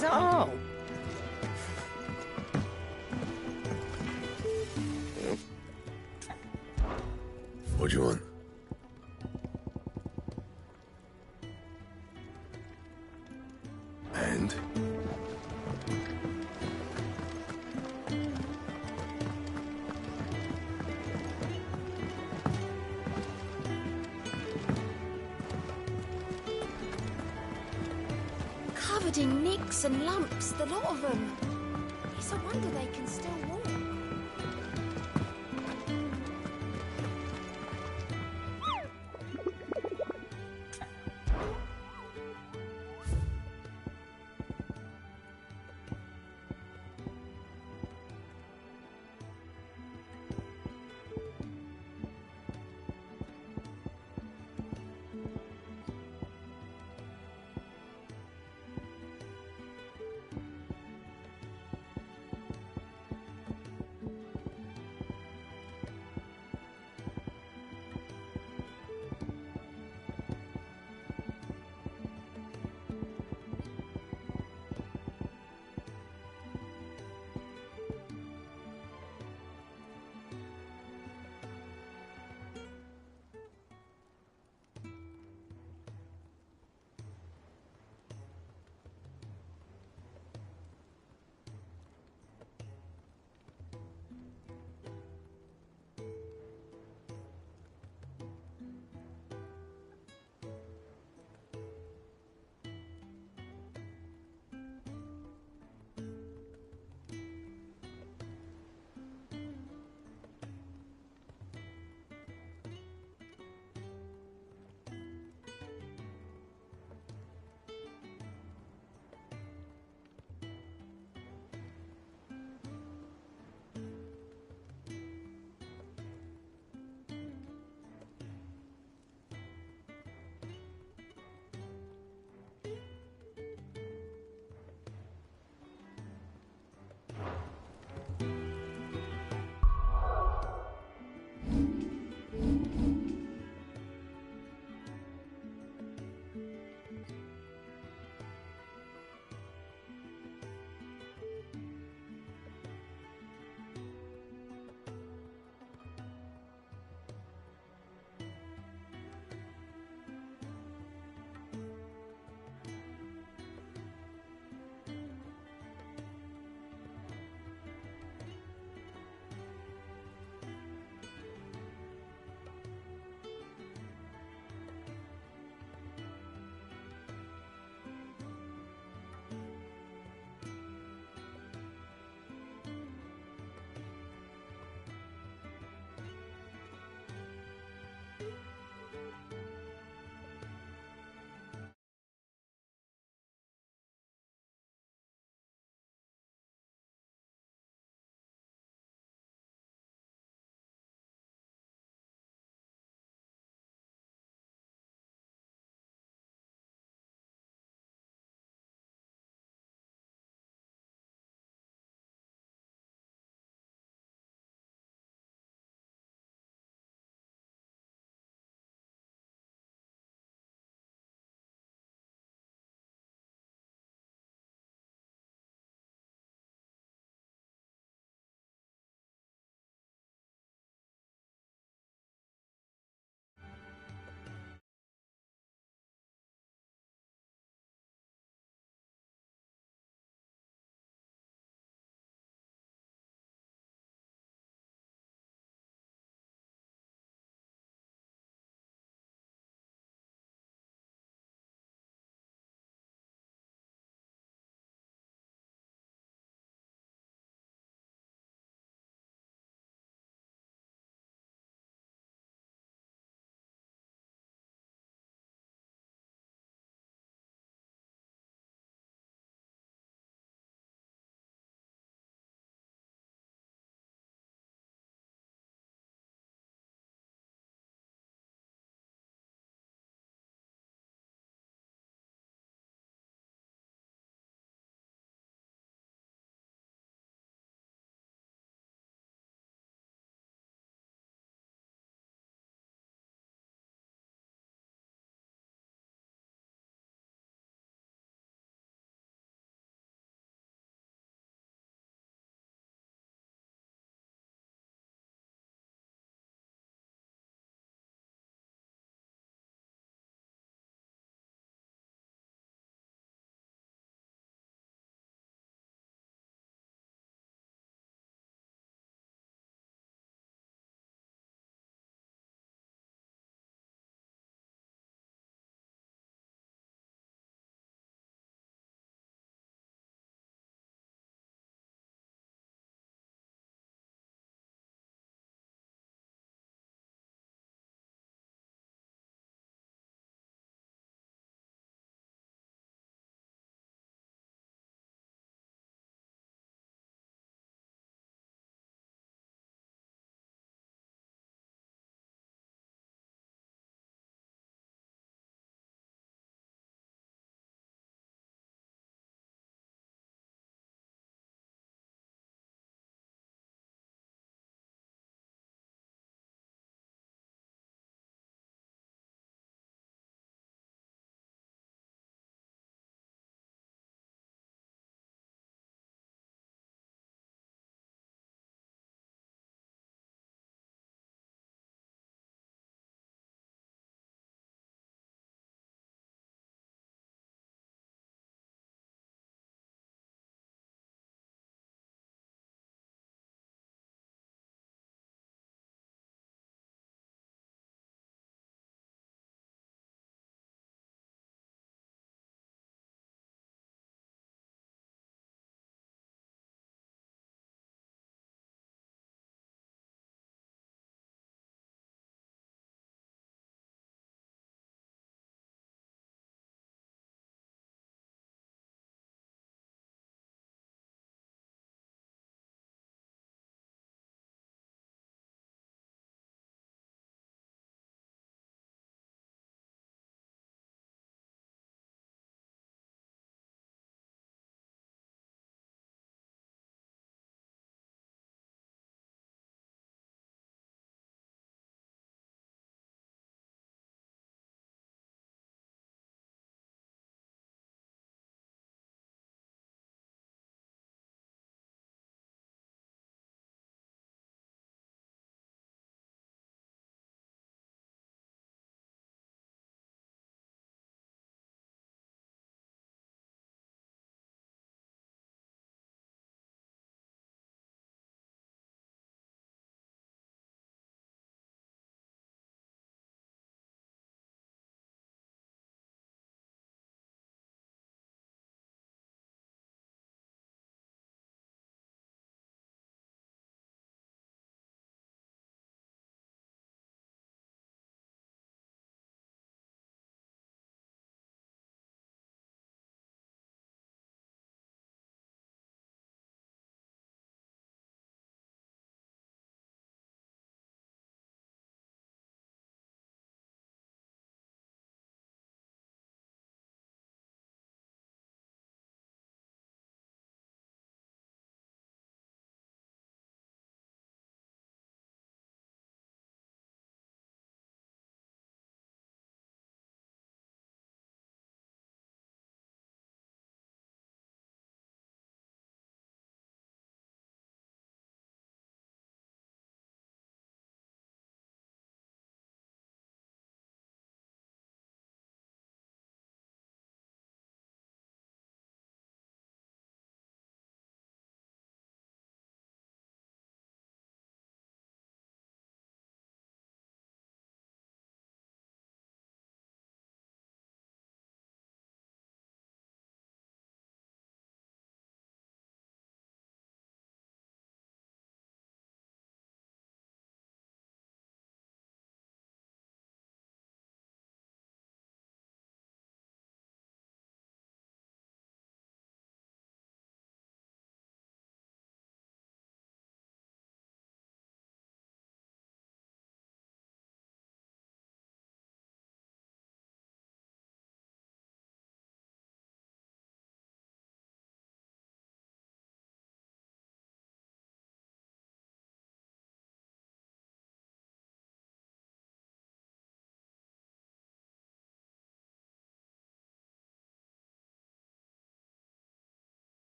Is that all? What do you want? And? Covered in nicks and lumps, the lot of them. It's a wonder they can still walk.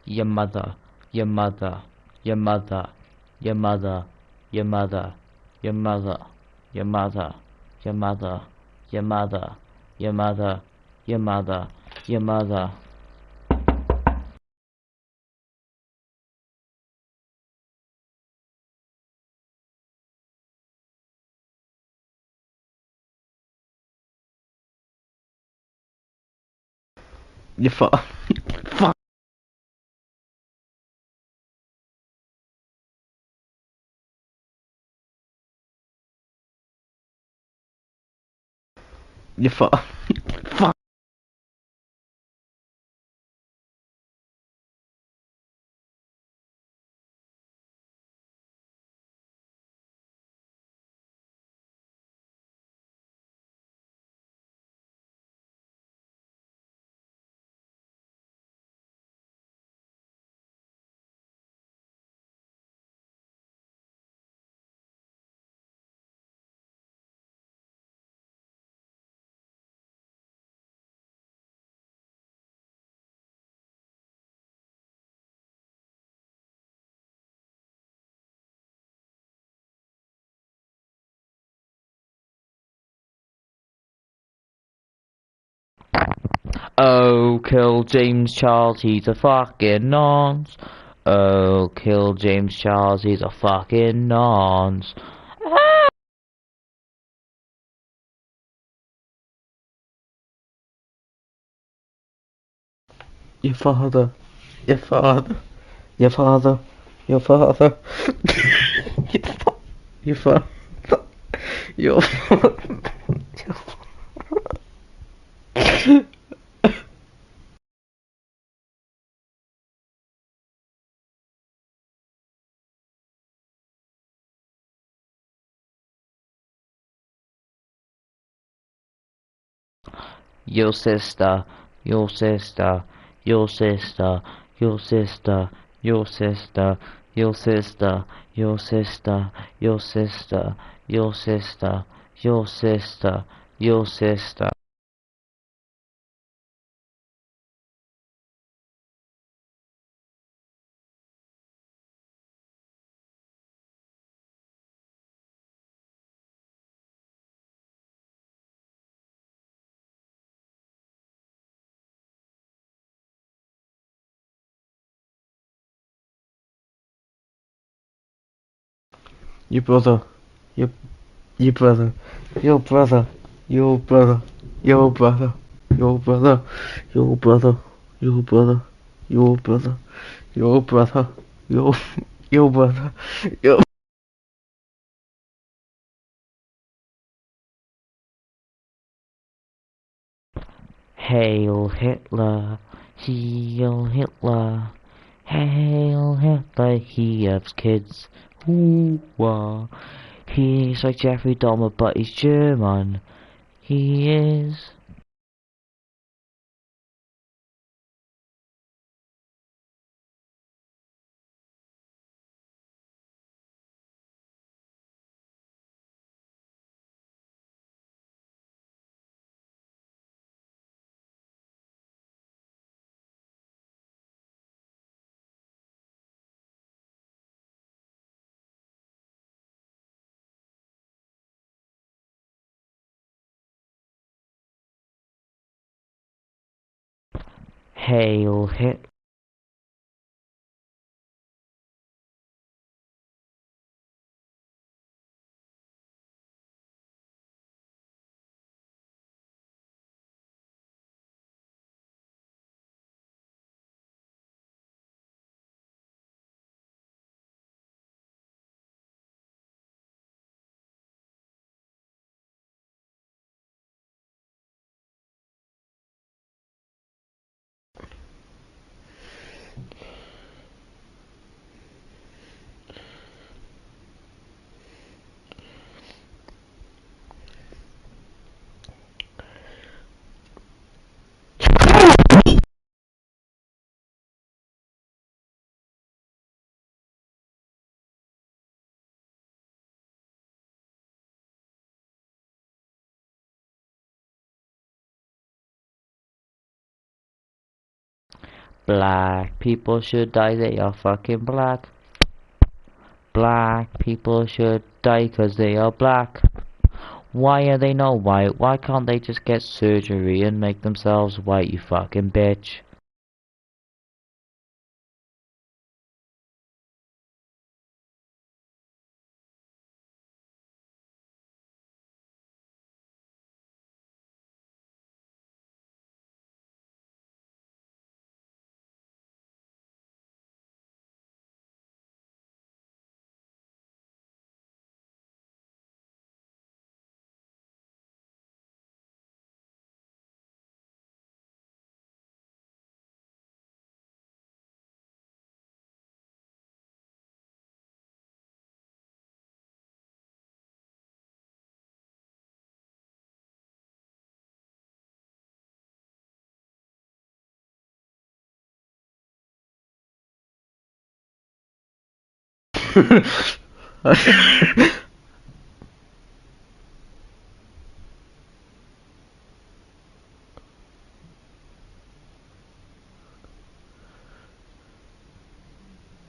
Your mother, your mother, your mother, your mother, your mother, your mother, your mother, your mother, your mother, your mother, your mother, your mother. Your father. Fuck. Your father. Fuck. Oh, kill James Charles, he's a fucking nonce. Oh, kill James Charles, he's a fucking nonce. Your father, your father, your father, your father, your father, your father. Your sister, your sister, your sister, your sister, your sister, your sister, your sister, your sister, your sister, your sister, your sister. Your brother, your your brother, your brother, your brother, your brother, your brother, your brother, your brother, your brother, your brother, your brother, your. Hail Hitler, Heil Hitler, Hail Hitler, he has kids. Ooh, wah. He's like Jeffrey Dahmer, but he's German. He is. Hail Hitler. Black people should die, they are fucking black. Black people should die 'cause they are black. Why are they not white? Why can't they just get surgery and make themselves white, you fucking bitch?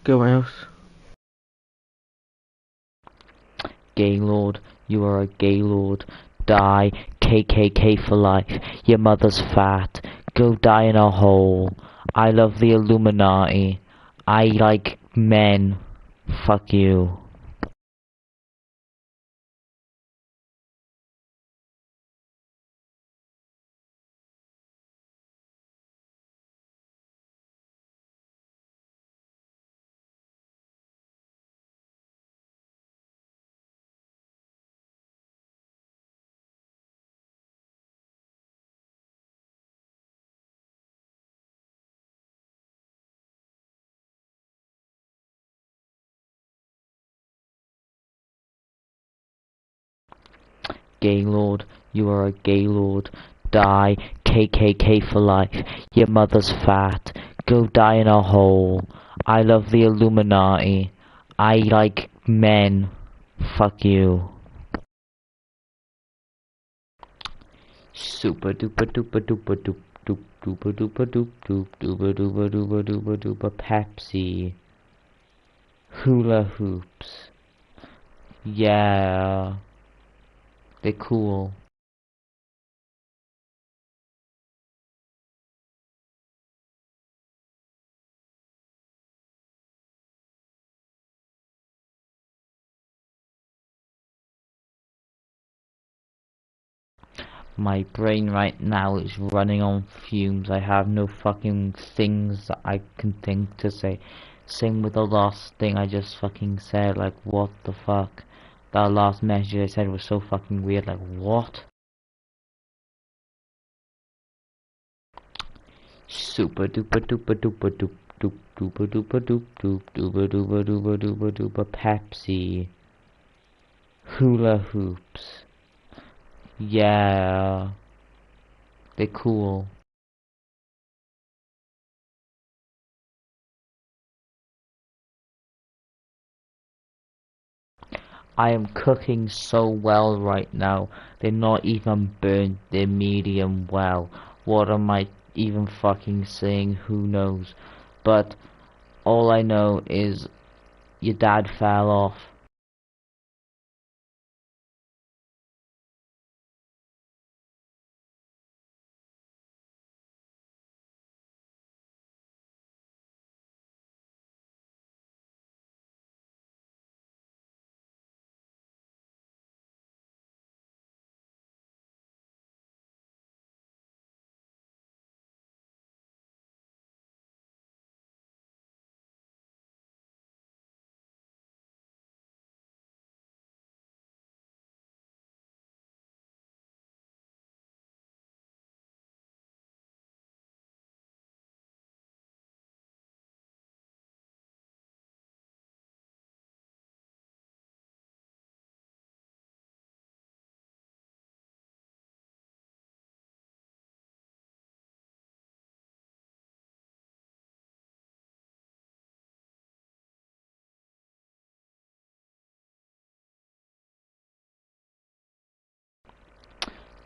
Go else. Gaylord, you are a Gaylord. Die, KKK for life. Your mother's fat. Go die in a hole. I love the Illuminati. I like men. Fuck you. Gaylord, you are a Gaylord. Die, KKK for life. Your mother's fat. Go die in a hole. I love the Illuminati. I like men. Fuck you. Super duper duper duper duper duper duper duper duper duper duper duper duper duper Pepsi. Hula hoops. Yeah. They're cool. My brain right now is running on fumes. I have no fucking things that I can think to say. Same with the last thing I just fucking said. Like, what the fuck? That last message I said was so fucking weird. Like, what? Super duper duper duper duper duper duper duper duper duper duper duper duper Pepsi. Hula hoops. Yeah. They're cool. I am cooking so well right now. They're not even burnt, they're medium well. What am I even fucking saying? Who knows? But all I know is your dad fell off.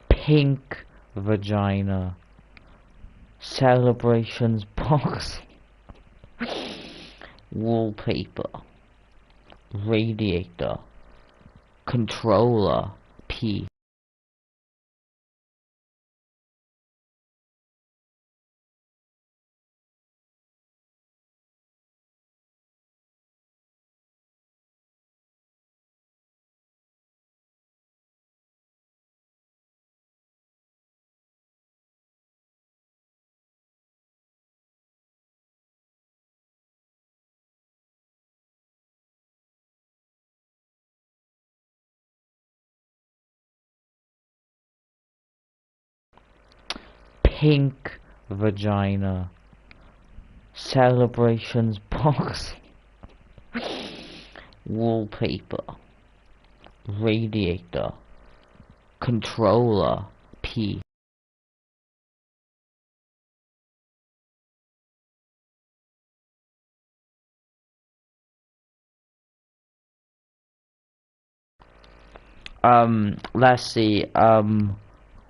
Pink vagina. Celebrations box. Wallpaper. Radiator. Controller. P. Pink vagina. Celebrations box. Wallpaper. Radiator. Controller. P. Let's see,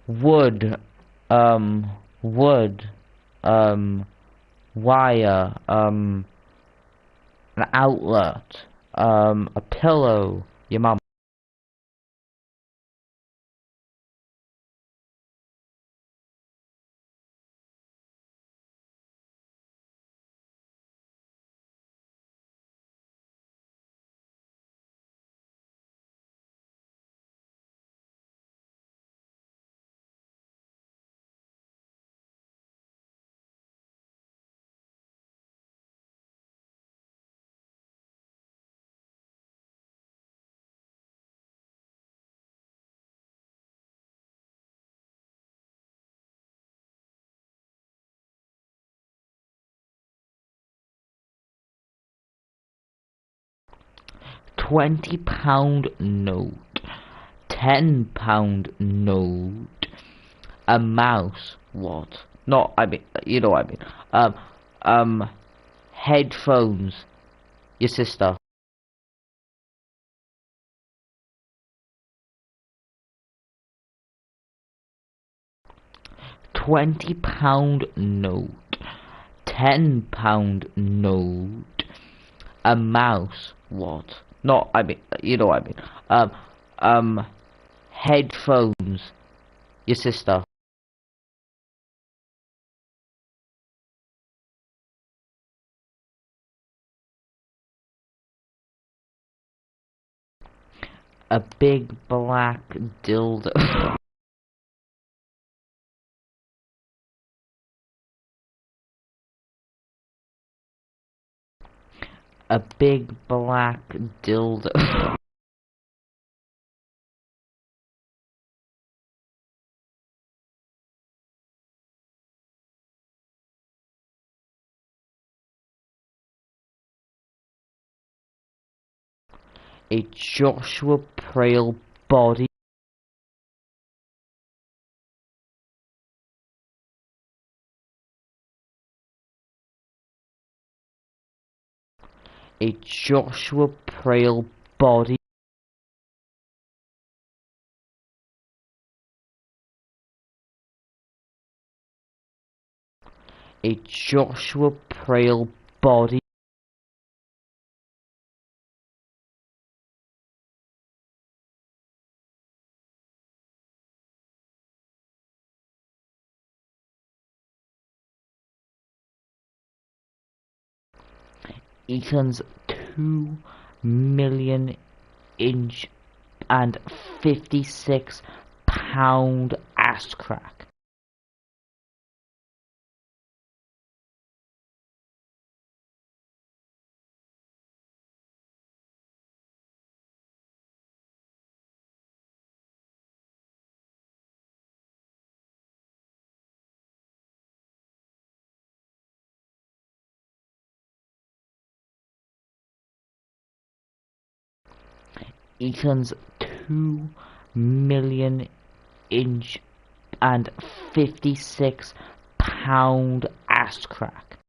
wood, wood, wire, an outlet, a pillow, your mum. £20 note, £10 note, a mouse, what? Not, I mean, you know what I mean, headphones, your sister. £20 note, £10 note, a mouse, what? Not, I mean, you know what I mean, headphones, your sister. A big black dildo. A big black dildo. A Joshua Prail body. A Joshua Prail body. A Joshua Prail body. Ethan's 2 million inch and 56-pound ass crack. Ethan's 2 million inch and 56-pound ass crack.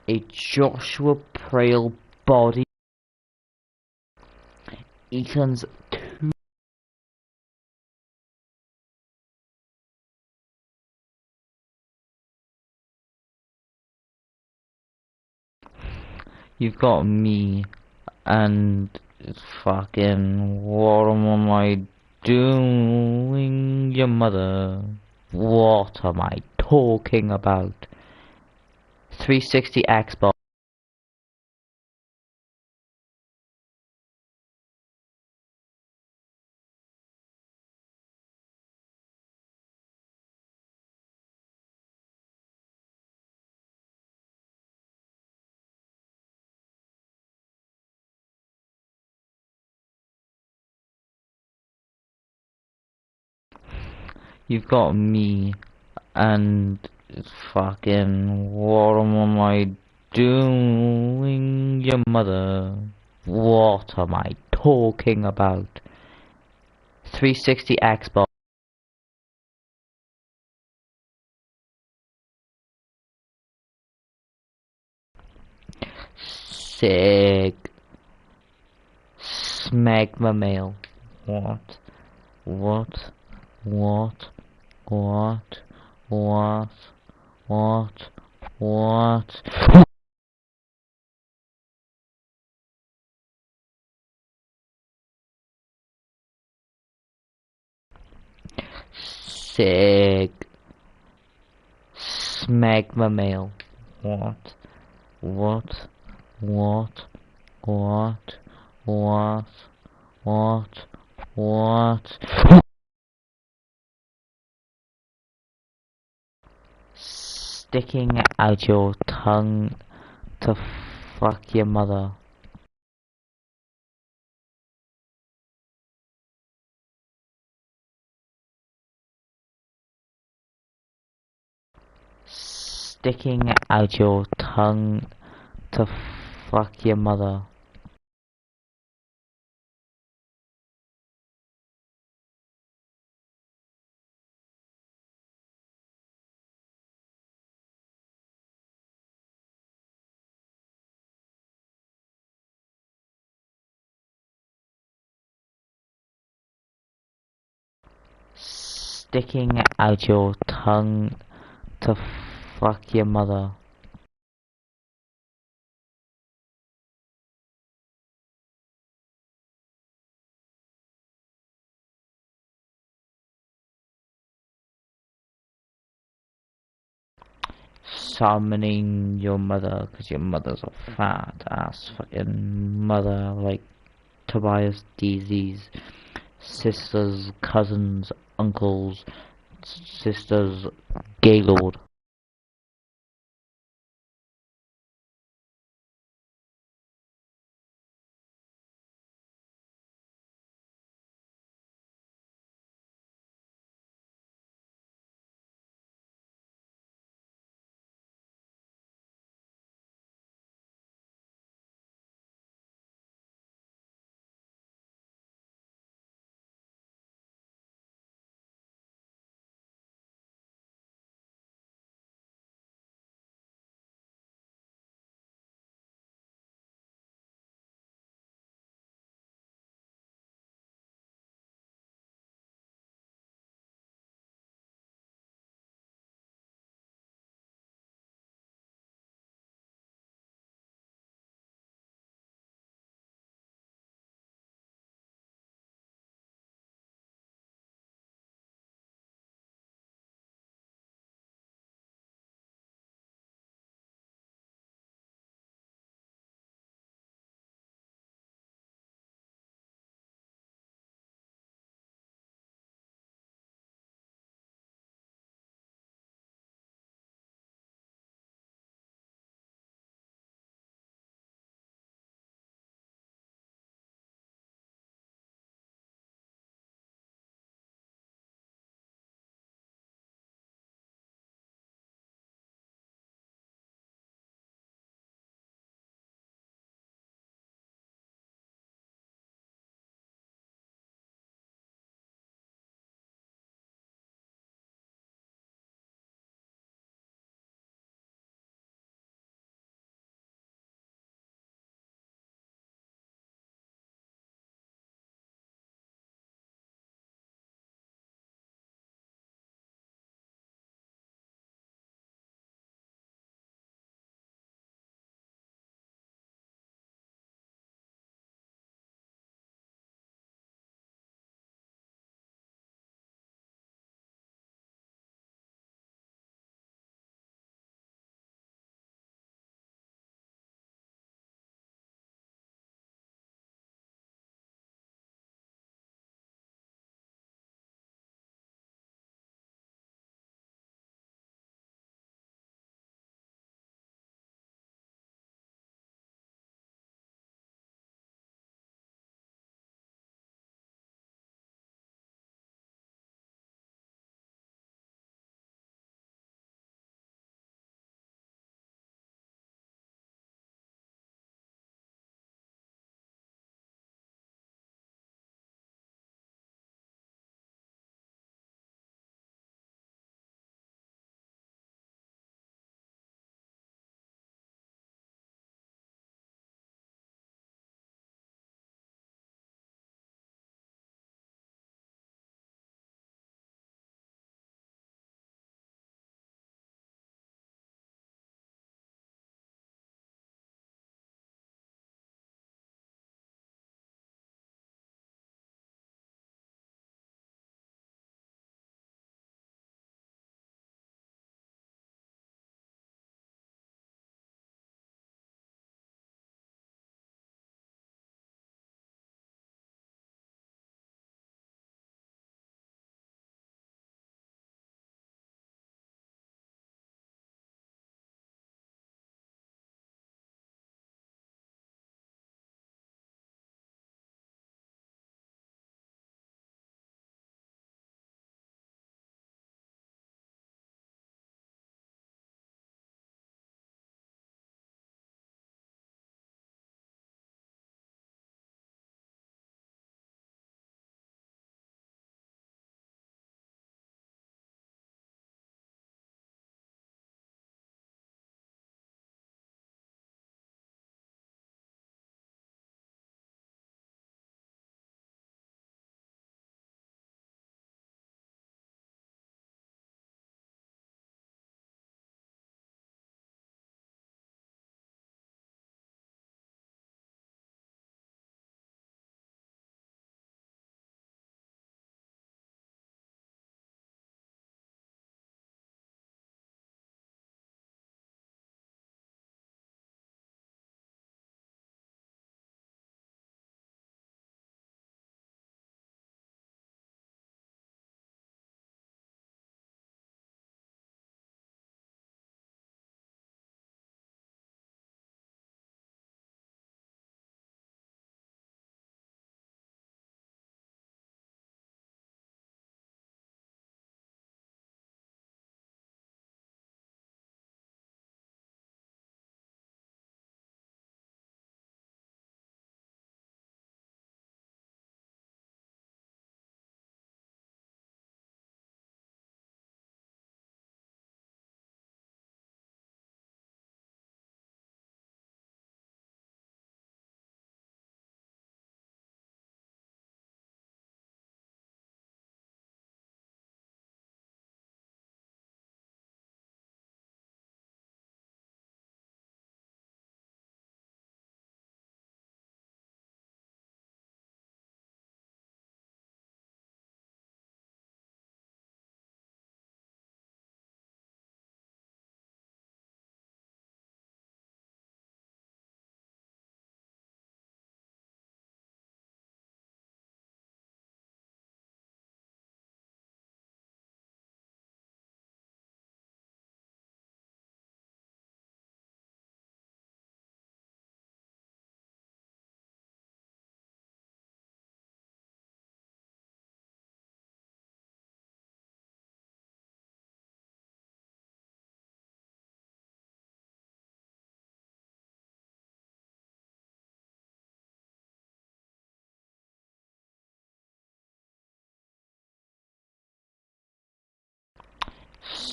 a Joshua Prail body. Ethan's two. You've got me, and fucking what am I doing, your mother? What am I talking about? 360 Xbox. You've got me, and fucking what am I doing, your mother? What am I talking about? 360 Xbox. Sig. Smegma mail. What? What? What? What? What? What? What? Sig. Smegma mail. What? What? What? What? What? What? What? Sticking out your tongue to fuck your mother. Sticking out your tongue to fuck your mother. Sticking out your tongue to fuck your mother. Summoning your mother, cause your mother's a fat ass fucking mother, like Tobias DZ's sisters, cousins, uncles, sisters, Gaylord.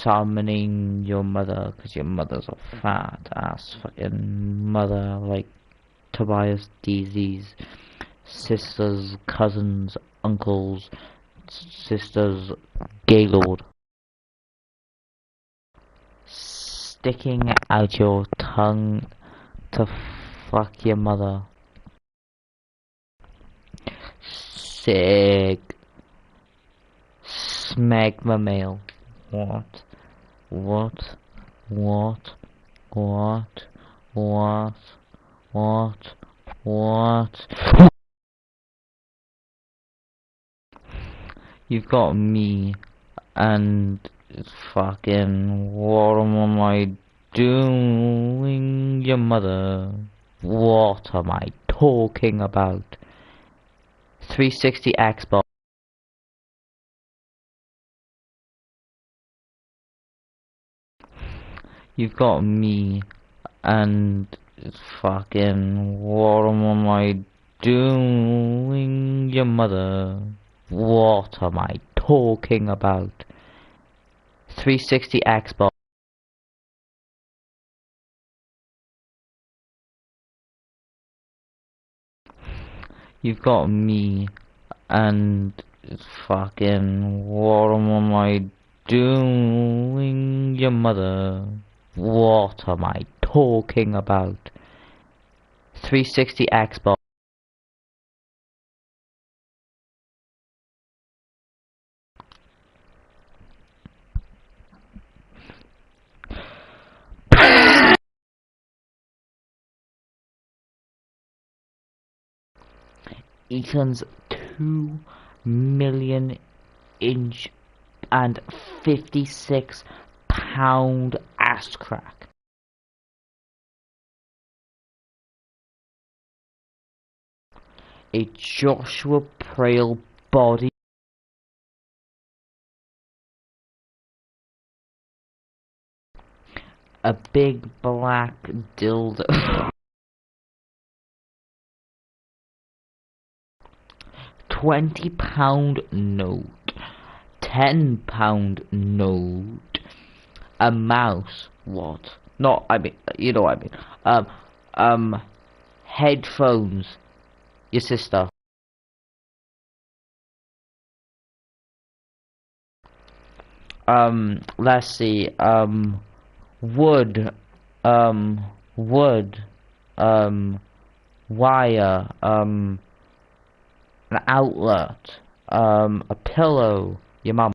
summoning your mother, because your mother's a fat ass fucking mother, like Tobias DZ's sisters, cousins, uncles, sisters, Gaylord. Sticking out your tongue to fuck your mother. Sick. Smegma male. What? What? What? What? What? What? What? You've got me, and fucking what am I doing, your mother? What am I talking about? 360 Xbox. You've got me, and fucking what am I doing, your mother? What am I talking about? 360 Xbox. You've got me, and fucking what am I doing, your mother? What am I talking about? 360 Xbox. Ethan's 2 million inch and 56-pound ass crack. A Joshua Prale body. A big black dildo. 20-pound note. 10-pound note. A mouse. What? Not, I mean, you know what I mean. Headphones. Your sister. Let's see. Wood. Wood. Wire. An outlet. A pillow. Your mum.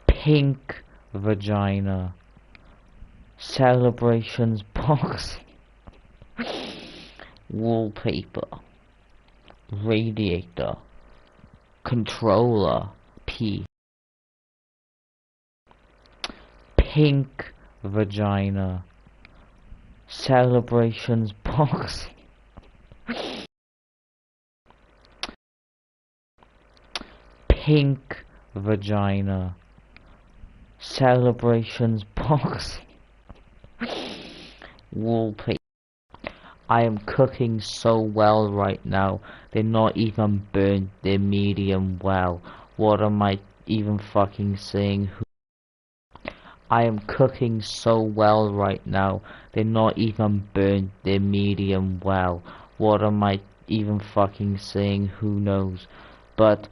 Pink vagina. Celebrations box. Wallpaper. Radiator. Controller. P. Pink vagina. Celebrations box. Pink vagina. Celebrations box. Wallpaper. I am cooking so well right now. They're not even burnt. They're medium well. What am I even fucking saying? I am cooking so well right now. They're not even burnt. They're medium well. What am I even fucking saying? Who knows? But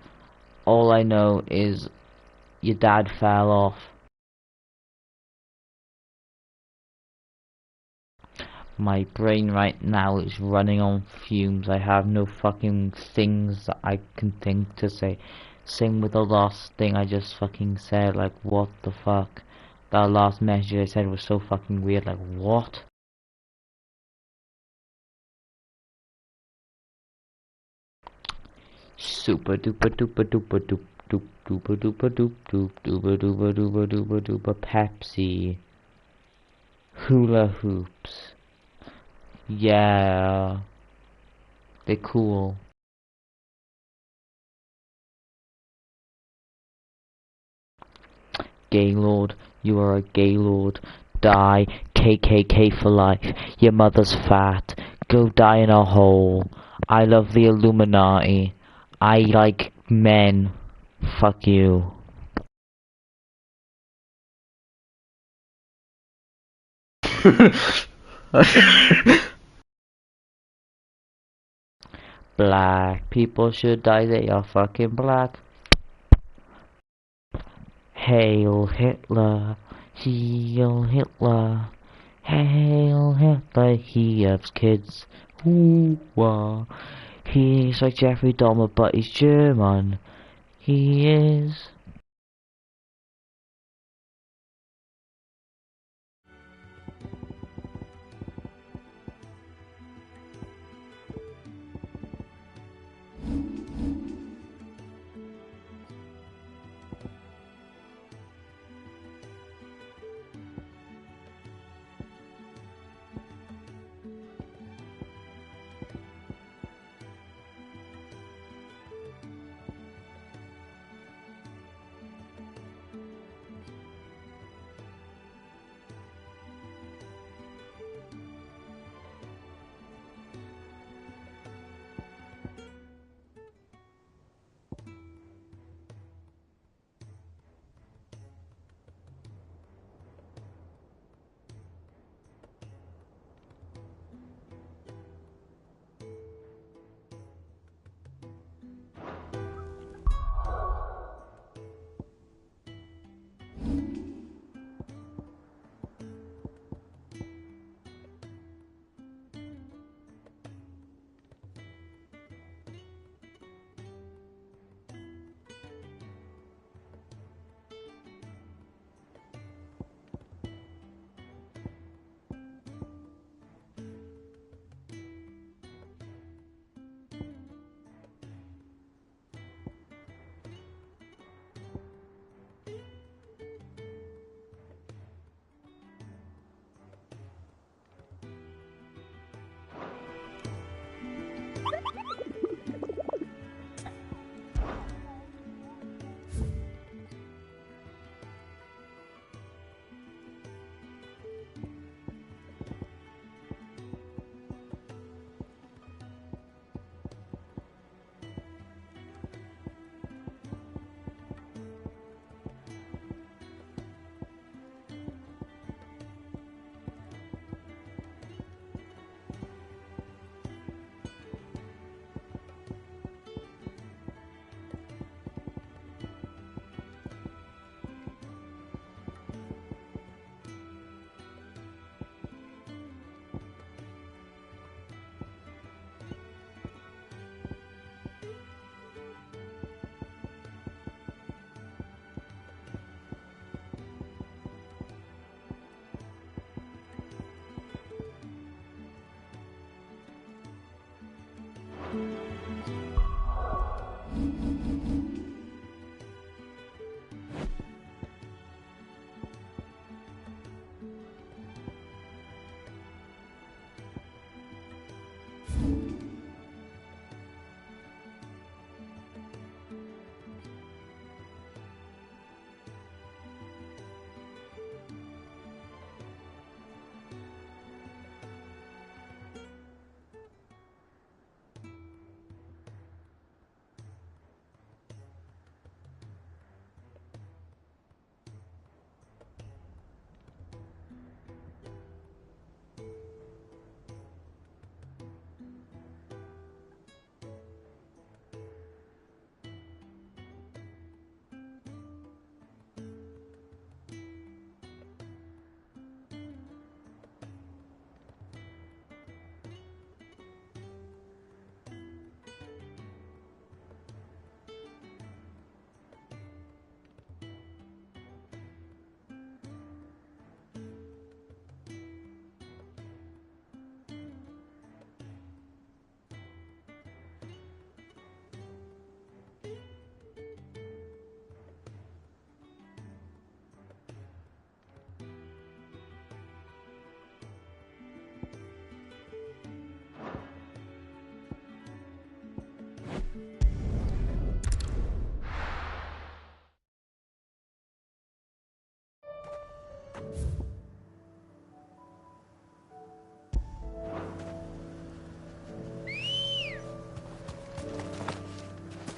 all I know is your dad fell off. My brain right now is running on fumes. I have no fucking things that I can think to say. Same with the last thing I just fucking said. Like, what the fuck? That last message I said was so fucking weird. Like, what? Super duper duper duper duper duper duper duper duper duper duper duper duper duper Pepsi. Hula hoops. Yeah, they're cool. Gaylord, you are a Gaylord. Die, KKK for life. Your mother's fat. Go die in a hole. I love the Illuminati. I like men. Fuck you. Black people should die, they are fucking black. Hail Hitler, Heil Hitler, Hail Hitler, he has kids. Ooh, he's like Jeffrey Dahmer, but he's German. He is.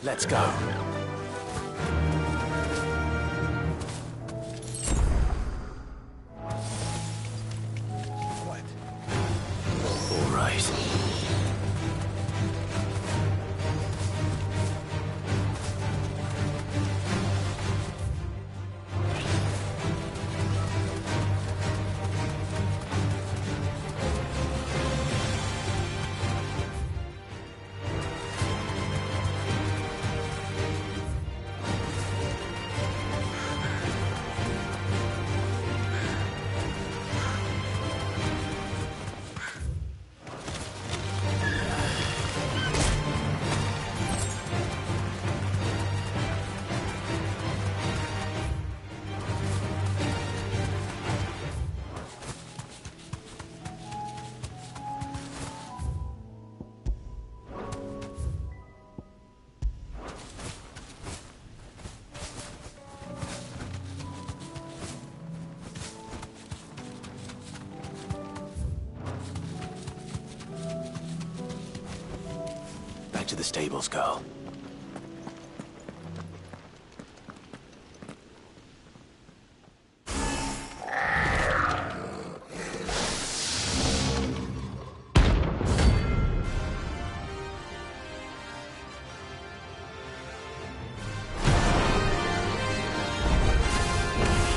Let's go. to the stables, girl.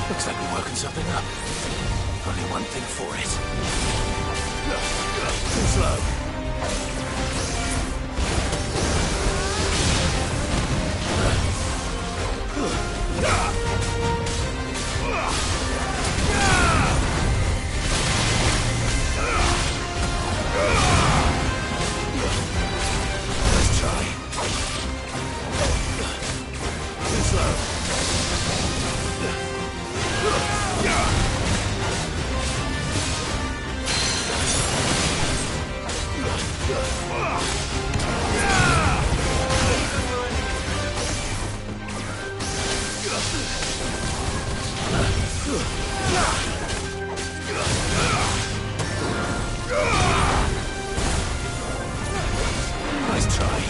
Looks like we're working something up. Only one thing for it. Too slow. Let's try. Too slow. Nice try.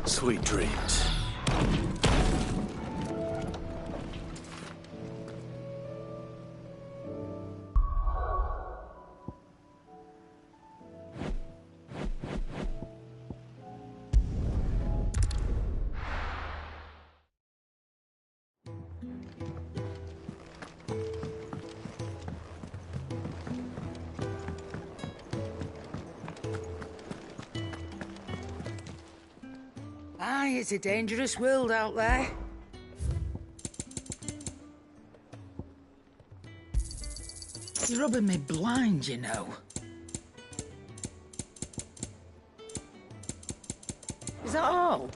Sweet dreams. Aye, it's a dangerous world out there. It's rubbing me blind, you know. Is that all?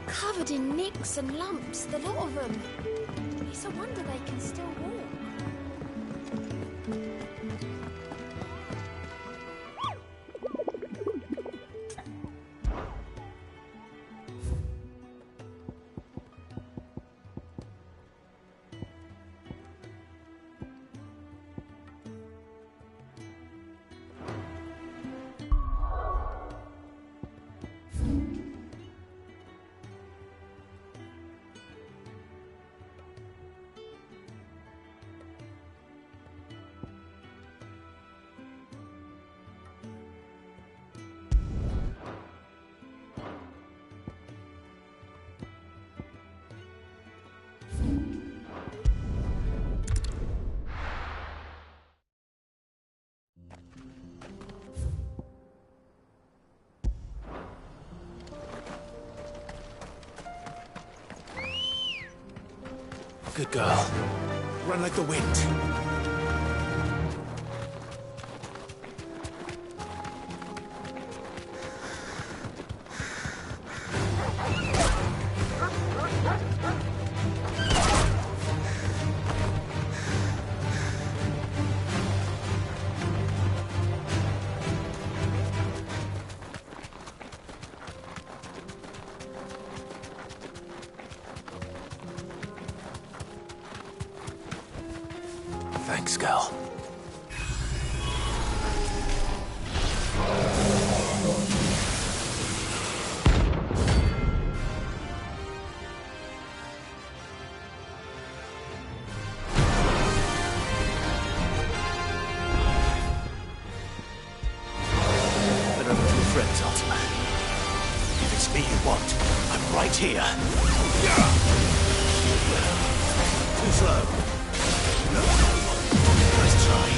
Covered in nicks and lumps, the lot of them. It's a wonder they can still walk. Good girl. Run like the wind. Thanks, girl. Better look your friends, Ultima. If it's me you want, I'm right here. Too slow. Nice try.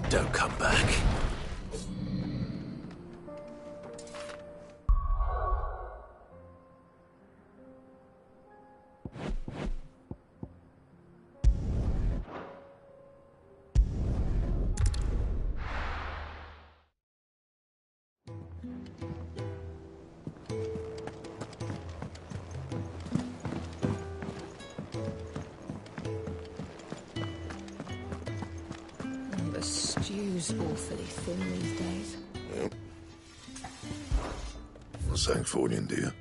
Don't come back. The stew's awfully thin these days. Yep. Wat zijn ik voor je in dier?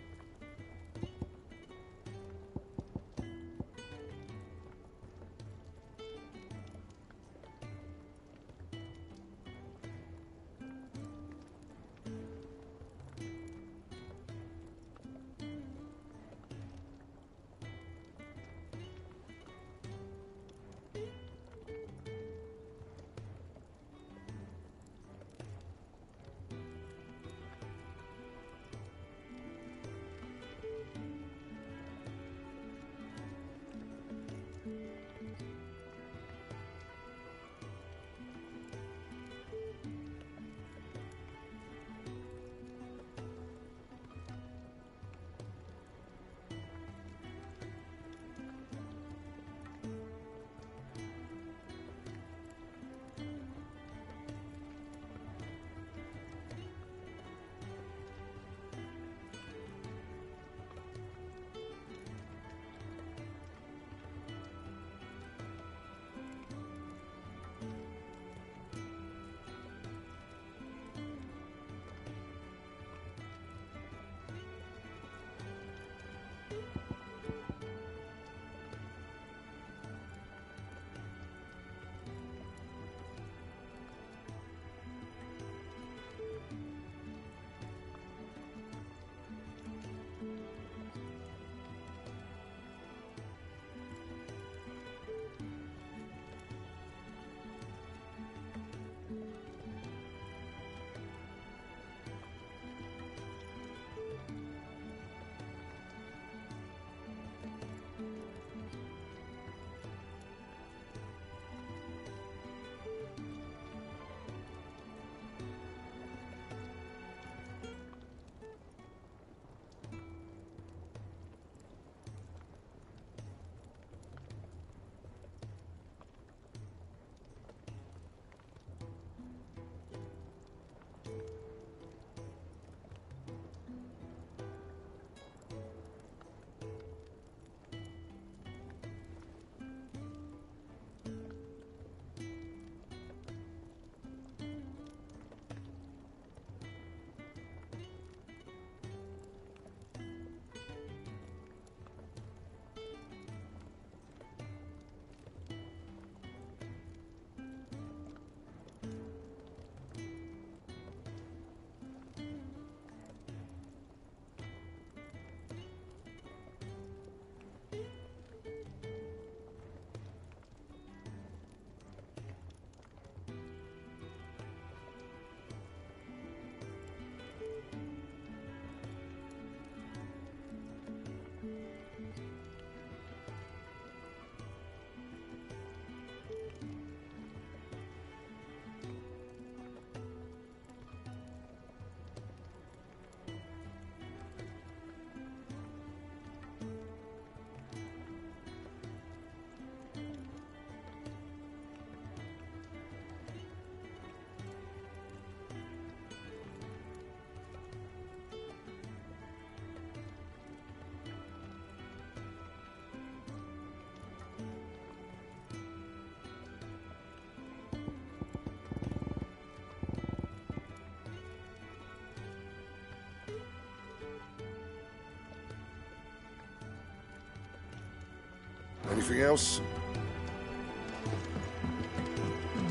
Anything else?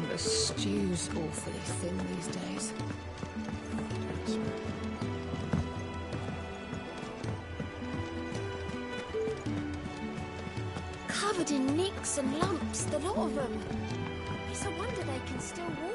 The stew's awfully thin these days. Covered in nicks and lumps, the lot of them. It's a wonder they can still walk.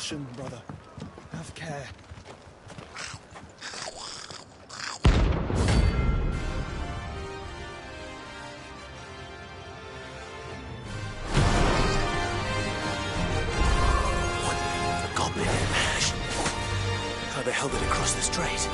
caution, brother. Have care. The goblin ash. How the hell did it cross the strait?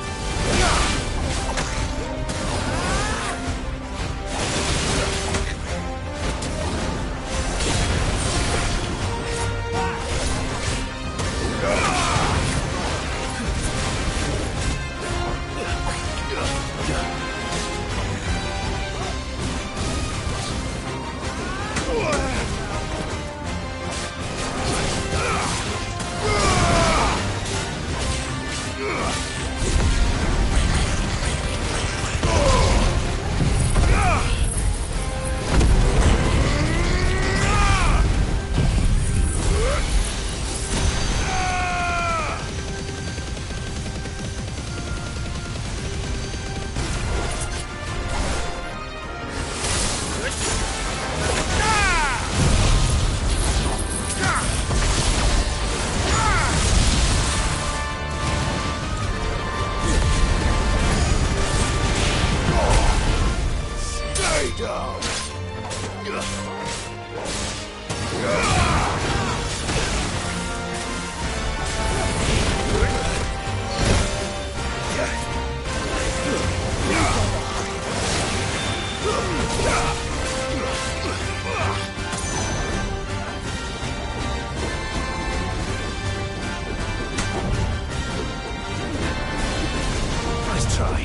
Nice try.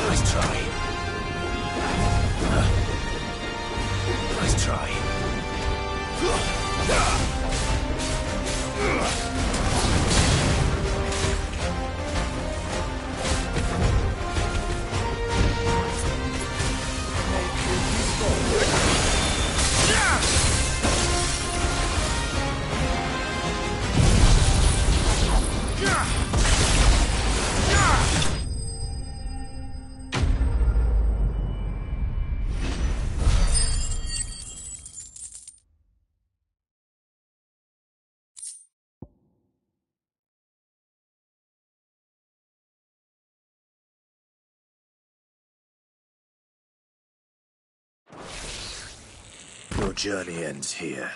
Nice try. Nice try. Your journey ends here.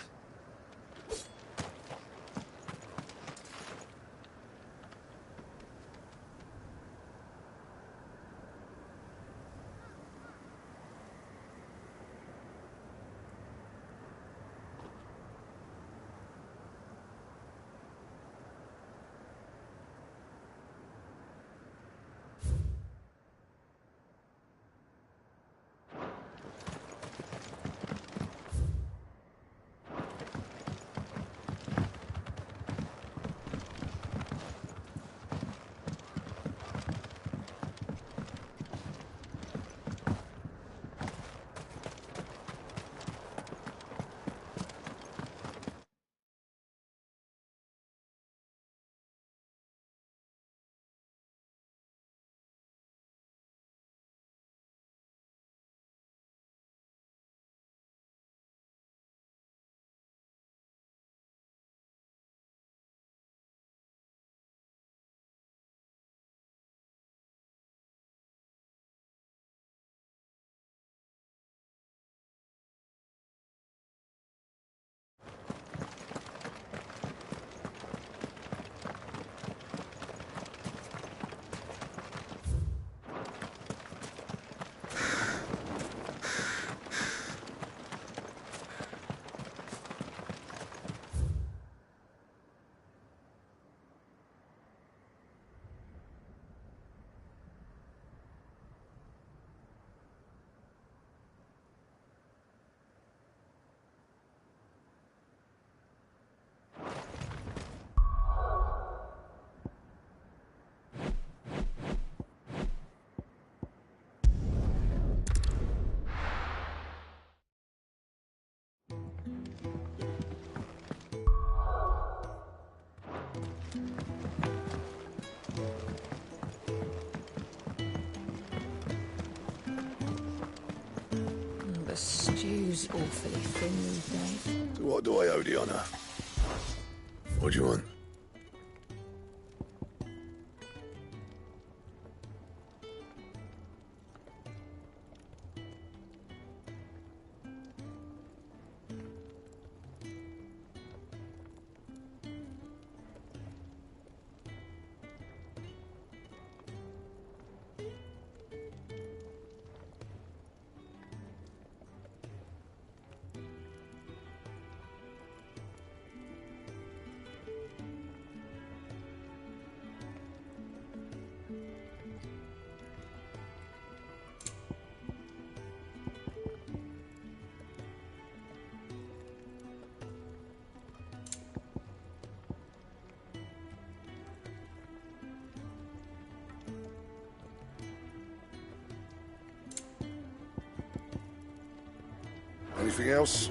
The stew's awfully thin these days. What do I owe the honor? What do you want? Anything else?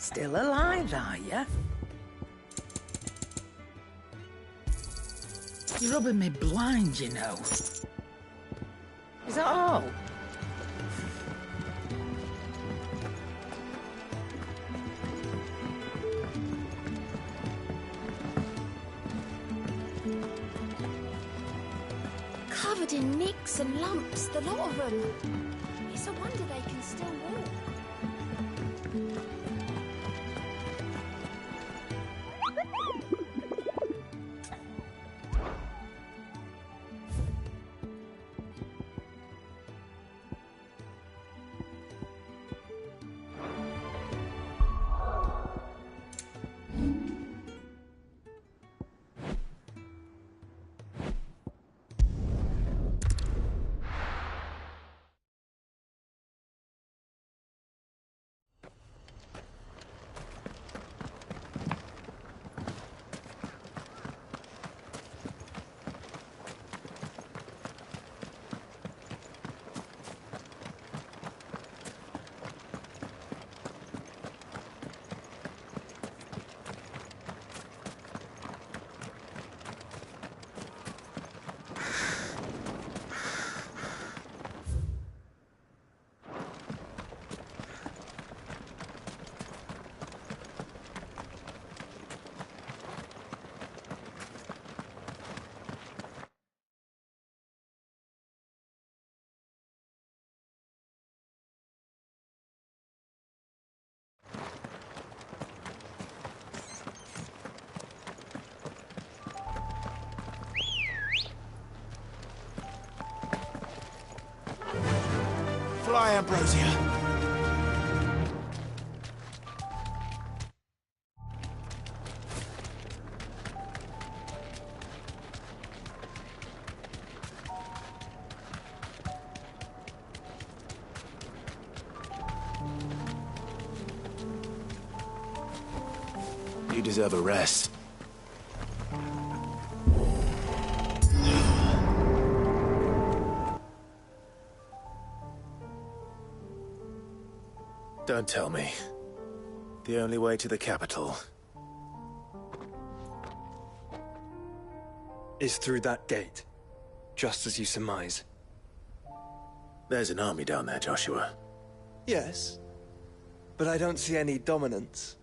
Still alive, are you? You're rubbing me blind, you know. Is that all? Covered in nicks and lumps, the lot of them. It's a wonder they can still walk. Fly, Ambrosia. You deserve a rest. Don't tell me. The only way to the capital is through that gate, just as you surmise. There's an army down there, Joshua. Yes, but I don't see any dominance.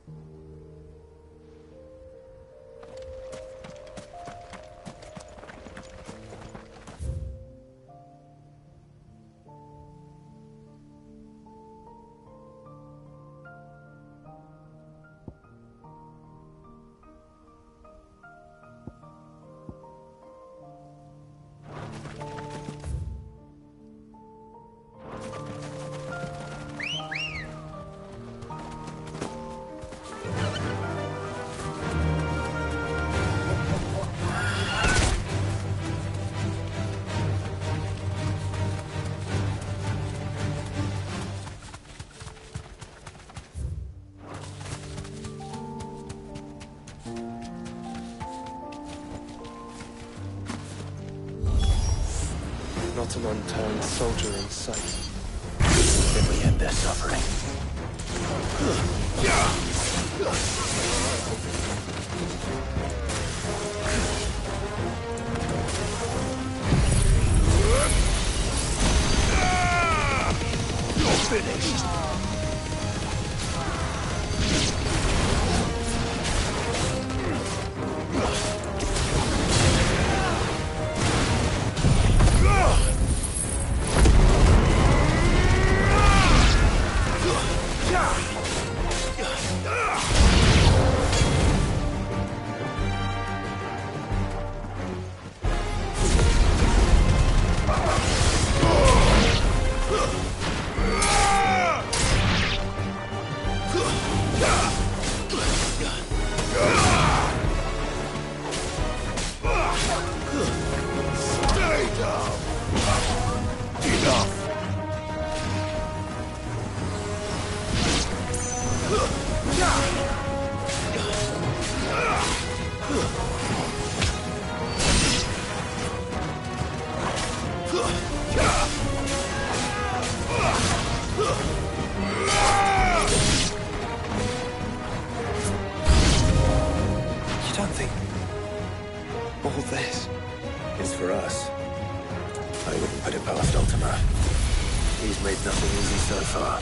Not an unturned soldier in sight. Then we end their suffering. You're finished. You don't think all this is for us? I wouldn't put it past Ultima. He's made nothing easy so far.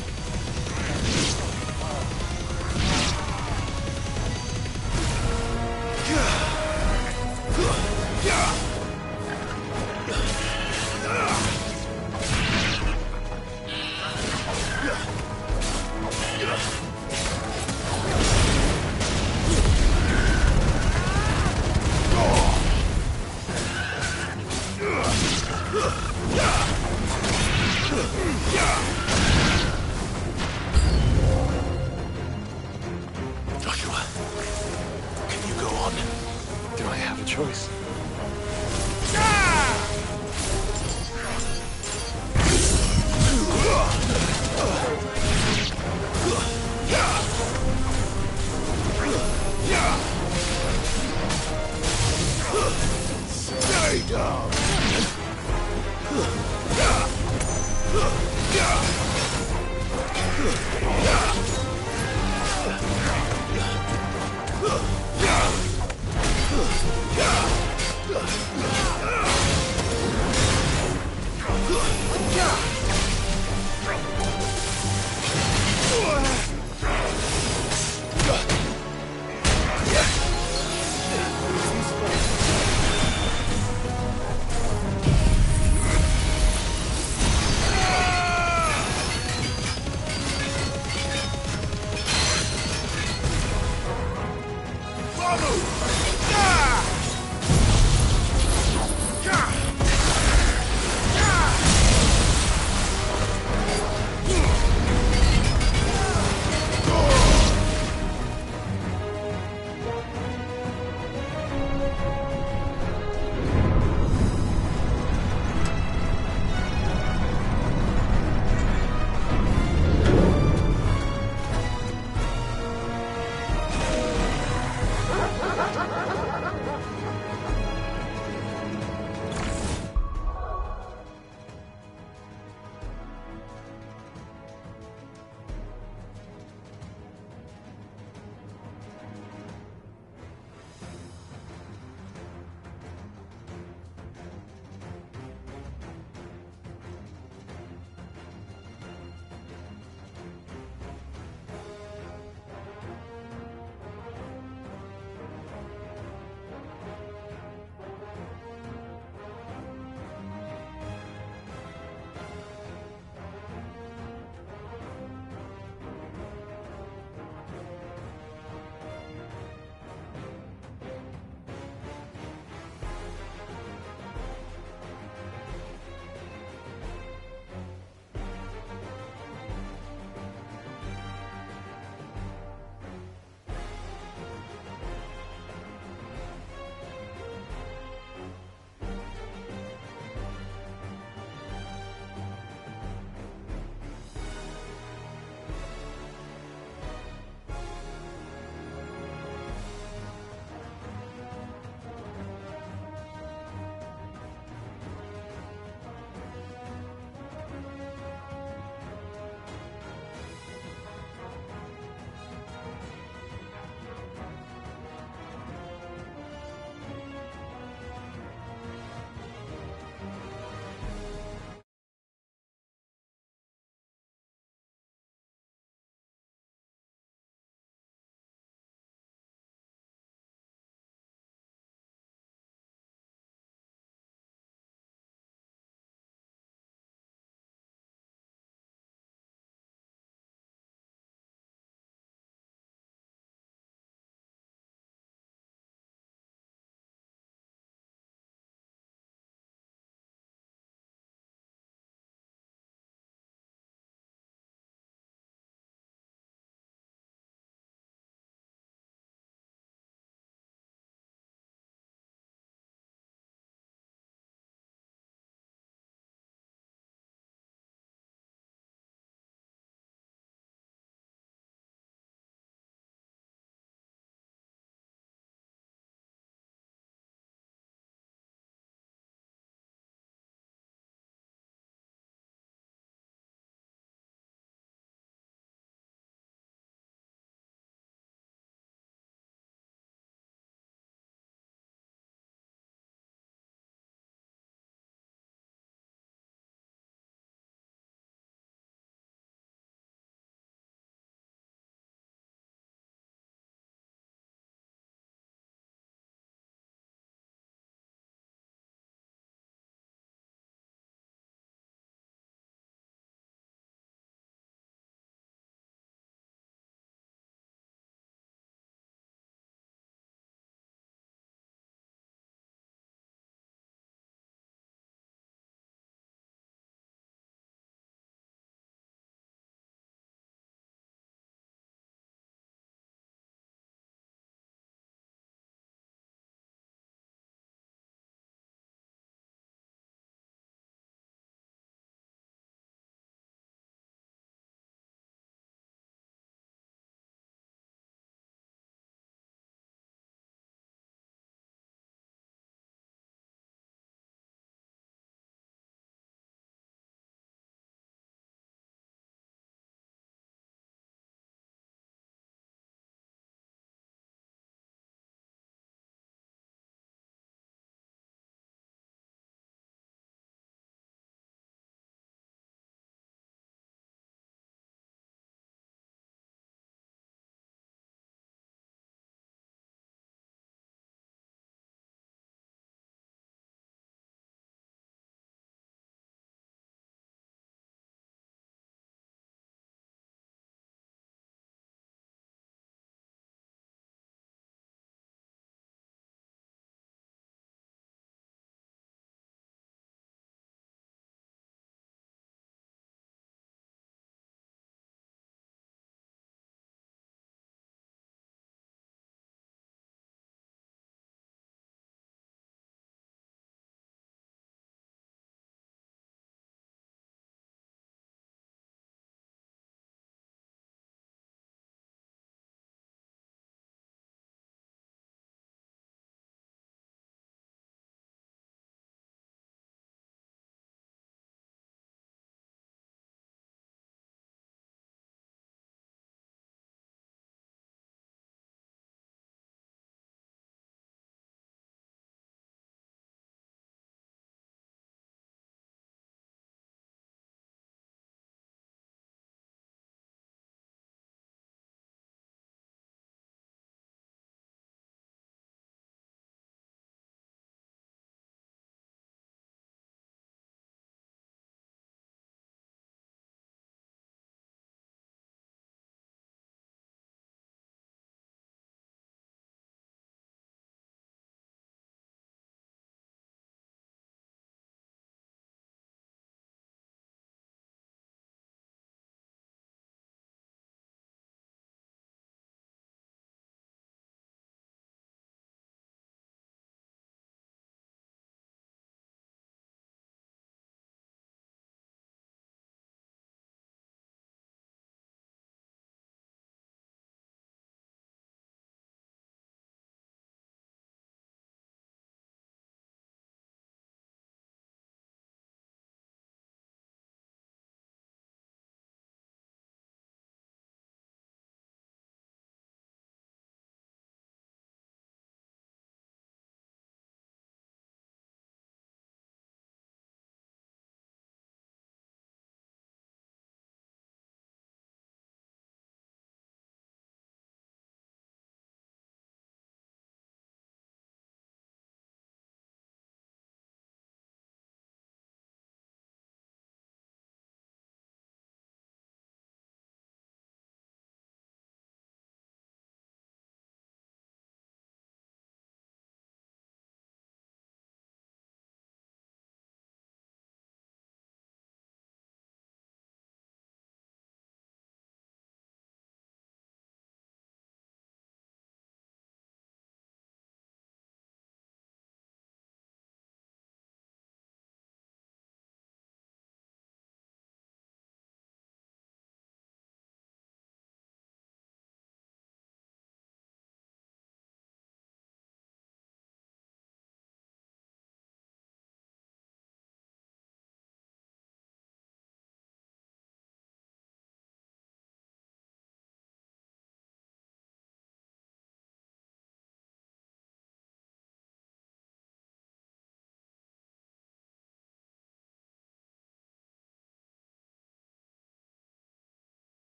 Joshua, can you go on? Do I have a choice? Stay down!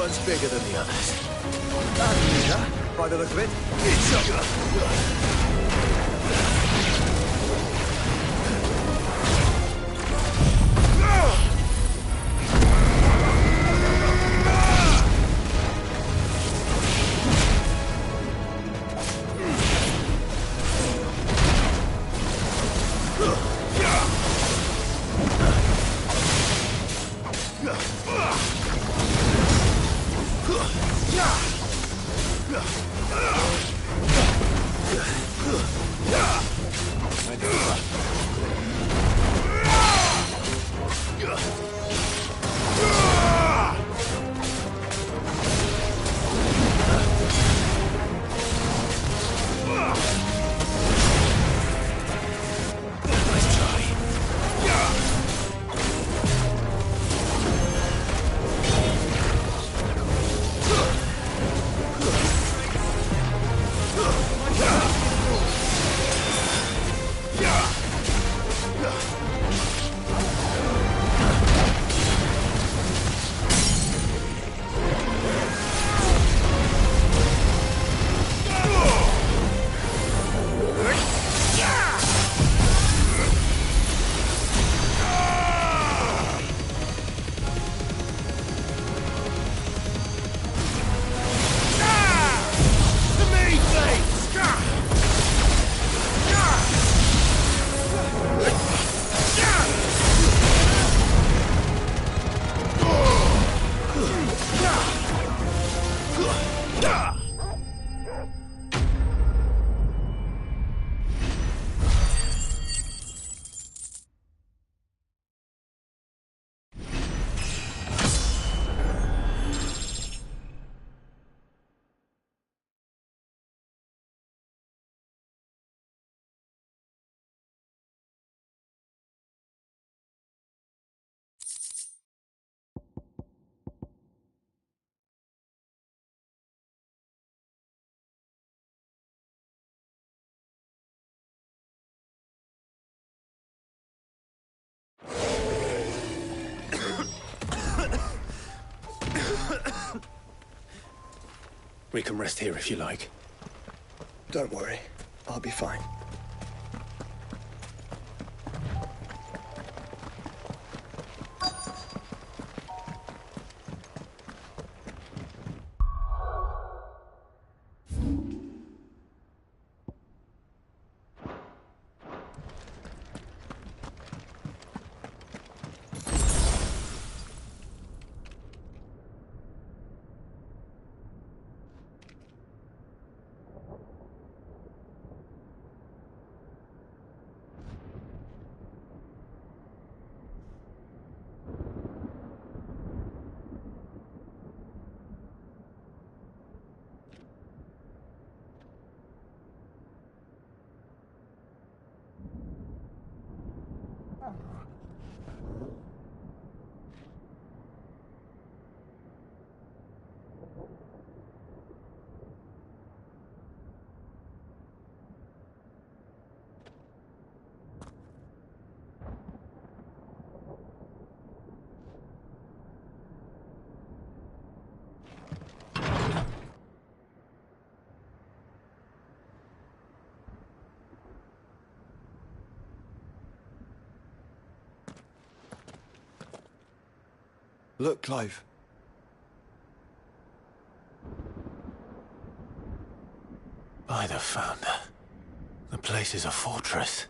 one's bigger than the others. By the look of it. We can rest here if you like. Don't worry. I'll be fine. Look, Clive. By the Founder. The place is a fortress.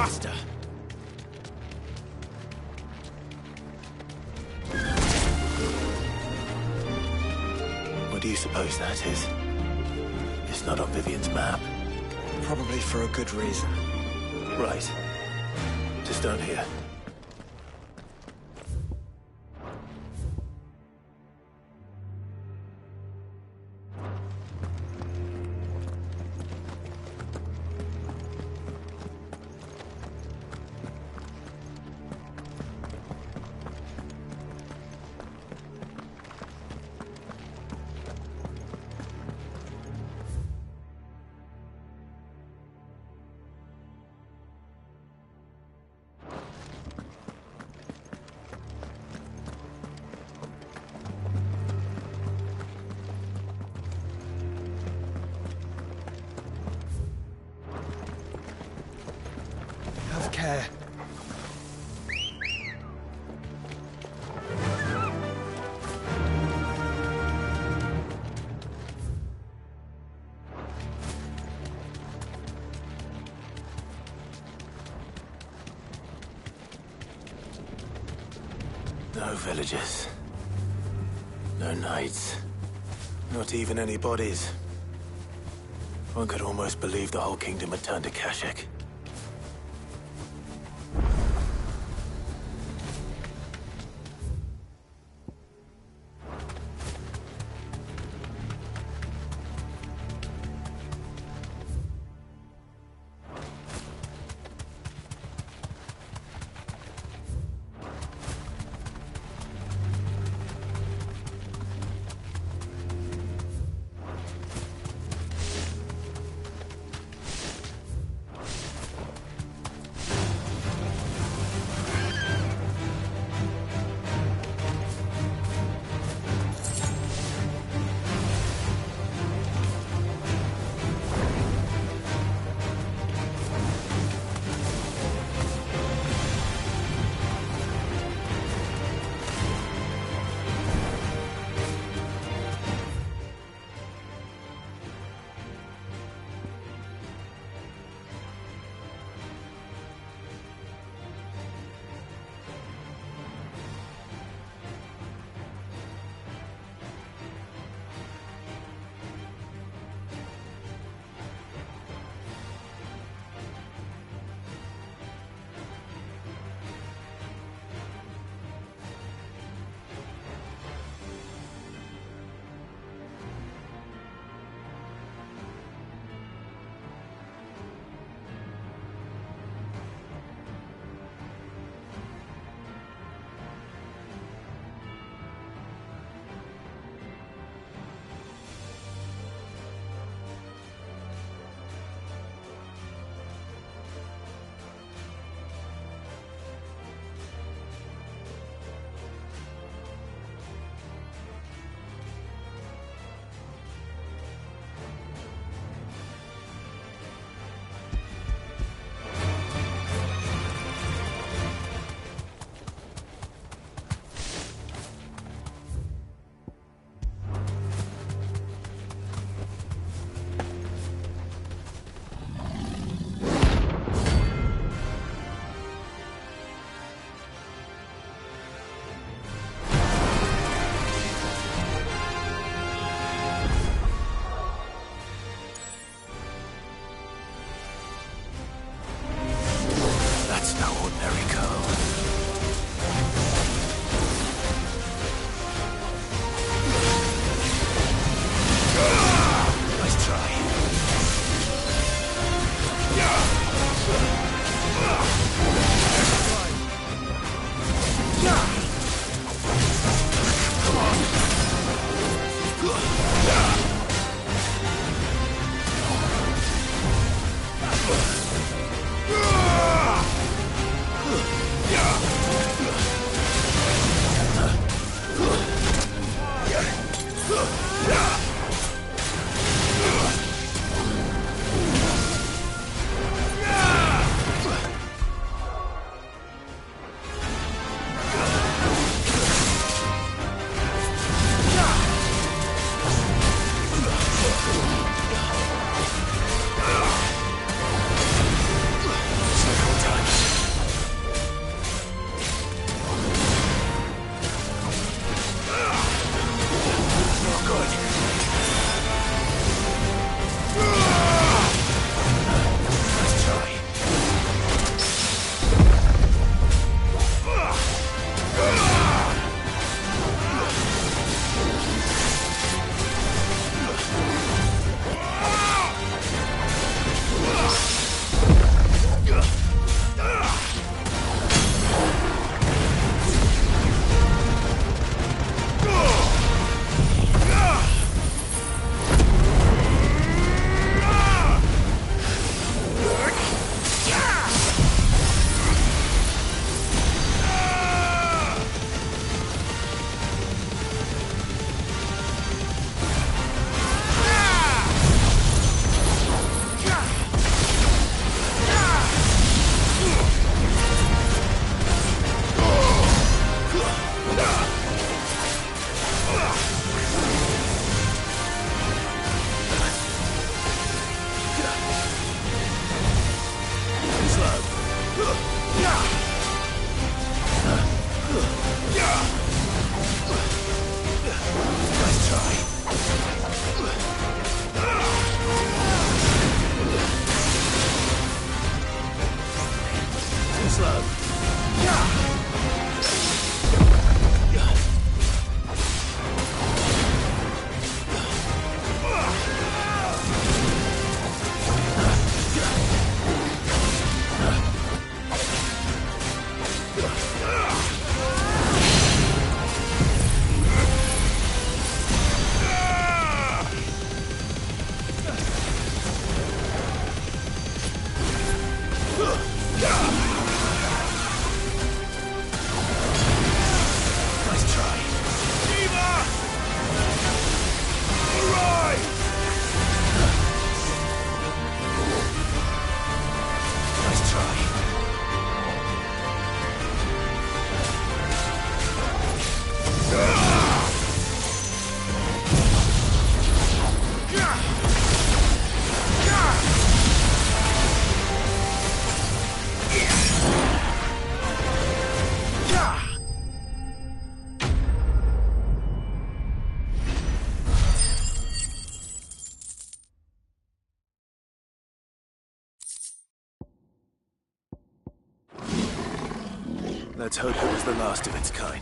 faster! What do you suppose that is? It's not on Vivian's map. Probably for a good reason. Right. To stone here. Have care. No villagers. No knights. Not even any bodies. One could almost believe the whole kingdom had turned to Kashyyyk. slow. Let's hope it was the last of its kind.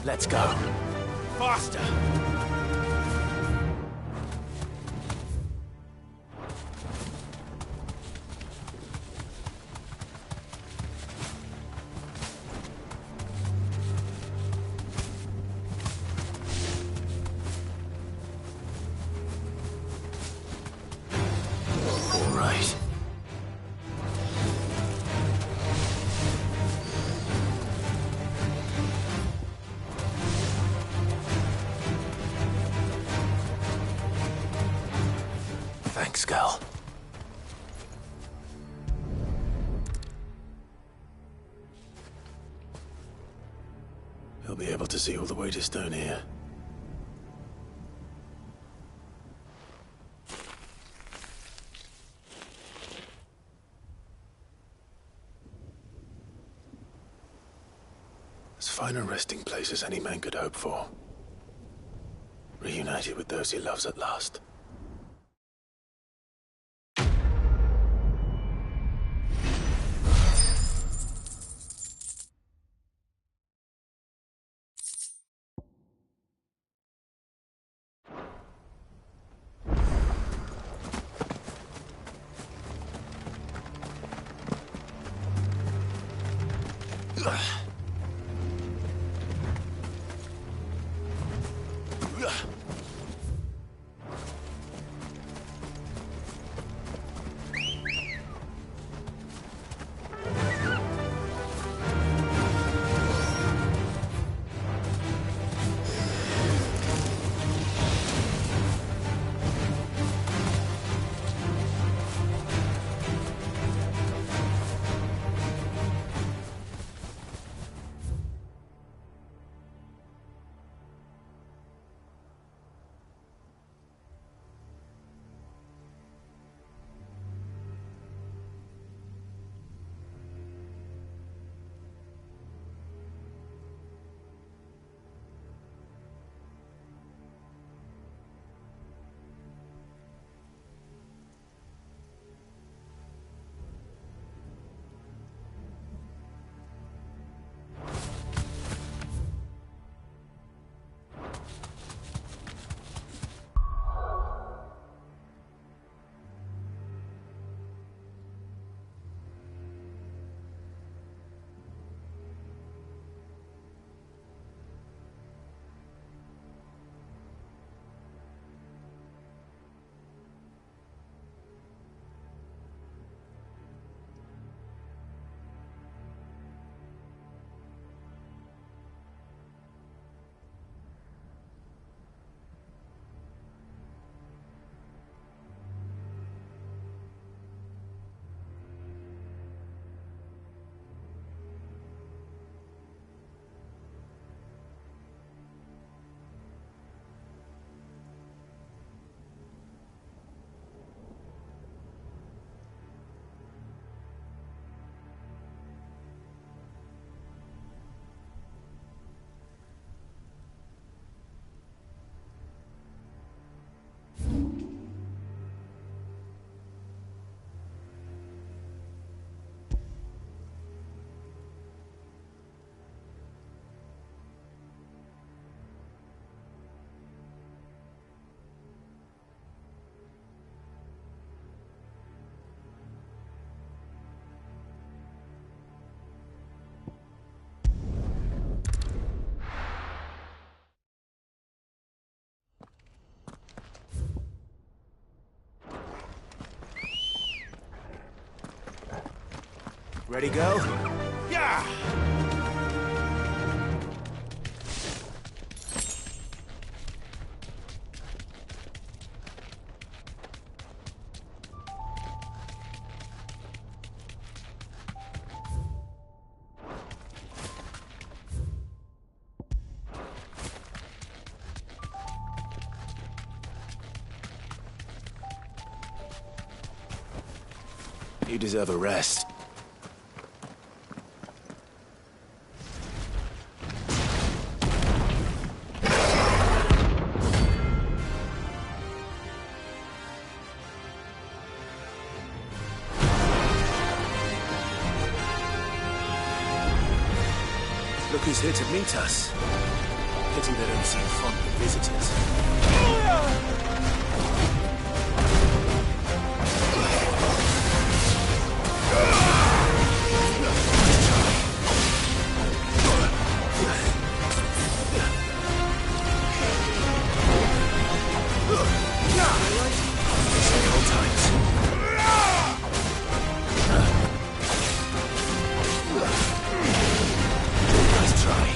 Let's go. Faster! All right. Thanks, Gal. He'll be able to see all the way to Stone here. As fine a resting place as any man could hope for. Reunited with those he loves at last. Ready, go? Yeah! You deserve a rest. Look who's here to meet us. Pity they don't seem fond of visitors. Nice try.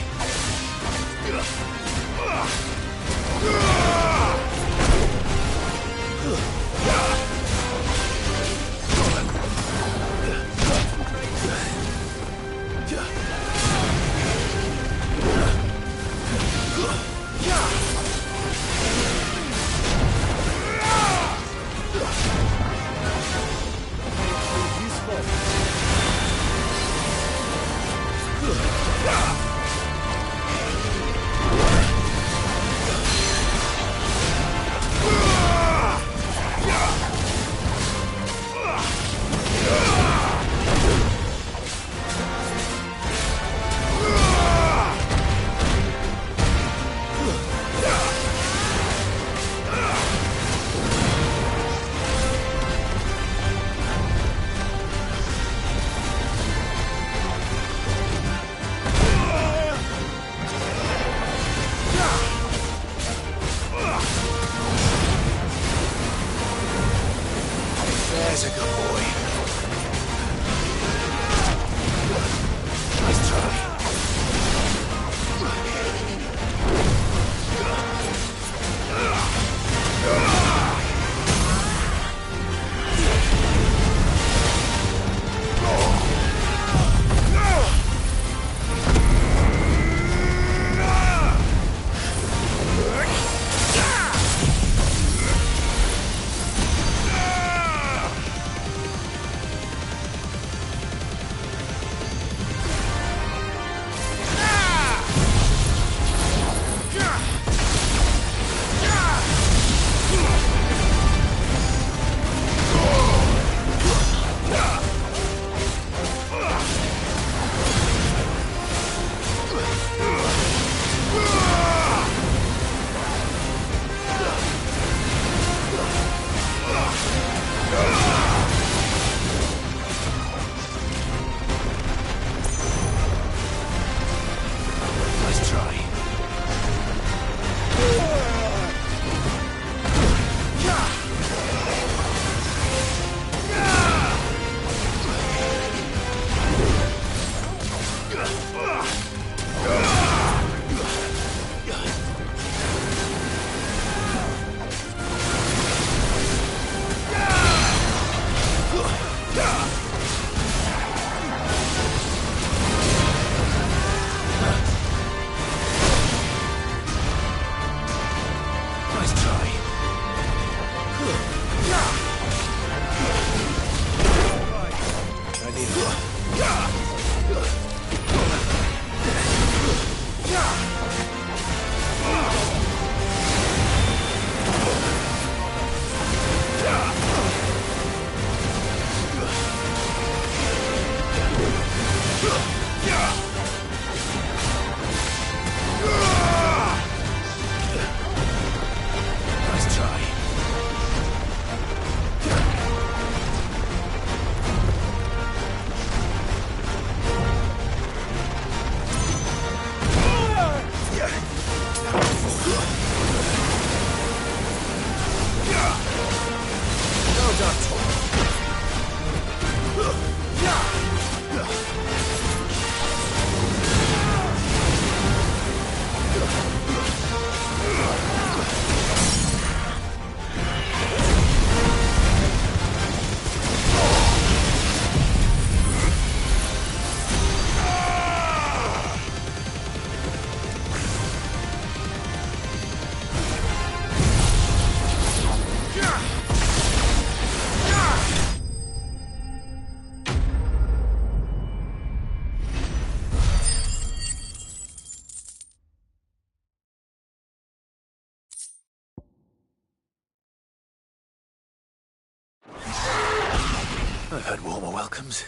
heard warmer welcomes.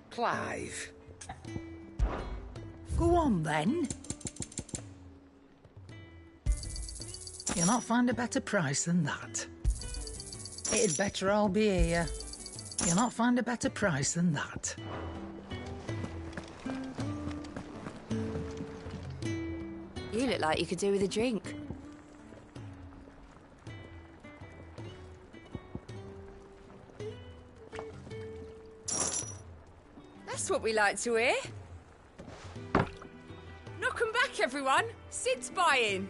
Clive. Go on, then. You'll not find a better price than that. It'd better all be here. You'll not find a better price than that. You look like you could do with a drink. That's what we like to hear. Knock 'em back, everyone. Sid's buying.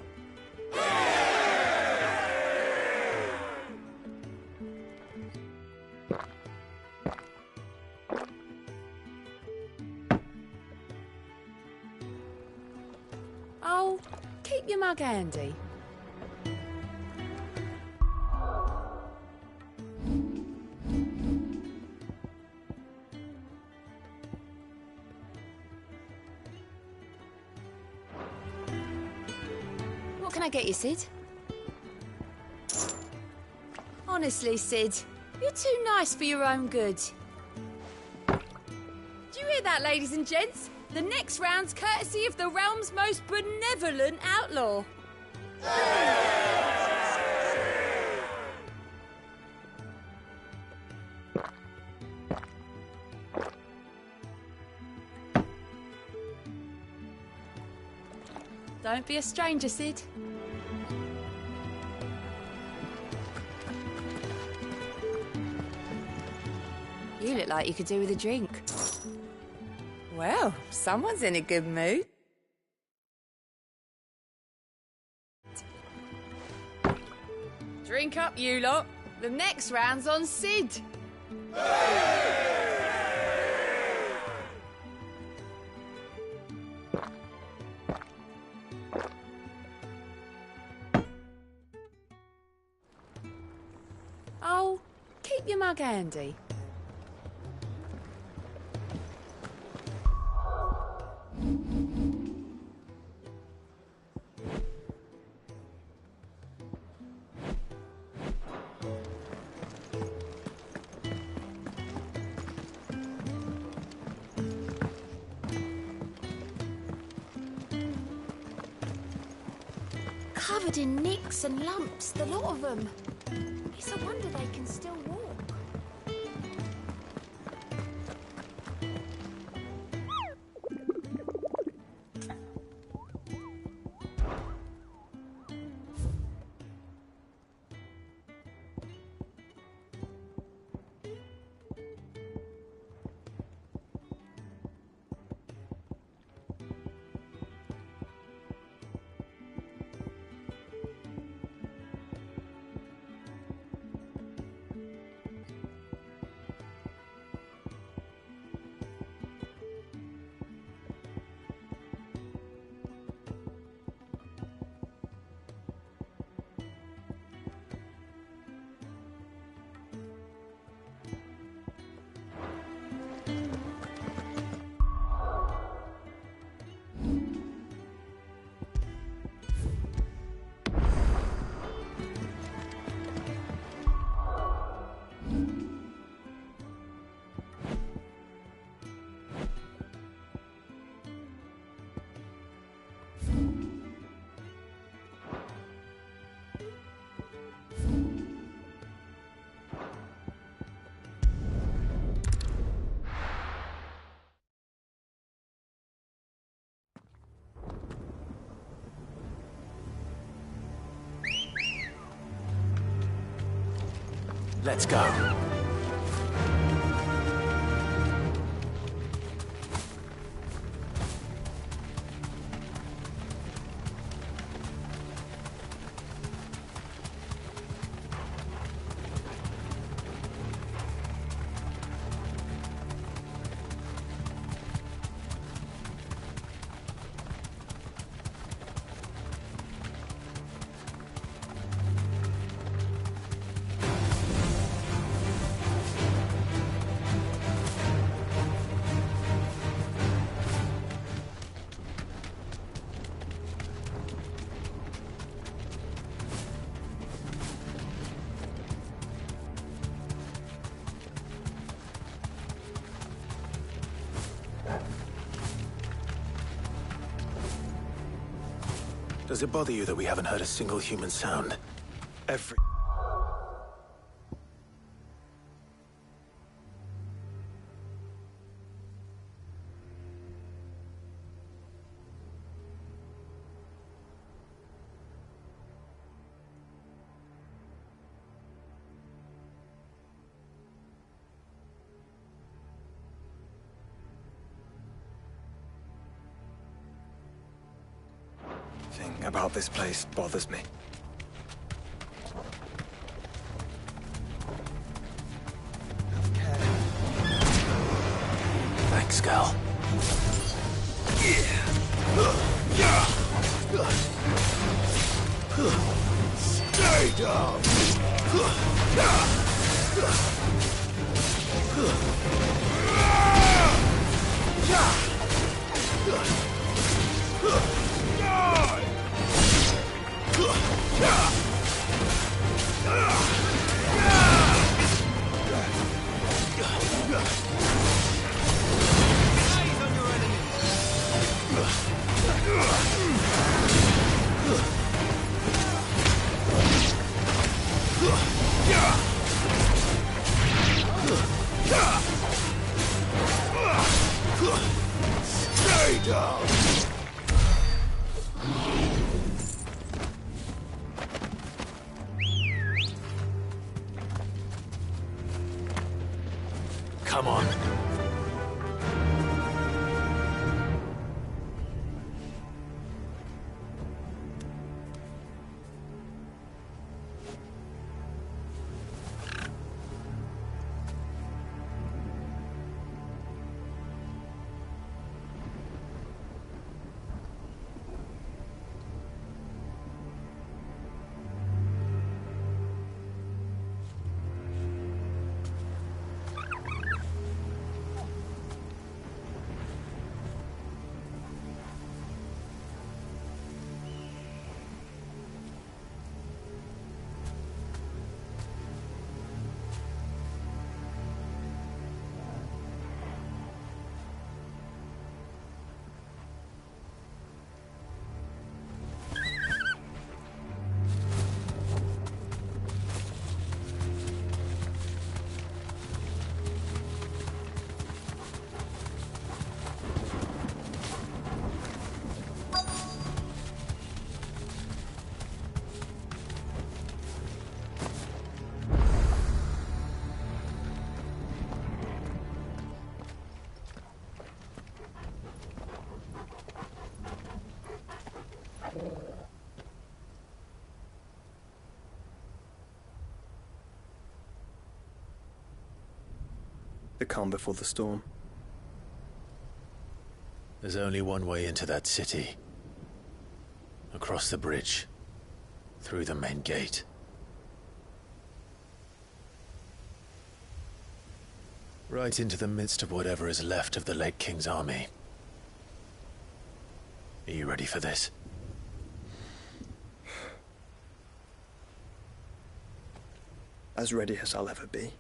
Oh, keep your mug handy. What can I get you, Sid? Honestly, Sid, you're too nice for your own good. Do you hear that, ladies and gents? The next round's courtesy of the realm's most benevolent outlaw. Don't be a stranger, Sid. You look like you could do with a drink. Well, someone's in a good mood. Drink up, you lot. The next round's on Sid. Oh, keep your mug handy. Covered in nicks and lumps, the lot of them. It's a wonder they can still walk. Let's go. Does it bother you that we haven't heard a single human sound? Every... thing about this place bothers me. Thanks, Gal. Stay down! Stay down! Come on. The calm before the storm. There's only one way into that city. Across the bridge. Through the main gate. Right into the midst of whatever is left of the late King's army. Are you ready for this? As ready as I'll ever be.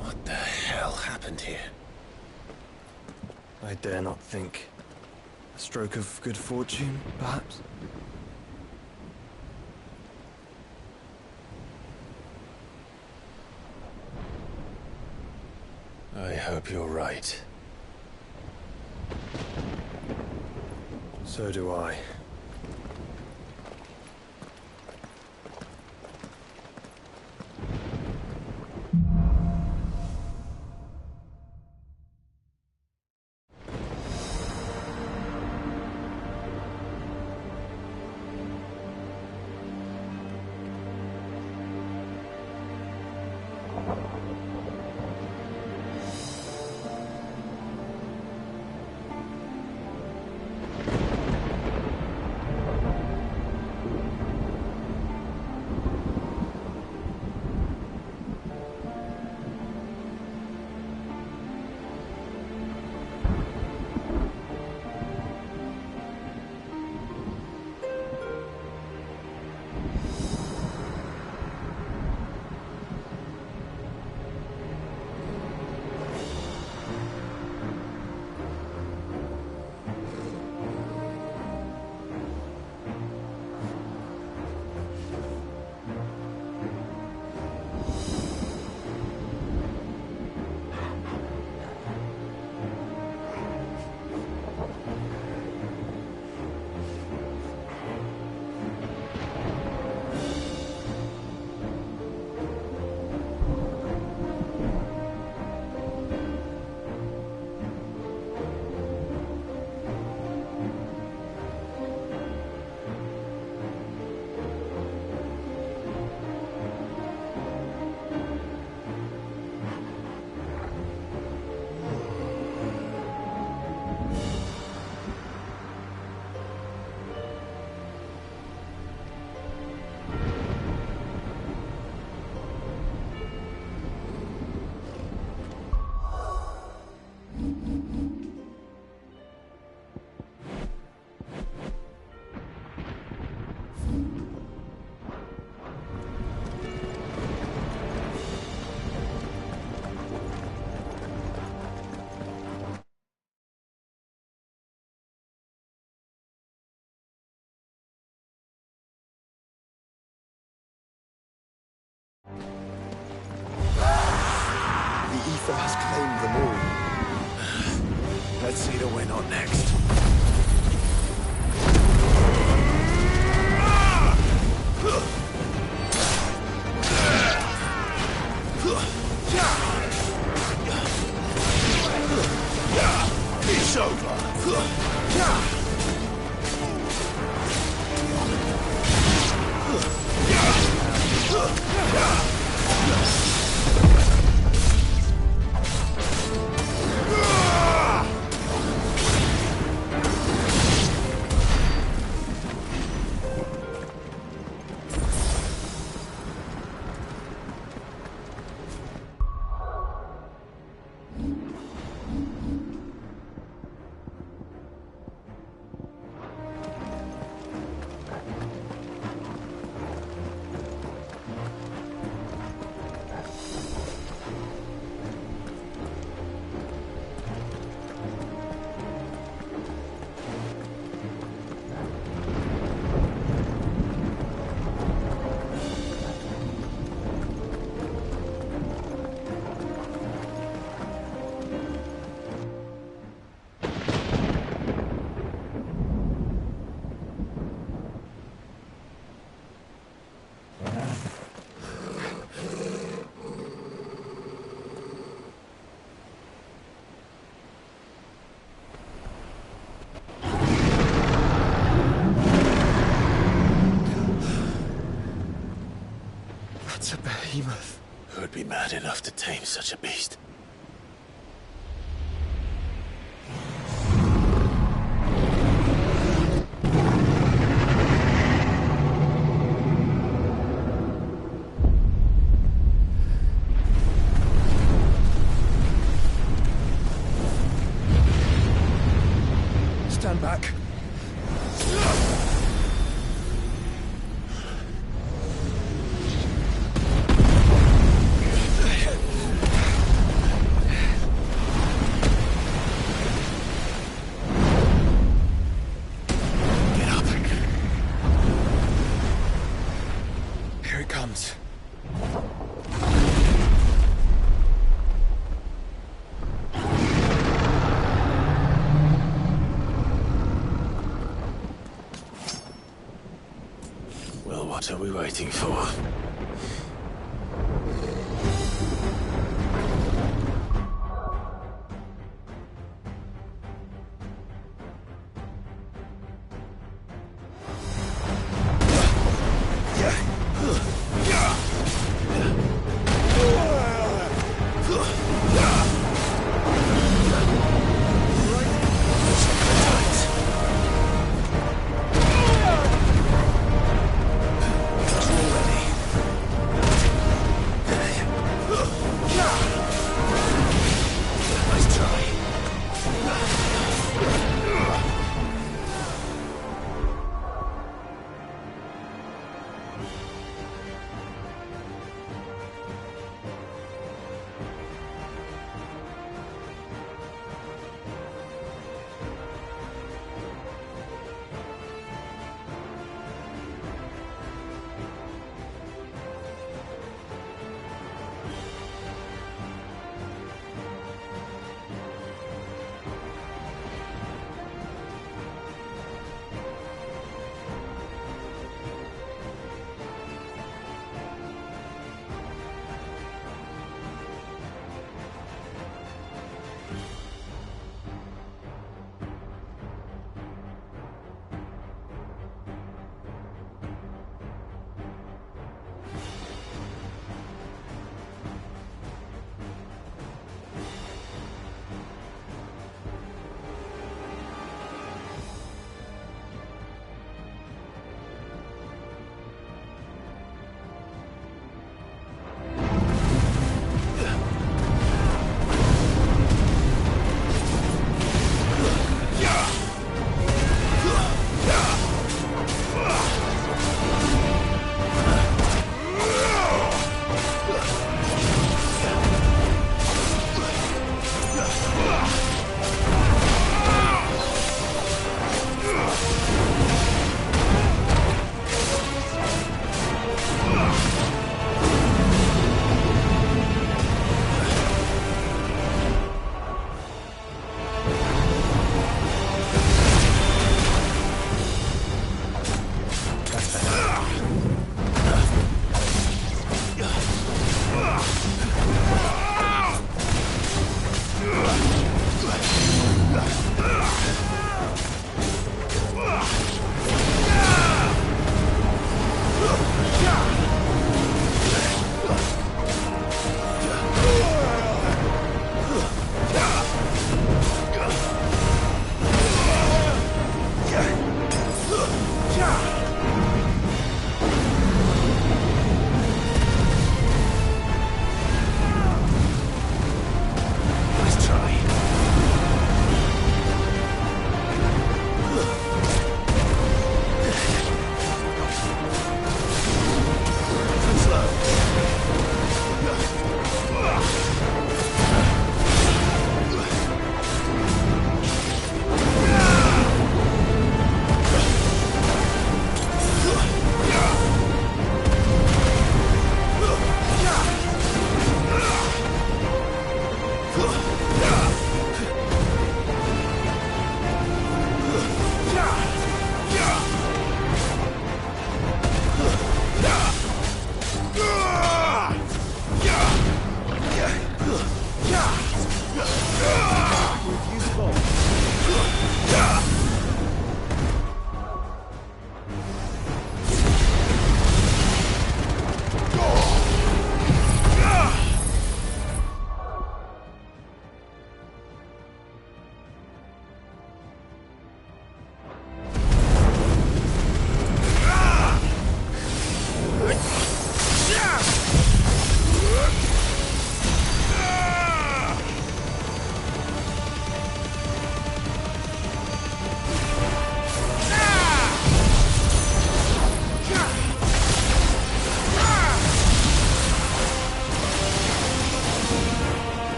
What the hell happened here? I dare not think. A stroke of good fortune, perhaps? I hope you're right. So do I. The ether has claimed them all. Let's see the win on next. It's over. That's a behemoth. Who'd be mad enough to tame such a beast? Stand back. are we waiting for?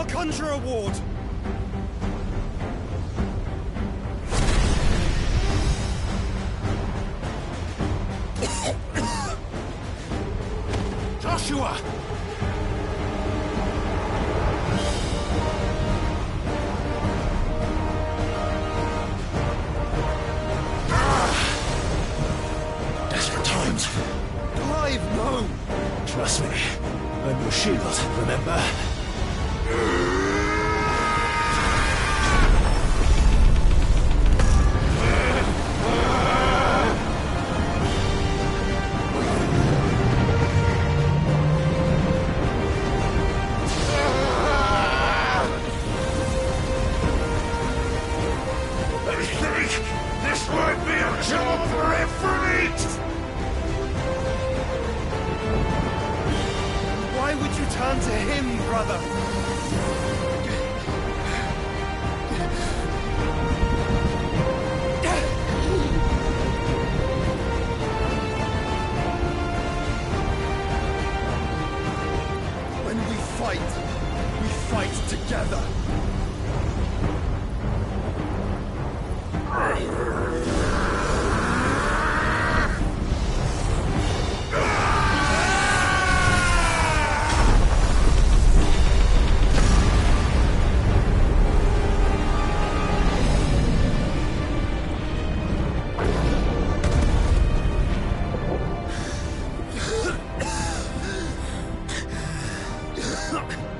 Conjure a ward. Joshua! Desperate times. Clive, no! Trust me. I'm your shield, remember? This won't be a job for Ifrit! Why would you turn to him, brother? When we fight together.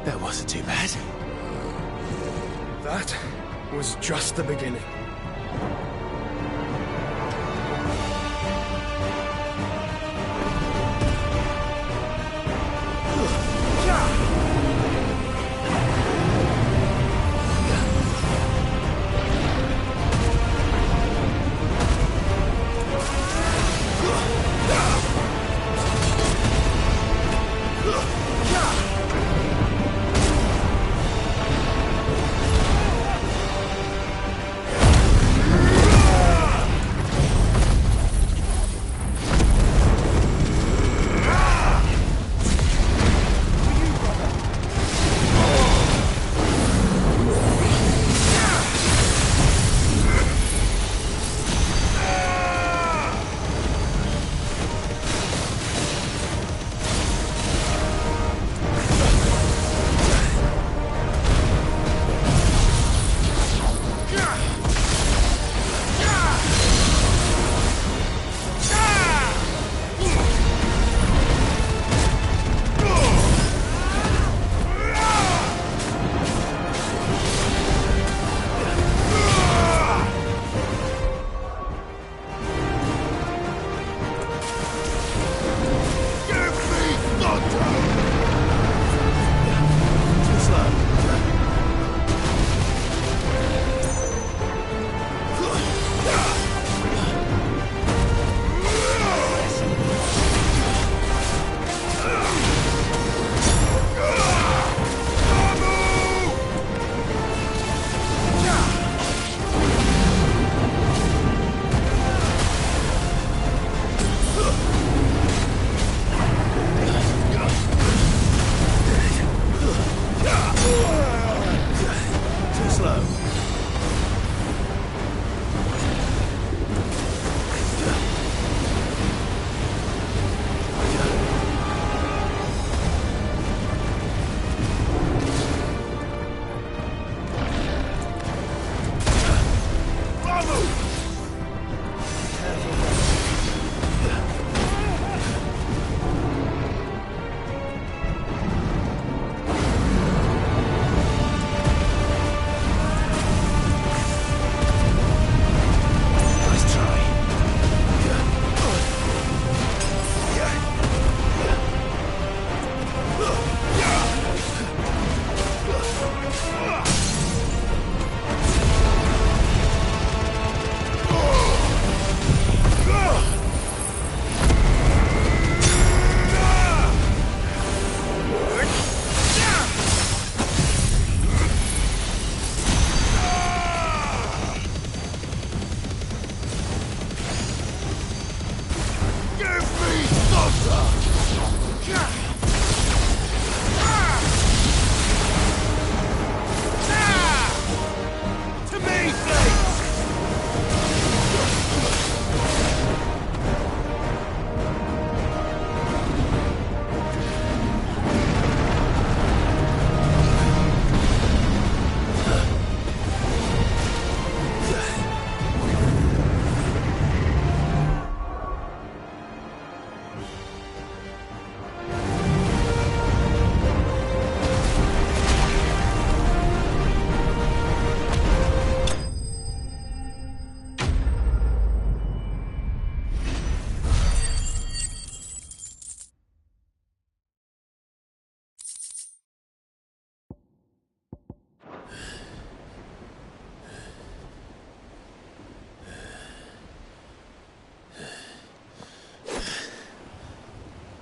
That wasn't too bad. That was just the beginning.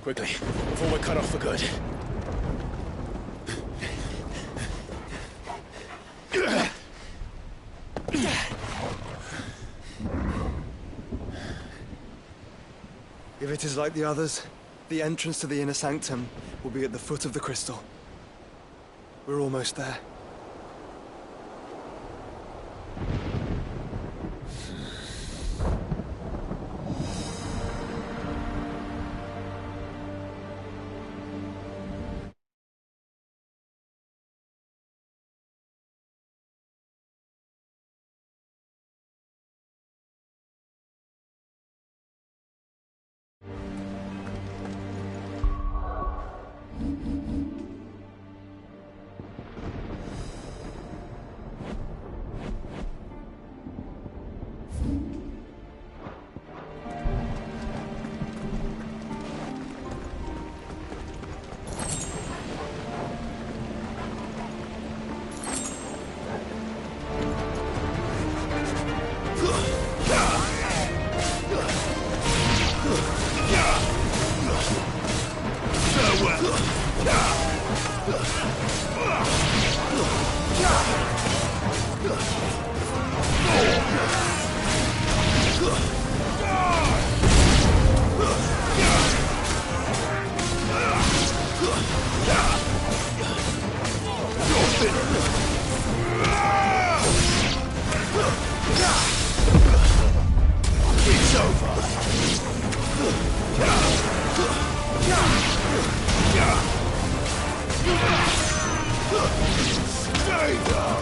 Quickly, before we're cut off for good. If it is like the others, the entrance to the inner sanctum will be at the foot of the crystal. We're almost there. It's over. Stay down.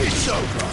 It's over.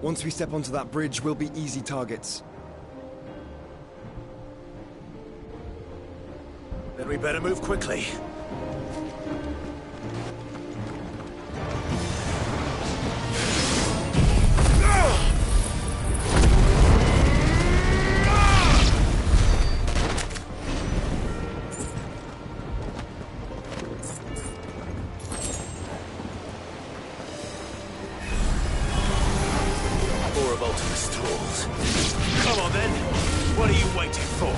Once we step onto that bridge, we'll be easy targets. Then we better move quickly. More of Ultimus tools. Come on then. What are you waiting for?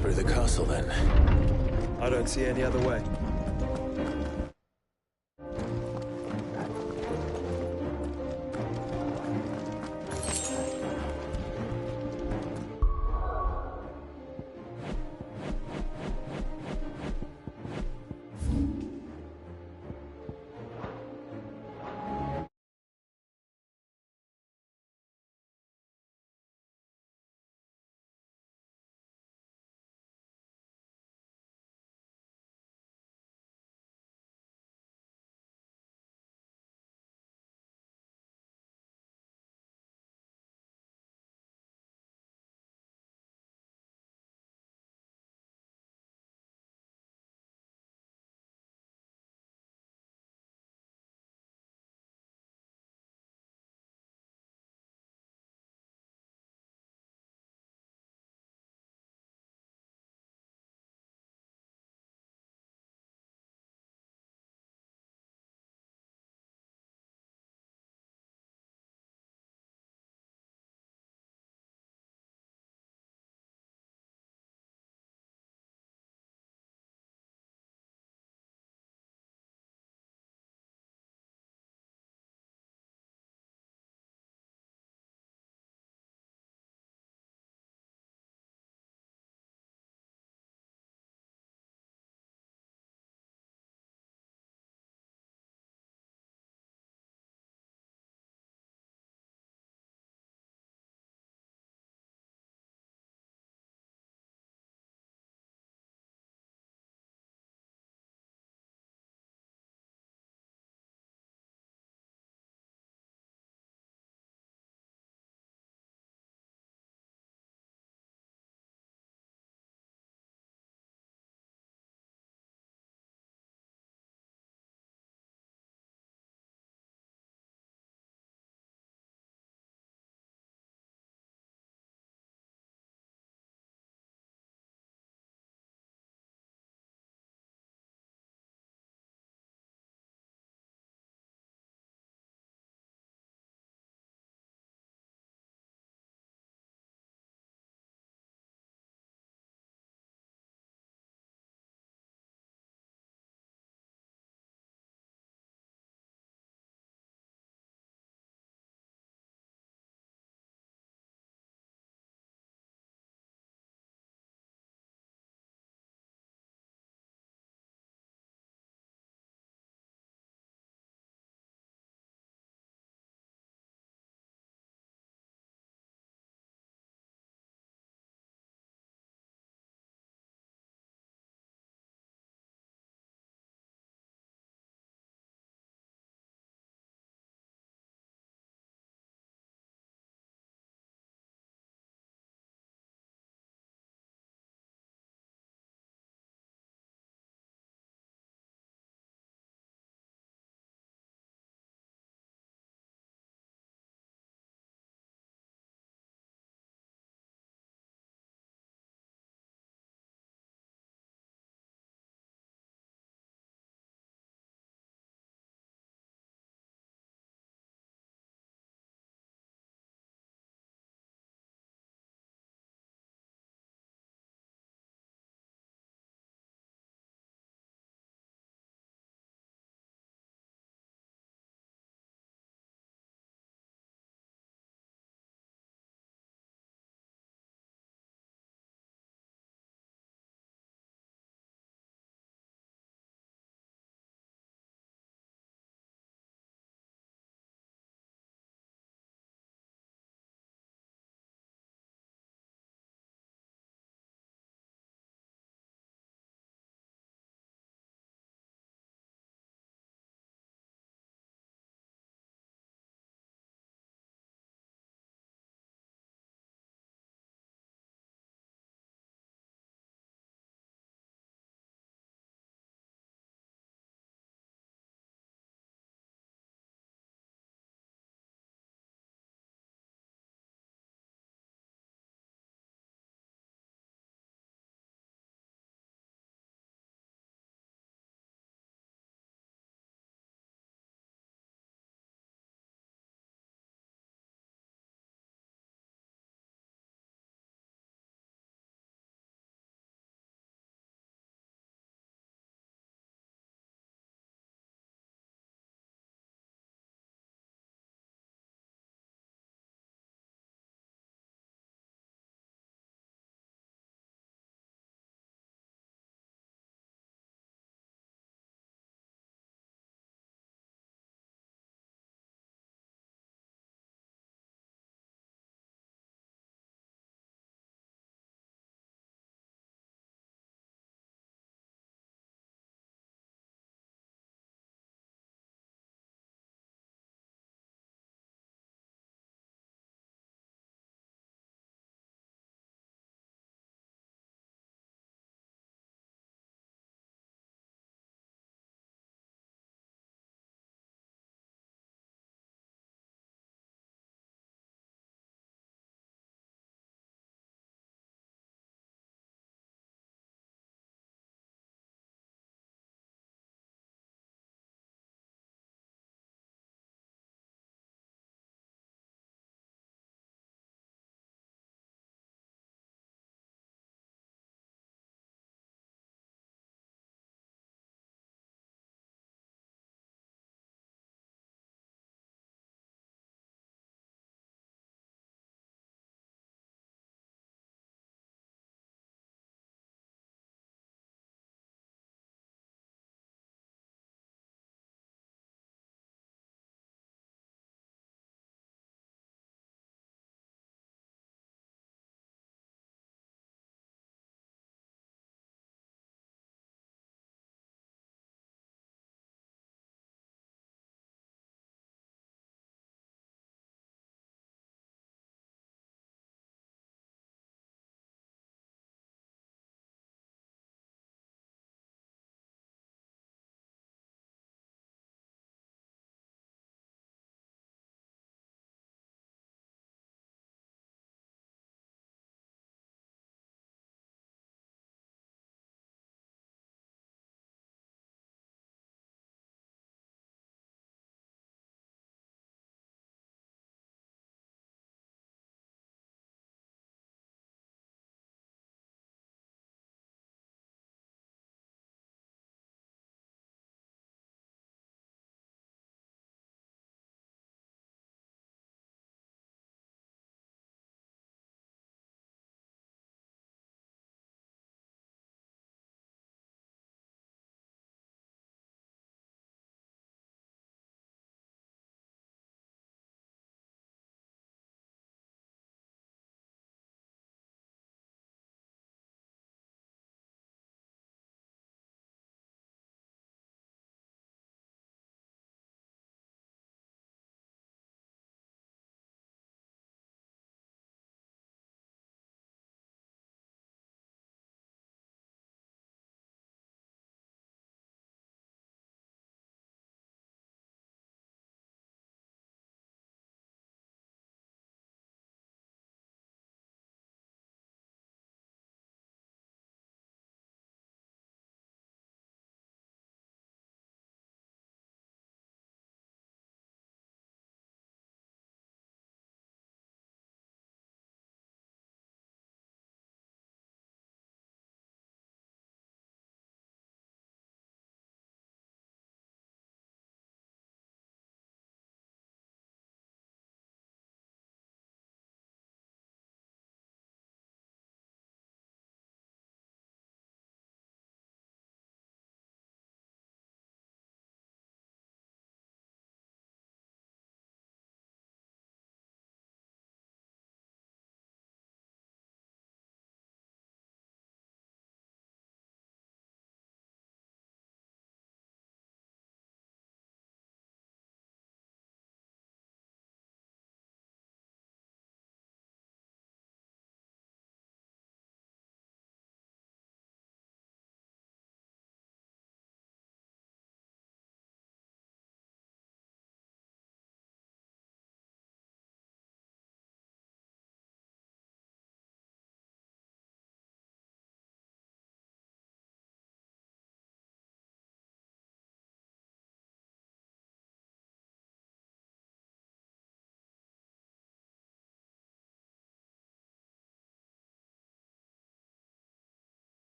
Through the castle, then. I don't see any other way.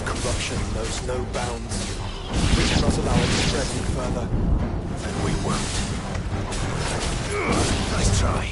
Corruption knows no bounds. We cannot allow it to spread any further. Then we won't. Nice try.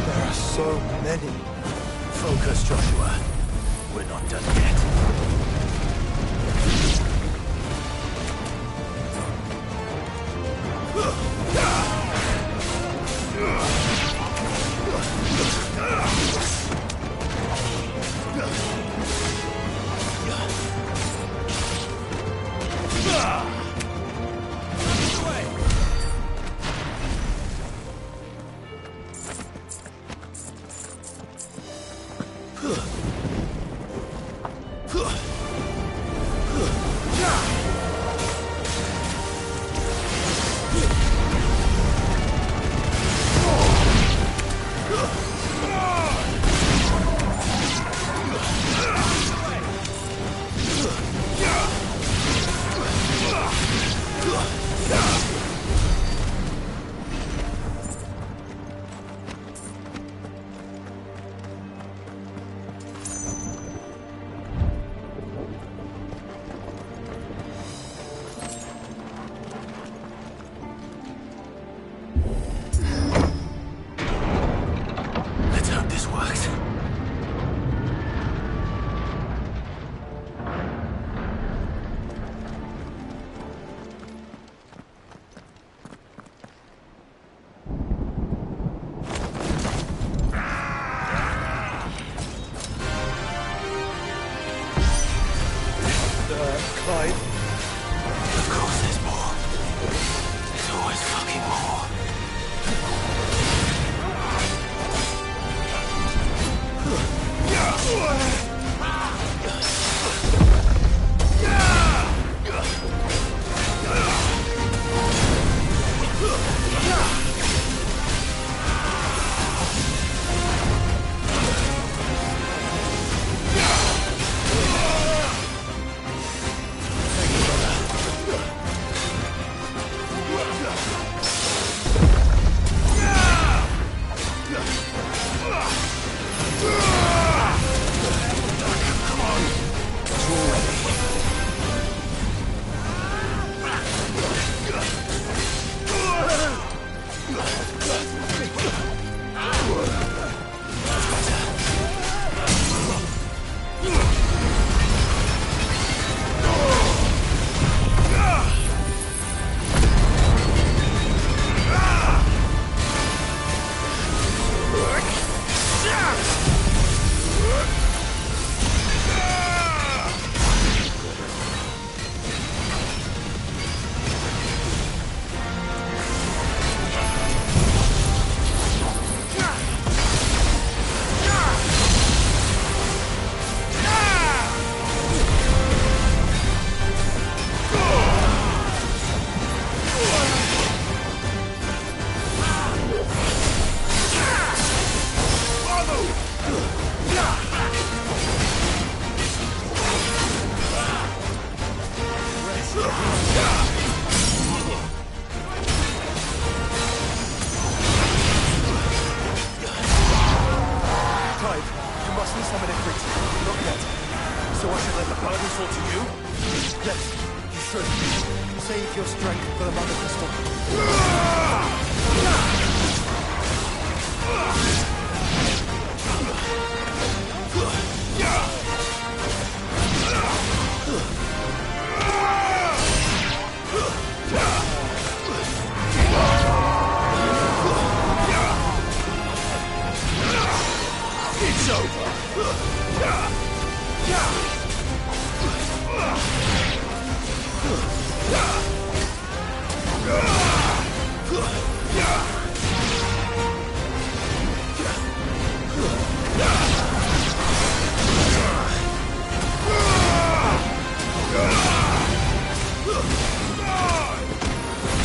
There are so many. Focus, Joshua. We're not done yet. Let's hope this works. Clyde? Of course there's more. There's always fucking more. Clyde, you mustn't summon it quickly. Not yet. So I should let the paladin fall to you? Yes, you should. Save your strength for the Mother Crystal. It's over.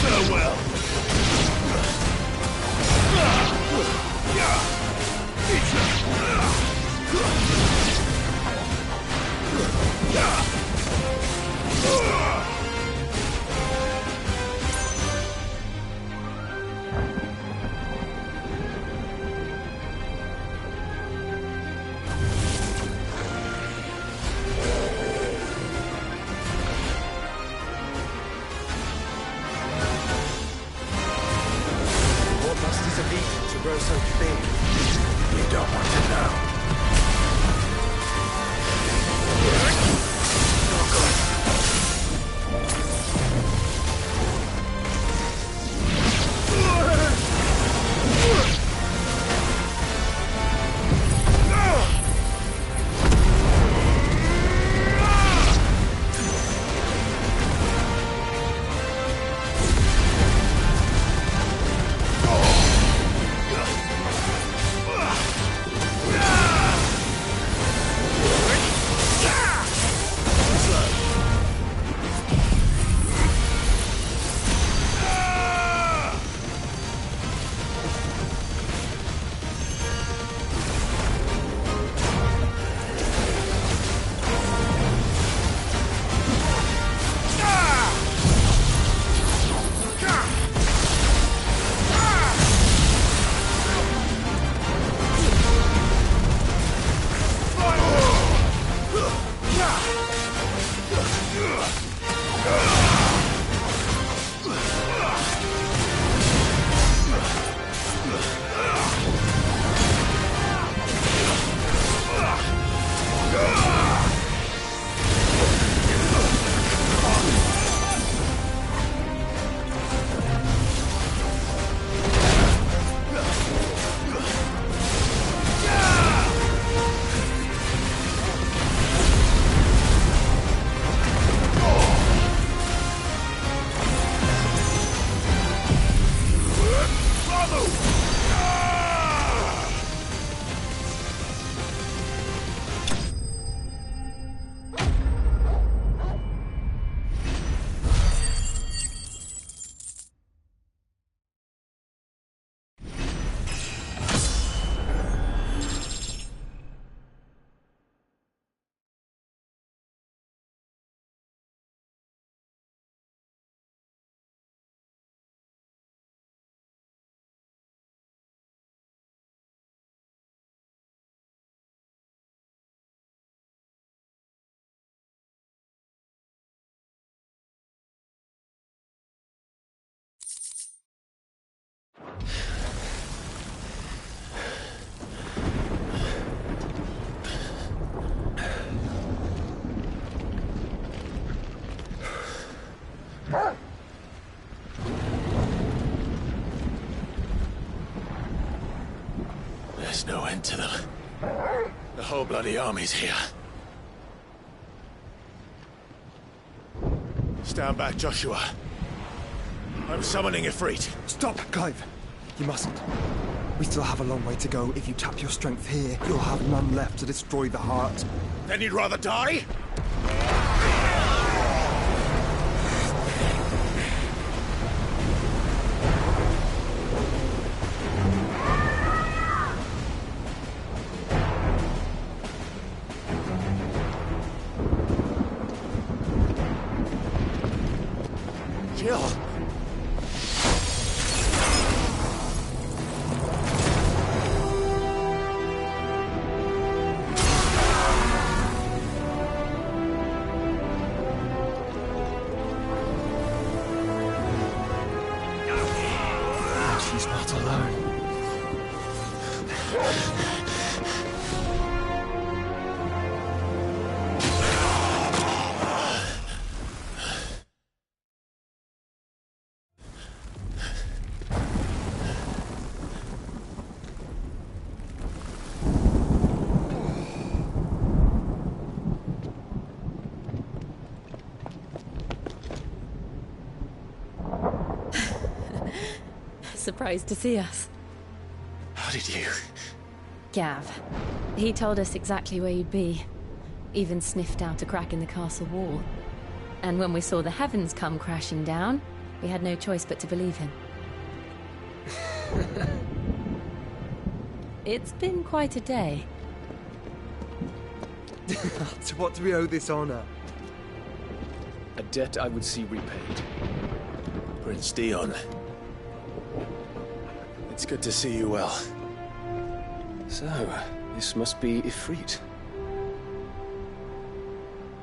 Farewell. It's happened to them? The whole bloody army's here. Stand back, Joshua. I'm summoning Ifrit. Stop, Clive! You mustn't. We still have a long way to go. If you tap your strength here, you'll have none left to destroy the heart. Then you'd rather die? Jill! She's not alone. Surprised to see us. How did you? Gav. He told us exactly where you'd be. Even sniffed out a crack in the castle wall. And when we saw the heavens come crashing down, we had no choice but to believe him. It's been quite a day. To what do we owe this honor? A debt I would see repaid. Prince Dion. It's good to see you well. So, this must be Ifrit.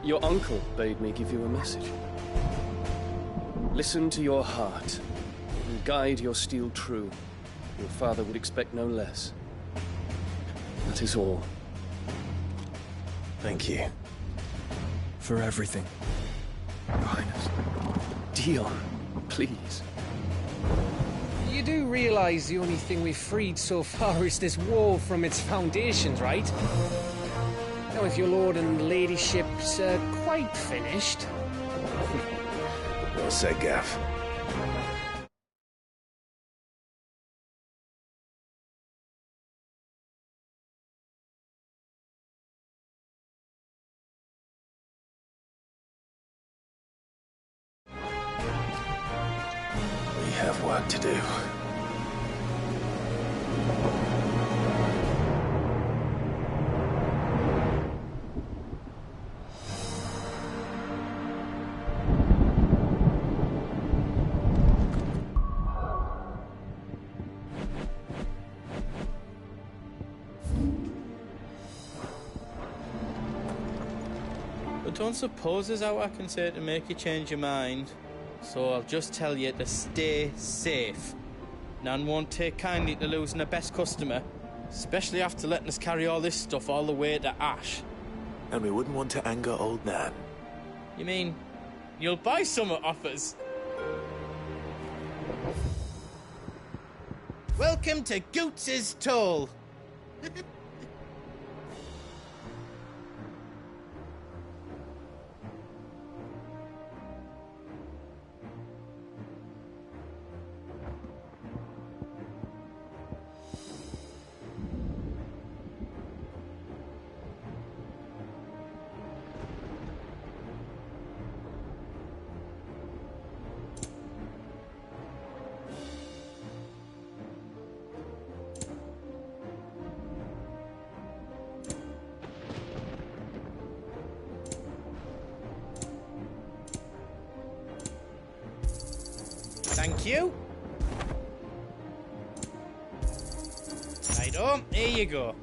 Your uncle bade me give you a message. Listen to your heart, and guide your steel true. Your father would expect no less. That is all. Thank you. For everything, Your Highness. Dion, please. You do realize the only thing we've freed so far is this wall from its foundations, right? Now, if your lord and ladyship's quite finished... Well said, Gav. We have work to do. I don't suppose there's how I can say to make you change your mind. So I'll just tell you to stay safe. Nan won't take kindly to losing her best customer, especially after letting us carry all this stuff all the way to Ash. And we wouldn't want to anger old Nan. You mean, you'll buy some off us? Welcome to Goots's Toll. Thank you. Right, here you go.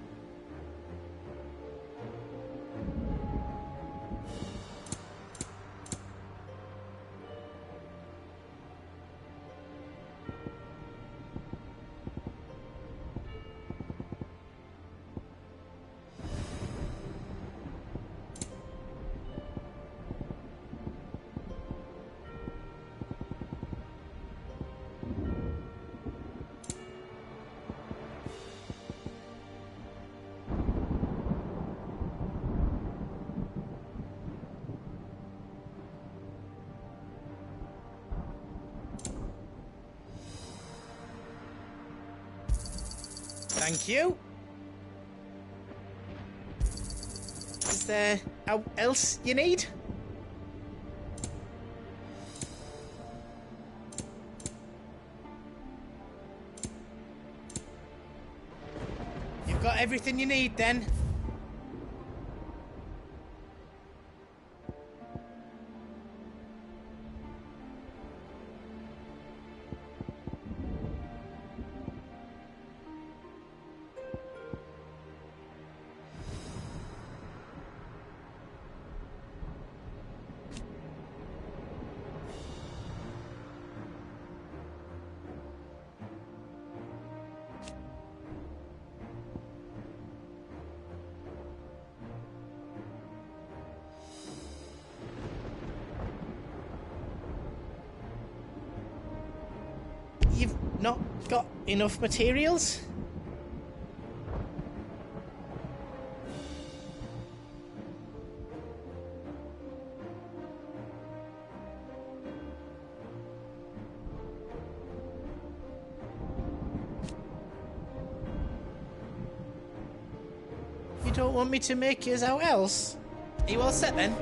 Thank you. Is there else you need? You've got everything you need then? You've not got enough materials? You don't want me to make yours out else? Are you all set then?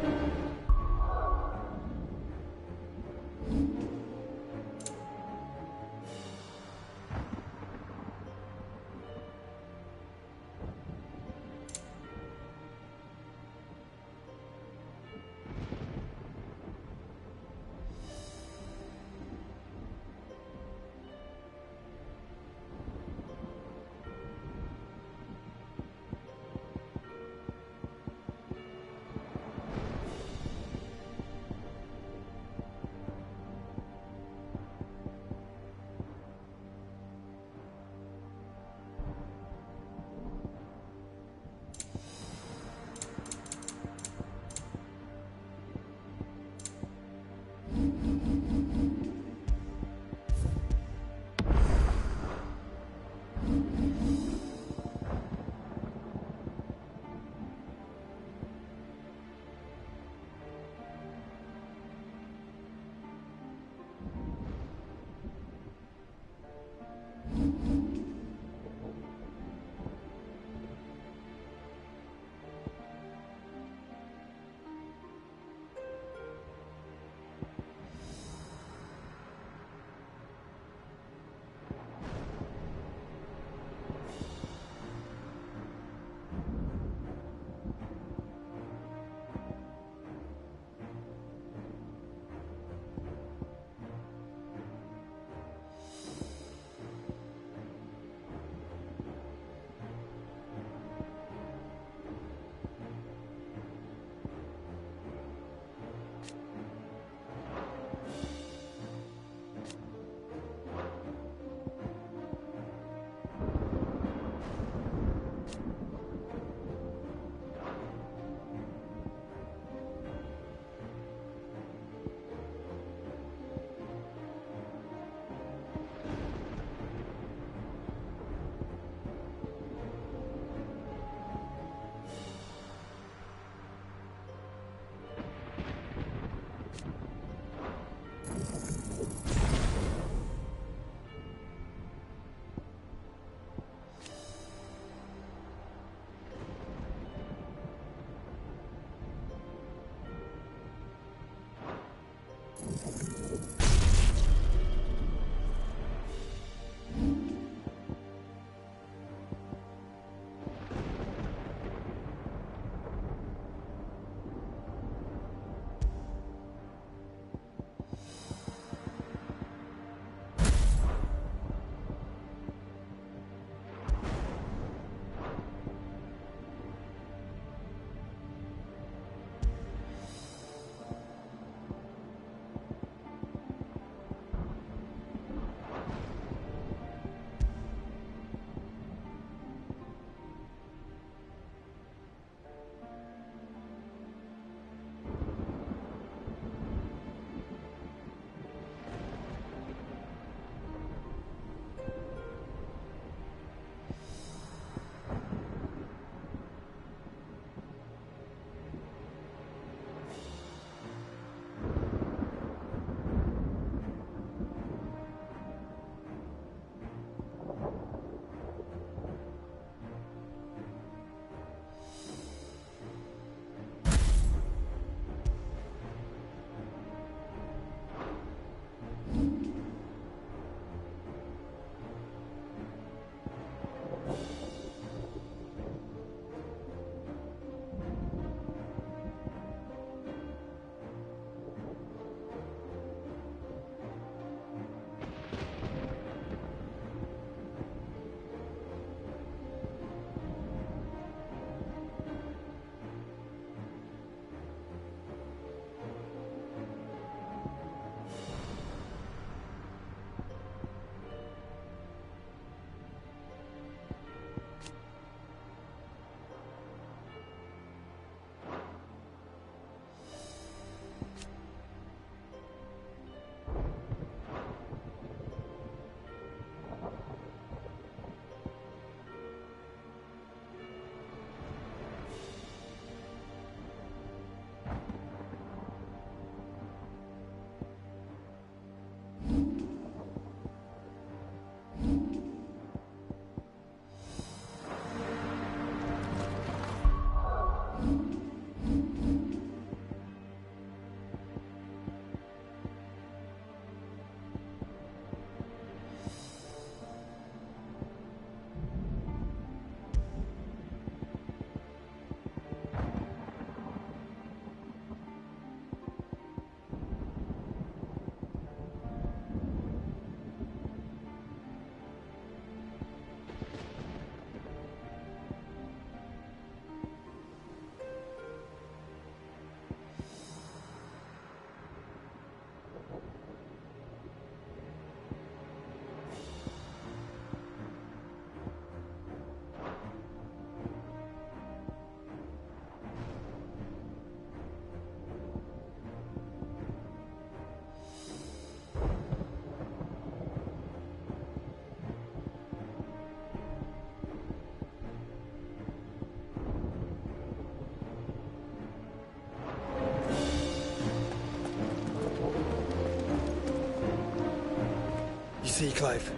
see, Clive?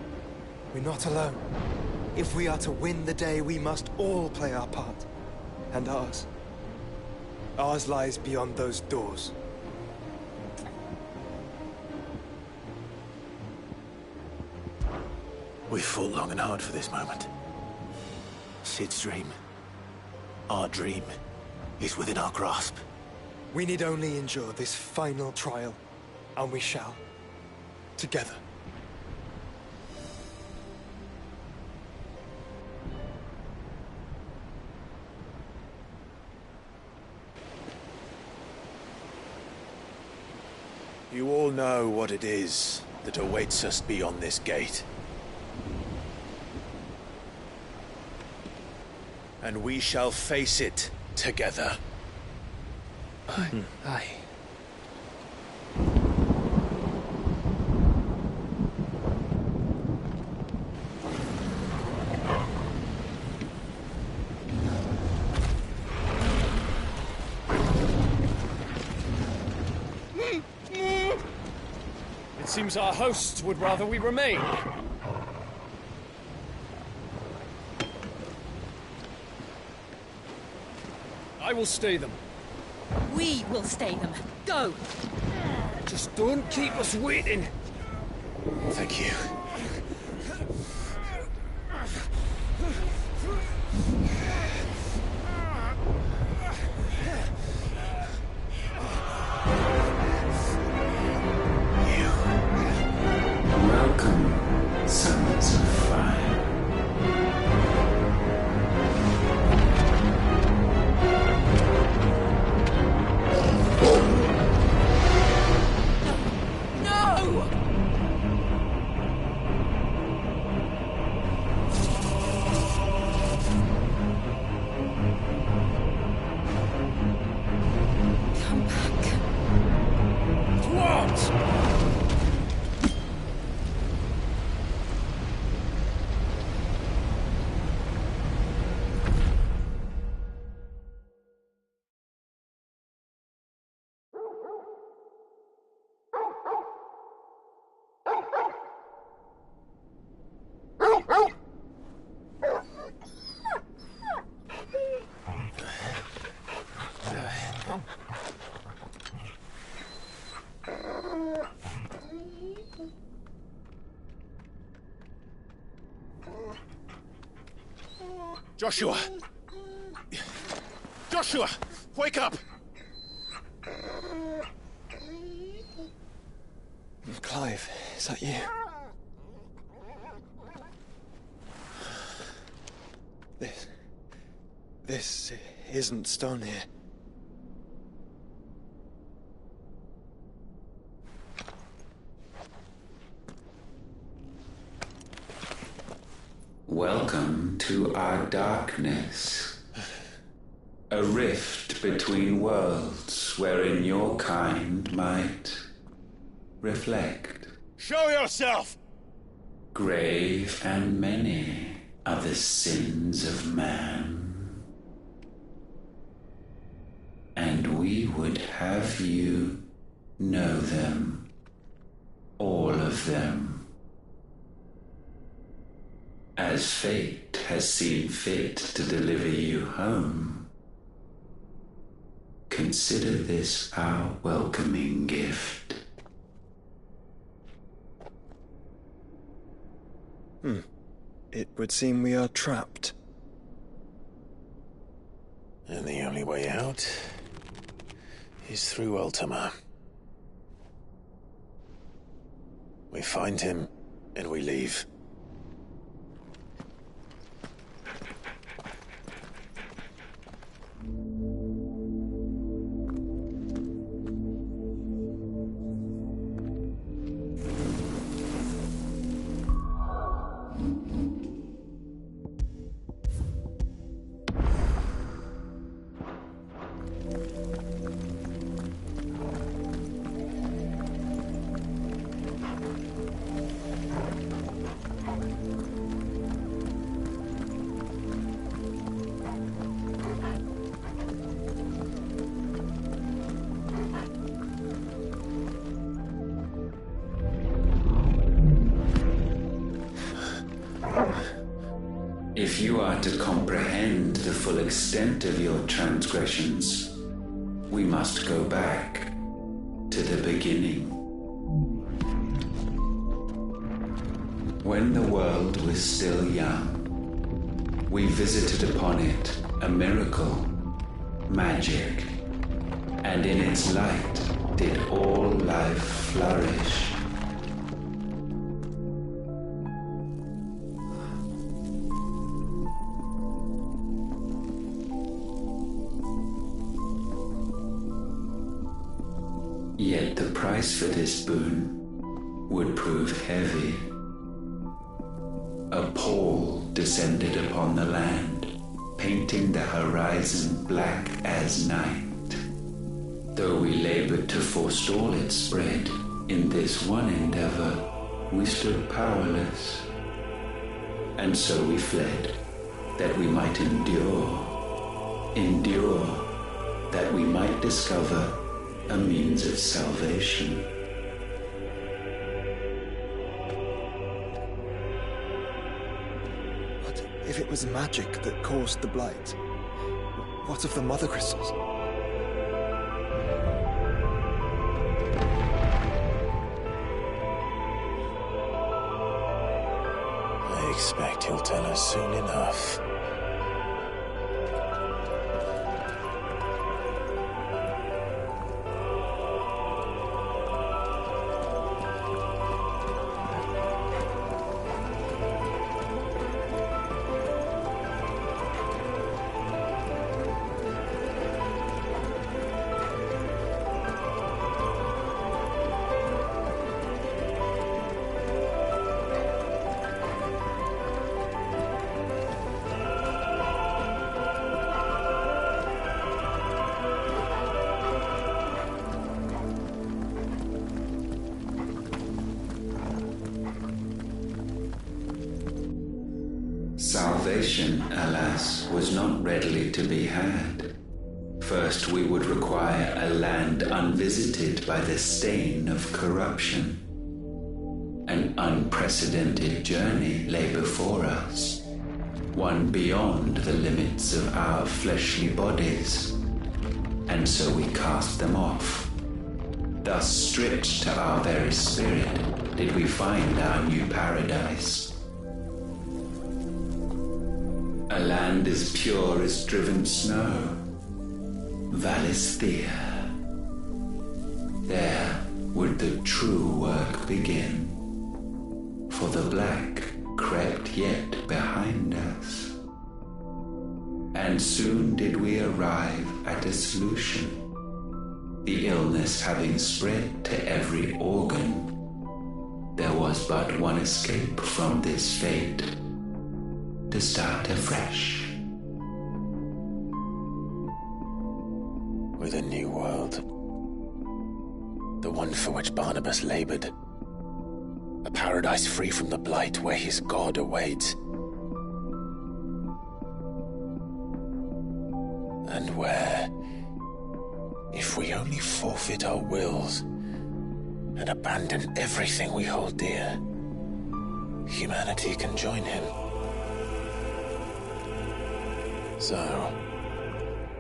We're not alone. If we are to win the day, we must all play our part. And ours. Ours lies beyond those doors. We fought long and hard for this moment. Sid's dream, our dream, is within our grasp. We need only endure this final trial, and we shall. Together. You all know what it is that awaits us beyond this gate. And we shall face it together. Aye. It seems our hosts would rather we remain. I will stay them. We will stay them. Go! Just don't keep us waiting. Thank you. Welcome, sons of fire. Joshua! Joshua! Wake up! Clive, is that you? This isn't stone here. Welcome to our darkness. A rift between worlds wherein your kind might reflect. Show yourself! Grave and many are the sins of man. And we would have you know them. All of them. As fate has seen fit to deliver you home, consider this our welcoming gift. It would seem we are trapped. And the only way out is through Ultima. We find him, and we leave. If you are to comprehend the full extent of your transgressions, we must go back to the beginning. When the world was still young, we visited upon it a miracle, magic, and in its light did all life flourish. Yet the price for this boon would prove heavy. A pall descended upon the land, painting the horizon black as night. Though we labored to forestall its spread, in this one endeavor we stood powerless. And so we fled, that we might endure, that we might discover a means of salvation. But if it was magic that caused the blight, what of the mother crystals? I expect he'll tell us soon enough. Salvation, alas, was not readily to be had. First, we would require a land unvisited by the stain of corruption. An unprecedented journey lay before us, one beyond the limits of our fleshly bodies. And so we cast them off. Thus, stripped to our very spirit, did we find our new paradise. A land as pure as driven snow, Valisthea. There would the true work begin, for the black crept yet behind us. And soon did we arrive at a solution, the illness having spread to every organ. There was but one escape from this fate, to start afresh. With a new world. The one for which Barnabas labored. A paradise free from the blight where his God awaits. And where, if we only forfeit our wills and abandon everything we hold dear, humanity can join him. So,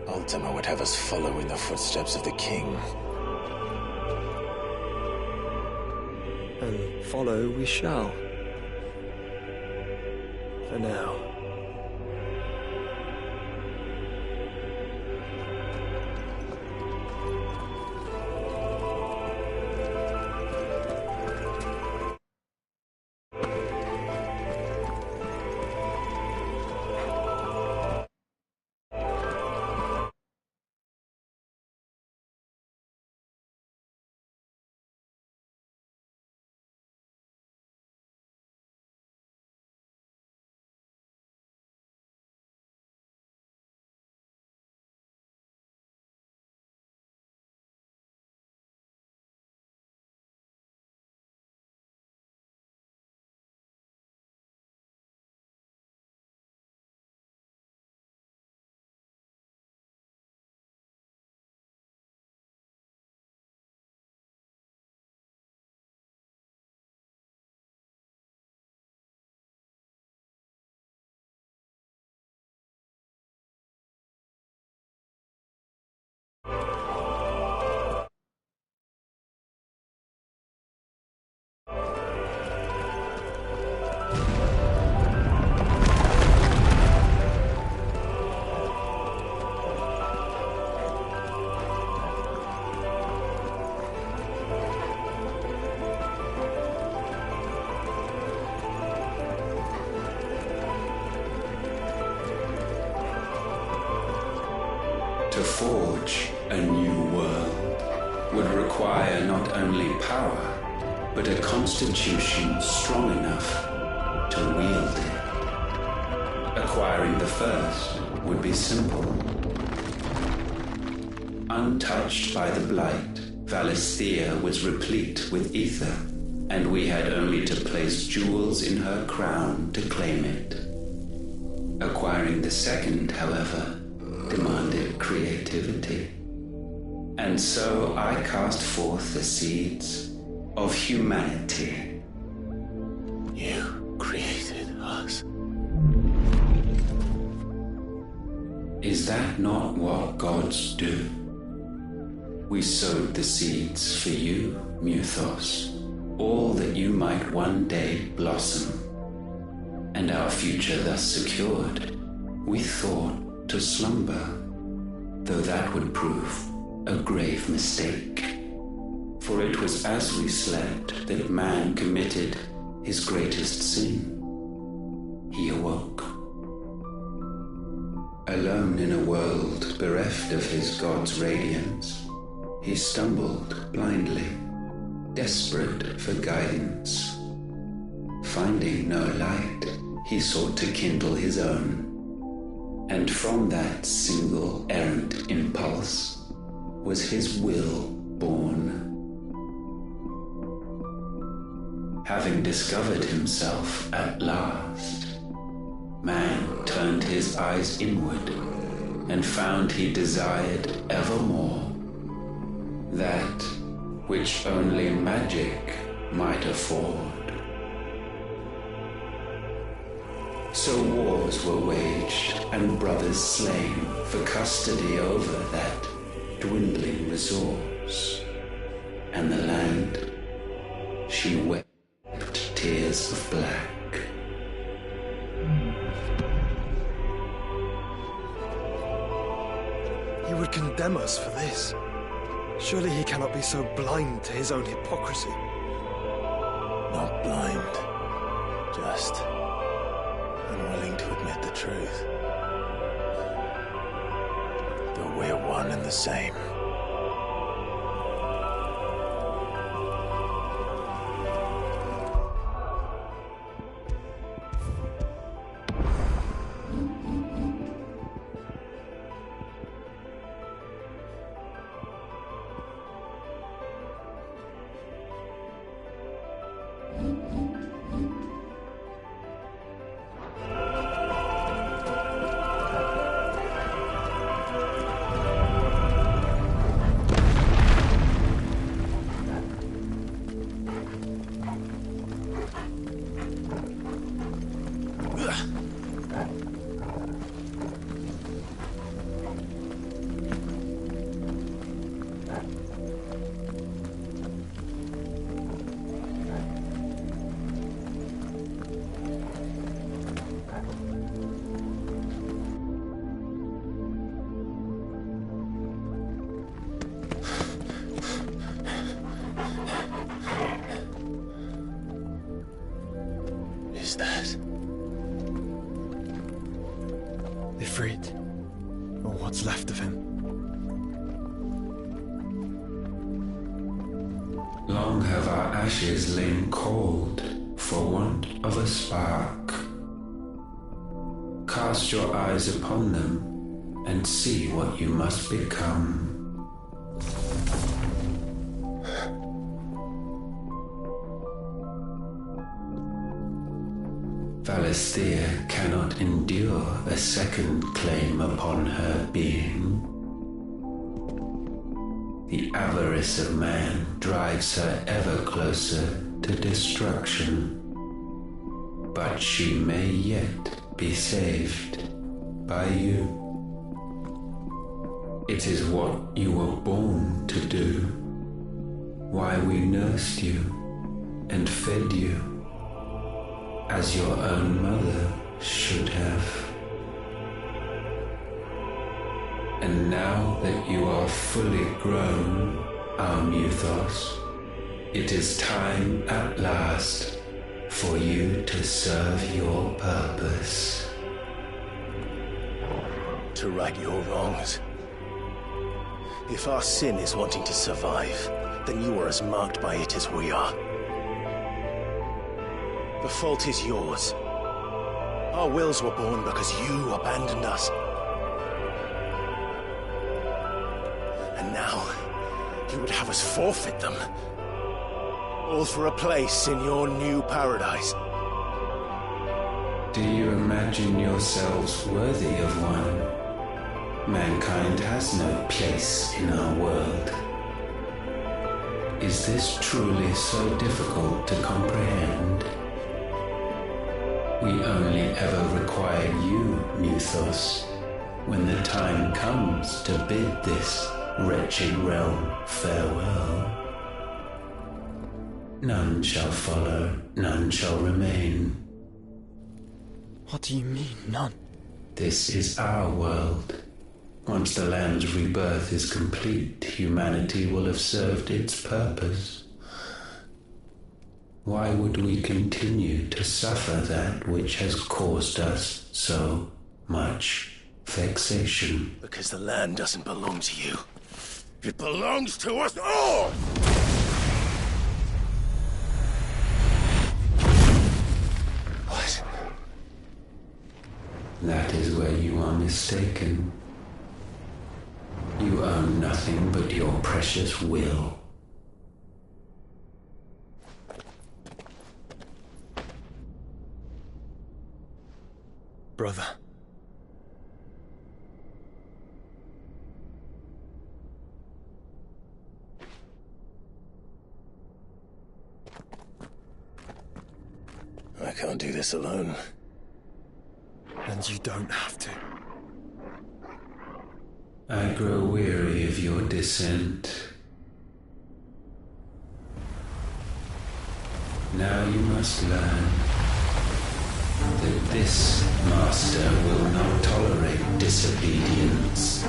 Ultima would have us follow in the footsteps of the king. And follow we shall. For now. forge a new world would require not only power, but a constitution strong enough to wield it. Acquiring the first would be simple. Untouched by the blight, Valisthea was replete with ether, and we had only to place jewels in her crown to claim it. Acquiring the second, however, demanded creativity. And so I cast forth the seeds of humanity. You created us. Is that not what gods do? We sowed the seeds for you, Muthos, all that you might one day blossom. And our future thus secured, we thought to slumber, though that would prove a grave mistake. For it was as we slept that man committed his greatest sin. He awoke. Alone in a world bereft of his god's radiance, he stumbled blindly, desperate for guidance. Finding no light, he sought to kindle his own, and from that single errant impulse was his will born. Having discovered himself at last, man turned his eyes inward and found he desired evermore that which only magic might afford. So wars were waged and brothers slain for custody over that dwindling resource, and the land, she wept tears of black. He would condemn us for this. Surely he cannot be so blind to his own hypocrisy. Not blind, just unwilling to admit the truth. Though we're one and the same. Ifrit, or what's left of him. Long have our ashes lain cold for want of a spark. Cast your eyes upon them and see what you must become. Valisthea cannot endure a second claim upon her being. The avarice of man drives her ever closer to destruction. But she may yet be saved by you. It is what you were born to do, why we nursed you and fed you, as your own mother should have. And now that you are fully grown, our Muthos, it is time at last for you to serve your purpose. To right your wrongs, If our sin is wanting to survive, then you are as marked by it as we are. The fault is yours. Our wills were born because you abandoned us. And now, you would have us forfeit them. All for a place in your new paradise. Do you imagine yourselves worthy of one? Mankind has no place in our world. Is this truly so difficult to comprehend? We only ever require you, Muthos, when the time comes to bid this wretched realm farewell. None shall follow, none shall remain. What do you mean, none? This is our world. Once the land's rebirth is complete, humanity will have served its purpose. Why would we continue to suffer that which has caused us so much vexation? Because the land doesn't belong to you. It belongs to us all! What? That is where you are mistaken. You own nothing but your precious will. Brother. I can't do this alone. And you don't have to. I grow weary of your dissent. Now you must learn that this master will not tolerate disobedience.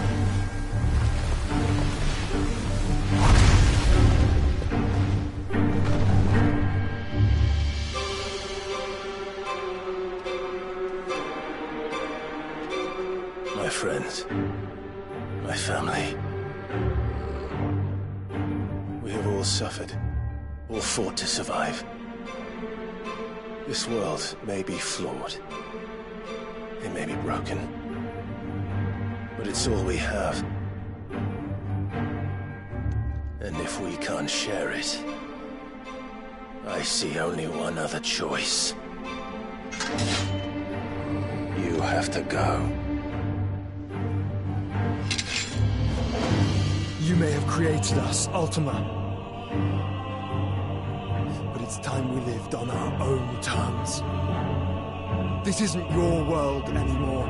My friends, my family. We have all suffered, all fought to survive. This world may be flawed. It may be broken. But it's all we have. And if we can't share it, I see only one other choice. You have to go. You may have created us, Ultima. But it's time we lived on our own terms. This isn't your world anymore.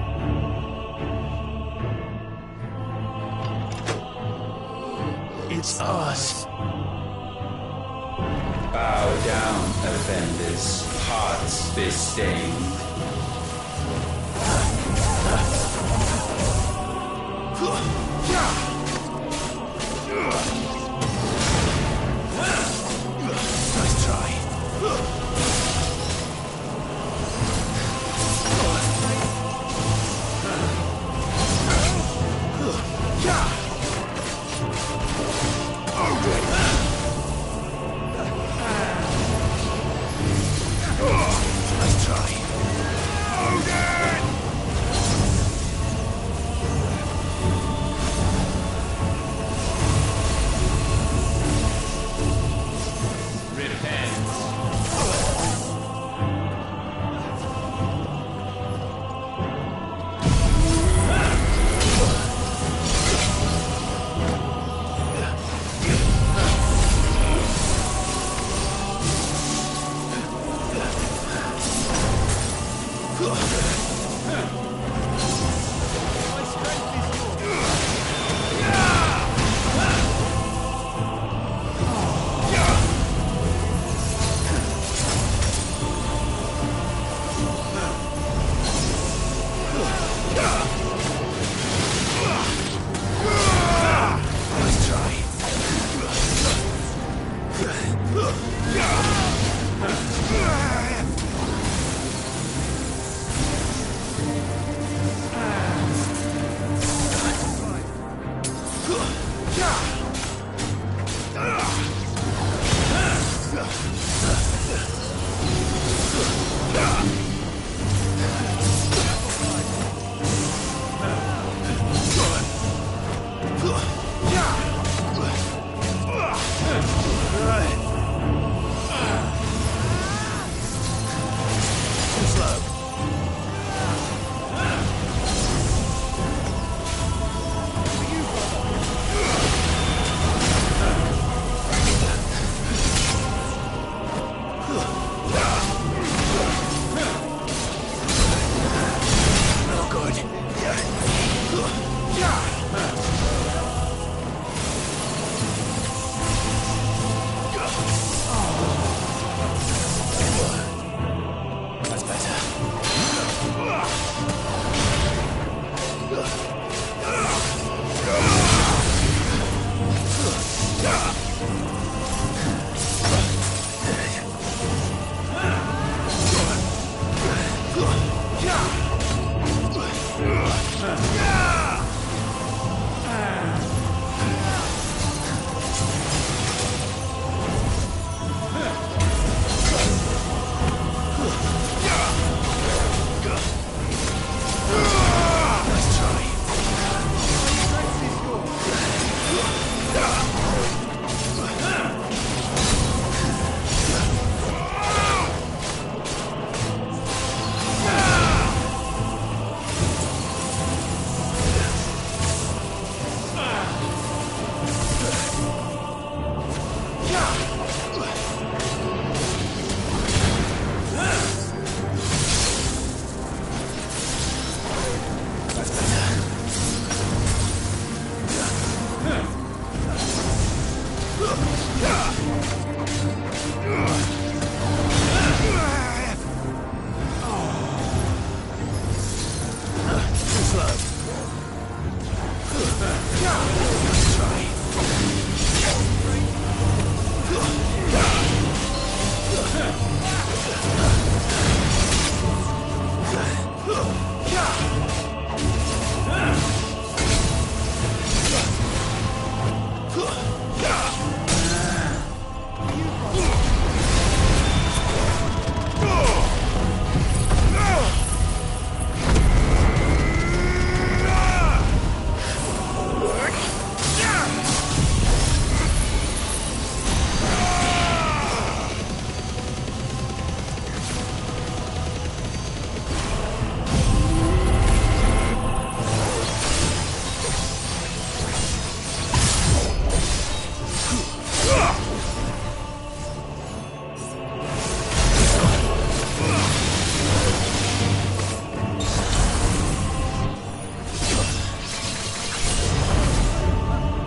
It's ours. Bow down, offenders, hearts bestained. Nice try. Nice try.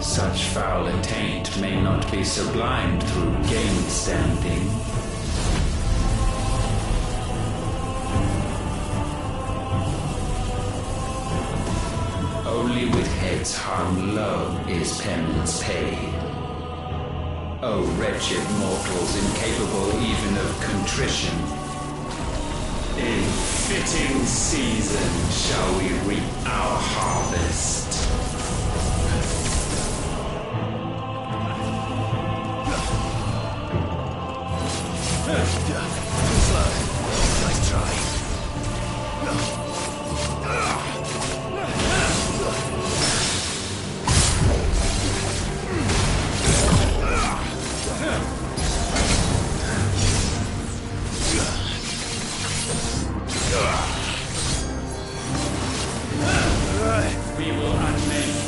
Such foul attaint may not be sublimed through game standing. Only with heads hung low is penance paid. O wretched mortals incapable even of contrition, in fitting season shall we reap our harvest. Nice try. We will unmake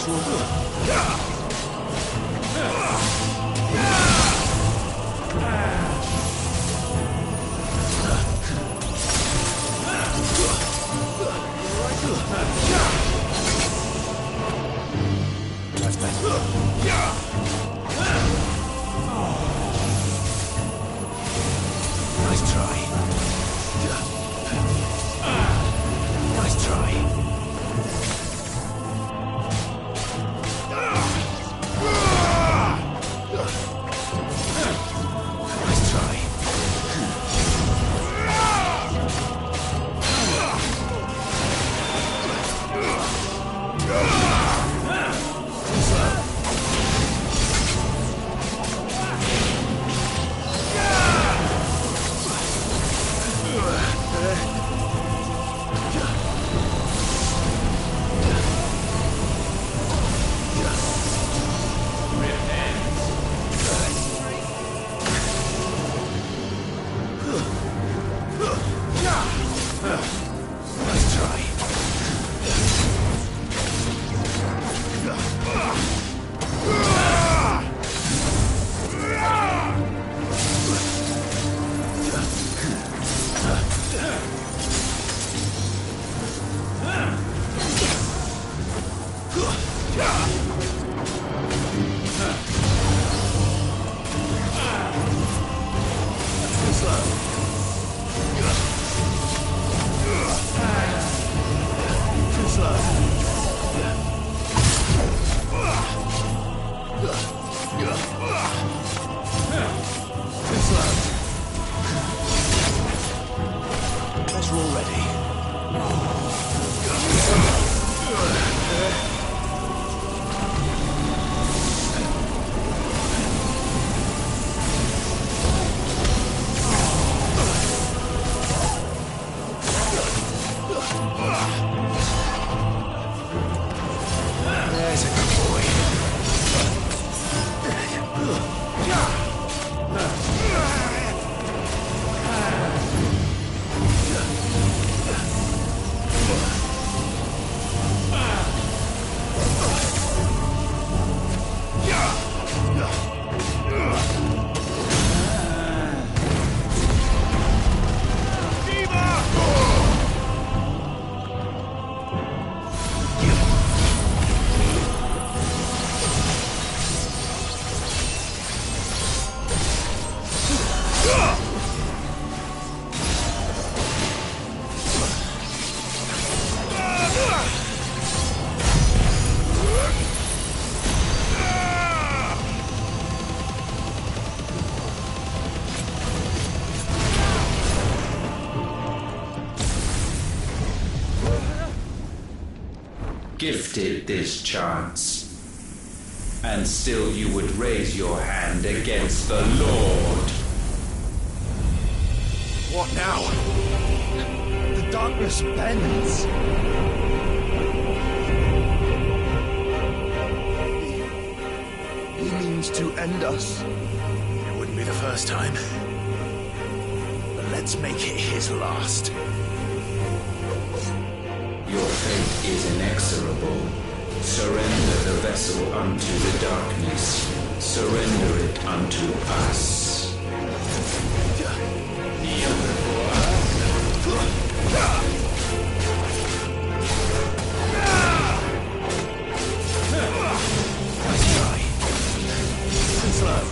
Let's roll. Nice try. Nice try. Nice try. Nice try. Too slow. Too slow. Too slow. Let's roll ready. There's a good boy. Gifted this chance, and still you would raise your hand against the Lord. What now? The darkness bends. He means to end us. It wouldn't be the first time. But let's make it his last. Your fate is inexorable. Surrender the vessel unto the darkness. Surrender it unto us. Nice try. Too slow.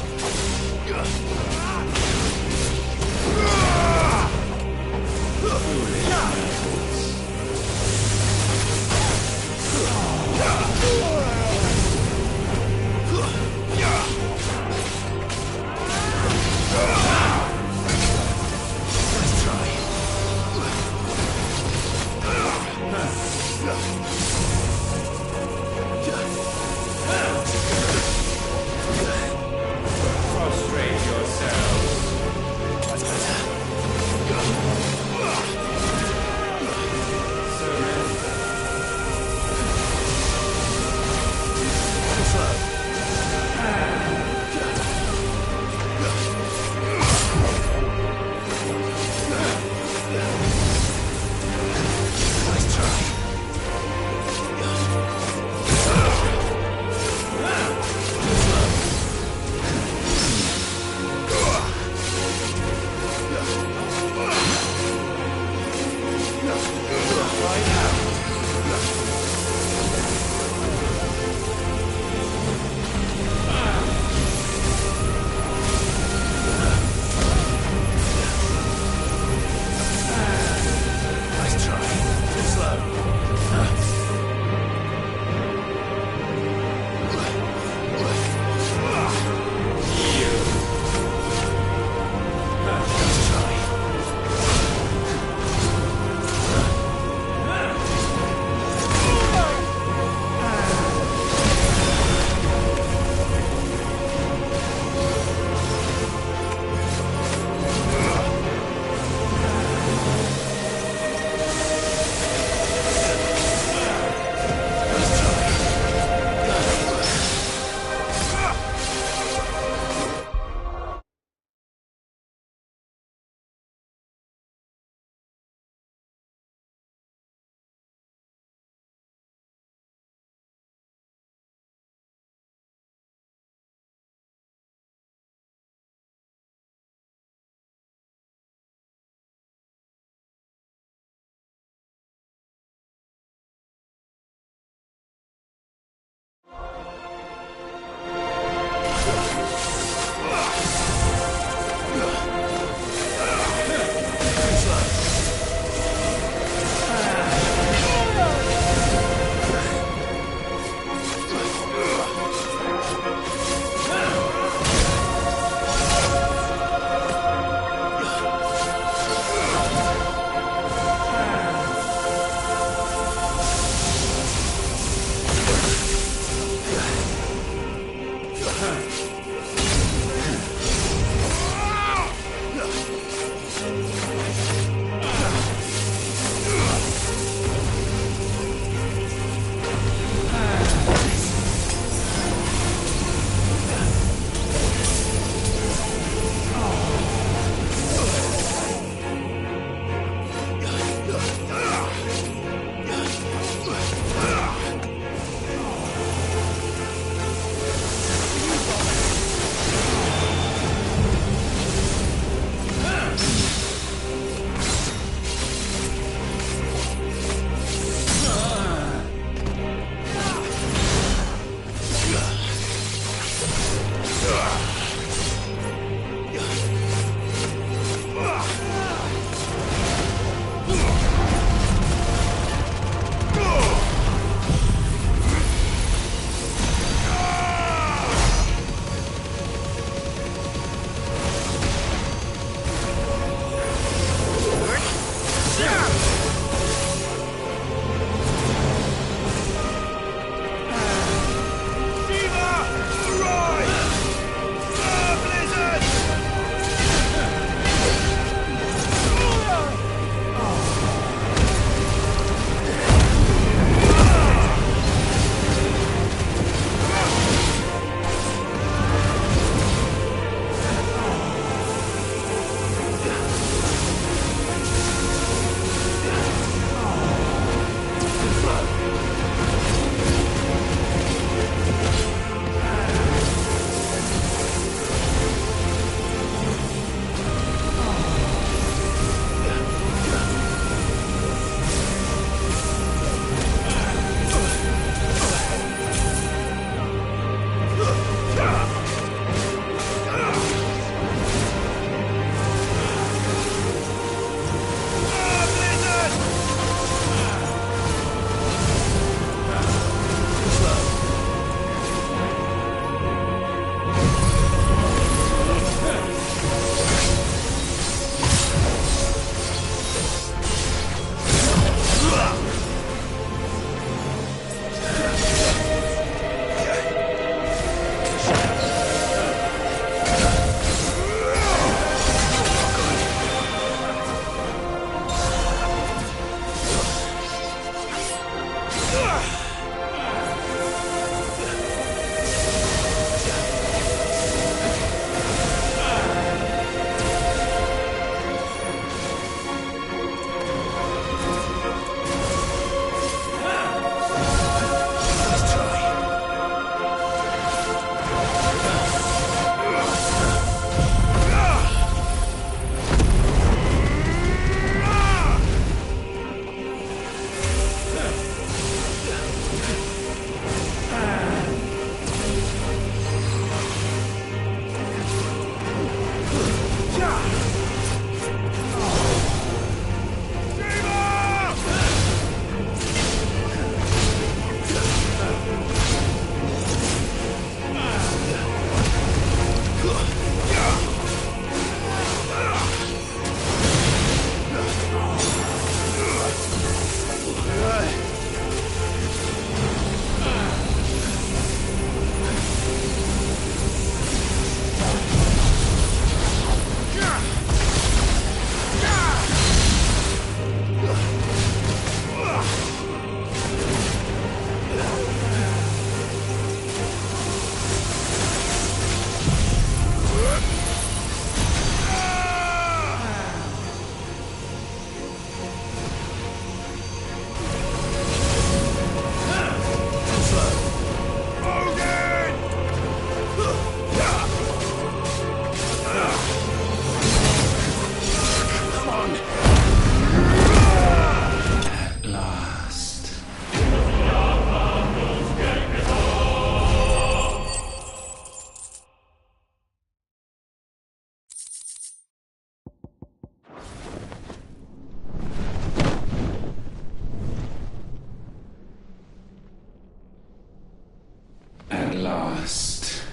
last.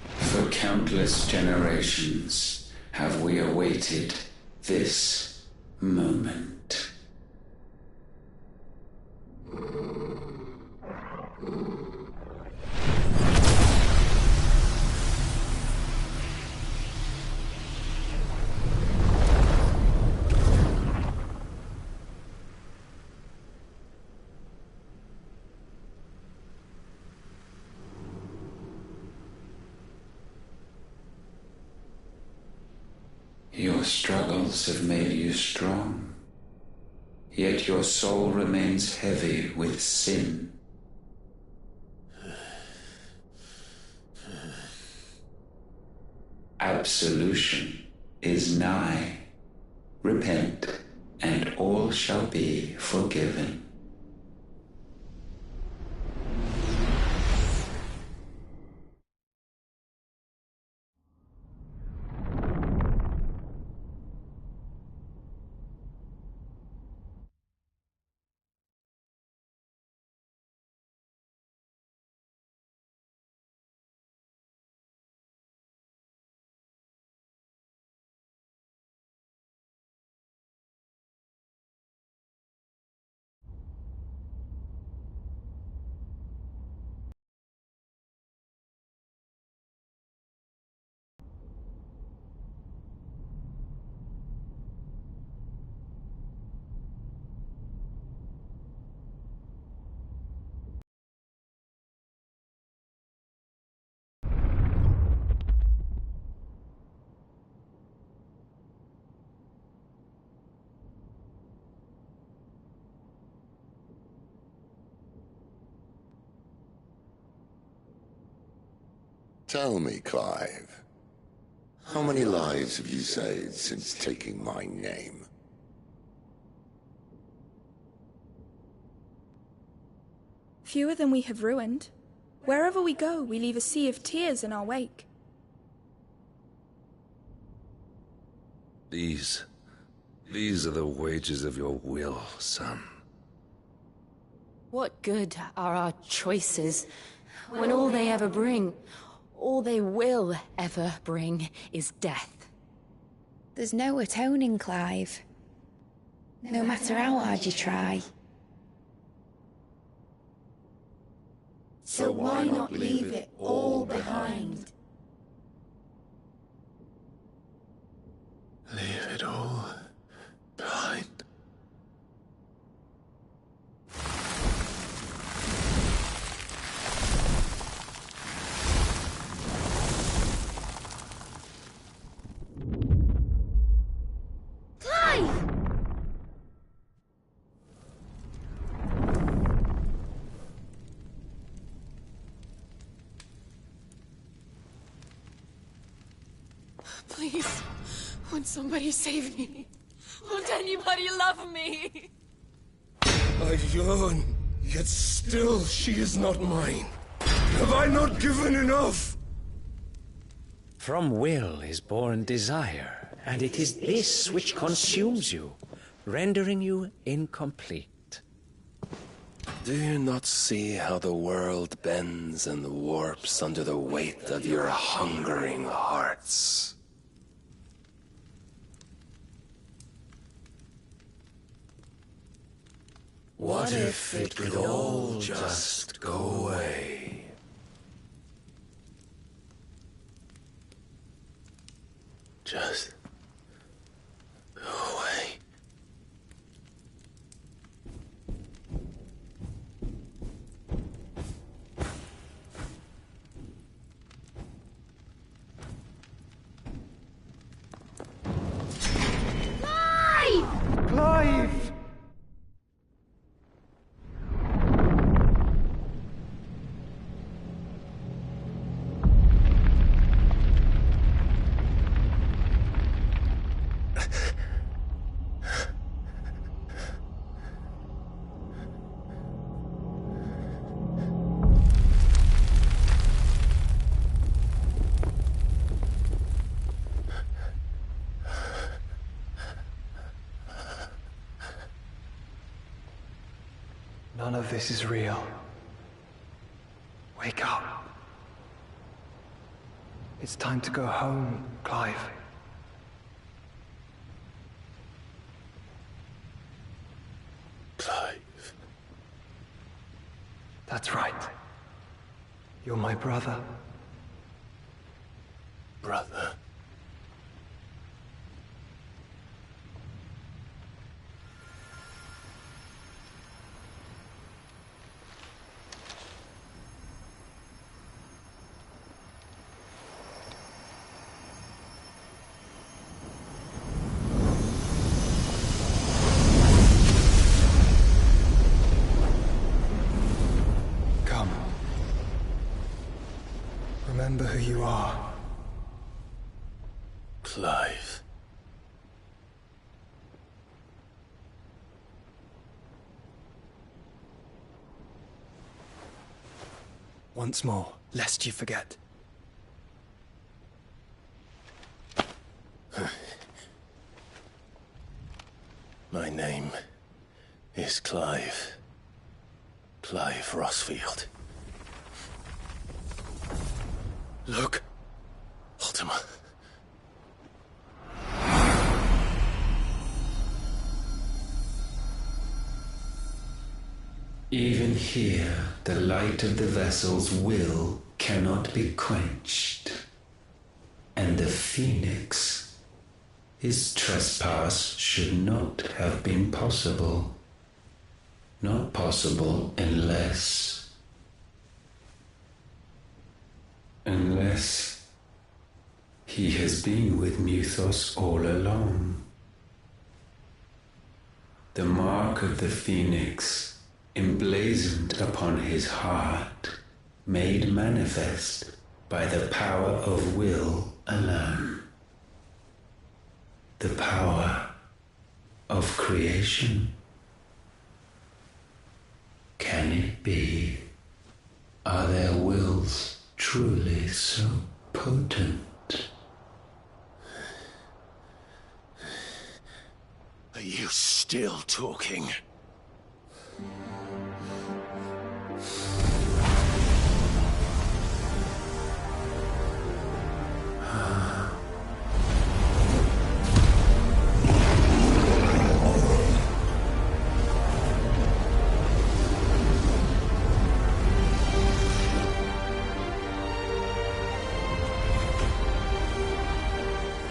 For countless generations have we awaited this moment. Your struggles have made you strong, yet your soul remains heavy with sin. Absolution is nigh. Repent, and all shall be forgiven. Tell me, Clive, how many lives have you saved since taking my name? Fewer than we have ruined. Wherever we go, we leave a sea of tears in our wake. These are the wages of your will, son. What good are our choices when all they ever bring, all they will ever bring, is death? There's no atoning, Clive. No matter how hard you try. So why not leave it all behind? Leave it all behind. Clive! Please, won't somebody save me? Won't anybody love me? I yearn, yet still she is not mine. Have I not given enough? From will is born desire, and it is this which consumes you, rendering you incomplete. Do you not see how the world bends and warps under the weight of your hungering hearts? What if it could all just go away? Just go away. Clive! Clive! None of this is real. Wake up. It's time to go home, Clive. Clive. That's right. You're my brother. Brother. Come. Remember who you are. Clive. Once more, lest you forget. My name is Clive. Clive Rossfield. Look. Ultima. Even here, the light of the vessel's will cannot be quenched. And the Phoenix, his trespass should not have been possible. Not possible unless he has been with Muthos all along. The mark of the Phoenix, emblazoned upon his heart, made manifest by the power of will alone. The power of creation. Can it be? Are their wills truly so potent? Are you still talking?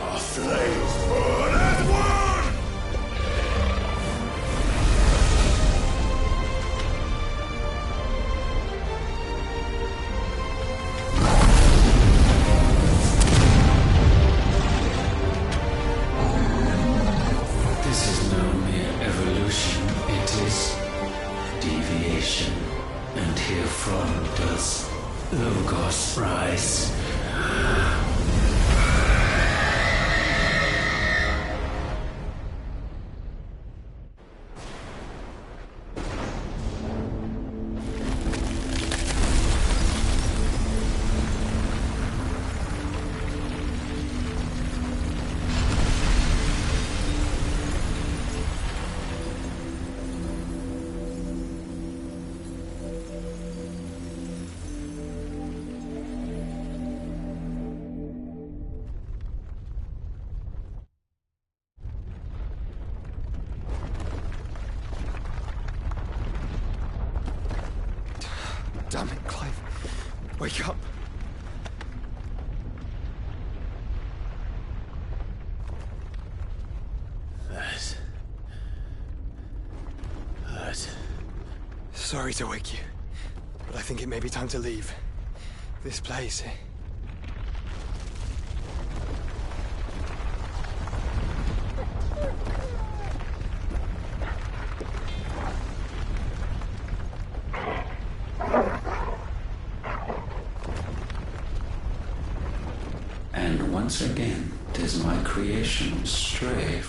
Our flames burn as one! This is no mere evolution, it is deviation. And herefrom does Logos rise. Damn it, Clive. Wake up. That. Sorry to wake you, but I think it may be time to leave. This place. And once again, 'tis my creation stray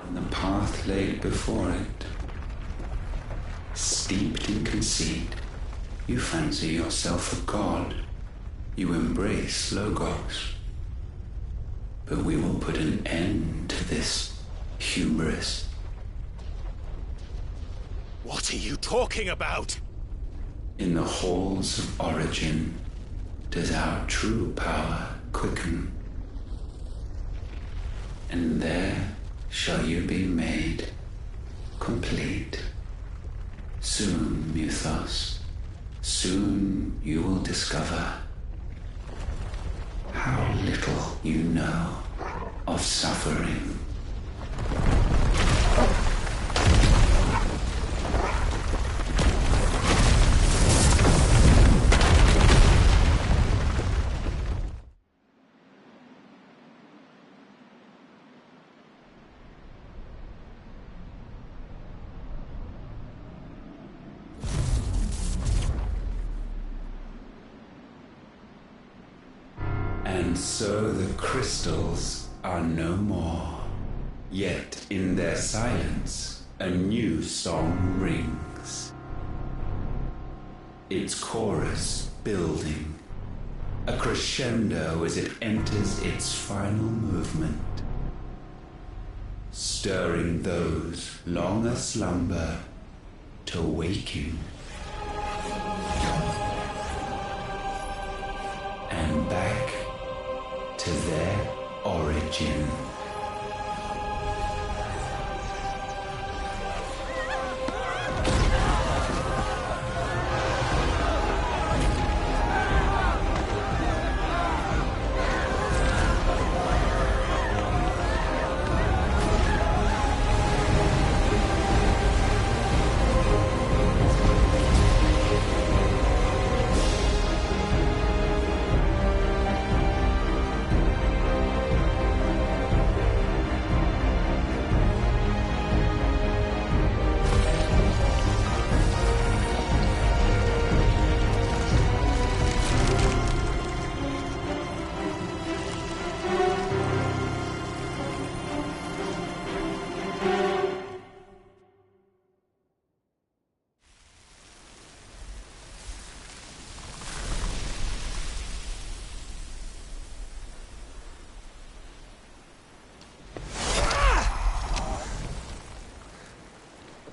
and the path laid before it. Steeped in conceit, you fancy yourself a god. You embrace Logos. But we will put an end to this hubris. What are you talking about? In the halls of origin does our true power quicken. And there shall you be made complete. Soon, Mythos, soon you will discover how little you know of suffering. And so the crystals are no more. Yet in their silence, a new song rings. Its chorus building, a crescendo as it enters its final movement, stirring those long aslumber to waking. And back to their origin.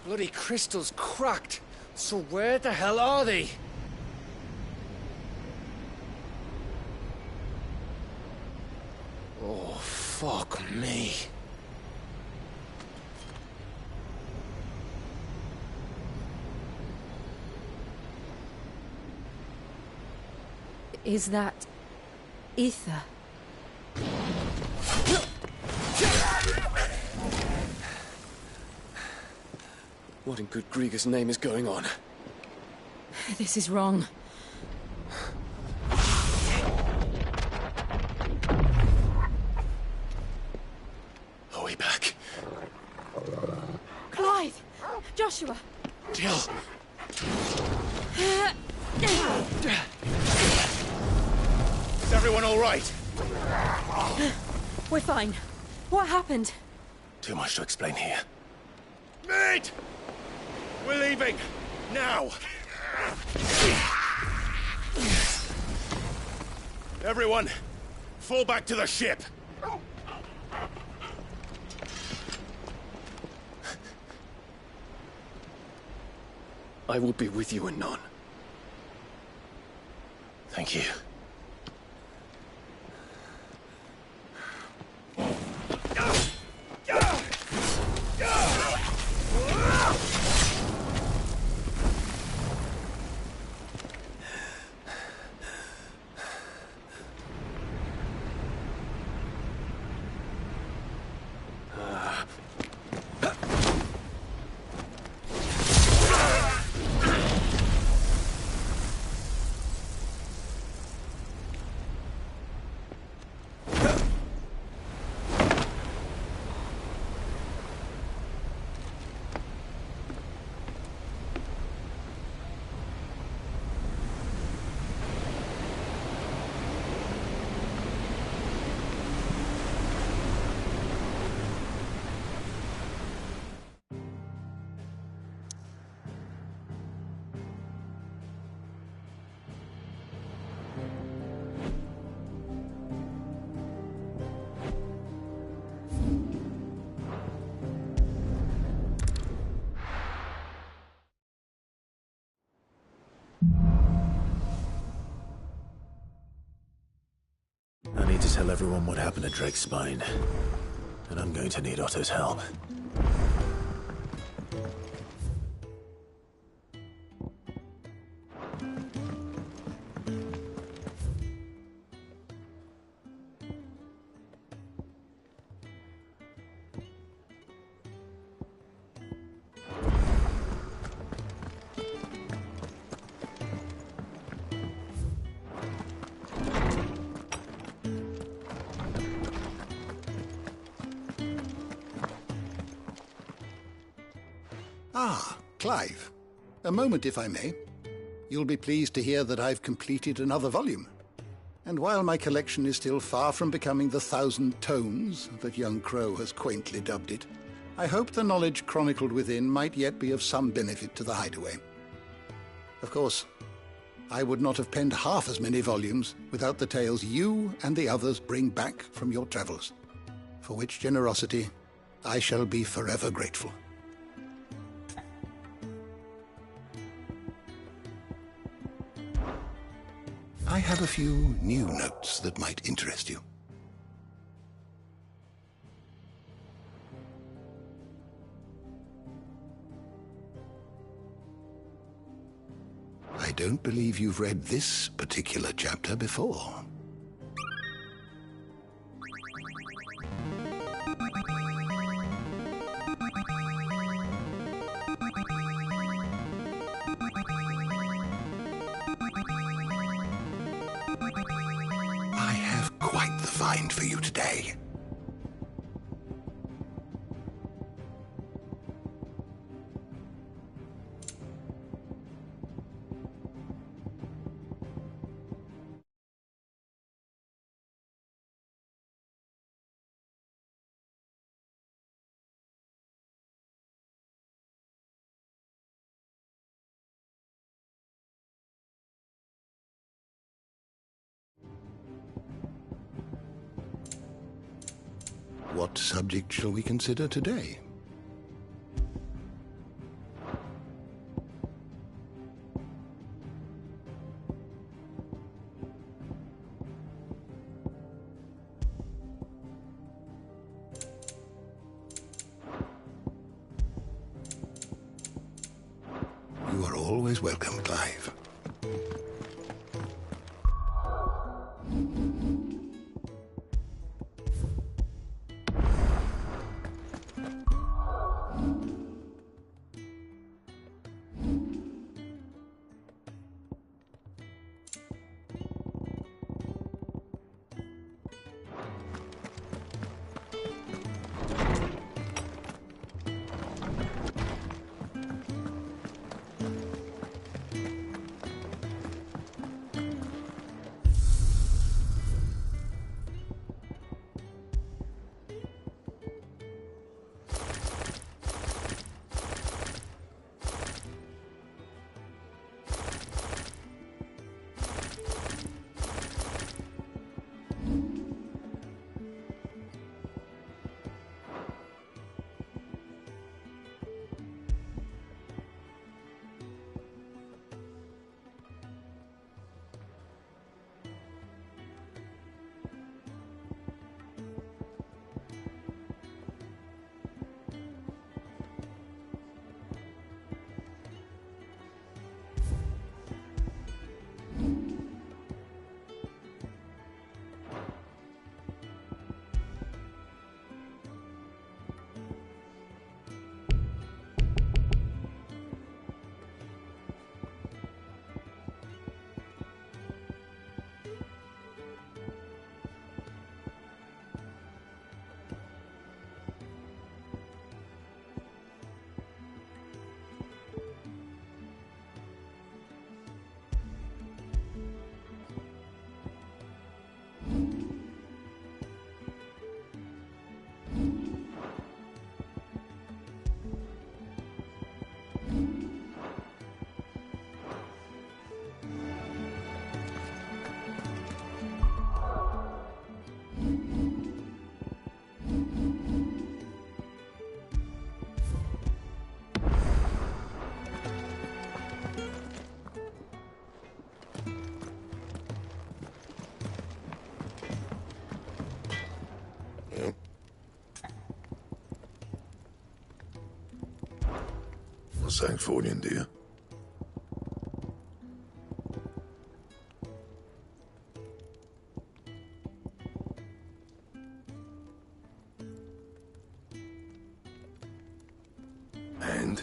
Bloody crystal's cracked. So where the hell are they? Oh, fuck me. Is that ether? What in good Grieger's name is going on? This is wrong. Are we back? Clive! Joshua! Jill! Is everyone all right? We're fine. What happened? Too much to explain here. Mate! We're leaving! Now! Everyone, fall back to the ship! I will be with you anon. Thank you. tell everyone what happened at Drake's Spine. And I'm going to need Otto's help. Ah, Clive. A moment, if I may. You'll be pleased to hear that I've completed another volume. And while my collection is still far from becoming the 1,000 tomes that young Crow has quaintly dubbed it, I hope the knowledge chronicled within might yet be of some benefit to the Hideaway. Of course, I would not have penned half as many volumes without the tales you and the others bring back from your travels, for which generosity I shall be forever grateful. I have a few new notes that might interest you. I don't believe you've read this particular chapter before. I have quite the find for you today. What subject shall we consider today? You are always welcome, Clive. Sanctfordian, do you? And?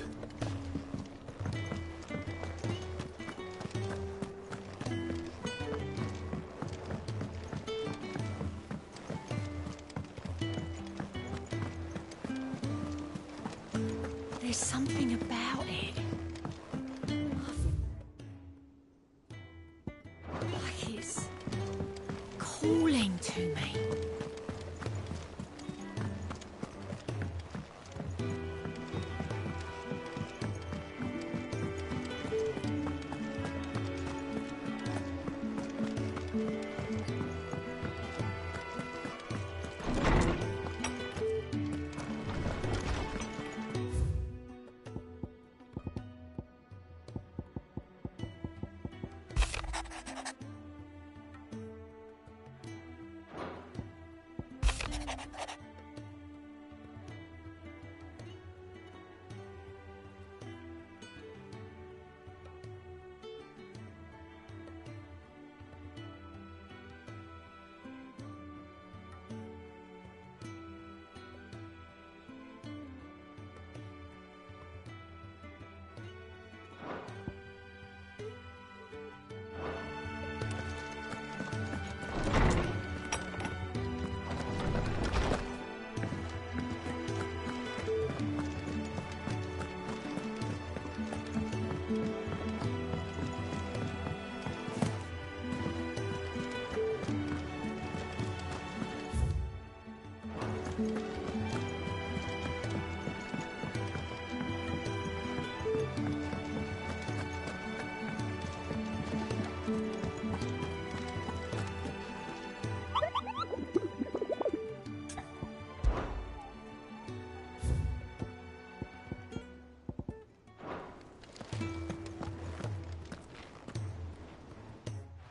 There's something about it. Like it's calling to me.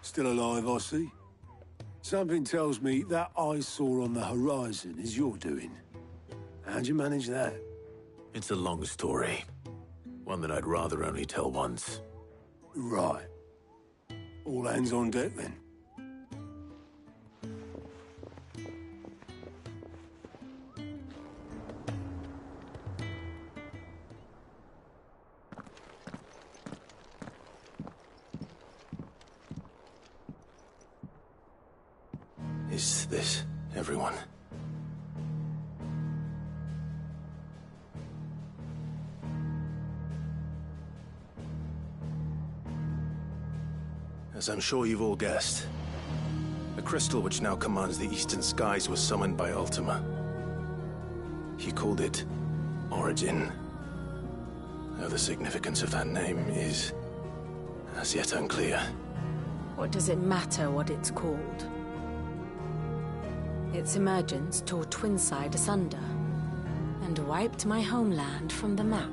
Still alive, I see. Something tells me that eyesore on the horizon is your doing. How'd you manage that? It's a long story. One that I'd rather only tell once. Right. All hands on deck, then. Is this everyone? As I'm sure you've all guessed, the crystal which now commands the eastern skies was summoned by Ultima. He called it Origin. Though the significance of that name is as yet unclear. What does it matter what it's called? Its emergence tore Twinside asunder and wiped my homeland from the map.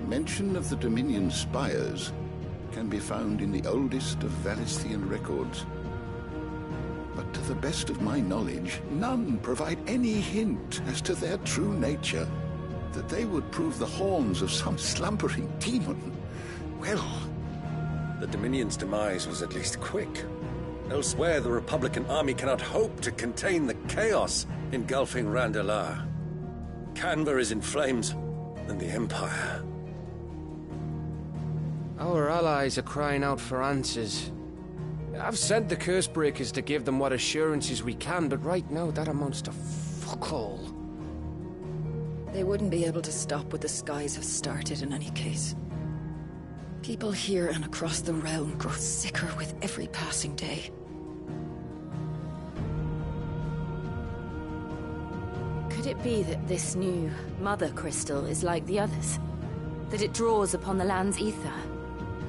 Mention of the Dominion spires can be found in the oldest of Valisthian records. But to the best of my knowledge, none provide any hint as to their true nature. That they would prove the horns of some slumbering demon. Well, the Dominion's demise was at least quick. Elsewhere, the Republican army cannot hope to contain the chaos engulfing Randalar. Canva is in flames, and the Empire. Our allies are crying out for answers. I've sent the Cursebreakers to give them what assurances we can, but right now that amounts to fuck all. They wouldn't be able to stop what the skies have started in any case. People here and across the realm grow sicker with every passing day. Could it be that this new Mother Crystal is like the others? That it draws upon the land's ether?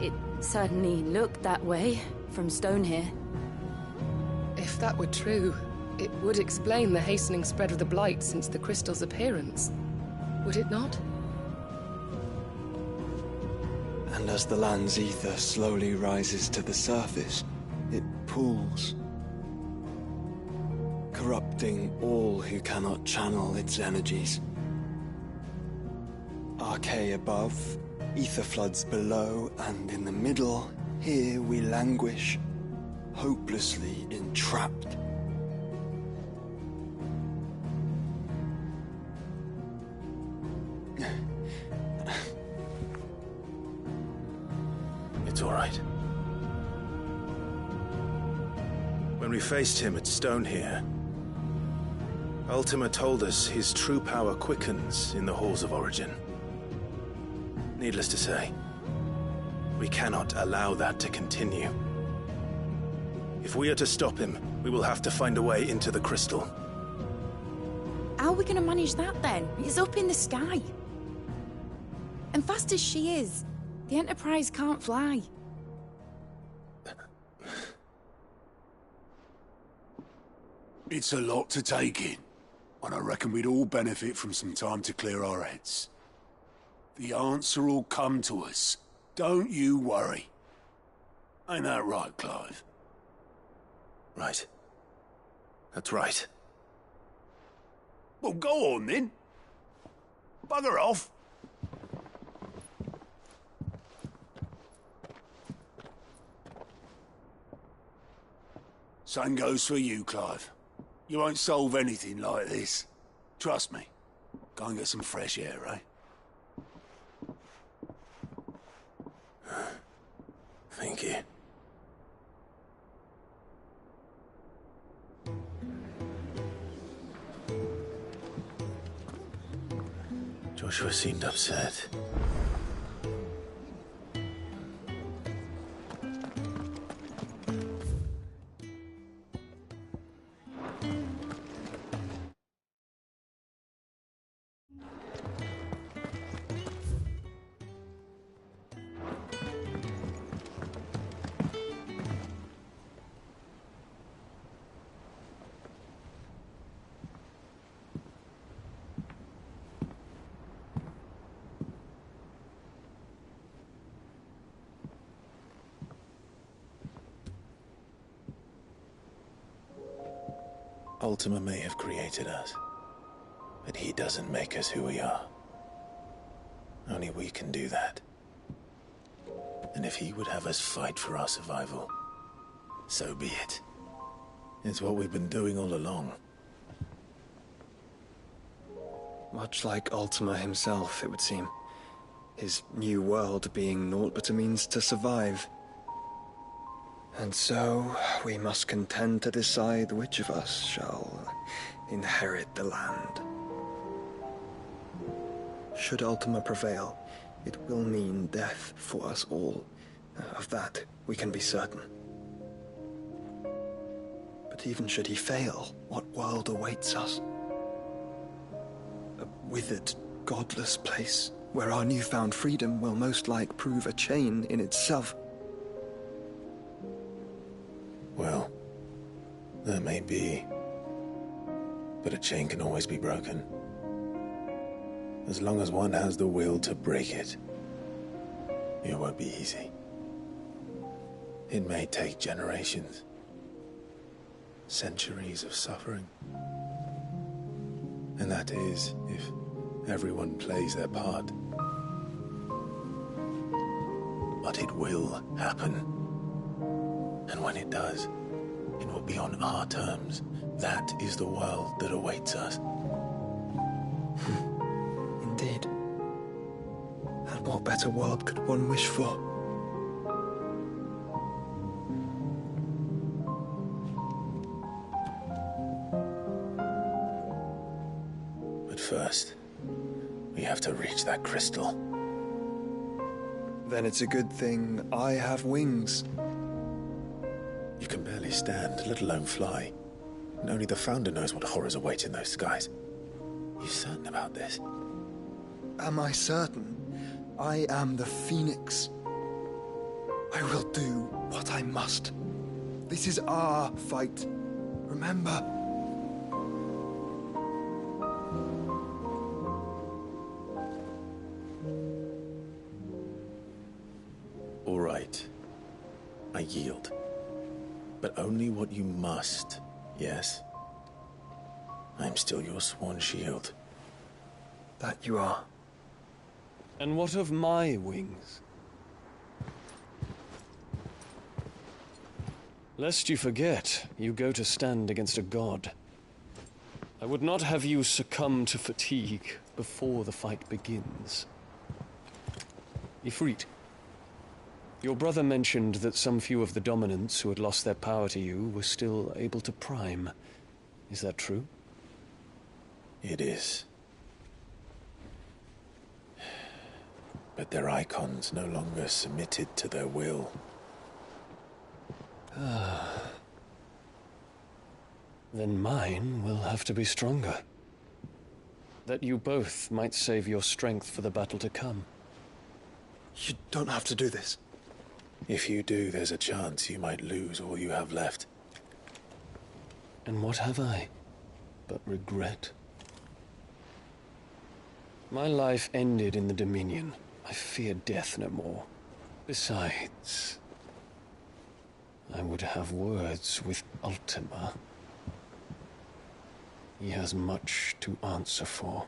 It certainly looked that way from stone here. If that were true, it would explain the hastening spread of the Blight since the crystal's appearance. Would it not? And as the land's ether slowly rises to the surface, it pools. corrupting all who cannot channel its energies. Archaea above, ether floods below, and in the middle, here we languish, hopelessly entrapped. It's all right. When we faced him at Stone here, Ultima told us his true power quickens in the Halls of Origin. Needless to say, we cannot allow that to continue. If we are to stop him, we will have to find a way into the crystal. How are we going to manage that then? It's up in the sky. And fast as she is, the Enterprise can't fly. It's a lot to take in, and I reckon we'd all benefit from some time to clear our heads. The answer will come to us. Don't you worry. Ain't that right, Clive? Right. That's right. Well, go on then. Bugger off. Same goes for you, Clive. You won't solve anything like this. Trust me. Go and get some fresh air, eh? Thank you. Joshua seemed upset. Ultima may have created us, but he doesn't make us who we are. Only we can do that. And if he would have us fight for our survival, so be it. It's what we've been doing all along. Much like Ultima himself, it would seem. His new world being naught but a means to survive. And so, we must contend to decide which of us shall inherit the land. Should Ultima prevail, it will mean death for us all. Of that, we can be certain. But even should he fail, what world awaits us? A withered, godless place, where our newfound freedom will most like prove a chain in itself. Well, that may be, but a chain can always be broken. As long as one has the will to break it, it won't be easy. It may take generations, centuries of suffering. And that is if everyone plays their part. But it will happen. And when it does, it will be on our terms. That is the world that awaits us. Indeed. And what better world could one wish for? But first, we have to reach that crystal. Then it's a good thing I have wings. You can barely stand, let alone fly. And only the Founder knows what horrors await in those skies. You certain about this? Am I certain? I am the Phoenix. I will do what I must. This is our fight. Remember? All right. I yield. But only what you must, yes? I'm still your sworn shield. That you are. And what of my wings? Lest you forget, you go to stand against a god. I would not have you succumb to fatigue before the fight begins. Ifrit, your brother mentioned that some few of the dominants who had lost their power to you were still able to prime. Is that true? It is. But their icons no longer submitted to their will. Then mine will have to be stronger. That you both might save your strength for the battle to come. You don't have to do this. If you do, there's a chance you might lose all you have left. And what have I but regret? My life ended in the Dominion. I fear death no more. Besides, I would have words with Ultima. He has much to answer for.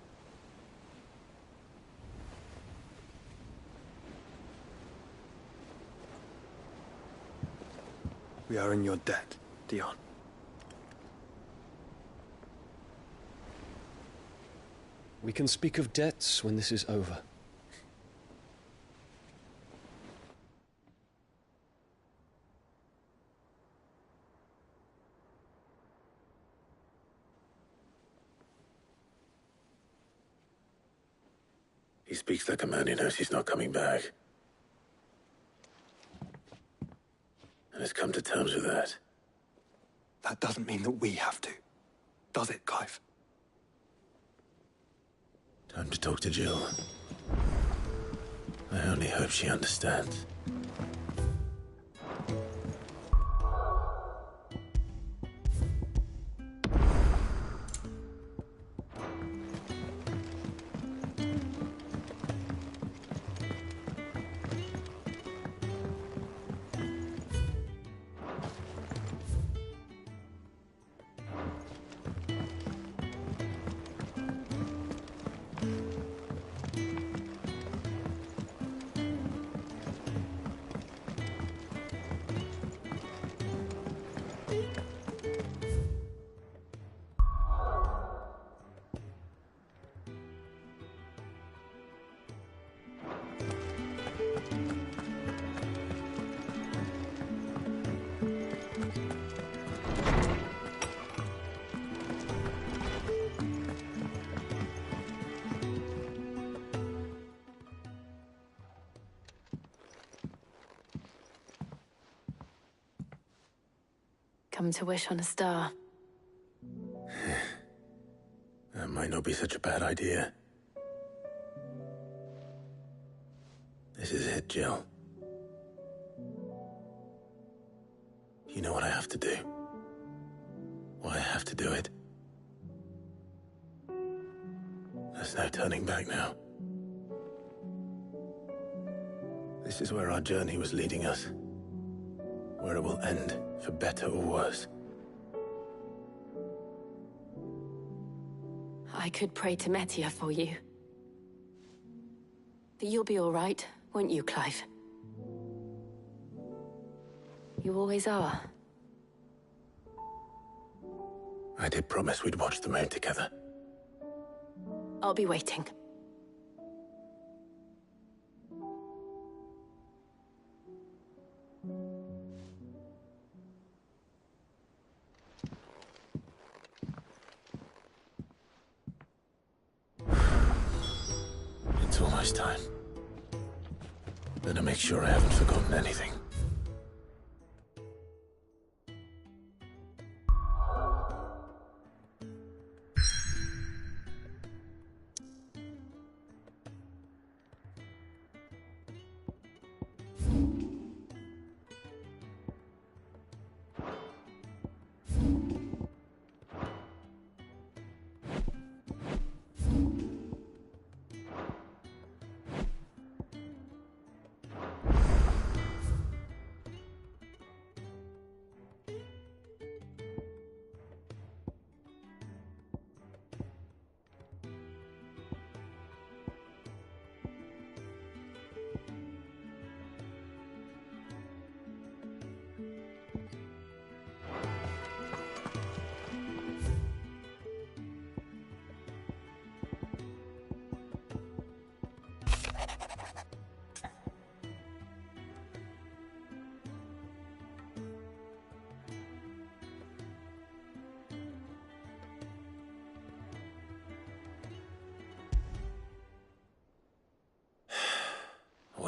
We are in your debt, Dion. We can speak of debts when this is over. He speaks like a man who knows he's not coming back. And has come to terms with that. That doesn't mean that we have to. Does it, Clive? Time to talk to Jill. I only hope she understands. Come to wish on a star. That might not be such a bad idea. This is it, Jill. You know what I have to do. Why I have to do it. There's no turning back now. This is where our journey was leading us. Where it will end, for better or worse. I could pray to Metia for you. But you'll be all right, won't you, Clive? You always are. I did promise we'd watch the moon together. I'll be waiting. It's almost time. Better make sure I haven't forgotten anything.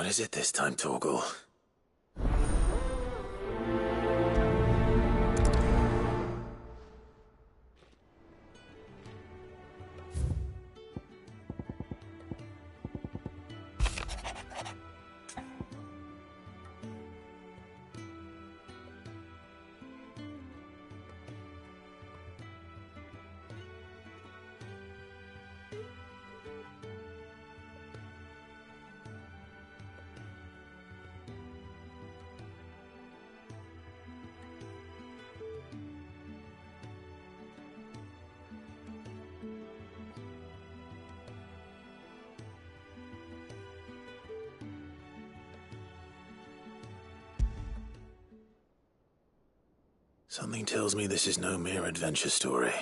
What is it this time, Torgal? Something tells me this is no mere adventure story.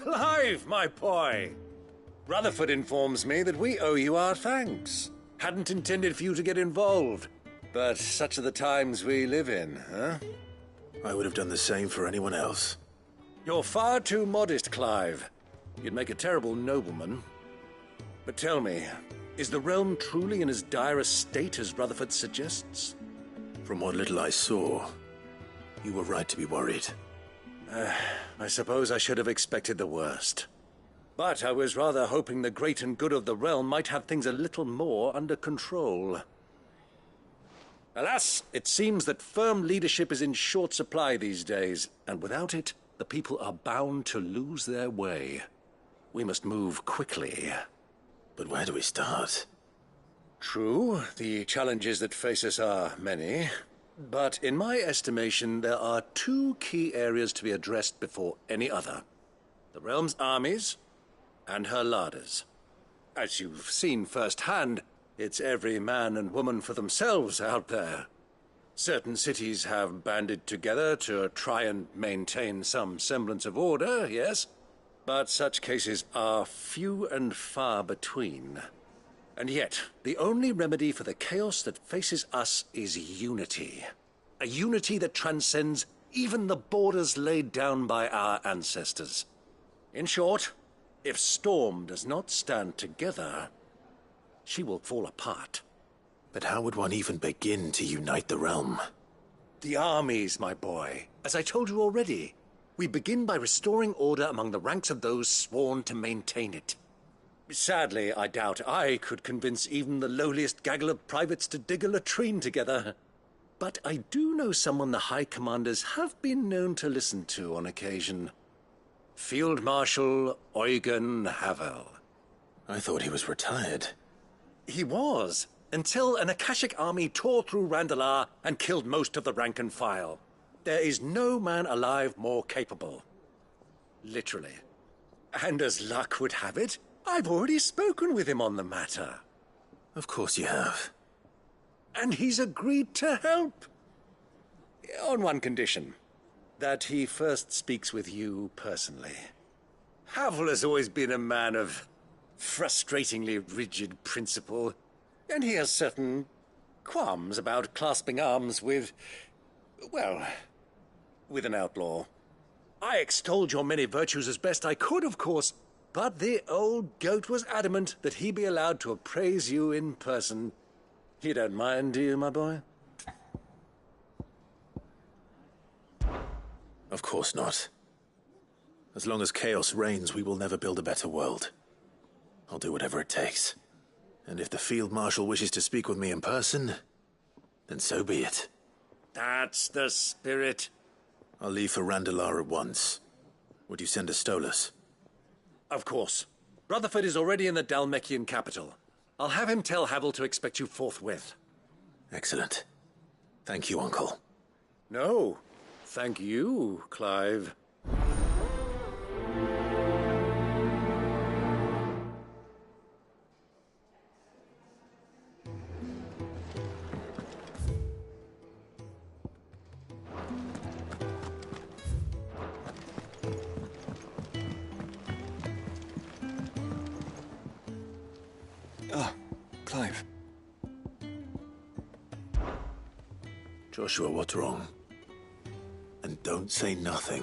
Clive, my boy! Rutherford informs me that we owe you our thanks. Hadn't intended for you to get involved, but such are the times we live in, huh? I would have done the same for anyone else. You're far too modest, Clive. You'd make a terrible nobleman. But tell me, is the realm truly in as dire a state as Rutherford suggests? From what little I saw, you were right to be worried. I suppose I should have expected the worst. But I was rather hoping the great and good of the realm might have things a little more under control. Alas, it seems that firm leadership is in short supply these days, and without it, the people are bound to lose their way. We must move quickly. But where do we start? True, the challenges that face us are many, but in my estimation, there are two key areas to be addressed before any other. The realm's armies and her larders. As you've seen firsthand, it's every man and woman for themselves out there. Certain cities have banded together to try and maintain some semblance of order, yes, but such cases are few and far between. And yet, the only remedy for the chaos that faces us is unity. A unity that transcends even the borders laid down by our ancestors. In short, if Storm does not stand together, she will fall apart. But how would one even begin to unite the realm? The armies, my boy. As I told you already, we begin by restoring order among the ranks of those sworn to maintain it. Sadly, I doubt I could convince even the lowliest gaggle of privates to dig a latrine together. But I do know someone the High Commanders have been known to listen to on occasion. Field Marshal Eugen Havel. I thought he was retired. He was, until an Akashic army tore through Randalar and killed most of the rank and file. There is no man alive more capable. Literally. And as luck would have it, I've already spoken with him on the matter. Of course you have. And he's agreed to help. On one condition. That he first speaks with you personally. Havel has always been a man of frustratingly rigid principle, and he has certain qualms about clasping arms with, well, with an outlaw. I extolled your many virtues as best I could, of course, but the old goat was adamant that he be allowed to appraise you in person. You don't mind, do you, my boy? Of course not. As long as chaos reigns, we will never build a better world. I'll do whatever it takes. And if the Field Marshal wishes to speak with me in person, then so be it. That's the spirit. I'll leave for Randalar at once. Would you send a Stolas? Of course. Rutherford is already in the Dalmekian capital. I'll have him tell Havel to expect you forthwith. Excellent. Thank you, Uncle. No. Thank you, Clive. Ah, Clive. Joshua, what's wrong? And don't say nothing.